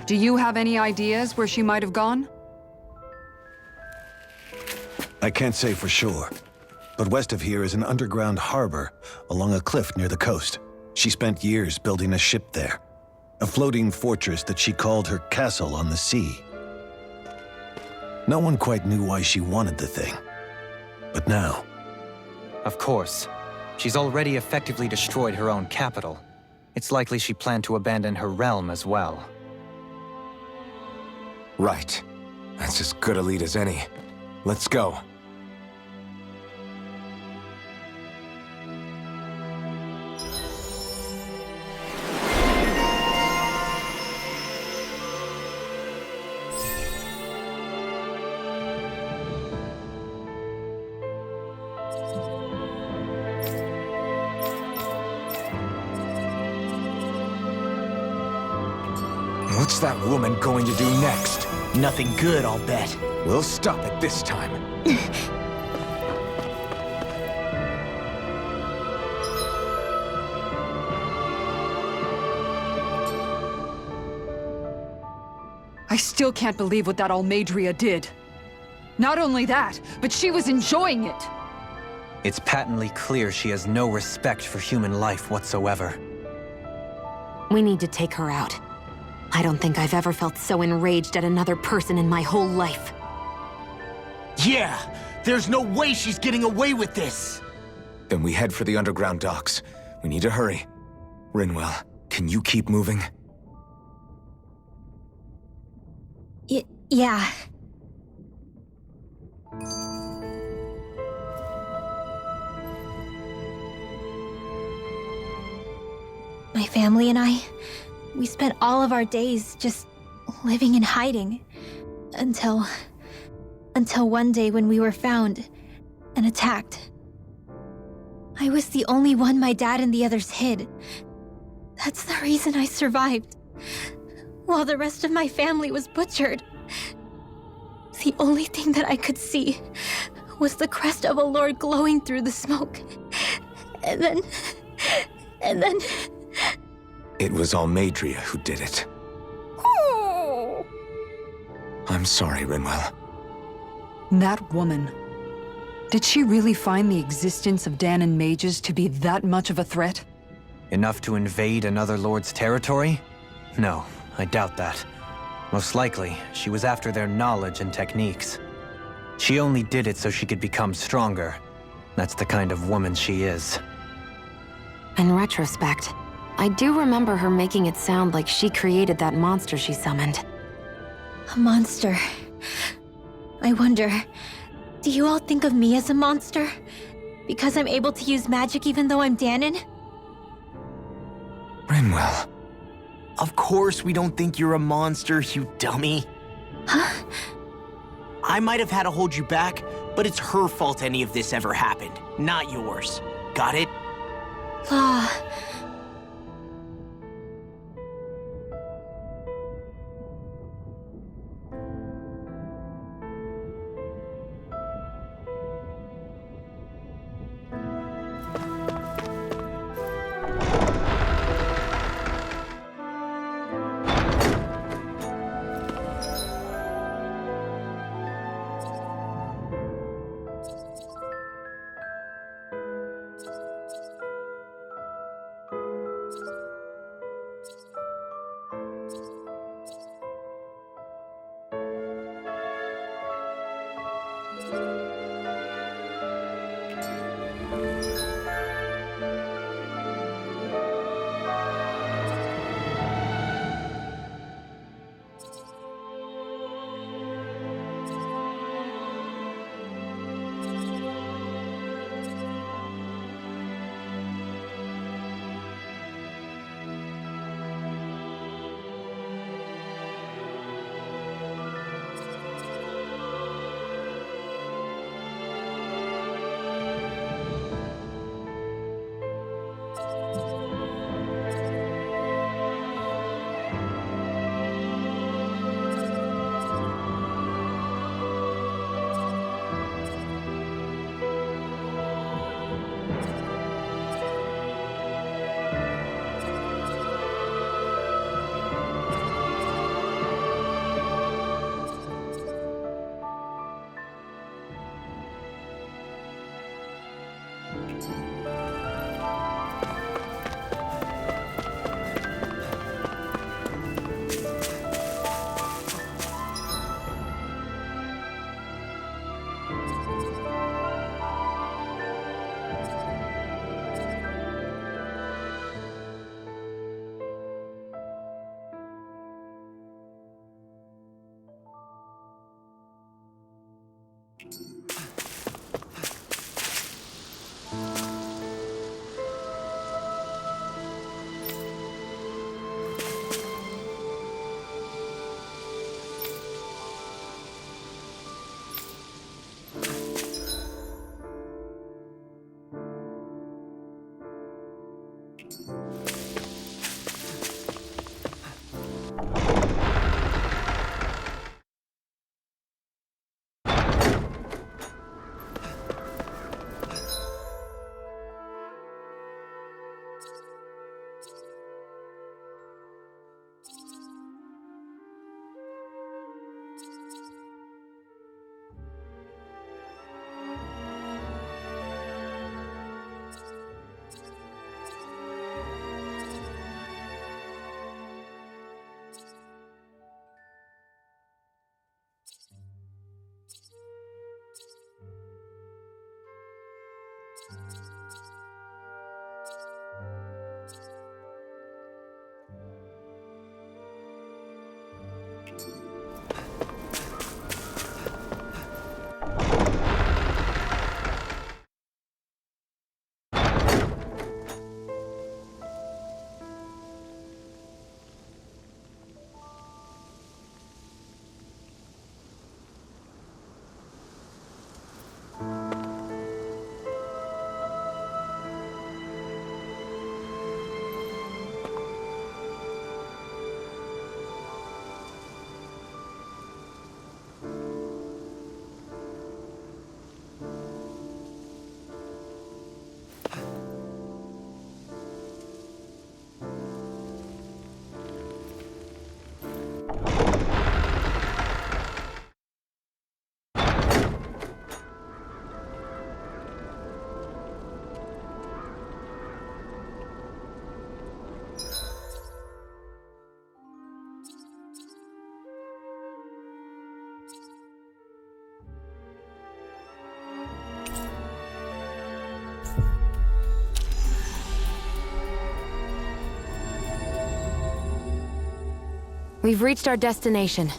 do you have any ideas where she might have gone? I can't say for sure, but west of here is an underground harbor along a cliff near the coast. She spent years building a ship there, a floating fortress that she called her castle on the sea. No one quite knew why she wanted the thing, but now... Of course. She's already effectively destroyed her own capital. It's likely she planned to abandon her realm as well. Right. That's as good a lead as any. Let's go. What's that woman going to do next? Nothing good, I'll bet. We'll stop it this time. I still can't believe what that Almeidrea did. Not only that, but she was enjoying it. It's patently clear she has no respect for human life whatsoever. We need to take her out. I don't think I've ever felt so enraged at another person in my whole life. Yeah! There's no way she's getting away with this! Then we head for the underground docks. We need to hurry. Rinwell, can you keep moving? Yeah. My family and I, we spent all of our days just living in hiding. Until one day when we were found and attacked. I was the only one my dad and the others hid. That's the reason I survived. While the rest of my family was butchered. The only thing that I could see was the crest of a lord glowing through the smoke. And then... And then... It was Almeidrea who did it. Oh! I'm sorry, Rinwell. That woman. Did she really find the existence of Dahnan mages to be that much of a threat? Enough to invade another lord's territory? No, I doubt that. Most likely, she was after their knowledge and techniques. She only did it so she could become stronger. That's the kind of woman she is. In retrospect, I do remember her making it sound like she created that monster she summoned. A monster. I wonder, do you all think of me as a monster? Because I'm able to use magic even though I'm Dahnan? Rinwell. Of course we don't think you're a monster, you dummy. Huh? I might have had to hold you back, but it's her fault any of this ever happened, not yours. Got it? Law. We've reached our destination.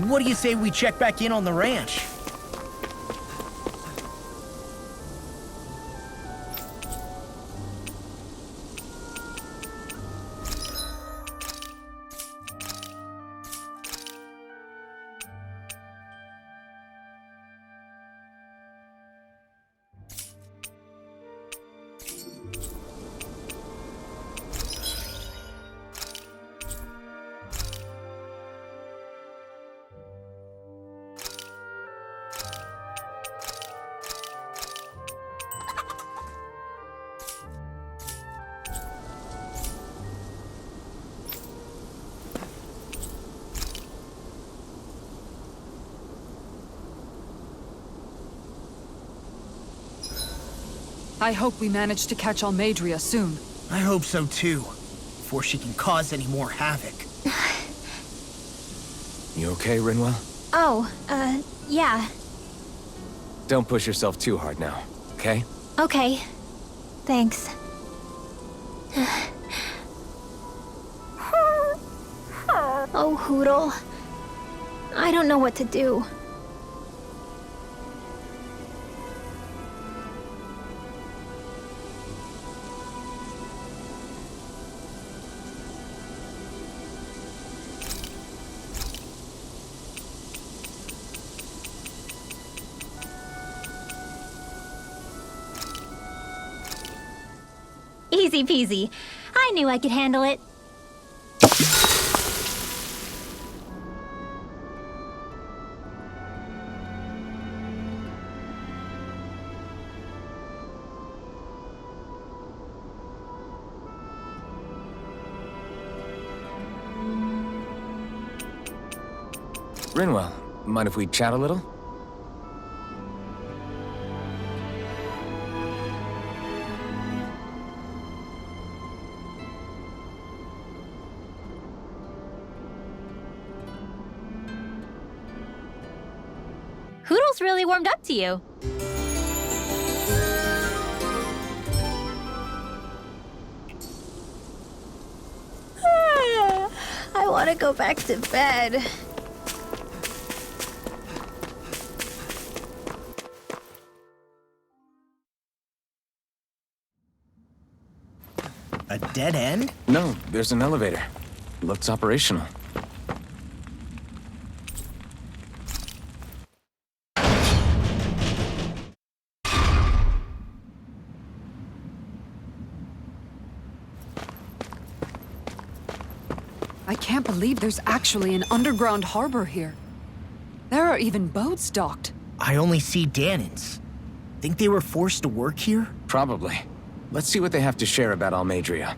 What do you say we check back in on the ranch? I hope we manage to catch Almeidrea soon. I hope so too, before she can cause any more havoc. You okay, Rinwell? Oh, yeah. Don't push yourself too hard now, okay? Okay. Thanks. Oh, Hootle. I don't know what to do. Easy peasy. I knew I could handle it. Rinwell, mind if we chat a little? Hootle's really warmed up to you. I want to go back to bed. A dead end? No, there's an elevator. Looks operational. I can't believe there's actually an underground harbor here. There are even boats docked. I only see Danans. Think they were forced to work here? Probably. Let's see what they have to share about Almeidrea.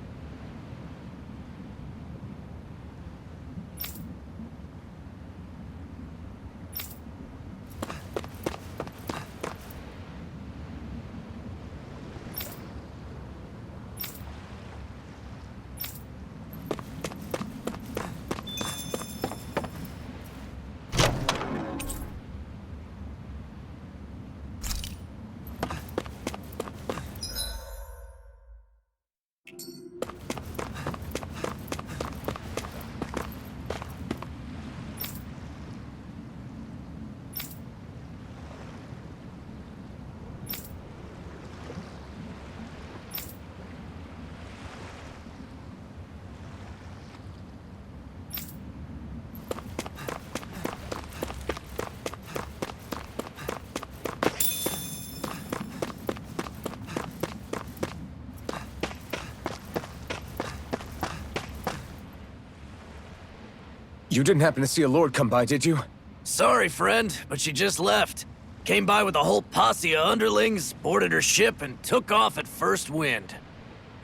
You didn't happen to see a lord come by, did you? Sorry, friend, but she just left. Came by with a whole posse of underlings, boarded her ship, and took off at first wind.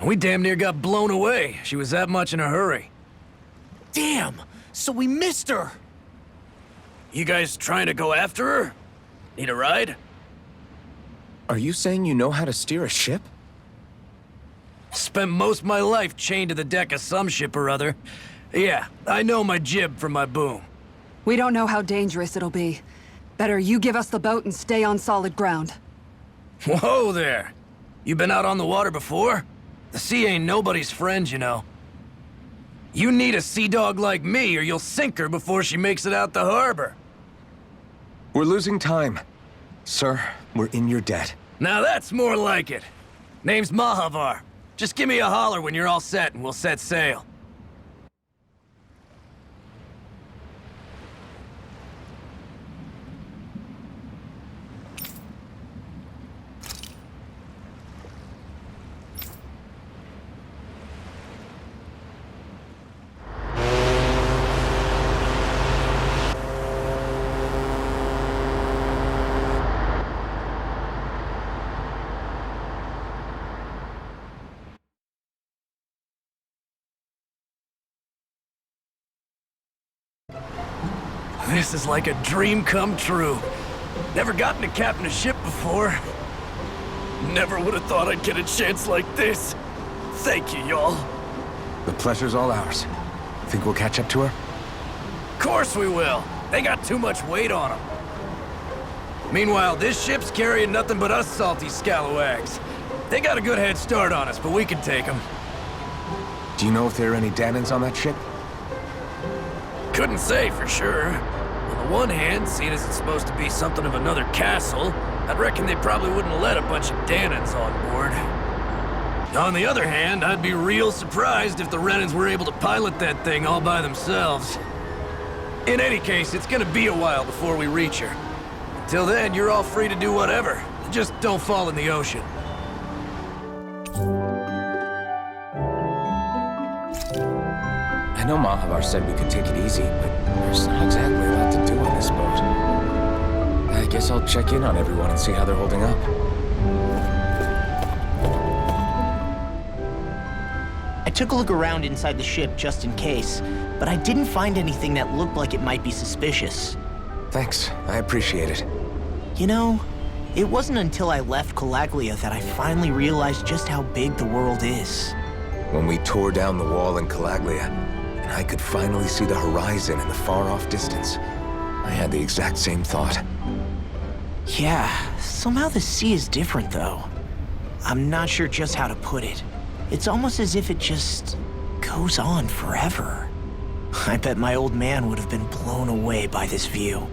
We damn near got blown away. She was that much in a hurry. Damn! So we missed her! You guys trying to go after her? Need a ride? Are you saying you know how to steer a ship? Spent most of my life chained to the deck of some ship or other. Yeah, I know my jib from my boom. We don't know how dangerous it'll be. Better you give us the boat and stay on solid ground. Whoa there! You been out on the water before? The sea ain't nobody's friend, you know. You need a sea dog like me, or you'll sink her before she makes it out the harbor. We're losing time. Sir, we're in your debt. Now that's more like it. Name's Mahavar. Just give me a holler when you're all set and we'll set sail. This is like a dream come true. Never gotten to captain a ship before. Never would have thought I'd get a chance like this. Thank you, y'all. The pleasure's all ours. Think we'll catch up to her? Course we will. They got too much weight on them. Meanwhile, this ship's carrying nothing but us salty scalawags. They got a good head start on us, but we can take them. Do you know if there are any Danans on that ship? Couldn't say for sure. On the one hand, seeing as it's supposed to be something of another castle, I'd reckon they probably wouldn't let a bunch of Danans on board. On the other hand, I'd be real surprised if the Renans were able to pilot that thing all by themselves. In any case, it's gonna be a while before we reach her. Until then, you're all free to do whatever. Just don't fall in the ocean. I know Mahavar said we could take it easy, but there's not exactly a lot to do on this boat. I guess I'll check in on everyone and see how they're holding up. I took a look around inside the ship just in case, but I didn't find anything that looked like it might be suspicious. Thanks, I appreciate it. You know, it wasn't until I left Calaglia that I finally realized just how big the world is. When we tore down the wall in Calaglia, and I could finally see the horizon in the far-off distance, I had the exact same thought. Yeah, somehow the sea is different though. I'm not sure just how to put it. It's almost as if it just goes on forever. I bet my old man would have been blown away by this view.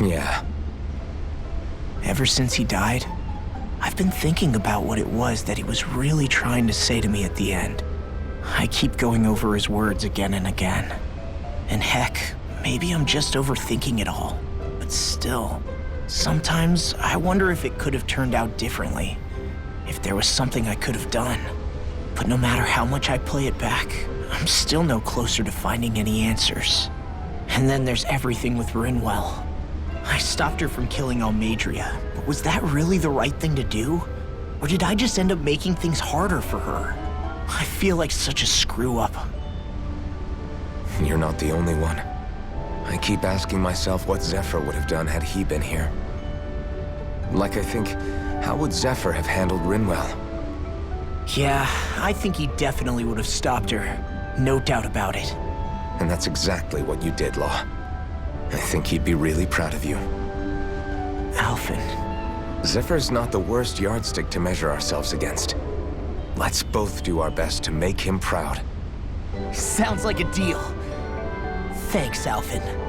Yeah. Ever since he died, I've been thinking about what it was that he was really trying to say to me at the end. I keep going over his words again and again. And heck, maybe I'm just overthinking it all. But still, sometimes I wonder if it could have turned out differently. If there was something I could have done. But no matter how much I play it back, I'm still no closer to finding any answers. And then there's everything with Rinwell. I stopped her from killing Almeidrea, but was that really the right thing to do? Or did I just end up making things harder for her? I feel like such a screw-up. You're not the only one. I keep asking myself what Zephyr would have done had he been here. Like I think, how would Zephyr have handled Rinwell? Yeah, I think he definitely would have stopped her. No doubt about it. And that's exactly what you did, Law. I think he'd be really proud of you. Alphen. Zephyr's not the worst yardstick to measure ourselves against. Let's both do our best to make him proud. Sounds like a deal. Thanks, Alphen.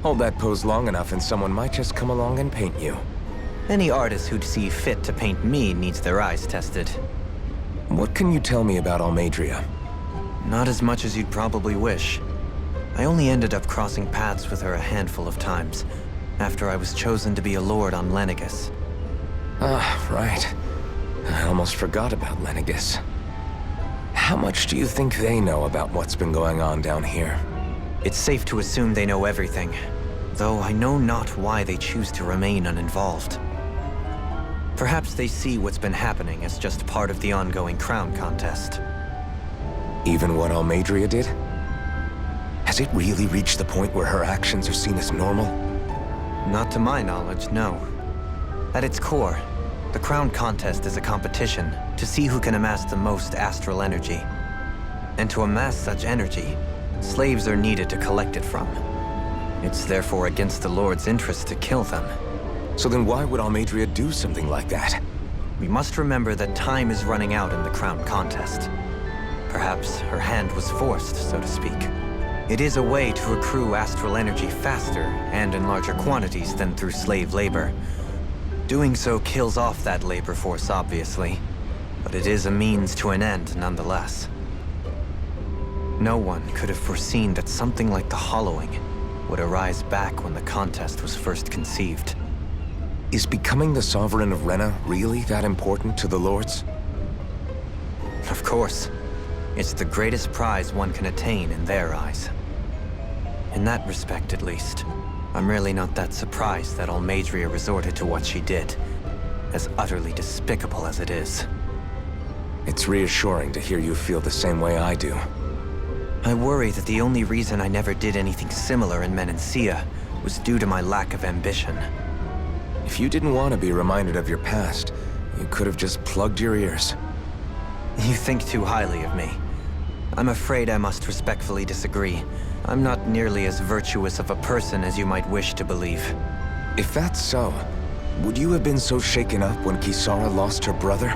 Hold that pose long enough and someone might just come along and paint you. Any artist who'd see fit to paint me needs their eyes tested. What can you tell me about Almeidrea? Not as much as you'd probably wish. I only ended up crossing paths with her a handful of times, after I was chosen to be a lord on Lenegis. Ah, right. I almost forgot about Lenegis. How much do you think they know about what's been going on down here? It's safe to assume they know everything, though I know not why they choose to remain uninvolved. Perhaps they see what's been happening as just part of the ongoing crown contest. Even what Almeidrea did? Has it really reached the point where her actions are seen as normal? Not to my knowledge, no. At its core, the crown contest is a competition to see who can amass the most astral energy. And to amass such energy, slaves are needed to collect it from. It's therefore against the Lord's interest to kill them. So then why would Almeidrea do something like that? We must remember that time is running out in the crown contest. Perhaps her hand was forced, so to speak. It is a way to accrue astral energy faster and in larger quantities than through slave labor. Doing so kills off that labor force, obviously, but it is a means to an end nonetheless. No one could have foreseen that something like the Hollowing would arise back when the contest was first conceived. Is becoming the Sovereign of Renna really that important to the Lords? Of course. It's the greatest prize one can attain in their eyes. In that respect, at least, I'm really not that surprised that Almeidrea resorted to what she did, as utterly despicable as it is. It's reassuring to hear you feel the same way I do. I worry that the only reason I never did anything similar in Menancia was due to my lack of ambition. If you didn't want to be reminded of your past, you could have just plugged your ears. You think too highly of me. I'm afraid I must respectfully disagree. I'm not nearly as virtuous of a person as you might wish to believe. If that's so, would you have been so shaken up when Kisara lost her brother?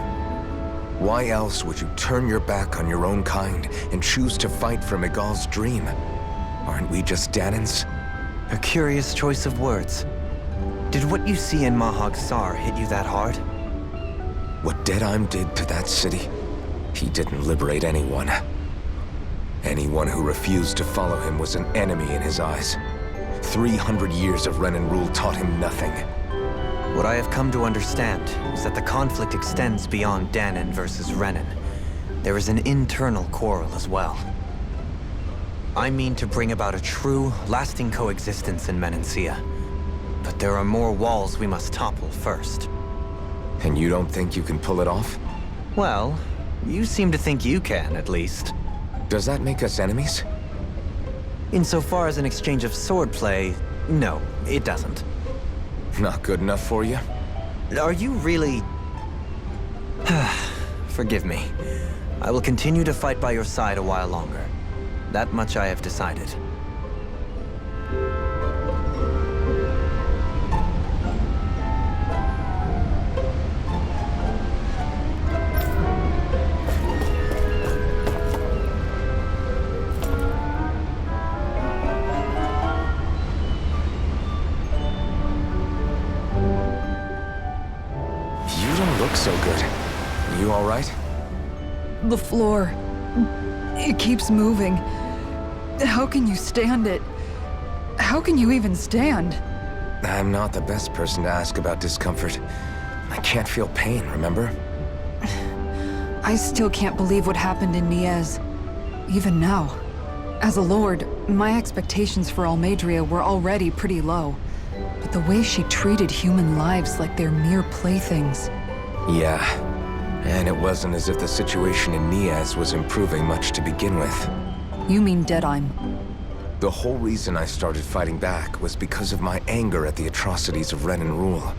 Why else would you turn your back on your own kind and choose to fight for Miguel's dream? Aren't we just Danans? A curious choice of words. Did what you see in Mahag Saar hit you that hard? What Deadheim did to that city, he didn't liberate anyone. Anyone who refused to follow him was an enemy in his eyes. 300 years of Renan rule taught him nothing. What I have come to understand is that the conflict extends beyond Danan versus Renan. There is an internal quarrel as well. I mean to bring about a true, lasting coexistence in Menancia. But there are more walls we must topple first. And you don't think you can pull it off? Well, you seem to think you can, at least. Does that make us enemies? Insofar as an exchange of swordplay, no, it doesn't. Not good enough for you? Are you really... Forgive me. I will continue to fight by your side a while longer. That much I have decided. So good. You all right? The floor. It keeps moving. How can you stand it? How can you even stand? I'm not the best person to ask about discomfort. I can't feel pain, remember? I still can't believe what happened in Niez. Even now. As a lord, my expectations for Almeidrea were already pretty low. But the way she treated human lives like they're mere playthings... Yeah, and it wasn't as if the situation in Niez was improving much to begin with. You mean Deadheim? The whole reason I started fighting back was because of my anger at the atrocities of Renan rule.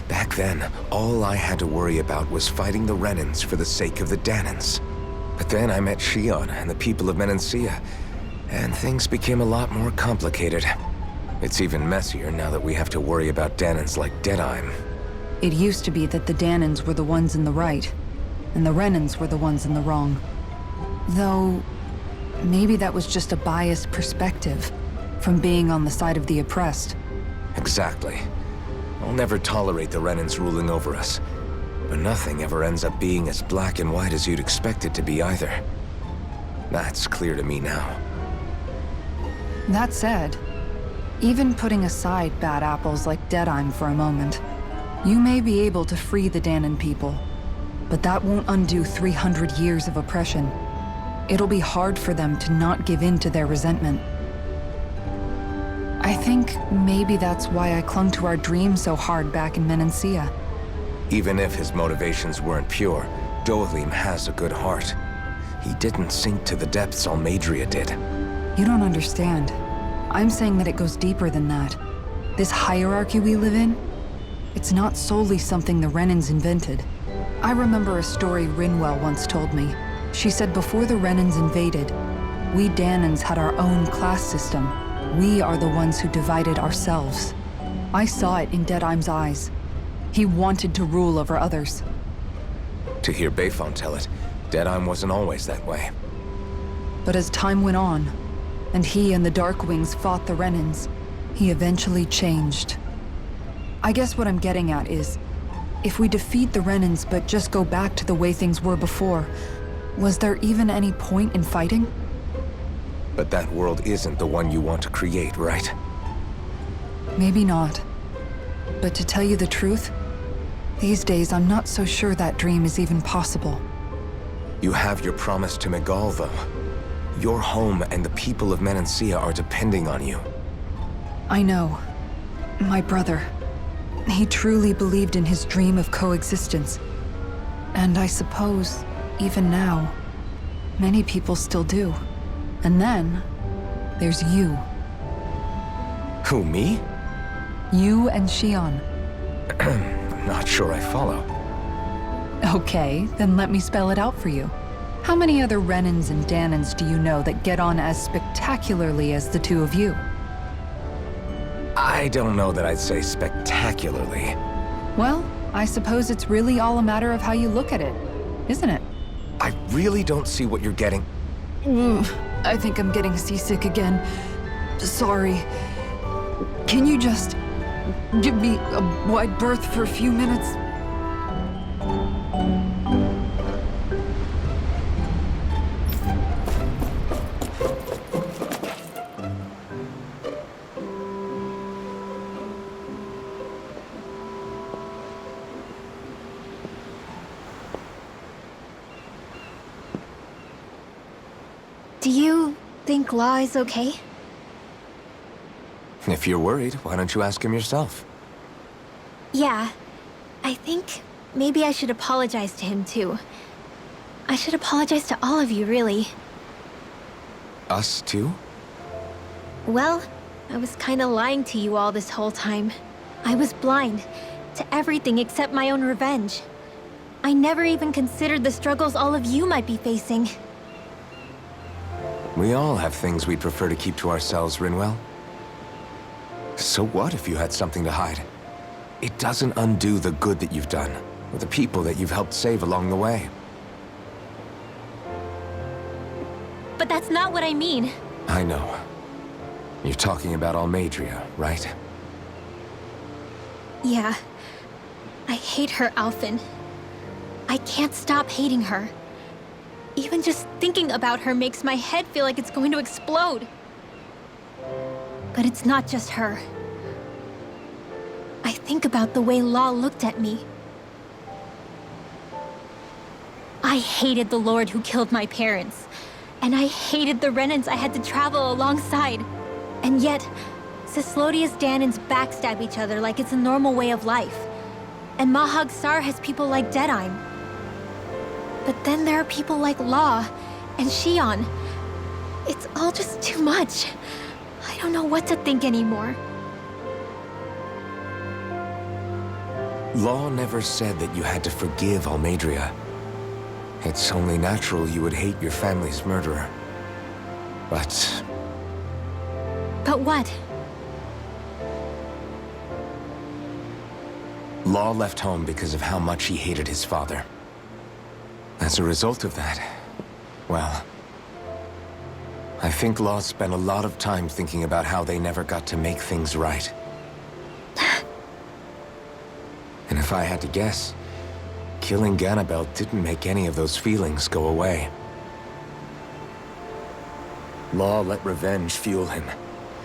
Back then, all I had to worry about was fighting the Renans for the sake of the Danans. But then I met Shion and the people of Menancia, and things became a lot more complicated. It's even messier now that we have to worry about Danans like Deadheim. It used to be that the Danans were the ones in the right, and the Renans were the ones in the wrong. Though, maybe that was just a biased perspective, from being on the side of the oppressed. Exactly. I'll never tolerate the Renans ruling over us. But nothing ever ends up being as black and white as you'd expect it to be either. That's clear to me now. That said, even putting aside bad apples like Deadheim for a moment, you may be able to free the Danan people. But that won't undo 300 years of oppression. It'll be hard for them to not give in to their resentment. I think maybe that's why I clung to our dream so hard back in Menancia. Even if his motivations weren't pure, Dohalim has a good heart. He didn't sink to the depths Almeidrea did. You don't understand. I'm saying that it goes deeper than that. This hierarchy we live in, it's not solely something the Renans invented. I remember a story Rinwell once told me. She said before the Renans invaded, we Dahnans had our own class system. We are the ones who divided ourselves. I saw it in Deadheim's eyes. He wanted to rule over others. To hear Bayfon tell it, Deadheim wasn't always that way. But as time went on, and he and the Darkwings fought the Renans, he eventually changed. I guess what I'm getting at is, if we defeat the Renans but just go back to the way things were before, was there even any point in fighting? But that world isn't the one you want to create, right? Maybe not. But to tell you the truth, these days I'm not so sure that dream is even possible. You have your promise to Megal, though. Your home and the people of Menancia are depending on you. I know. My brother. He truly believed in his dream of coexistence. And I suppose, even now, many people still do. And then, there's you. Who, me? You and Shion. I'm not sure I follow. Okay, then let me spell it out for you. How many other Renans and Dahnans do you know that get on as spectacularly as the two of you? I don't know that I'd say spectacularly. Well, I suppose it's really all a matter of how you look at it, isn't it? I really don't see what you're getting. I think I'm getting seasick again. Sorry. Can you just give me a wide berth for a few minutes? Do you think Law is okay? If you're worried, why don't you ask him yourself? Yeah. I think maybe I should apologize to him too. I should apologize to all of you, really. Us too? Well, I was kinda lying to you all this whole time. I was blind to everything except my own revenge. I never even considered the struggles all of you might be facing. We all have things we'd prefer to keep to ourselves, Rinwell. So what if you had something to hide? It doesn't undo the good that you've done, or the people that you've helped save along the way. But that's not what I mean. I know. You're talking about Almeidrea, right? Yeah. I hate her, Alphen. I can't stop hating her. Even just thinking about her makes my head feel like it's going to explode. But it's not just her. I think about the way Law looked at me. I hated the Lord who killed my parents. And I hated the Renans I had to travel alongside. And yet, Ceslodia's Dahnans backstab each other like it's a normal way of life. And Mahag Saar has people like Deadheim. But then there are people like Law and Shion. It's all just too much. I don't know what to think anymore. Law never said that you had to forgive Almeidrea. It's only natural you would hate your family's murderer. But... But what? Law left home because of how much he hated his father. As a result of that, well, I think Law spent a lot of time thinking about how they never got to make things right. And if I had to guess, killing Ganabel didn't make any of those feelings go away. Law let revenge fuel him,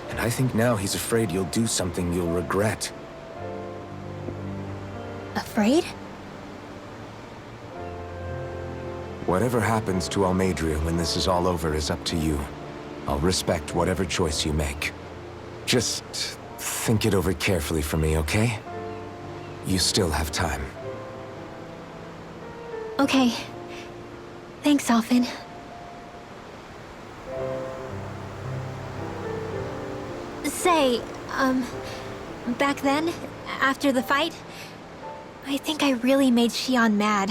and I think now he's afraid you'll do something you'll regret. Afraid? Whatever happens to Almeidrea when this is all over is up to you. I'll respect whatever choice you make. Just think it over carefully for me, okay? You still have time. Okay. Thanks, Alphen. Say, back then, after the fight, I think I really made Xion mad.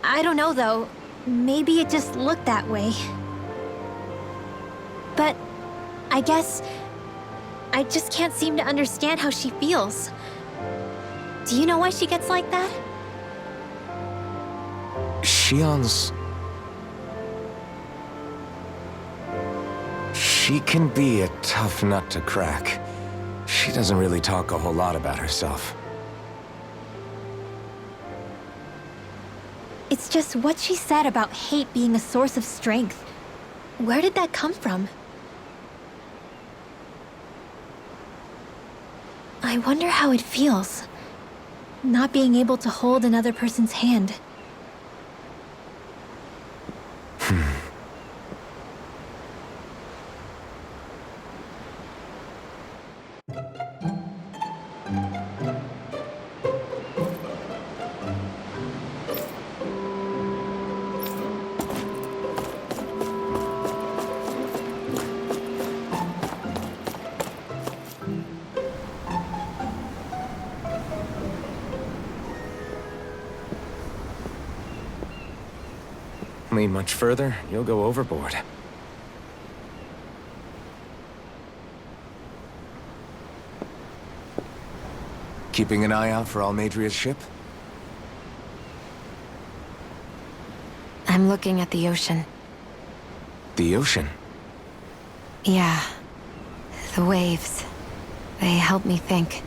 I don't know, though. Maybe it just looked that way. But I guess I just can't seem to understand how she feels. Do you know why she gets like that? Xion's... She can be a tough nut to crack. She doesn't really talk a whole lot about herself. It's just what she said about hate being a source of strength. Where did that come from? I wonder how it feels, not being able to hold another person's hand. Lean much further, you'll go overboard. Keeping an eye out for Almeidrea's ship? I'm looking at the ocean. The ocean? Yeah. The waves. They help me think.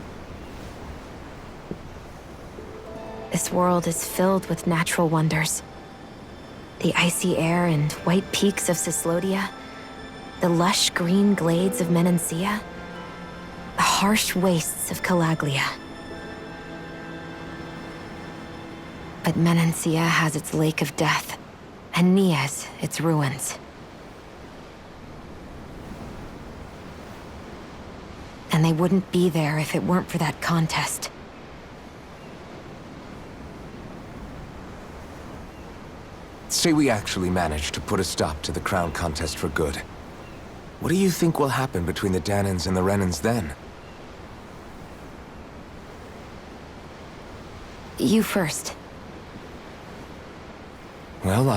This world is filled with natural wonders. The icy air and white peaks of Cyslodia, the lush green glades of Menancia, the harsh wastes of Calaglia. But Menancia has its Lake of Death, and Nias its ruins. And they wouldn't be there if it weren't for that contest. Say we actually manage to put a stop to the crown contest for good. What do you think will happen between the Dahnans and the Renans then? You first. Well,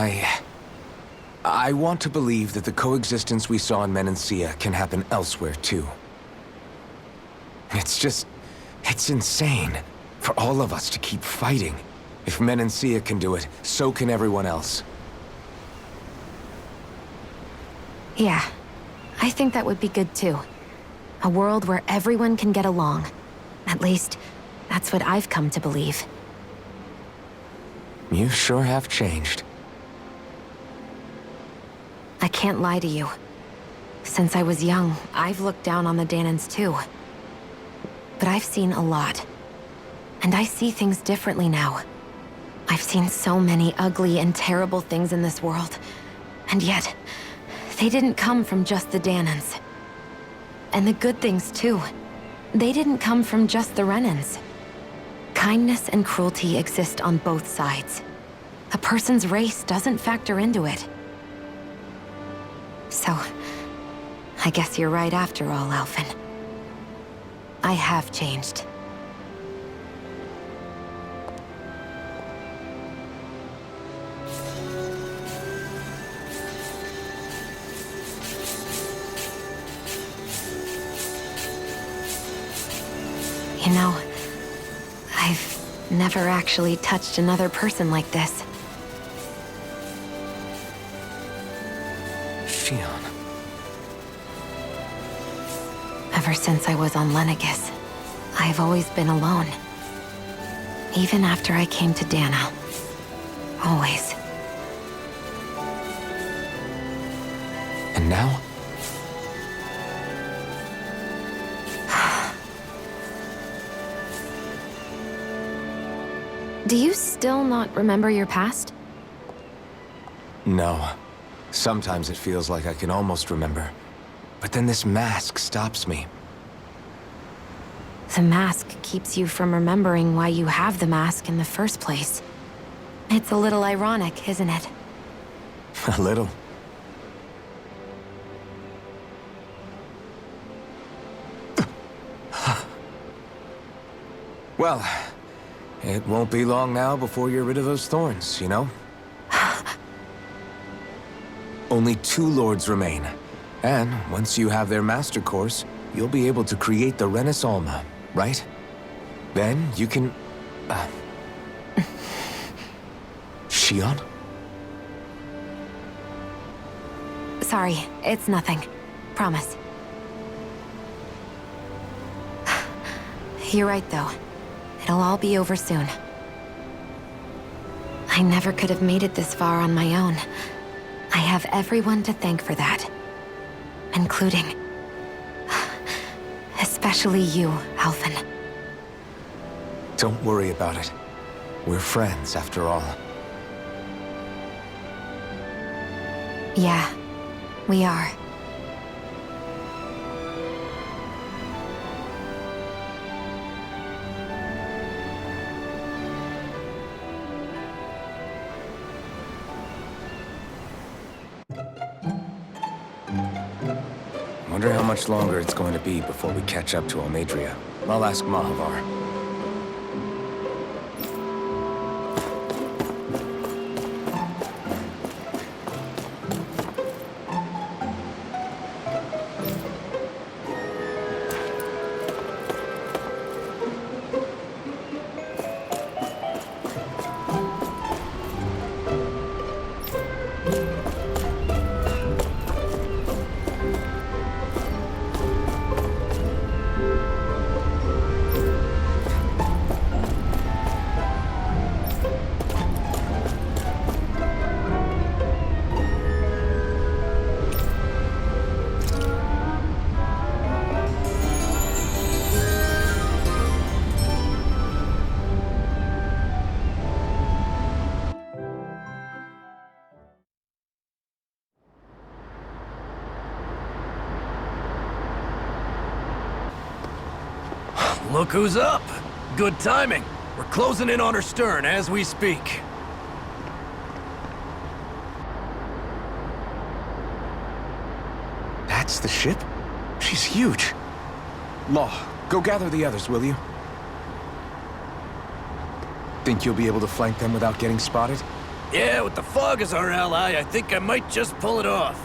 I want to believe that the coexistence we saw in Menancia can happen elsewhere, too. It's insane for all of us to keep fighting. If Menancia can do it, so can everyone else. Yeah, I think that would be good too. A world where everyone can get along. At least, that's what I've come to believe. You sure have changed. I can't lie to you. Since I was young, I've looked down on the Dahnans too. But I've seen a lot. And I see things differently now. I've seen so many ugly and terrible things in this world. And yet, they didn't come from just the Dahnans. And the good things too. They didn't come from just the Renans. Kindness and cruelty exist on both sides. A person's race doesn't factor into it. So, I guess you're right after all, Alphen. I have changed. You know, I've never actually touched another person like this. Xion. Ever since I was on Lenegis, I've always been alone. Even after I came to Dahna. Always. And now? Do you still not remember your past? No. Sometimes it feels like I can almost remember. But then this mask stops me. The mask keeps you from remembering why you have the mask in the first place. It's a little ironic, isn't it? A little. Well, it won't be long now before you're rid of those thorns, you know? Only 2 lords remain. And once you have their master course, you'll be able to create the Renis Alma, right? Then you can... Shionne? Sorry, it's nothing. Promise. You're right, though. It'll all be over soon. I never could have made it this far on my own. I have everyone to thank for that. Including... especially you, Alphen. Don't worry about it. We're friends, after all. Yeah, we are. Wonder how much longer it's going to be before we catch up to Almeidrea. I'll ask Mahavar. Look who's up! Good timing. We're closing in on her stern as we speak. That's the ship? She's huge. Law, go gather the others, will you? Think you'll be able to flank them without getting spotted? Yeah, with the fog as our ally, I think I might just pull it off.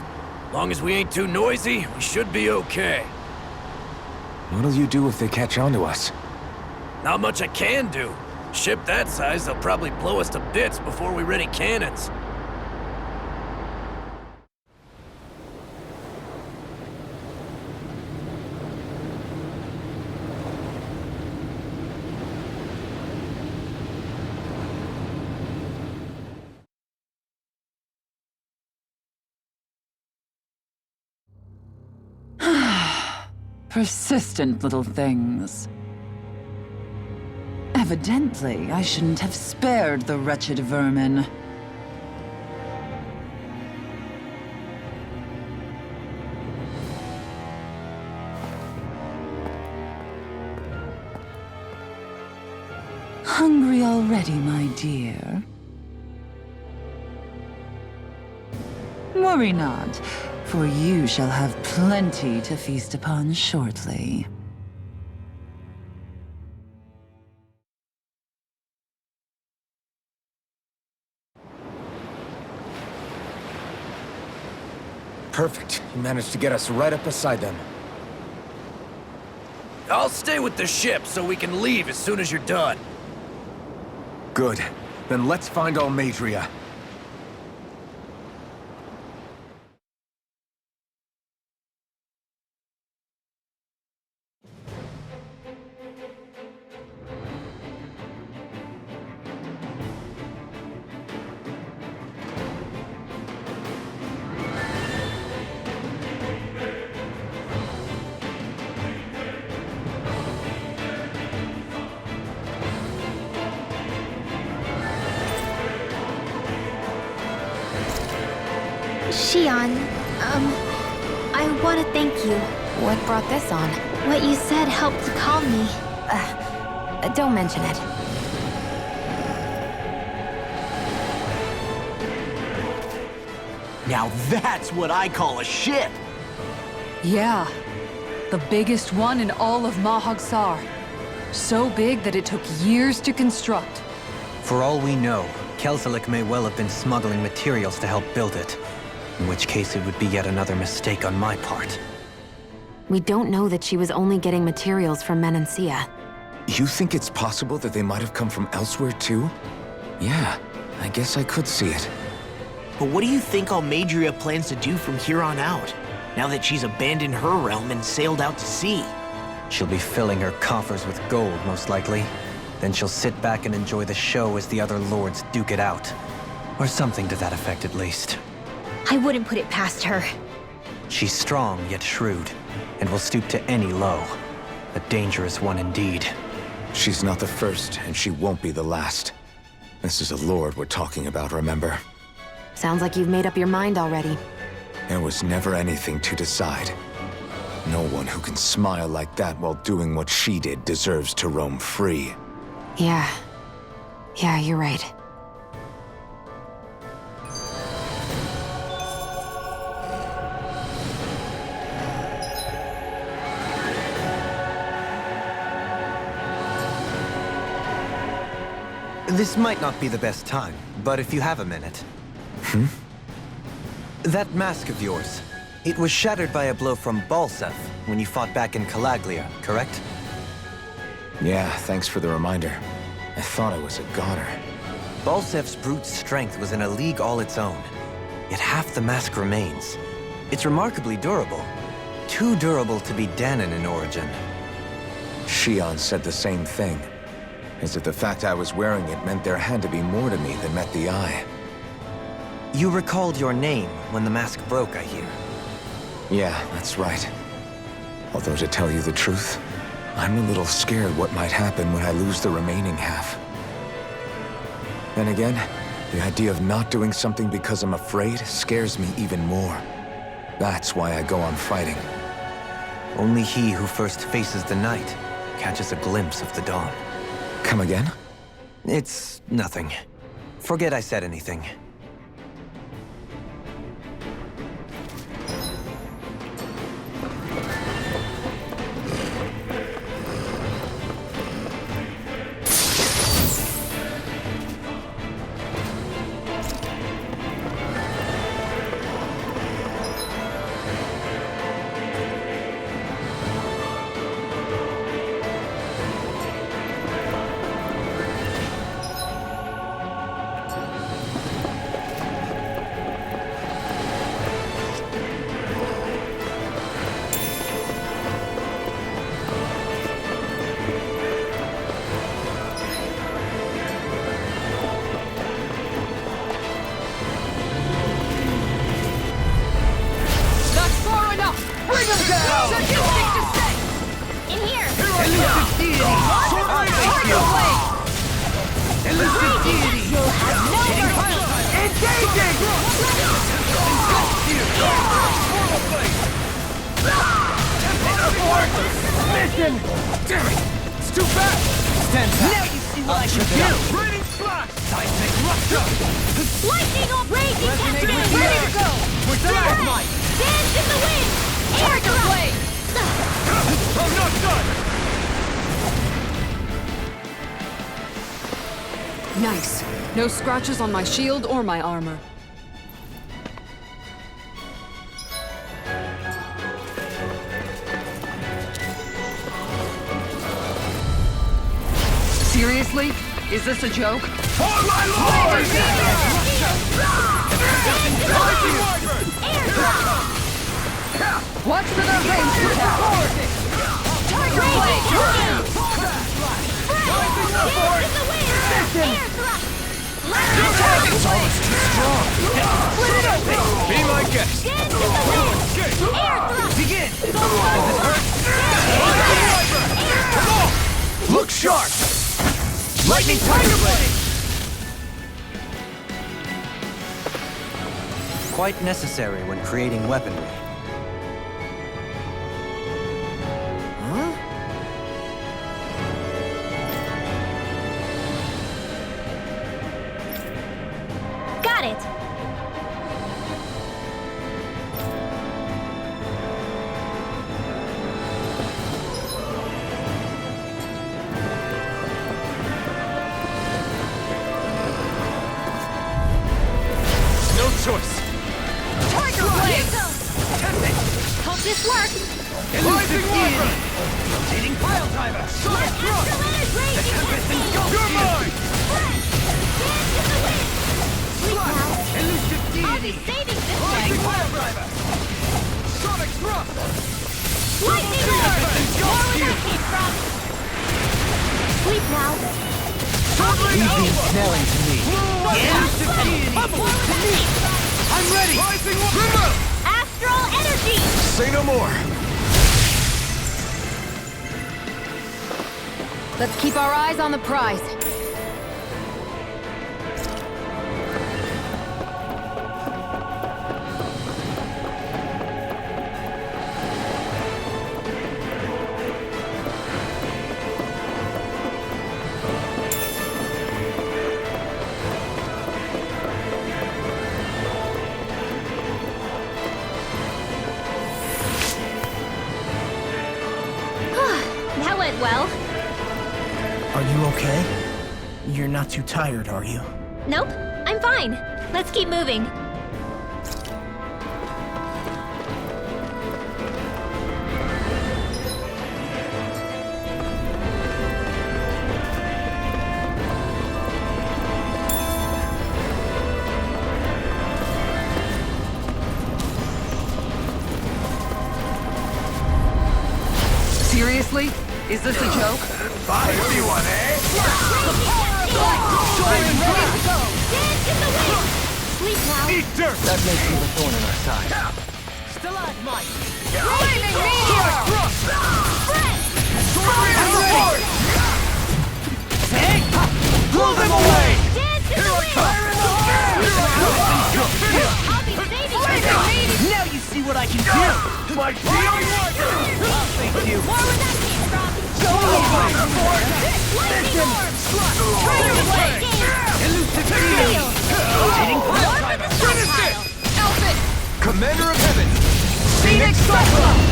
Long as we ain't too noisy, we should be okay. What'll you do if they catch on to us? Not much I can do. Ship that size, they'll probably blow us to bits before we ready cannons. Persistent little things. Evidently, I shouldn't have spared the wretched vermin. Hungry already, my dear? Worry not, for you shall have plenty to feast upon shortly. Perfect. You managed to get us right up beside them. I'll stay with the ship so we can leave as soon as you're done. Good. Then let's find Almeidrea. Shion, I want to thank you. What brought this on? What you said helped to calm me. Don't mention it. Now that's what I call a ship! Yeah. The biggest one in all of Mahag Saar. So big that it took years to construct. For all we know, Kelzelik may well have been smuggling materials to help build it. In which case it would be yet another mistake on my part. We don't know that she was only getting materials from Menancia. You think it's possible that they might have come from elsewhere too? Yeah, I guess I could see it. But what do you think Almadria plans to do from here on out, now that she's abandoned her realm and sailed out to sea? She'll be filling her coffers with gold, most likely. Then she'll sit back and enjoy the show as the other lords duke it out. Or something to that effect, at least. I wouldn't put it past her. She's strong, yet shrewd, and will stoop to any low. A dangerous one indeed. She's not the first, and she won't be the last. This is a lord we're talking about, remember? Sounds like you've made up your mind already. There was never anything to decide. No one who can smile like that while doing what she did deserves to roam free. Yeah, you're right. This might not be the best time, but if you have a minute. That mask of yours, it was shattered by a blow from Balsef when you fought back in Calaglia, correct? Yeah, thanks for the reminder. I thought I was a goner. Balsef's brute strength was in a league all its own, yet half the mask remains. It's remarkably durable. Too durable to be Dahnan in origin. Shion said the same thing. As if the fact I was wearing it meant there had to be more to me than met the eye. You recalled your name when the mask broke, I hear. Yeah, that's right. Although to tell you the truth, I'm a little scared what might happen when I lose the remaining half. Then again, the idea of not doing something because I'm afraid scares me even more. That's why I go on fighting. Only he who first faces the night catches a glimpse of the dawn. Come again? It's nothing. Forget I said anything. Listen! Damn it! It's too fast! Stand back! Now you see what I can do! Raining slash! Seismic rupture! Lightning on raging captain! Ready to go! With the last might! Dance in the wind! Charger blade! I'm not done! Nice. No scratches on my shield or my armor. Seriously? Is this a joke? For my lord! Watch for their ranged attack! Tiger blade! Listen! It's almost too strong! Split it open! Be my guest! Dance in the wind! Air thrust! Begin! Look sharp! Lightning Tiger Blade! quite necessary when creating weaponry. Got it! No choice. Tiger Blade! Hope this works! Rising Wyvern! Rotating Pile Driver! Sonic Thrust! The Tempest engulfs you! Mine! Dance in the wind! Sleep now! Elusive I'll be Deity! saving this Rising way! Pile Driver! Sonic Thrust! Lightning The Lord! Tempest More engulfs where you! that came from! Sleep now! Suddenly Easy smelling to me. Elusive Deity! More where that came from! I'm ready! Rising Wyvern! Astral Energy! Say no more. Let's keep our eyes on the prize. That went well. Are you okay? You're not too tired, are you? Nope, I'm fine. Let's keep moving. Seriously? Is this a joke? Bye, everyone, eh? Dance in the wind! Sleep now! Eat dirt! That makes him a thorn in our side. Stalagmite! Flaming meteor! Friend! Hey! Blow them away! Dance in the wind! I'll be saving you! Now you see what I can do! My shield! Thank you! More where that came from! Lightning orb! Tiger Blade! Elusive Deity! Rotating Pile Driver! Finish it! Elfin! Commander of Heaven! Phoenix Cyclone!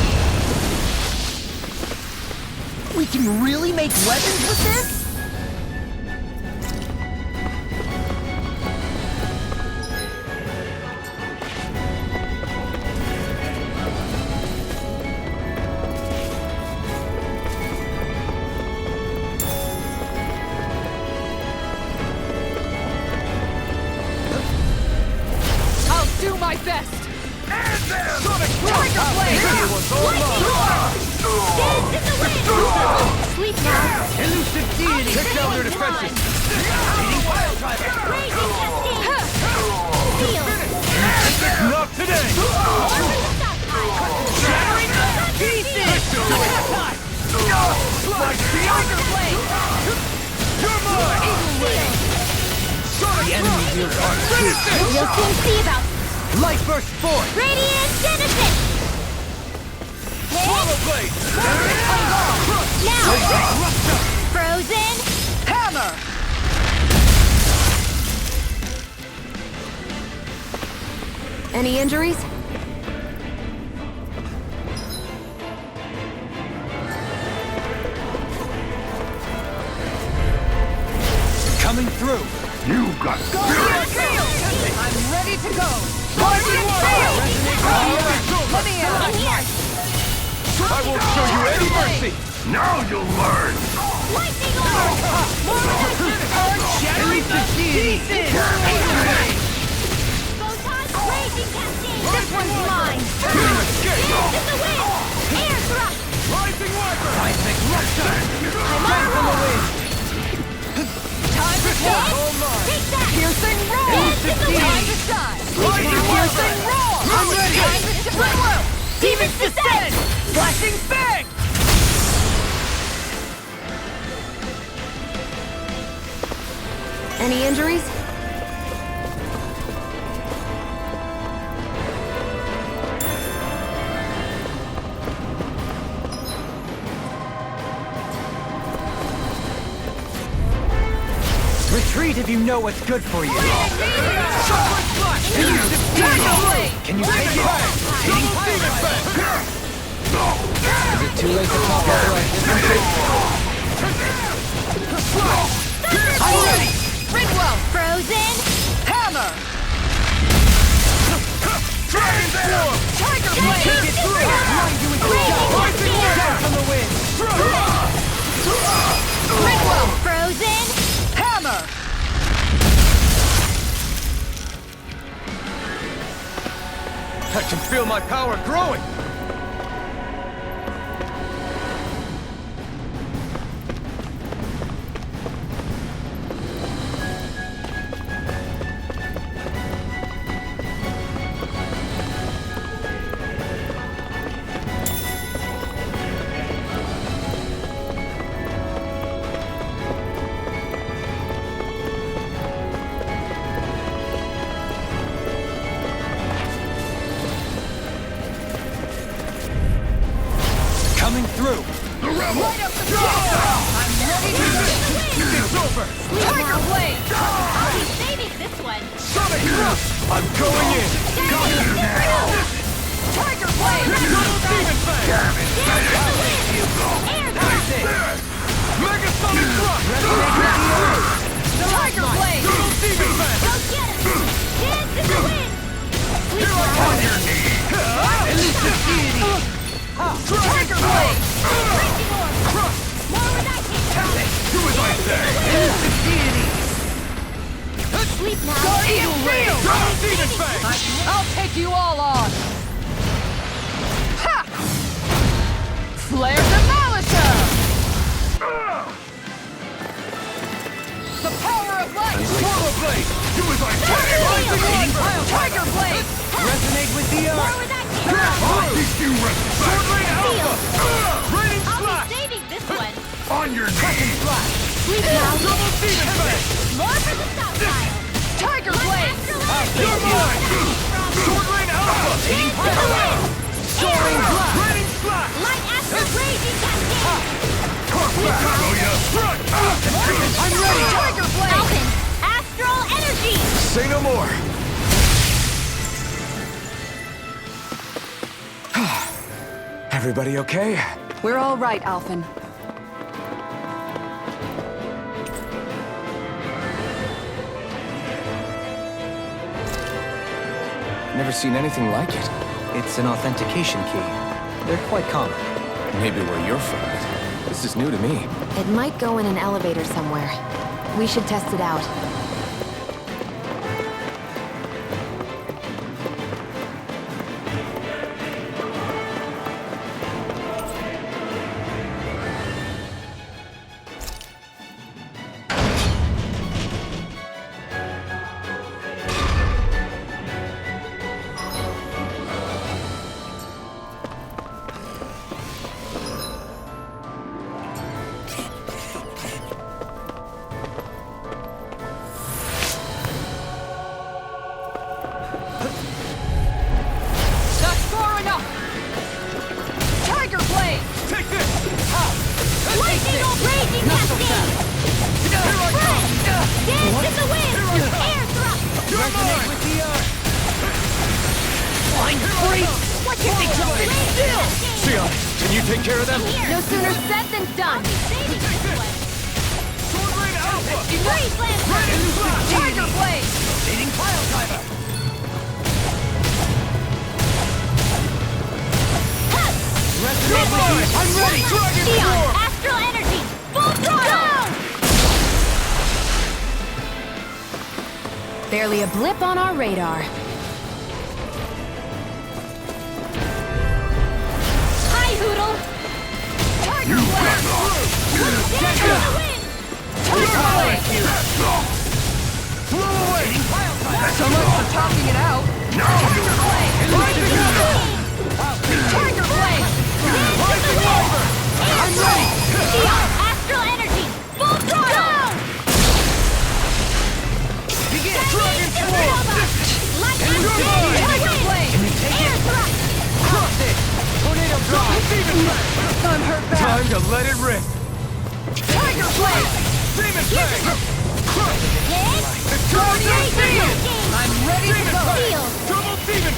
We can really make weapons with this? I'll do my best! Sonic Tiger Blade! Lightning orb! Dance in the wind! Sleep now! Elusive Deity! Take down their defenses! Rotating Pile Driver! Raging Cascade! Steel! Not today! Shattering pieces! My shield! Tiger Blade! You're mine! Steel! The enemy heals heart. You'll soon see about Light Burst Force! Radiant Genesis! Swallow blade! Now! Frozen! Hammer! Any injuries? Coming through. You got I'm ready to go! Guardian Tail! Let me in! I won't show you any mercy! Now you'll learn! Lightning orb! Elusive Deity! Photon Raging Cascade! This one's mine! Dance in the wind! Air thrust! Rising Wyvern! Seismic Rupture! I'm on a roll! Time to shine! Take that! Piercing roar! Dance in the Time wind! to shine! Rising Piercing Wyvern! roar! I'm ready! Time to shine! Demon's Descent! Flashing Fang! Any injuries? retreat if you know what's good for you. Can you take it? Is it too late to top off right? I'm ready! Ridwell! Frozen! Hammer! Dragon Form! Tiger Blade! Take it through! Rising Down from the wind! Ridwell! Frozen! Hammer! I can feel my power growing! Coming through. The rebel! Right up the top! I'm ready to It's over! Tiger Blade! I'll be saving this one! Sonic Thrust! I'm going in! Got you now! Tiger Blade! Double Demon Fang! Air Thrust! Mega Sonic Thrust! Tiger Blade! Double Demon Fang! Go get him! Dance in the wind! Here I come! On your knees! Tiger Blade! Raging Orb! Thrust! More with that kick! Do as I say! Sleep now! Eagle Ray! Double Demon Fang! I'll take you all on! Ha! Flare Demolisher! The power of light! Portal Blade! Do as I say! Tiger Blade! Resonate with the More earth. with that kick! Sword Rain Alpha! Raining I'll Slash! be saving this one! On your knees! Sleep now! Double Demon Fang! More for the stockpile! Tiger Blade! You're mine! Sword Rain Alpha! Soaring Blast! Raining Slash! Light Astral Raging Cascade! I'm ready! Tiger Blade! Falcon! Astral Energy! Say no more! Everybody okay? We're all right, Alphen. Never seen anything like it. It's an authentication key. They're quite common. Maybe where you're from. This is new to me. It might go in an elevator somewhere. We should test it out. That's far enough! Tiger Blade! Take this! Lightning Bolt Raging Cascade! Spread! Dance in the wind! Air Thrust! You're mine! Flying Freak! What's your big still? Sion, can you take care of them? No sooner said than done. Saving this one! Sword Rain Alpha! Freeze Lancer! Raining Slash! Tiger Blade! Leading Pile Driver! I'm ready! Dragon Sion! Form! Astral Energy! Full throttle! Barely a blip on our radar. Hi, Hoodle! Tiger Blade! Dance in the wind! Tiger Blade! Blow away! So much for talking it out! Tiger Blade! Tiger Blade! I'm ready! Sion! Astral Energy! Full throttle! Begin! Dragon Form! Light Astral Tiger Blade! Air Thrust! Cross it! Tornado Drop! Demon Fang! I'm hurt bad! Time to let it rip! Tiger Blade! Demon Fang! I'm ready to go! Double demon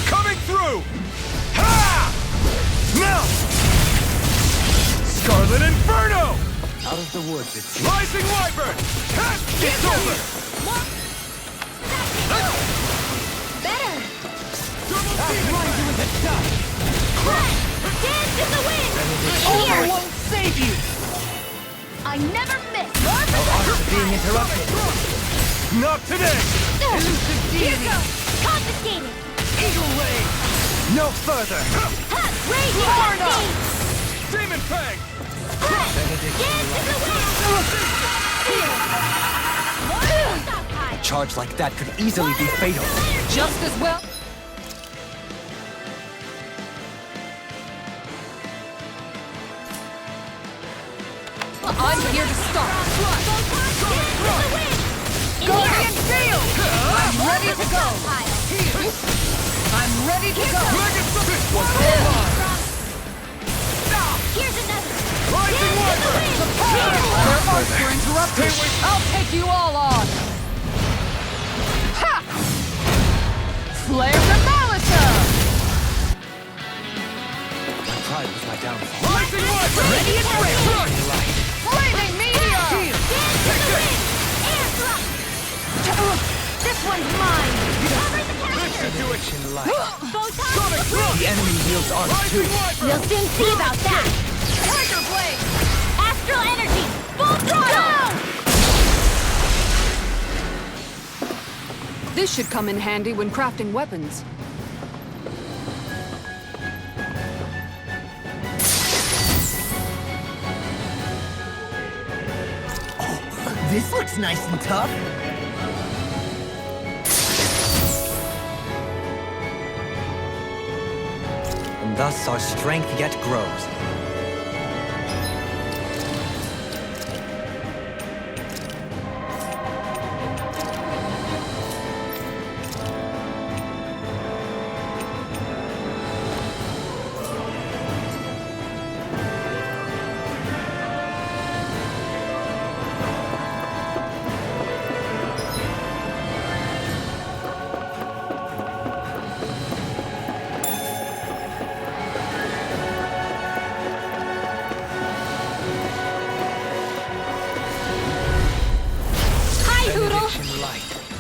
coming through! Ha! Now! Scarlet Inferno! Out of the woods, it seems. Rising Wyvern! It's over! Better! Double demon Dance in the wind! Over won't save you! I never miss! Being interrupted. Not today! Here goes! Confiscated! Eagle Ray! No further! Raging Cascade! Demon Fang! Dance in the wind! A charge like that could easily be fatal. Just as well. I'm here to stop. Guardian Field! I'm ready to go. I'm ready to go. Here's another! Rising Wyvern! Their arcs were interrupted. I'll take you all on. Ha! Flare the Malita! My pride was my downfall. Rising Wyvern! Ready and ready! Flaming Meteor! Air thrust! This one's mine! Cover the capture! The enemy wields arcs too. We'll soon see about that! Tiger Blade! Astral energy! Full throttle! This should come in handy when crafting weapons. This looks nice and tough. And thus our strength yet grows.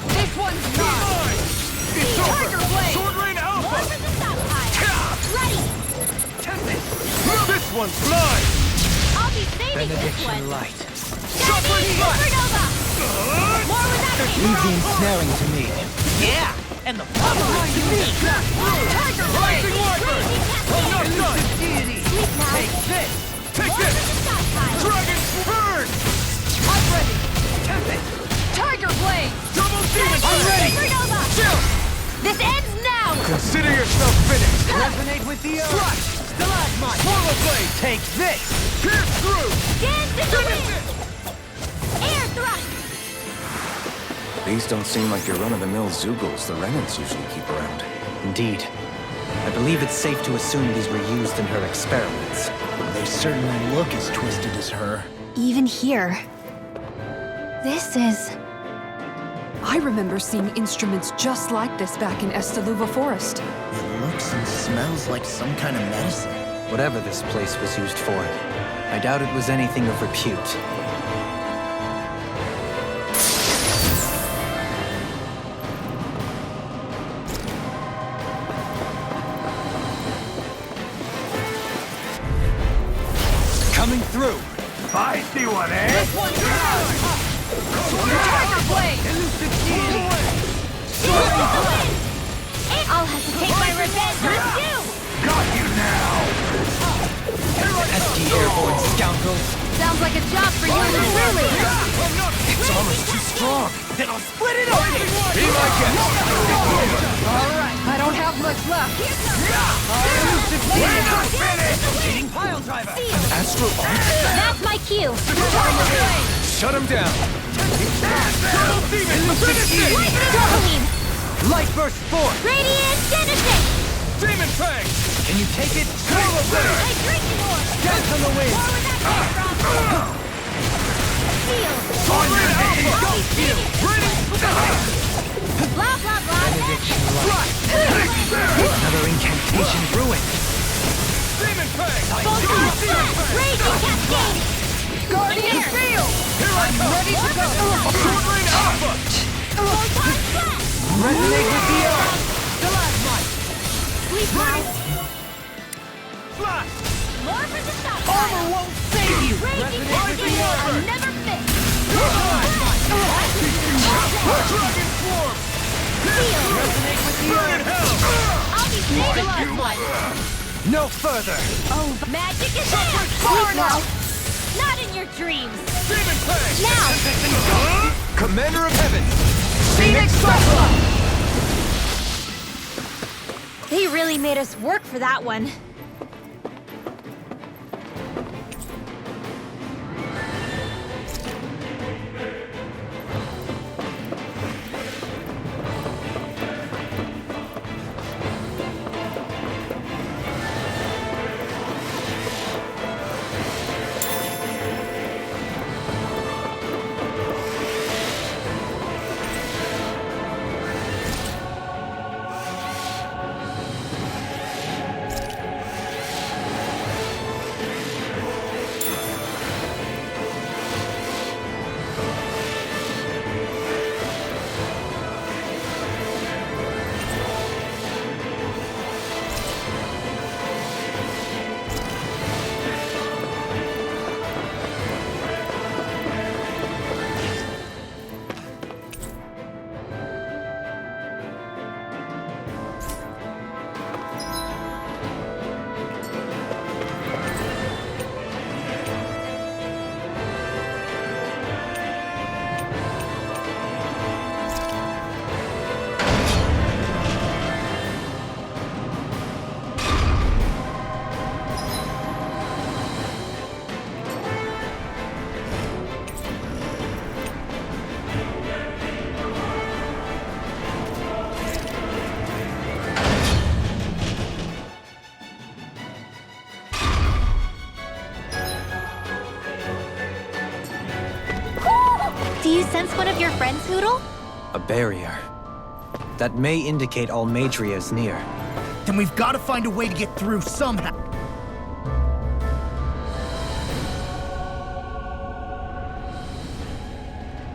This one's mine! Tiger Blade! Sword Rain Alpha! Ready! This one's mine! I'll be saving this one! Light. Supernova! More with that Leave the ensnaring to me. Yeah! And the power to me! Tiger Blade! Rising Wyvern! I'm not done! Take this! Take this! Dragon Burn! I'm ready! Tiger Blade! Double demon! I'm ready! Supernova! Chill! This ends now! Consider yourself finished! Resonate with the earth! Slash! Stalagmite! Swallow Blade! Take this! Pierce through! Dance in the wind! Air thrust! These don't seem like your run-of-the-mill Zeugles the Renans usually keep around. Indeed. I believe it's safe to assume these were used in her experiments. They certainly look as twisted as her. Even here. This is... I remember seeing instruments just like this back in Estaluva Forest. It looks and smells like some kind of medicine. Whatever this place was used for, I doubt it was anything of repute. Coming through. I see one, eh? This one's mine! Tiger Blade! I'll have to take my revenge on you! Got you now! Pesky airborne scoundrels! Sounds like a job for you and Lily! Its armor's too strong. Then I'll split it open. Be my guest! Alright, I don't have much left. We're not finished! Leading pile driver! Astral Arc? That's my cue! Shut him down! Double demon! Finish it! Doubling! Light burst forth! Radiant Genesis! Demon Fang! Can you take it? Swallow Blade! I drink more! Dance on the wind! More with that Seal! Sword Rain Alpha! Blah, blah, blah. Benediction light. Another incantation ruined. Demon Fang! Photon Flash! Raging Cascade! Guardian Field! Here I come! Ready to go! Sword Rain Alpha! Photon Flash! Resonate with the earth. Sleep now! Flash! More for the stop Armor sign! won't save you! Raging Cascade! I'll never fit! Dragon Swarm! Seal! Burn in hell! I'll be saving this one! No further. Oh, magic is there! Sleep now! Not in your dreams! Demon Fang! Now! Commander of Heaven. Phoenix Tesla! They really made us work for that one. Do you sense one of your friends, Hootle? A barrier. That may indicate Almadria is near. Then we've got to find a way to get through somehow.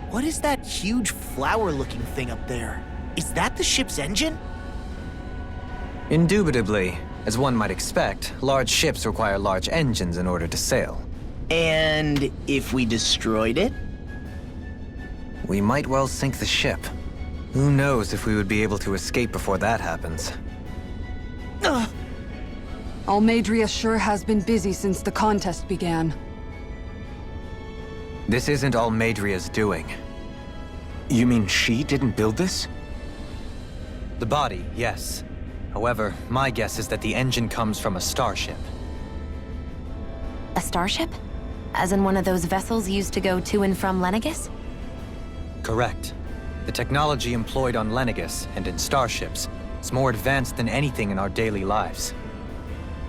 What is that huge flower-looking thing up there? Is that the ship's engine? Indubitably. As one might expect, large ships require large engines in order to sail. And if we destroyed it? We might well sink the ship. Who knows if we would be able to escape before that happens. Almadria sure has been busy since the contest began. This isn't Almadria's doing. You mean she didn't build this? The body, yes. However, my guess is that the engine comes from a starship. A starship? As in one of those vessels used to go to and from Lenegis? Correct. The technology employed on Lenegis and in starships is more advanced than anything in our daily lives.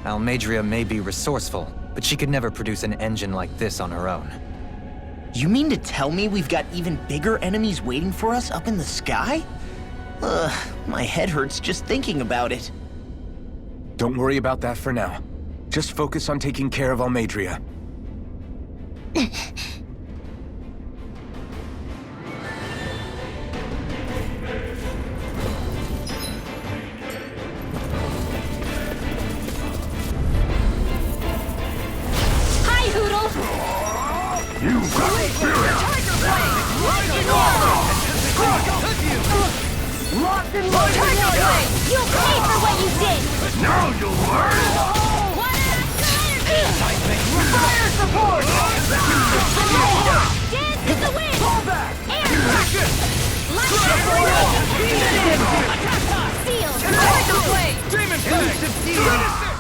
Almadria may be resourceful, but she could never produce an engine like this on her own. You mean to tell me we've got even bigger enemies waiting for us up in the sky? Ugh, my head hurts just thinking about it. Don't worry about that for now. Just focus on taking care of Almadria. Hi, Hootle! You got spirit! Tiger Blade! Rising Locked in Tiger Blade! You'll pay for what you did! Now you'll learn! Water Energy! Fire support! Dance in the wind! Fall back! Air Take this! Light Seal! Tiger Blade! Demon Fang! Finish it!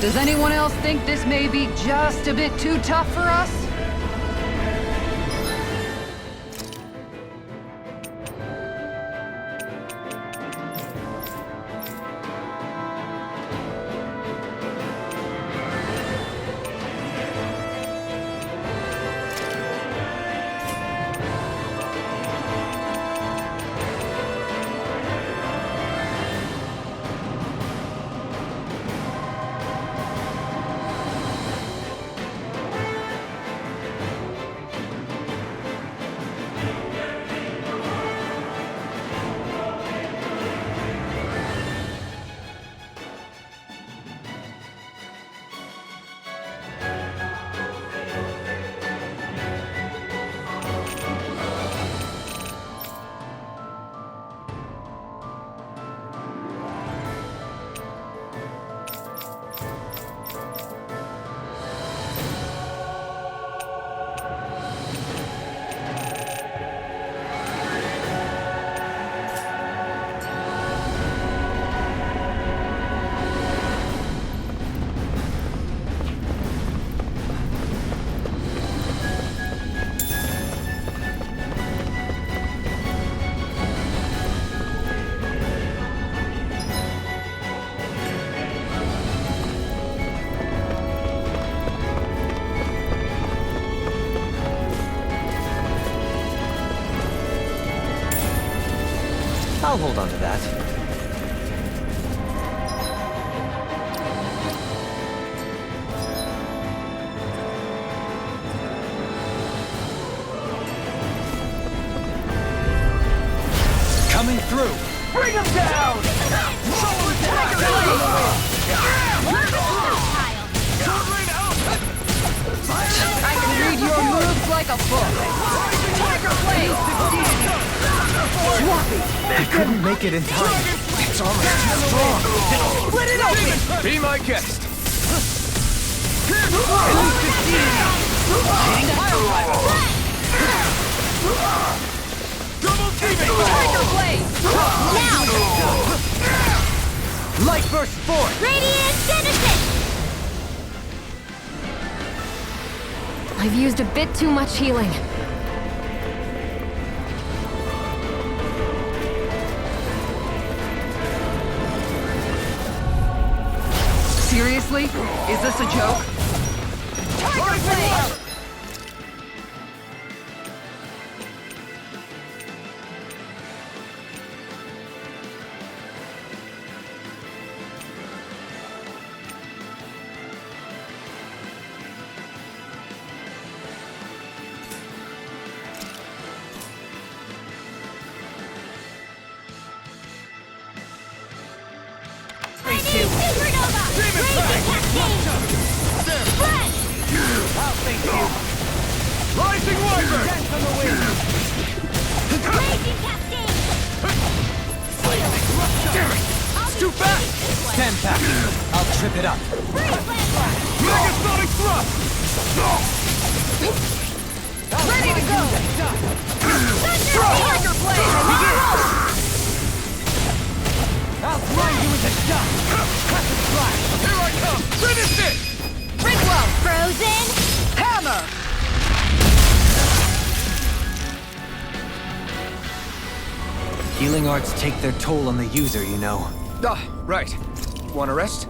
Does anyone else think this may be just a bit too tough for us? I'll hold on to that. Coming through! Bring him down! I can read your moves like a book. Tiger Blade! I couldn't make it in time. It's almost too strong! Split it open! Be my guest! Tiger Blade! Now! Light burst forth! Radiant Genesis! I've used a bit too much healing. Seriously? Is this a joke? Tiger Blade! Supernova! Raging Cascade! Splash! I'll thank you! Rising Wyvern! Dance on the wind! Raging Cascade! It's too fast! Stand back. I'll trip it up. Megasonic thrust! Ready to go! Tiger Blade! I'll grind you into dust! Crescent Flash! Here I come! Finish it! Ridwell! Frozen! Hammer! Healing arts take their toll on the user, you know. Ah, right. Want a rest?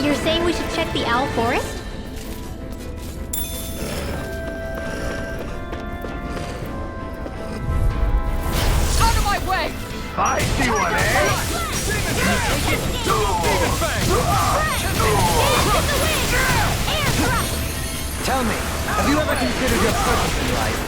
You're saying we should check the Owl Forest? Out of my way! I see one, eh? Tell me, have you ever considered your purpose in life?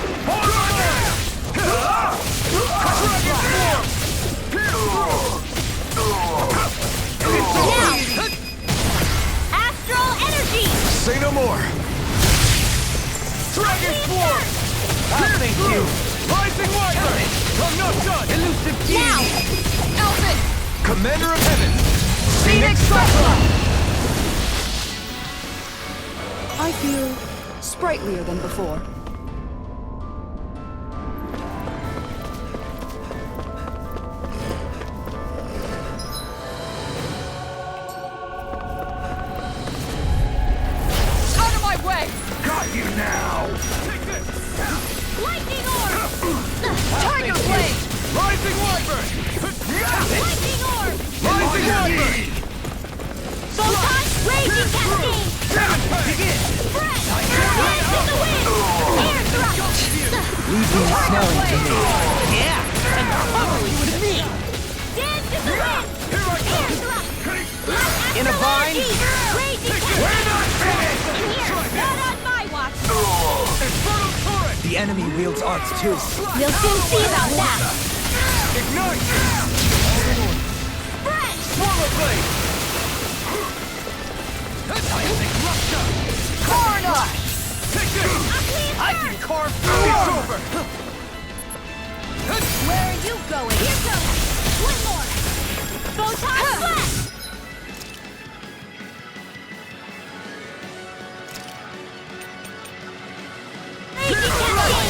Thank you! Rising Wyvern! I'm not done! Elusive Now! Elfin! Commander of Heaven! Phoenix Cyclone! I feel sprightlier than before. Out of my way! Got you now! Lightning Orb! Tiger Blade! Rising Wyvern! Lightning Orb! Rising Wyvern! Photon Raging Cascade! Begin! Fresh! Dance in the wind! Air thrust! Leave me smelling to me. Yeah, and totally with me. Dance in the wind! Air thrust! Light In a vine? Raging Cascade! We're not finished! In here! Not on my watch! Infernal Torrent! The enemy wields arts too. We'll soon see about that! Ignite! Fresh! Swallow Blade! Seismic Rupture! Coronach! Take this! I can carve through it's over! Where are you going? Here goes! One more! Photon Flash! Raging Cascade!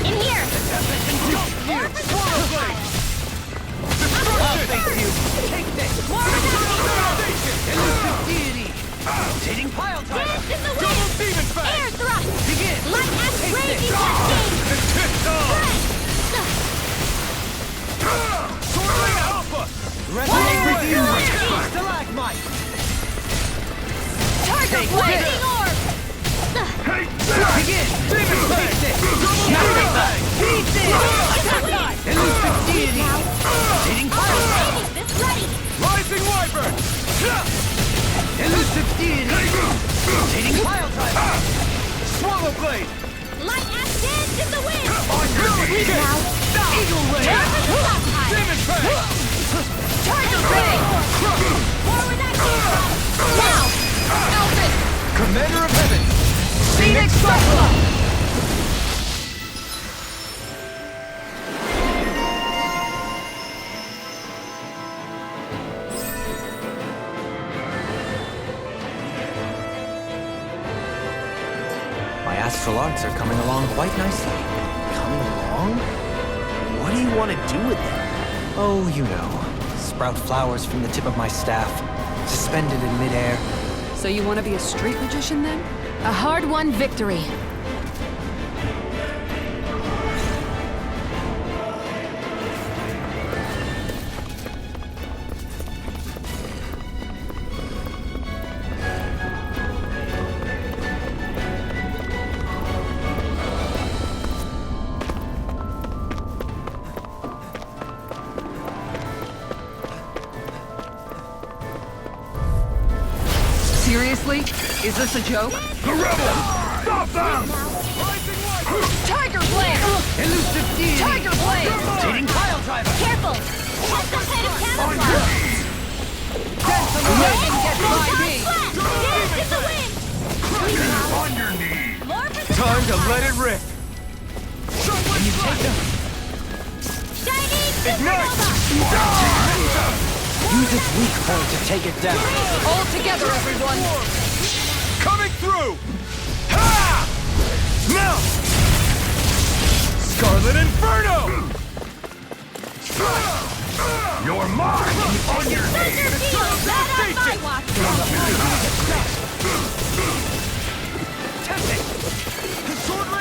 In here! Swallow Blade! Thank you. Take this. Elusive deity. Rotating pile driver. Dance in the Double wind! Demon Fang! Air thrust! Begin! Light as Take Raging this. Cascade! The tip Soaring Alpha! Resonate with you. Energy! Stalagmite. Target Lightning Orb! Begin. Demon Fang. Demon Fang. Beat this. Elusive deity. Rotating pile driver. Saving this ready! Rising Wyvern! Elusive deity. Rotating pile driver. Swallow Blade! Light as Dance in the wind! Sleep now! Eagle ray. Demon Fang! Tiger Ray! Forward that came Now! Elfin! Commander of Heaven! Phoenix Cyclone. My astral arts are coming along quite nicely. Coming along? What do you want to do with them? Oh, you know. Sprout flowers from the tip of my staff, suspended in midair. So you want to be a street magician then? A hard-won victory. Seriously? Is this a joke? The rebels! Stop them! Tiger Blade! Elusive deity. Tiger Blade! Rotating pile driver. Careful! Have some kind of camouflage! Dance on the wind and get by me. Dance in the wind! On your knees! More for the Time to let it rip! Can you take them? Shining Ignite! Supernova! Use its weak point to take it down. All together, everyone! Coming through! Ha! Now! Scarlet Inferno! You're mine! On your Thunder knees! Field! Not on my watch!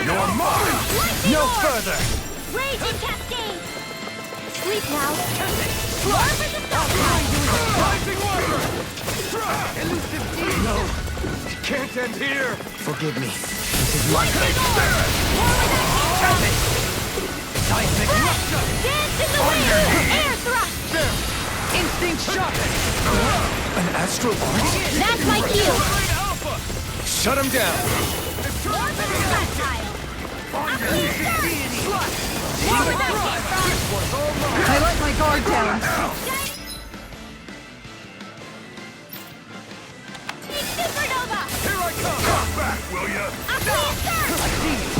You're mine! Lightning No Orb! further! Raging Cascade! Sleep now! More for the stockpile! Rising Wyvern! No! It can't end here! Forgive me. This is my Lightning Orb! Seismic rupture. Dance in the wind! Air thrust! Instinct shock. An astral art? That's my cue! Shut him down! More for the stockpile! Forward that I let my guard down. Supernova! Here I come! Come back, will ya? Aquila Surge!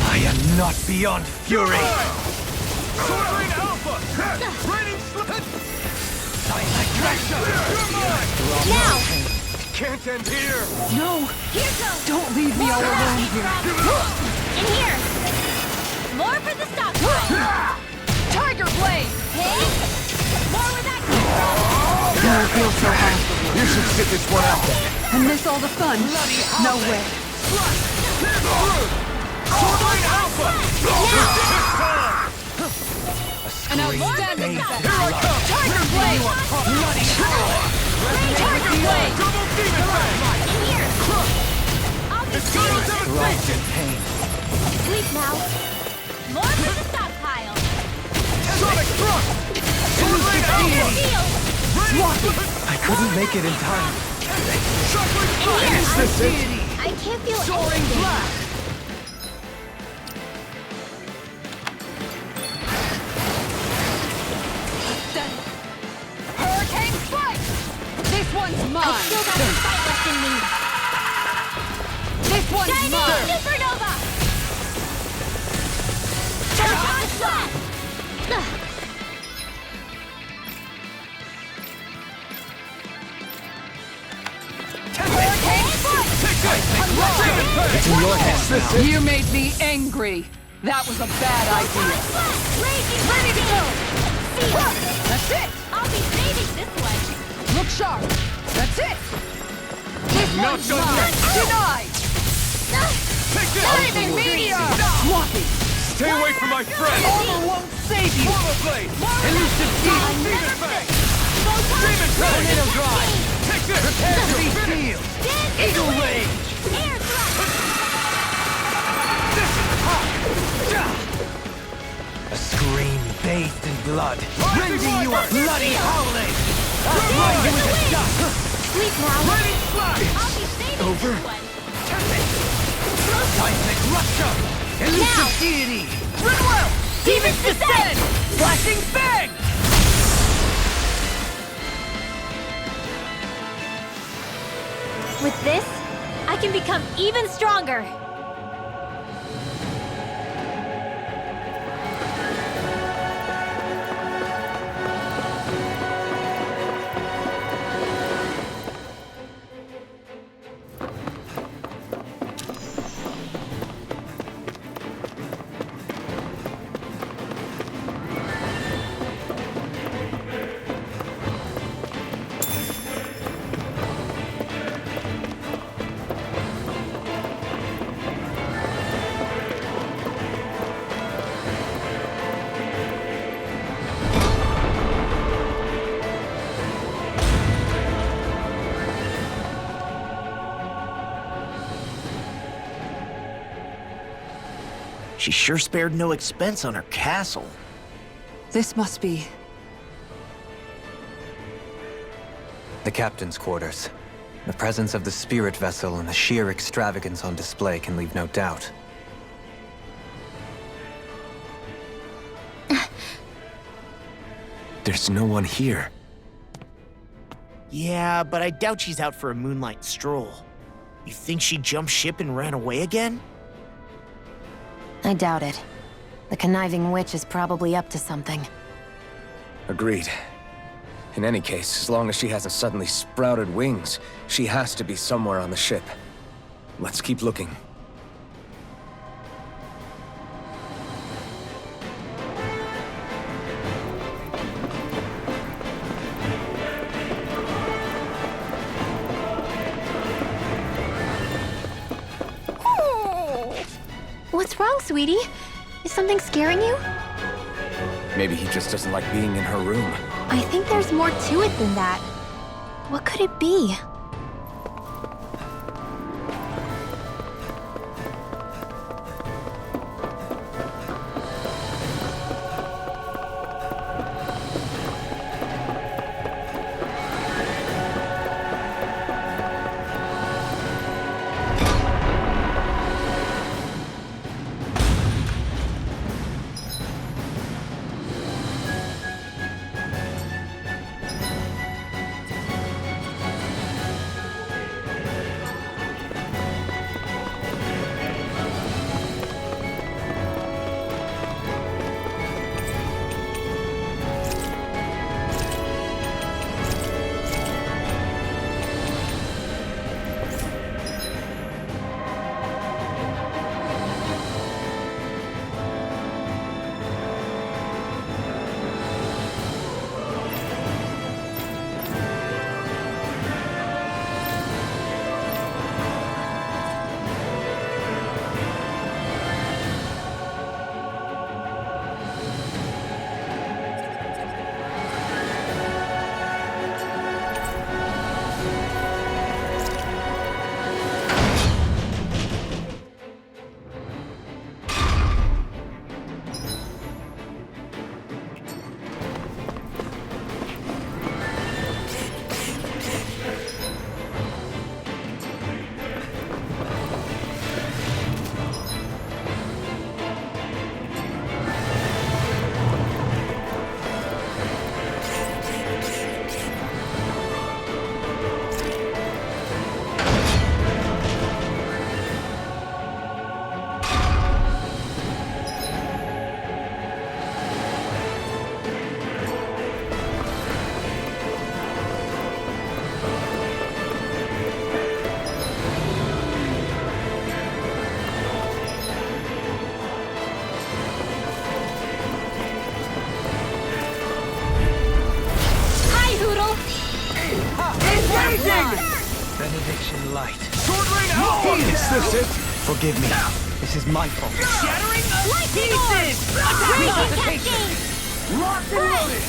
I am not beyond fury! Sword Alpha! Raining slip! Now! Can't end here! No! Here goes! Don't leave me all alone here! In here! More for the stockpile! Tiger Blade! Hey! More where that came from! Don't feel so high. You should sit this one out. And miss all the fun? No way. Sword Alpha! An outstanding Here I come! Tiger Blade! Tiger Blade! Double Demon Fang! In here! I'll be Writhed in pain. Sleep now! More for the stockpile! Sonic Thrust! Sword Alpha! Heal! I couldn't make it in time. Is this it? I can't feel Soaring anything! Blast! Hurricane Strike! This one's I mine! still got some fight left in me! This one's Chinese mine! Supernova! Photon Blast! Hurricane Strike! It's in your hands now. You made me angry. That was a bad idea. Ready to go! Seal! That's it! I'll be saving this one! Look sharp! That's it! This Not one's done mine! yet. Denied! Take this! Flaming Meteor! Swampy! Stay away from my friend! Armor won't save you! Portal Blade! Elusive I'll Demon! never Fang! Photon Demon Fang! Tornado Drive! Take this! Prepare to be sealed! Dance in Eagle the wind! Rage! Air thrust! A scream bathed in blood, Rising rending you a Viper! bloody howling! Dance in the wind! dust! Sleep now! Raining Slash! I'll be saving Over? this one! Seismic rupture! Elusive deity! Rinwell! Demons descend! Flashing Fang! With this, I can become even stronger! She sure spared no expense on her castle. This must be... The captain's quarters. The presence of the spirit vessel and the sheer extravagance on display can leave no doubt. There's no one here. Yeah, but I doubt she's out for a moonlight stroll. You think she jumped ship and ran away again? I doubt it. The conniving witch is probably up to something. Agreed. In any case, as long as she hasn't suddenly sprouted wings, she has to be somewhere on the ship. Let's keep looking. What's wrong, sweetie? Is something scaring you? Maybe he just doesn't like being in her room. I think there's more to it than that. What could it be? light. Is this it? Forgive me. This is my fault. Shattering pieces! Breaking cascade! Locked and loaded!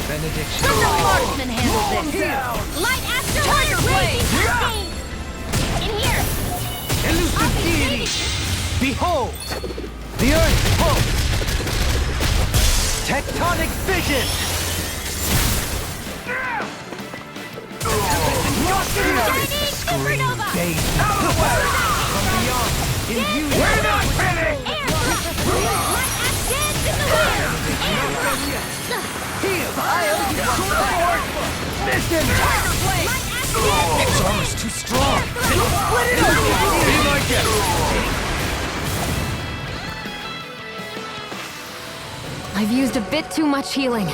Benediction. Let the marksman handle this! Light asteroid! Raging cascade! In here! Elusive deity! Behold! The Earth pulse! Tectonic vision! Chinese supernova! From beyond! Imbued! We're not finished! Air thrust! Light axe dance in the wind! Air thrust! Heal! I owe you support! Mission! Tiger blade! Light axe dance in Its the armor's wind! too strong! Split it open! Be my guest! I've used a bit too much healing.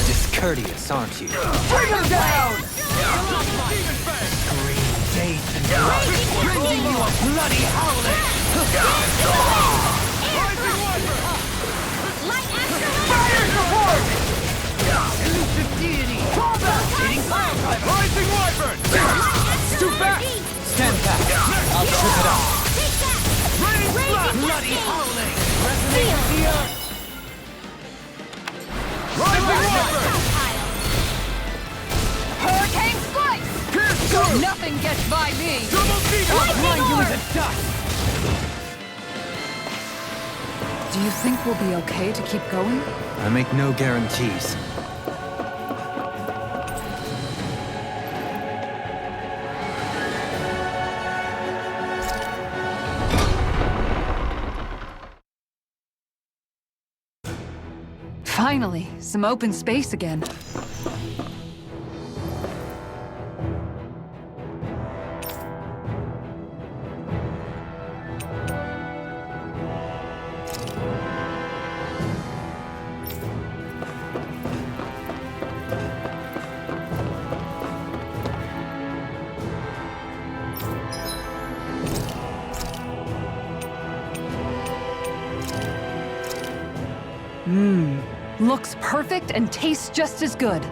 Discourteous, aren't you? Bring him down! Green days and rending you a bloody howling! Light asteroid! Fire support! Elusive deity! Hitting fire type! Rising Wyvern! Too fast! Stand back! I'll trip it up! Take that! Rain blast! Bloody howling! Resonates the earth! Rising Wyvern! Hurricane Slice! Pierce through! Nothing gets by me! Double Veto! I'll grind you orb! into dust! Do you think we'll be okay to keep going? I make no guarantees. Finally, some open space again. Looks perfect and tastes just as good.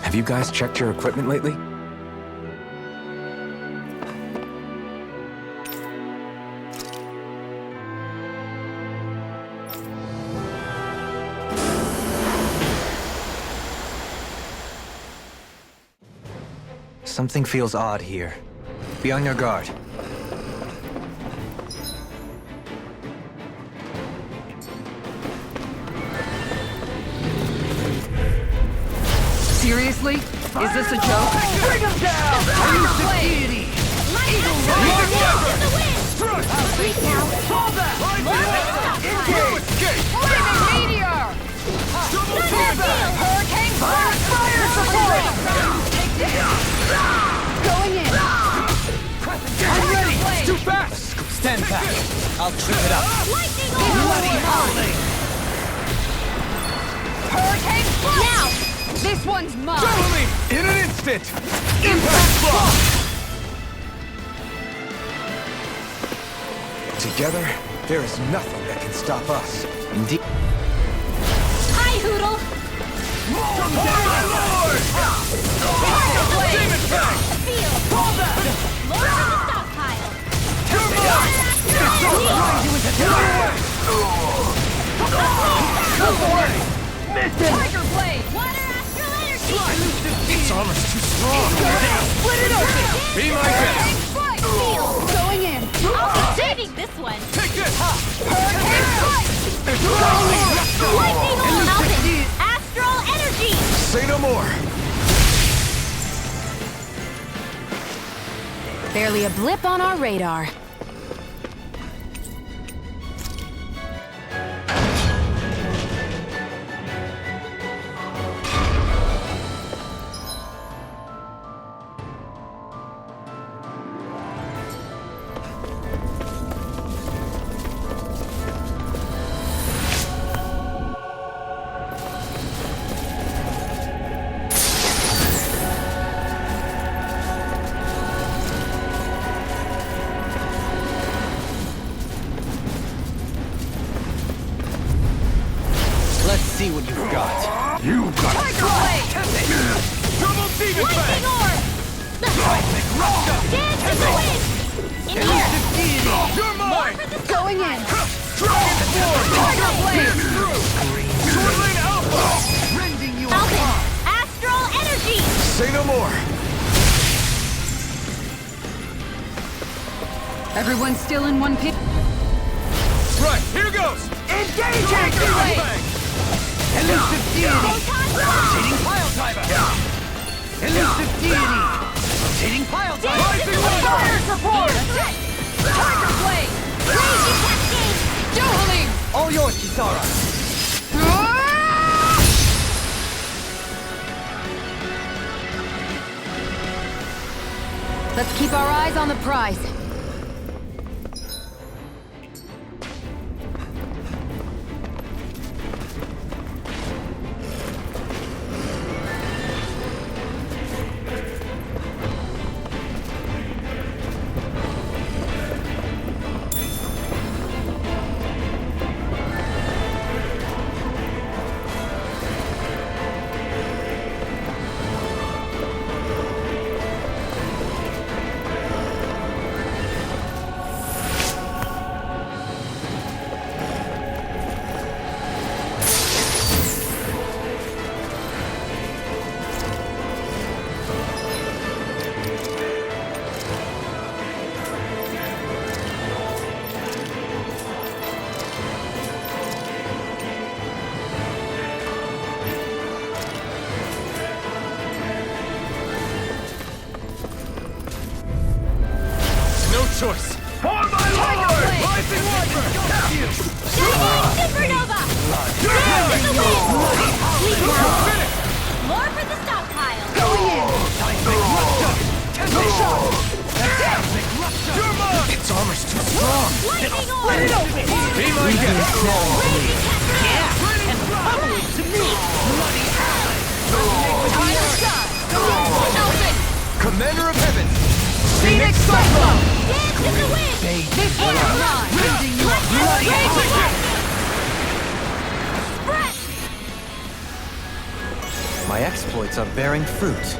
Have you guys checked your equipment lately? Something feels odd here. Be on your guard. Seriously? Is this a joke? Bring him down! Tiger blade! Lightning in the wind! Sleep now! Hold that! Engage! Flaming meteor! Hurricane blast! Fire support! Going in! I'm ready! It's too fast! Stand back! I'll trip it up! Lightning Bloody howling! Hurricane blast! Now! This one's mine! Follow me! In an instant! Impact block! Together, there is nothing that can stop us. Indeed. Hi, Hoodle! My lord! Demon Fang! Field! Hold that! Lord of the stockpile! You're mine! Go away! Miss it! Tiger blade! Water astral energy! Its armor's too strong! Split it open! Be my guest! Strike! Going in! I'll be saving this one! Take this! Hurricane strike! Lightning Orb! Alvin! Astral energy! Say no more. Barely a blip on our radar. Let's see what you've got. You got Tiger blade! Double Demon Fang! Lightning Orb! Dance in the wind! In here! You're mine! Going in! Dragon Sword! Tiger blade! Sword Lane Alpha! Rending you Alvin! apart! Astral energy! Say no more. Everyone's still in one pit. Right, here goes! Engaging! Tiger blade! Elusive Deity! Photon blast! Rotating Pile Driver! Elusive Deity! Rotating Pile Driver! Rising Fire support! Tiger blade! Raging cascade! Johali! All yours, Kisara. Let's keep our eyes on the prize. Choice! For my lord! Rising Wyvern! Shining Supernova! Dance in the wind! Sleep now! More for the stockpile! You're mine! Its armor's too strong. Lightning Orb! Be my guest! Raging cascade! To me! Bloody Alvin! Commander of Heaven. Phoenix Cyclone! Dance in the wind! This one is mine! My exploits are bearing fruit.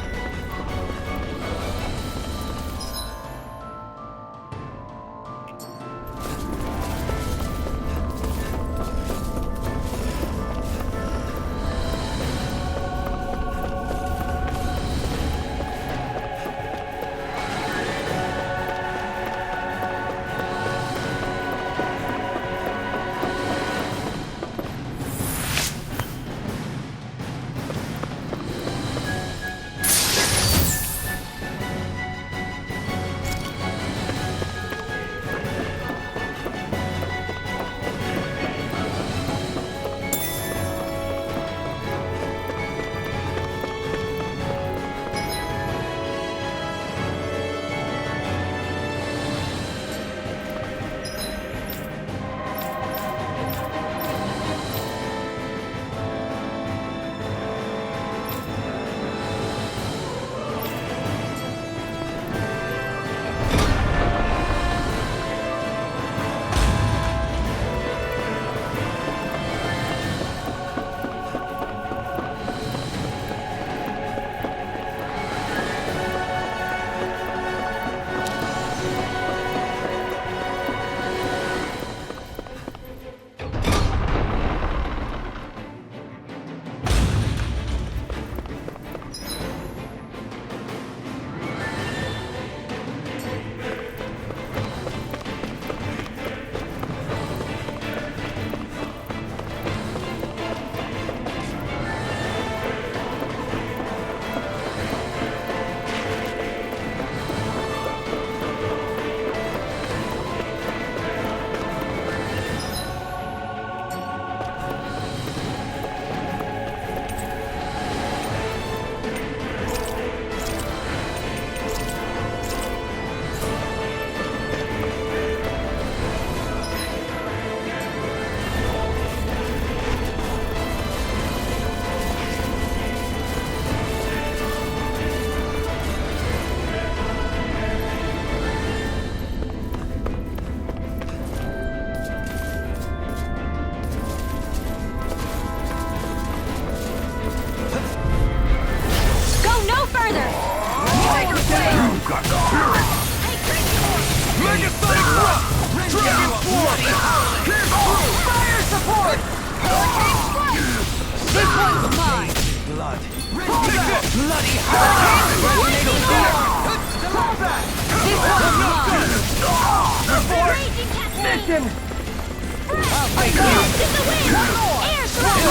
bloody hurricane! This one's mine! Raging Cascade! I'll take you! Blast in the wind! One more! Air thrust!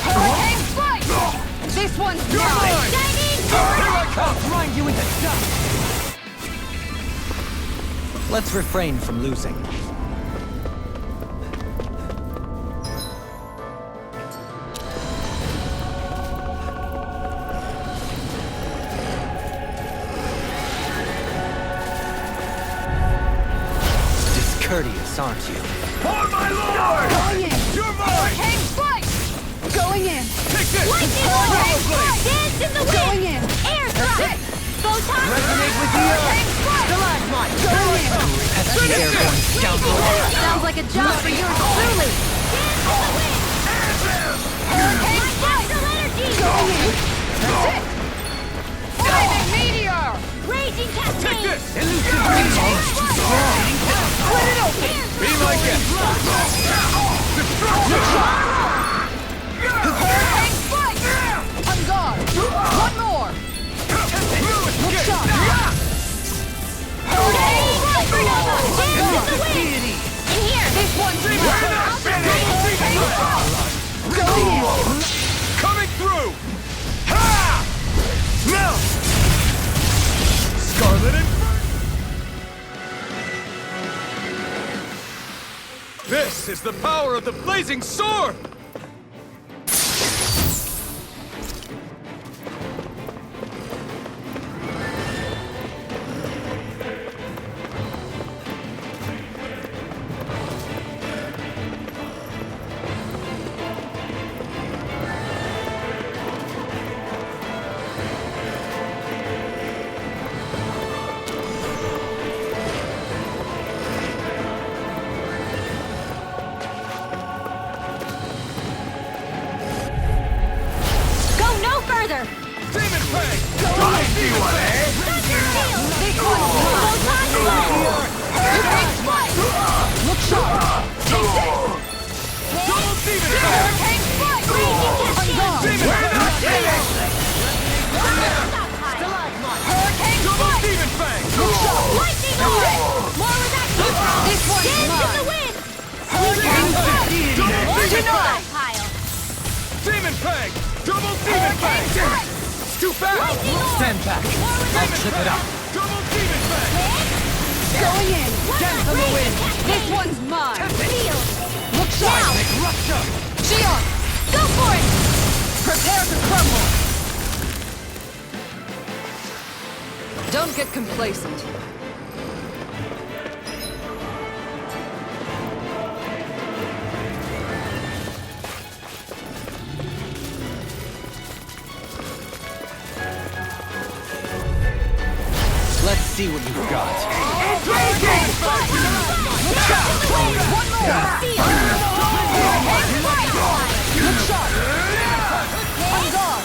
Hurricane strike! This one's You're mine! mine! Shining! Here I come! I'll grind you into dust! Let's refrain from losing. Discourteous, aren't you? For my lord! Going in! You're mine! Hurricane strike! Going in! Take this! Lightning Hurricane strike! Dance in the wind! Going in! Air thrust! Photon Resonate with the Hurricane strike! Stalagmite! Going in! Pesky airborne scoundrel. Sounds like a job for yours truly! Dance in the wind! Hurricane strike! Astral energy! Going in! That's it! Flaming meteor! Raging Take Cascade! this! Elusive range! Split it open! Be my guest! Destruction! Hurricane strike! On guard! One more! Look sharp! Hurricane Supernova! Dance in the wind! Deity! In here! This one's We're mine! not finished! Going in! Coming through! Ha! Melt! Scarlet and... This is the power of the blazing sword! Go no further! Demon Fang! I see one, eh? This one's mine! Photon blast! Hurricane strike! Look sharp! Take this! Double Demon Fang! Hurricane strike! On guard! Demon Fang! Hurricane Double strike! Demon Fang! Lightning orb! More where that came from! This one's Dance in the mine! wind! Hurricane strike! Double More Demon Fang! stockpile! Demon Fang! Double Demon Fang! It's too fast! Lightning orb! Stand back. I'll trip it up. Double Demon Fang! Going in! Dance in the wind! This one's mine! Field! Look sharp! Rupture! Xion! Go for it! Prepare to crumble! Don't get complacent. Let's see what you've got. One more! Look sharp! On guard!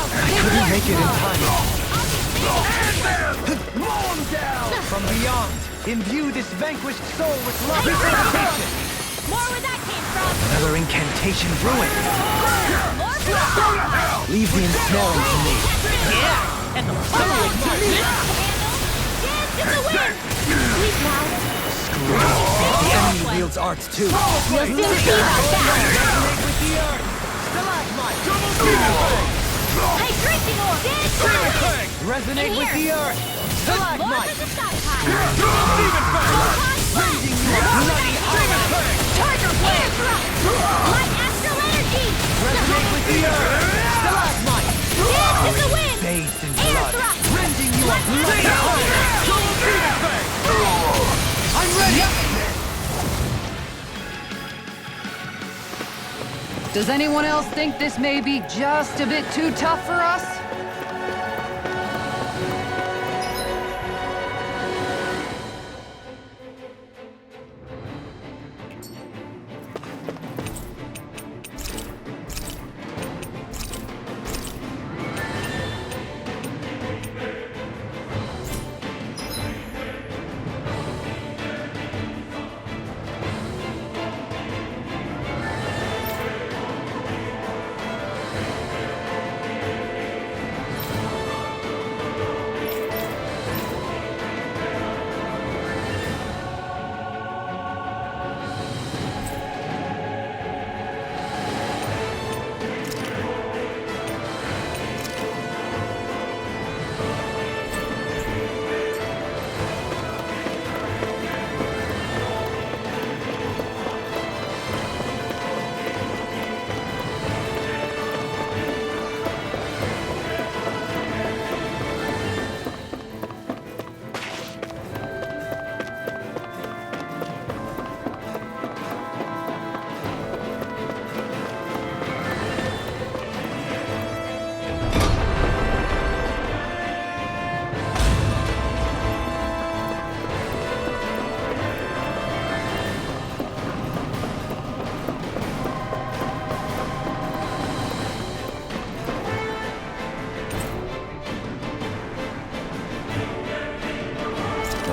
I couldn't make it in time. From beyond, Imbue this vanquished soul with love and dedication. More where that came from! Another incantation ruined. More stockpile! Leave the ensnaring to me. Dance in the wind! Please now! The enemy wields arts too. You'll soon see about that! Hydrating orb! Dance in the wind! Resonate In with here. the earth. More to the stockpile! Tiger Air Flame! thrust! Light astral energy! Resonate with the earth. Stalagmite. Dance in the wind! Bathed in Air blood. thrust! Rending you Light a bloody astral I'm ready. Does anyone else think this may be just a bit too tough for us?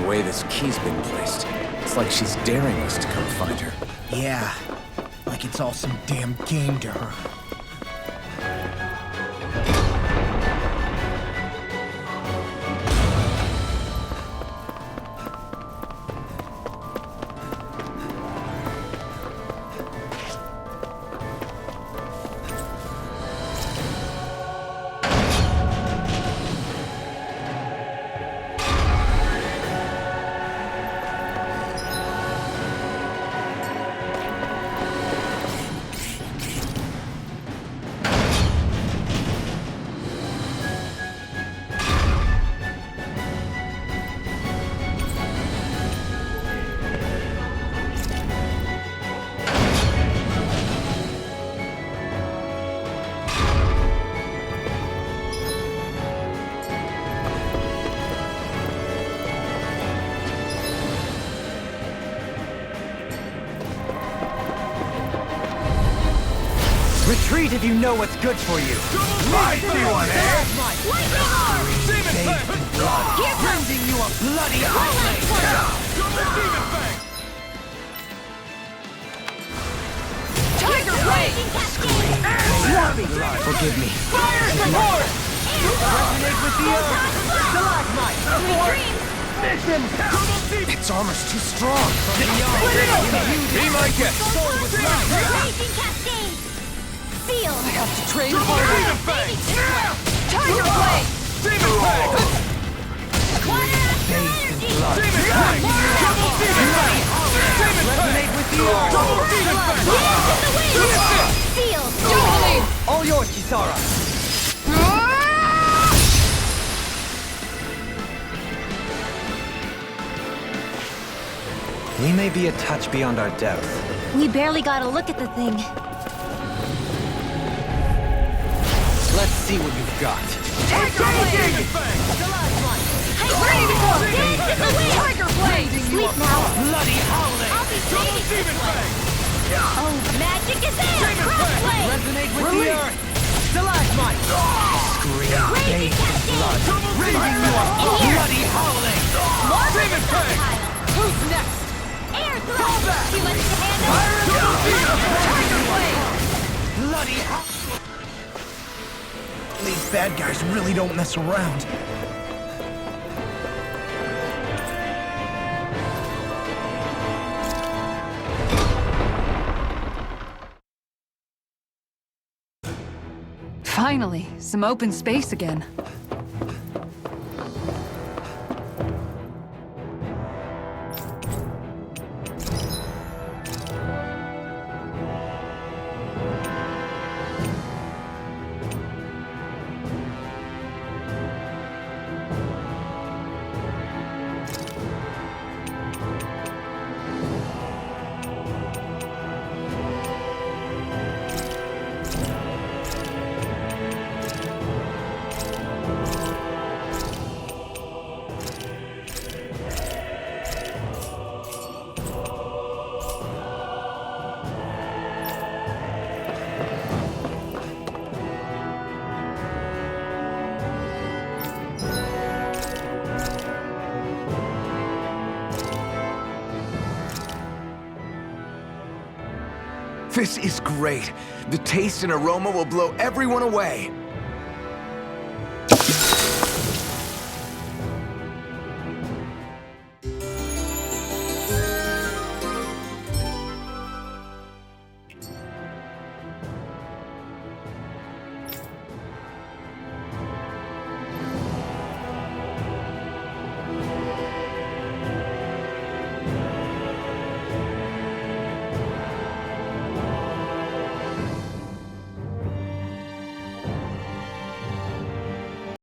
The way this key's been placed, it's like she's daring us to come find her. Yeah, like it's all some damn game to her. Retreat if you know what's good for you. Lightning orb! Rending you a bloody howling! Tiger Blade! Forgive me. Fire support! Resonate with the earth! Stalagmite! Its armor's too strong. Be my guest! Raging Cascade! Seal! I have to train harder. Tiger Blade! Resonate with the earth! Seal! All yours, Kisara! We may be a touch beyond our depth. We barely got a look at the thing. Let's see what you've got. Tiger Blade! Tiger Blade! Sleep now. Bloody howling! I'll be saving this one! Oh, magic is in! Cross Blade! Resonate with the earth! Stalagmite! Scream, bathed in blood! Rending you a bloody howling! Who's next? Air thrust! Too much to handle! Tiger Blade! Bloody howling! These bad guys really don't mess around. Finally, some open space again. This is great. The taste and aroma will blow everyone away.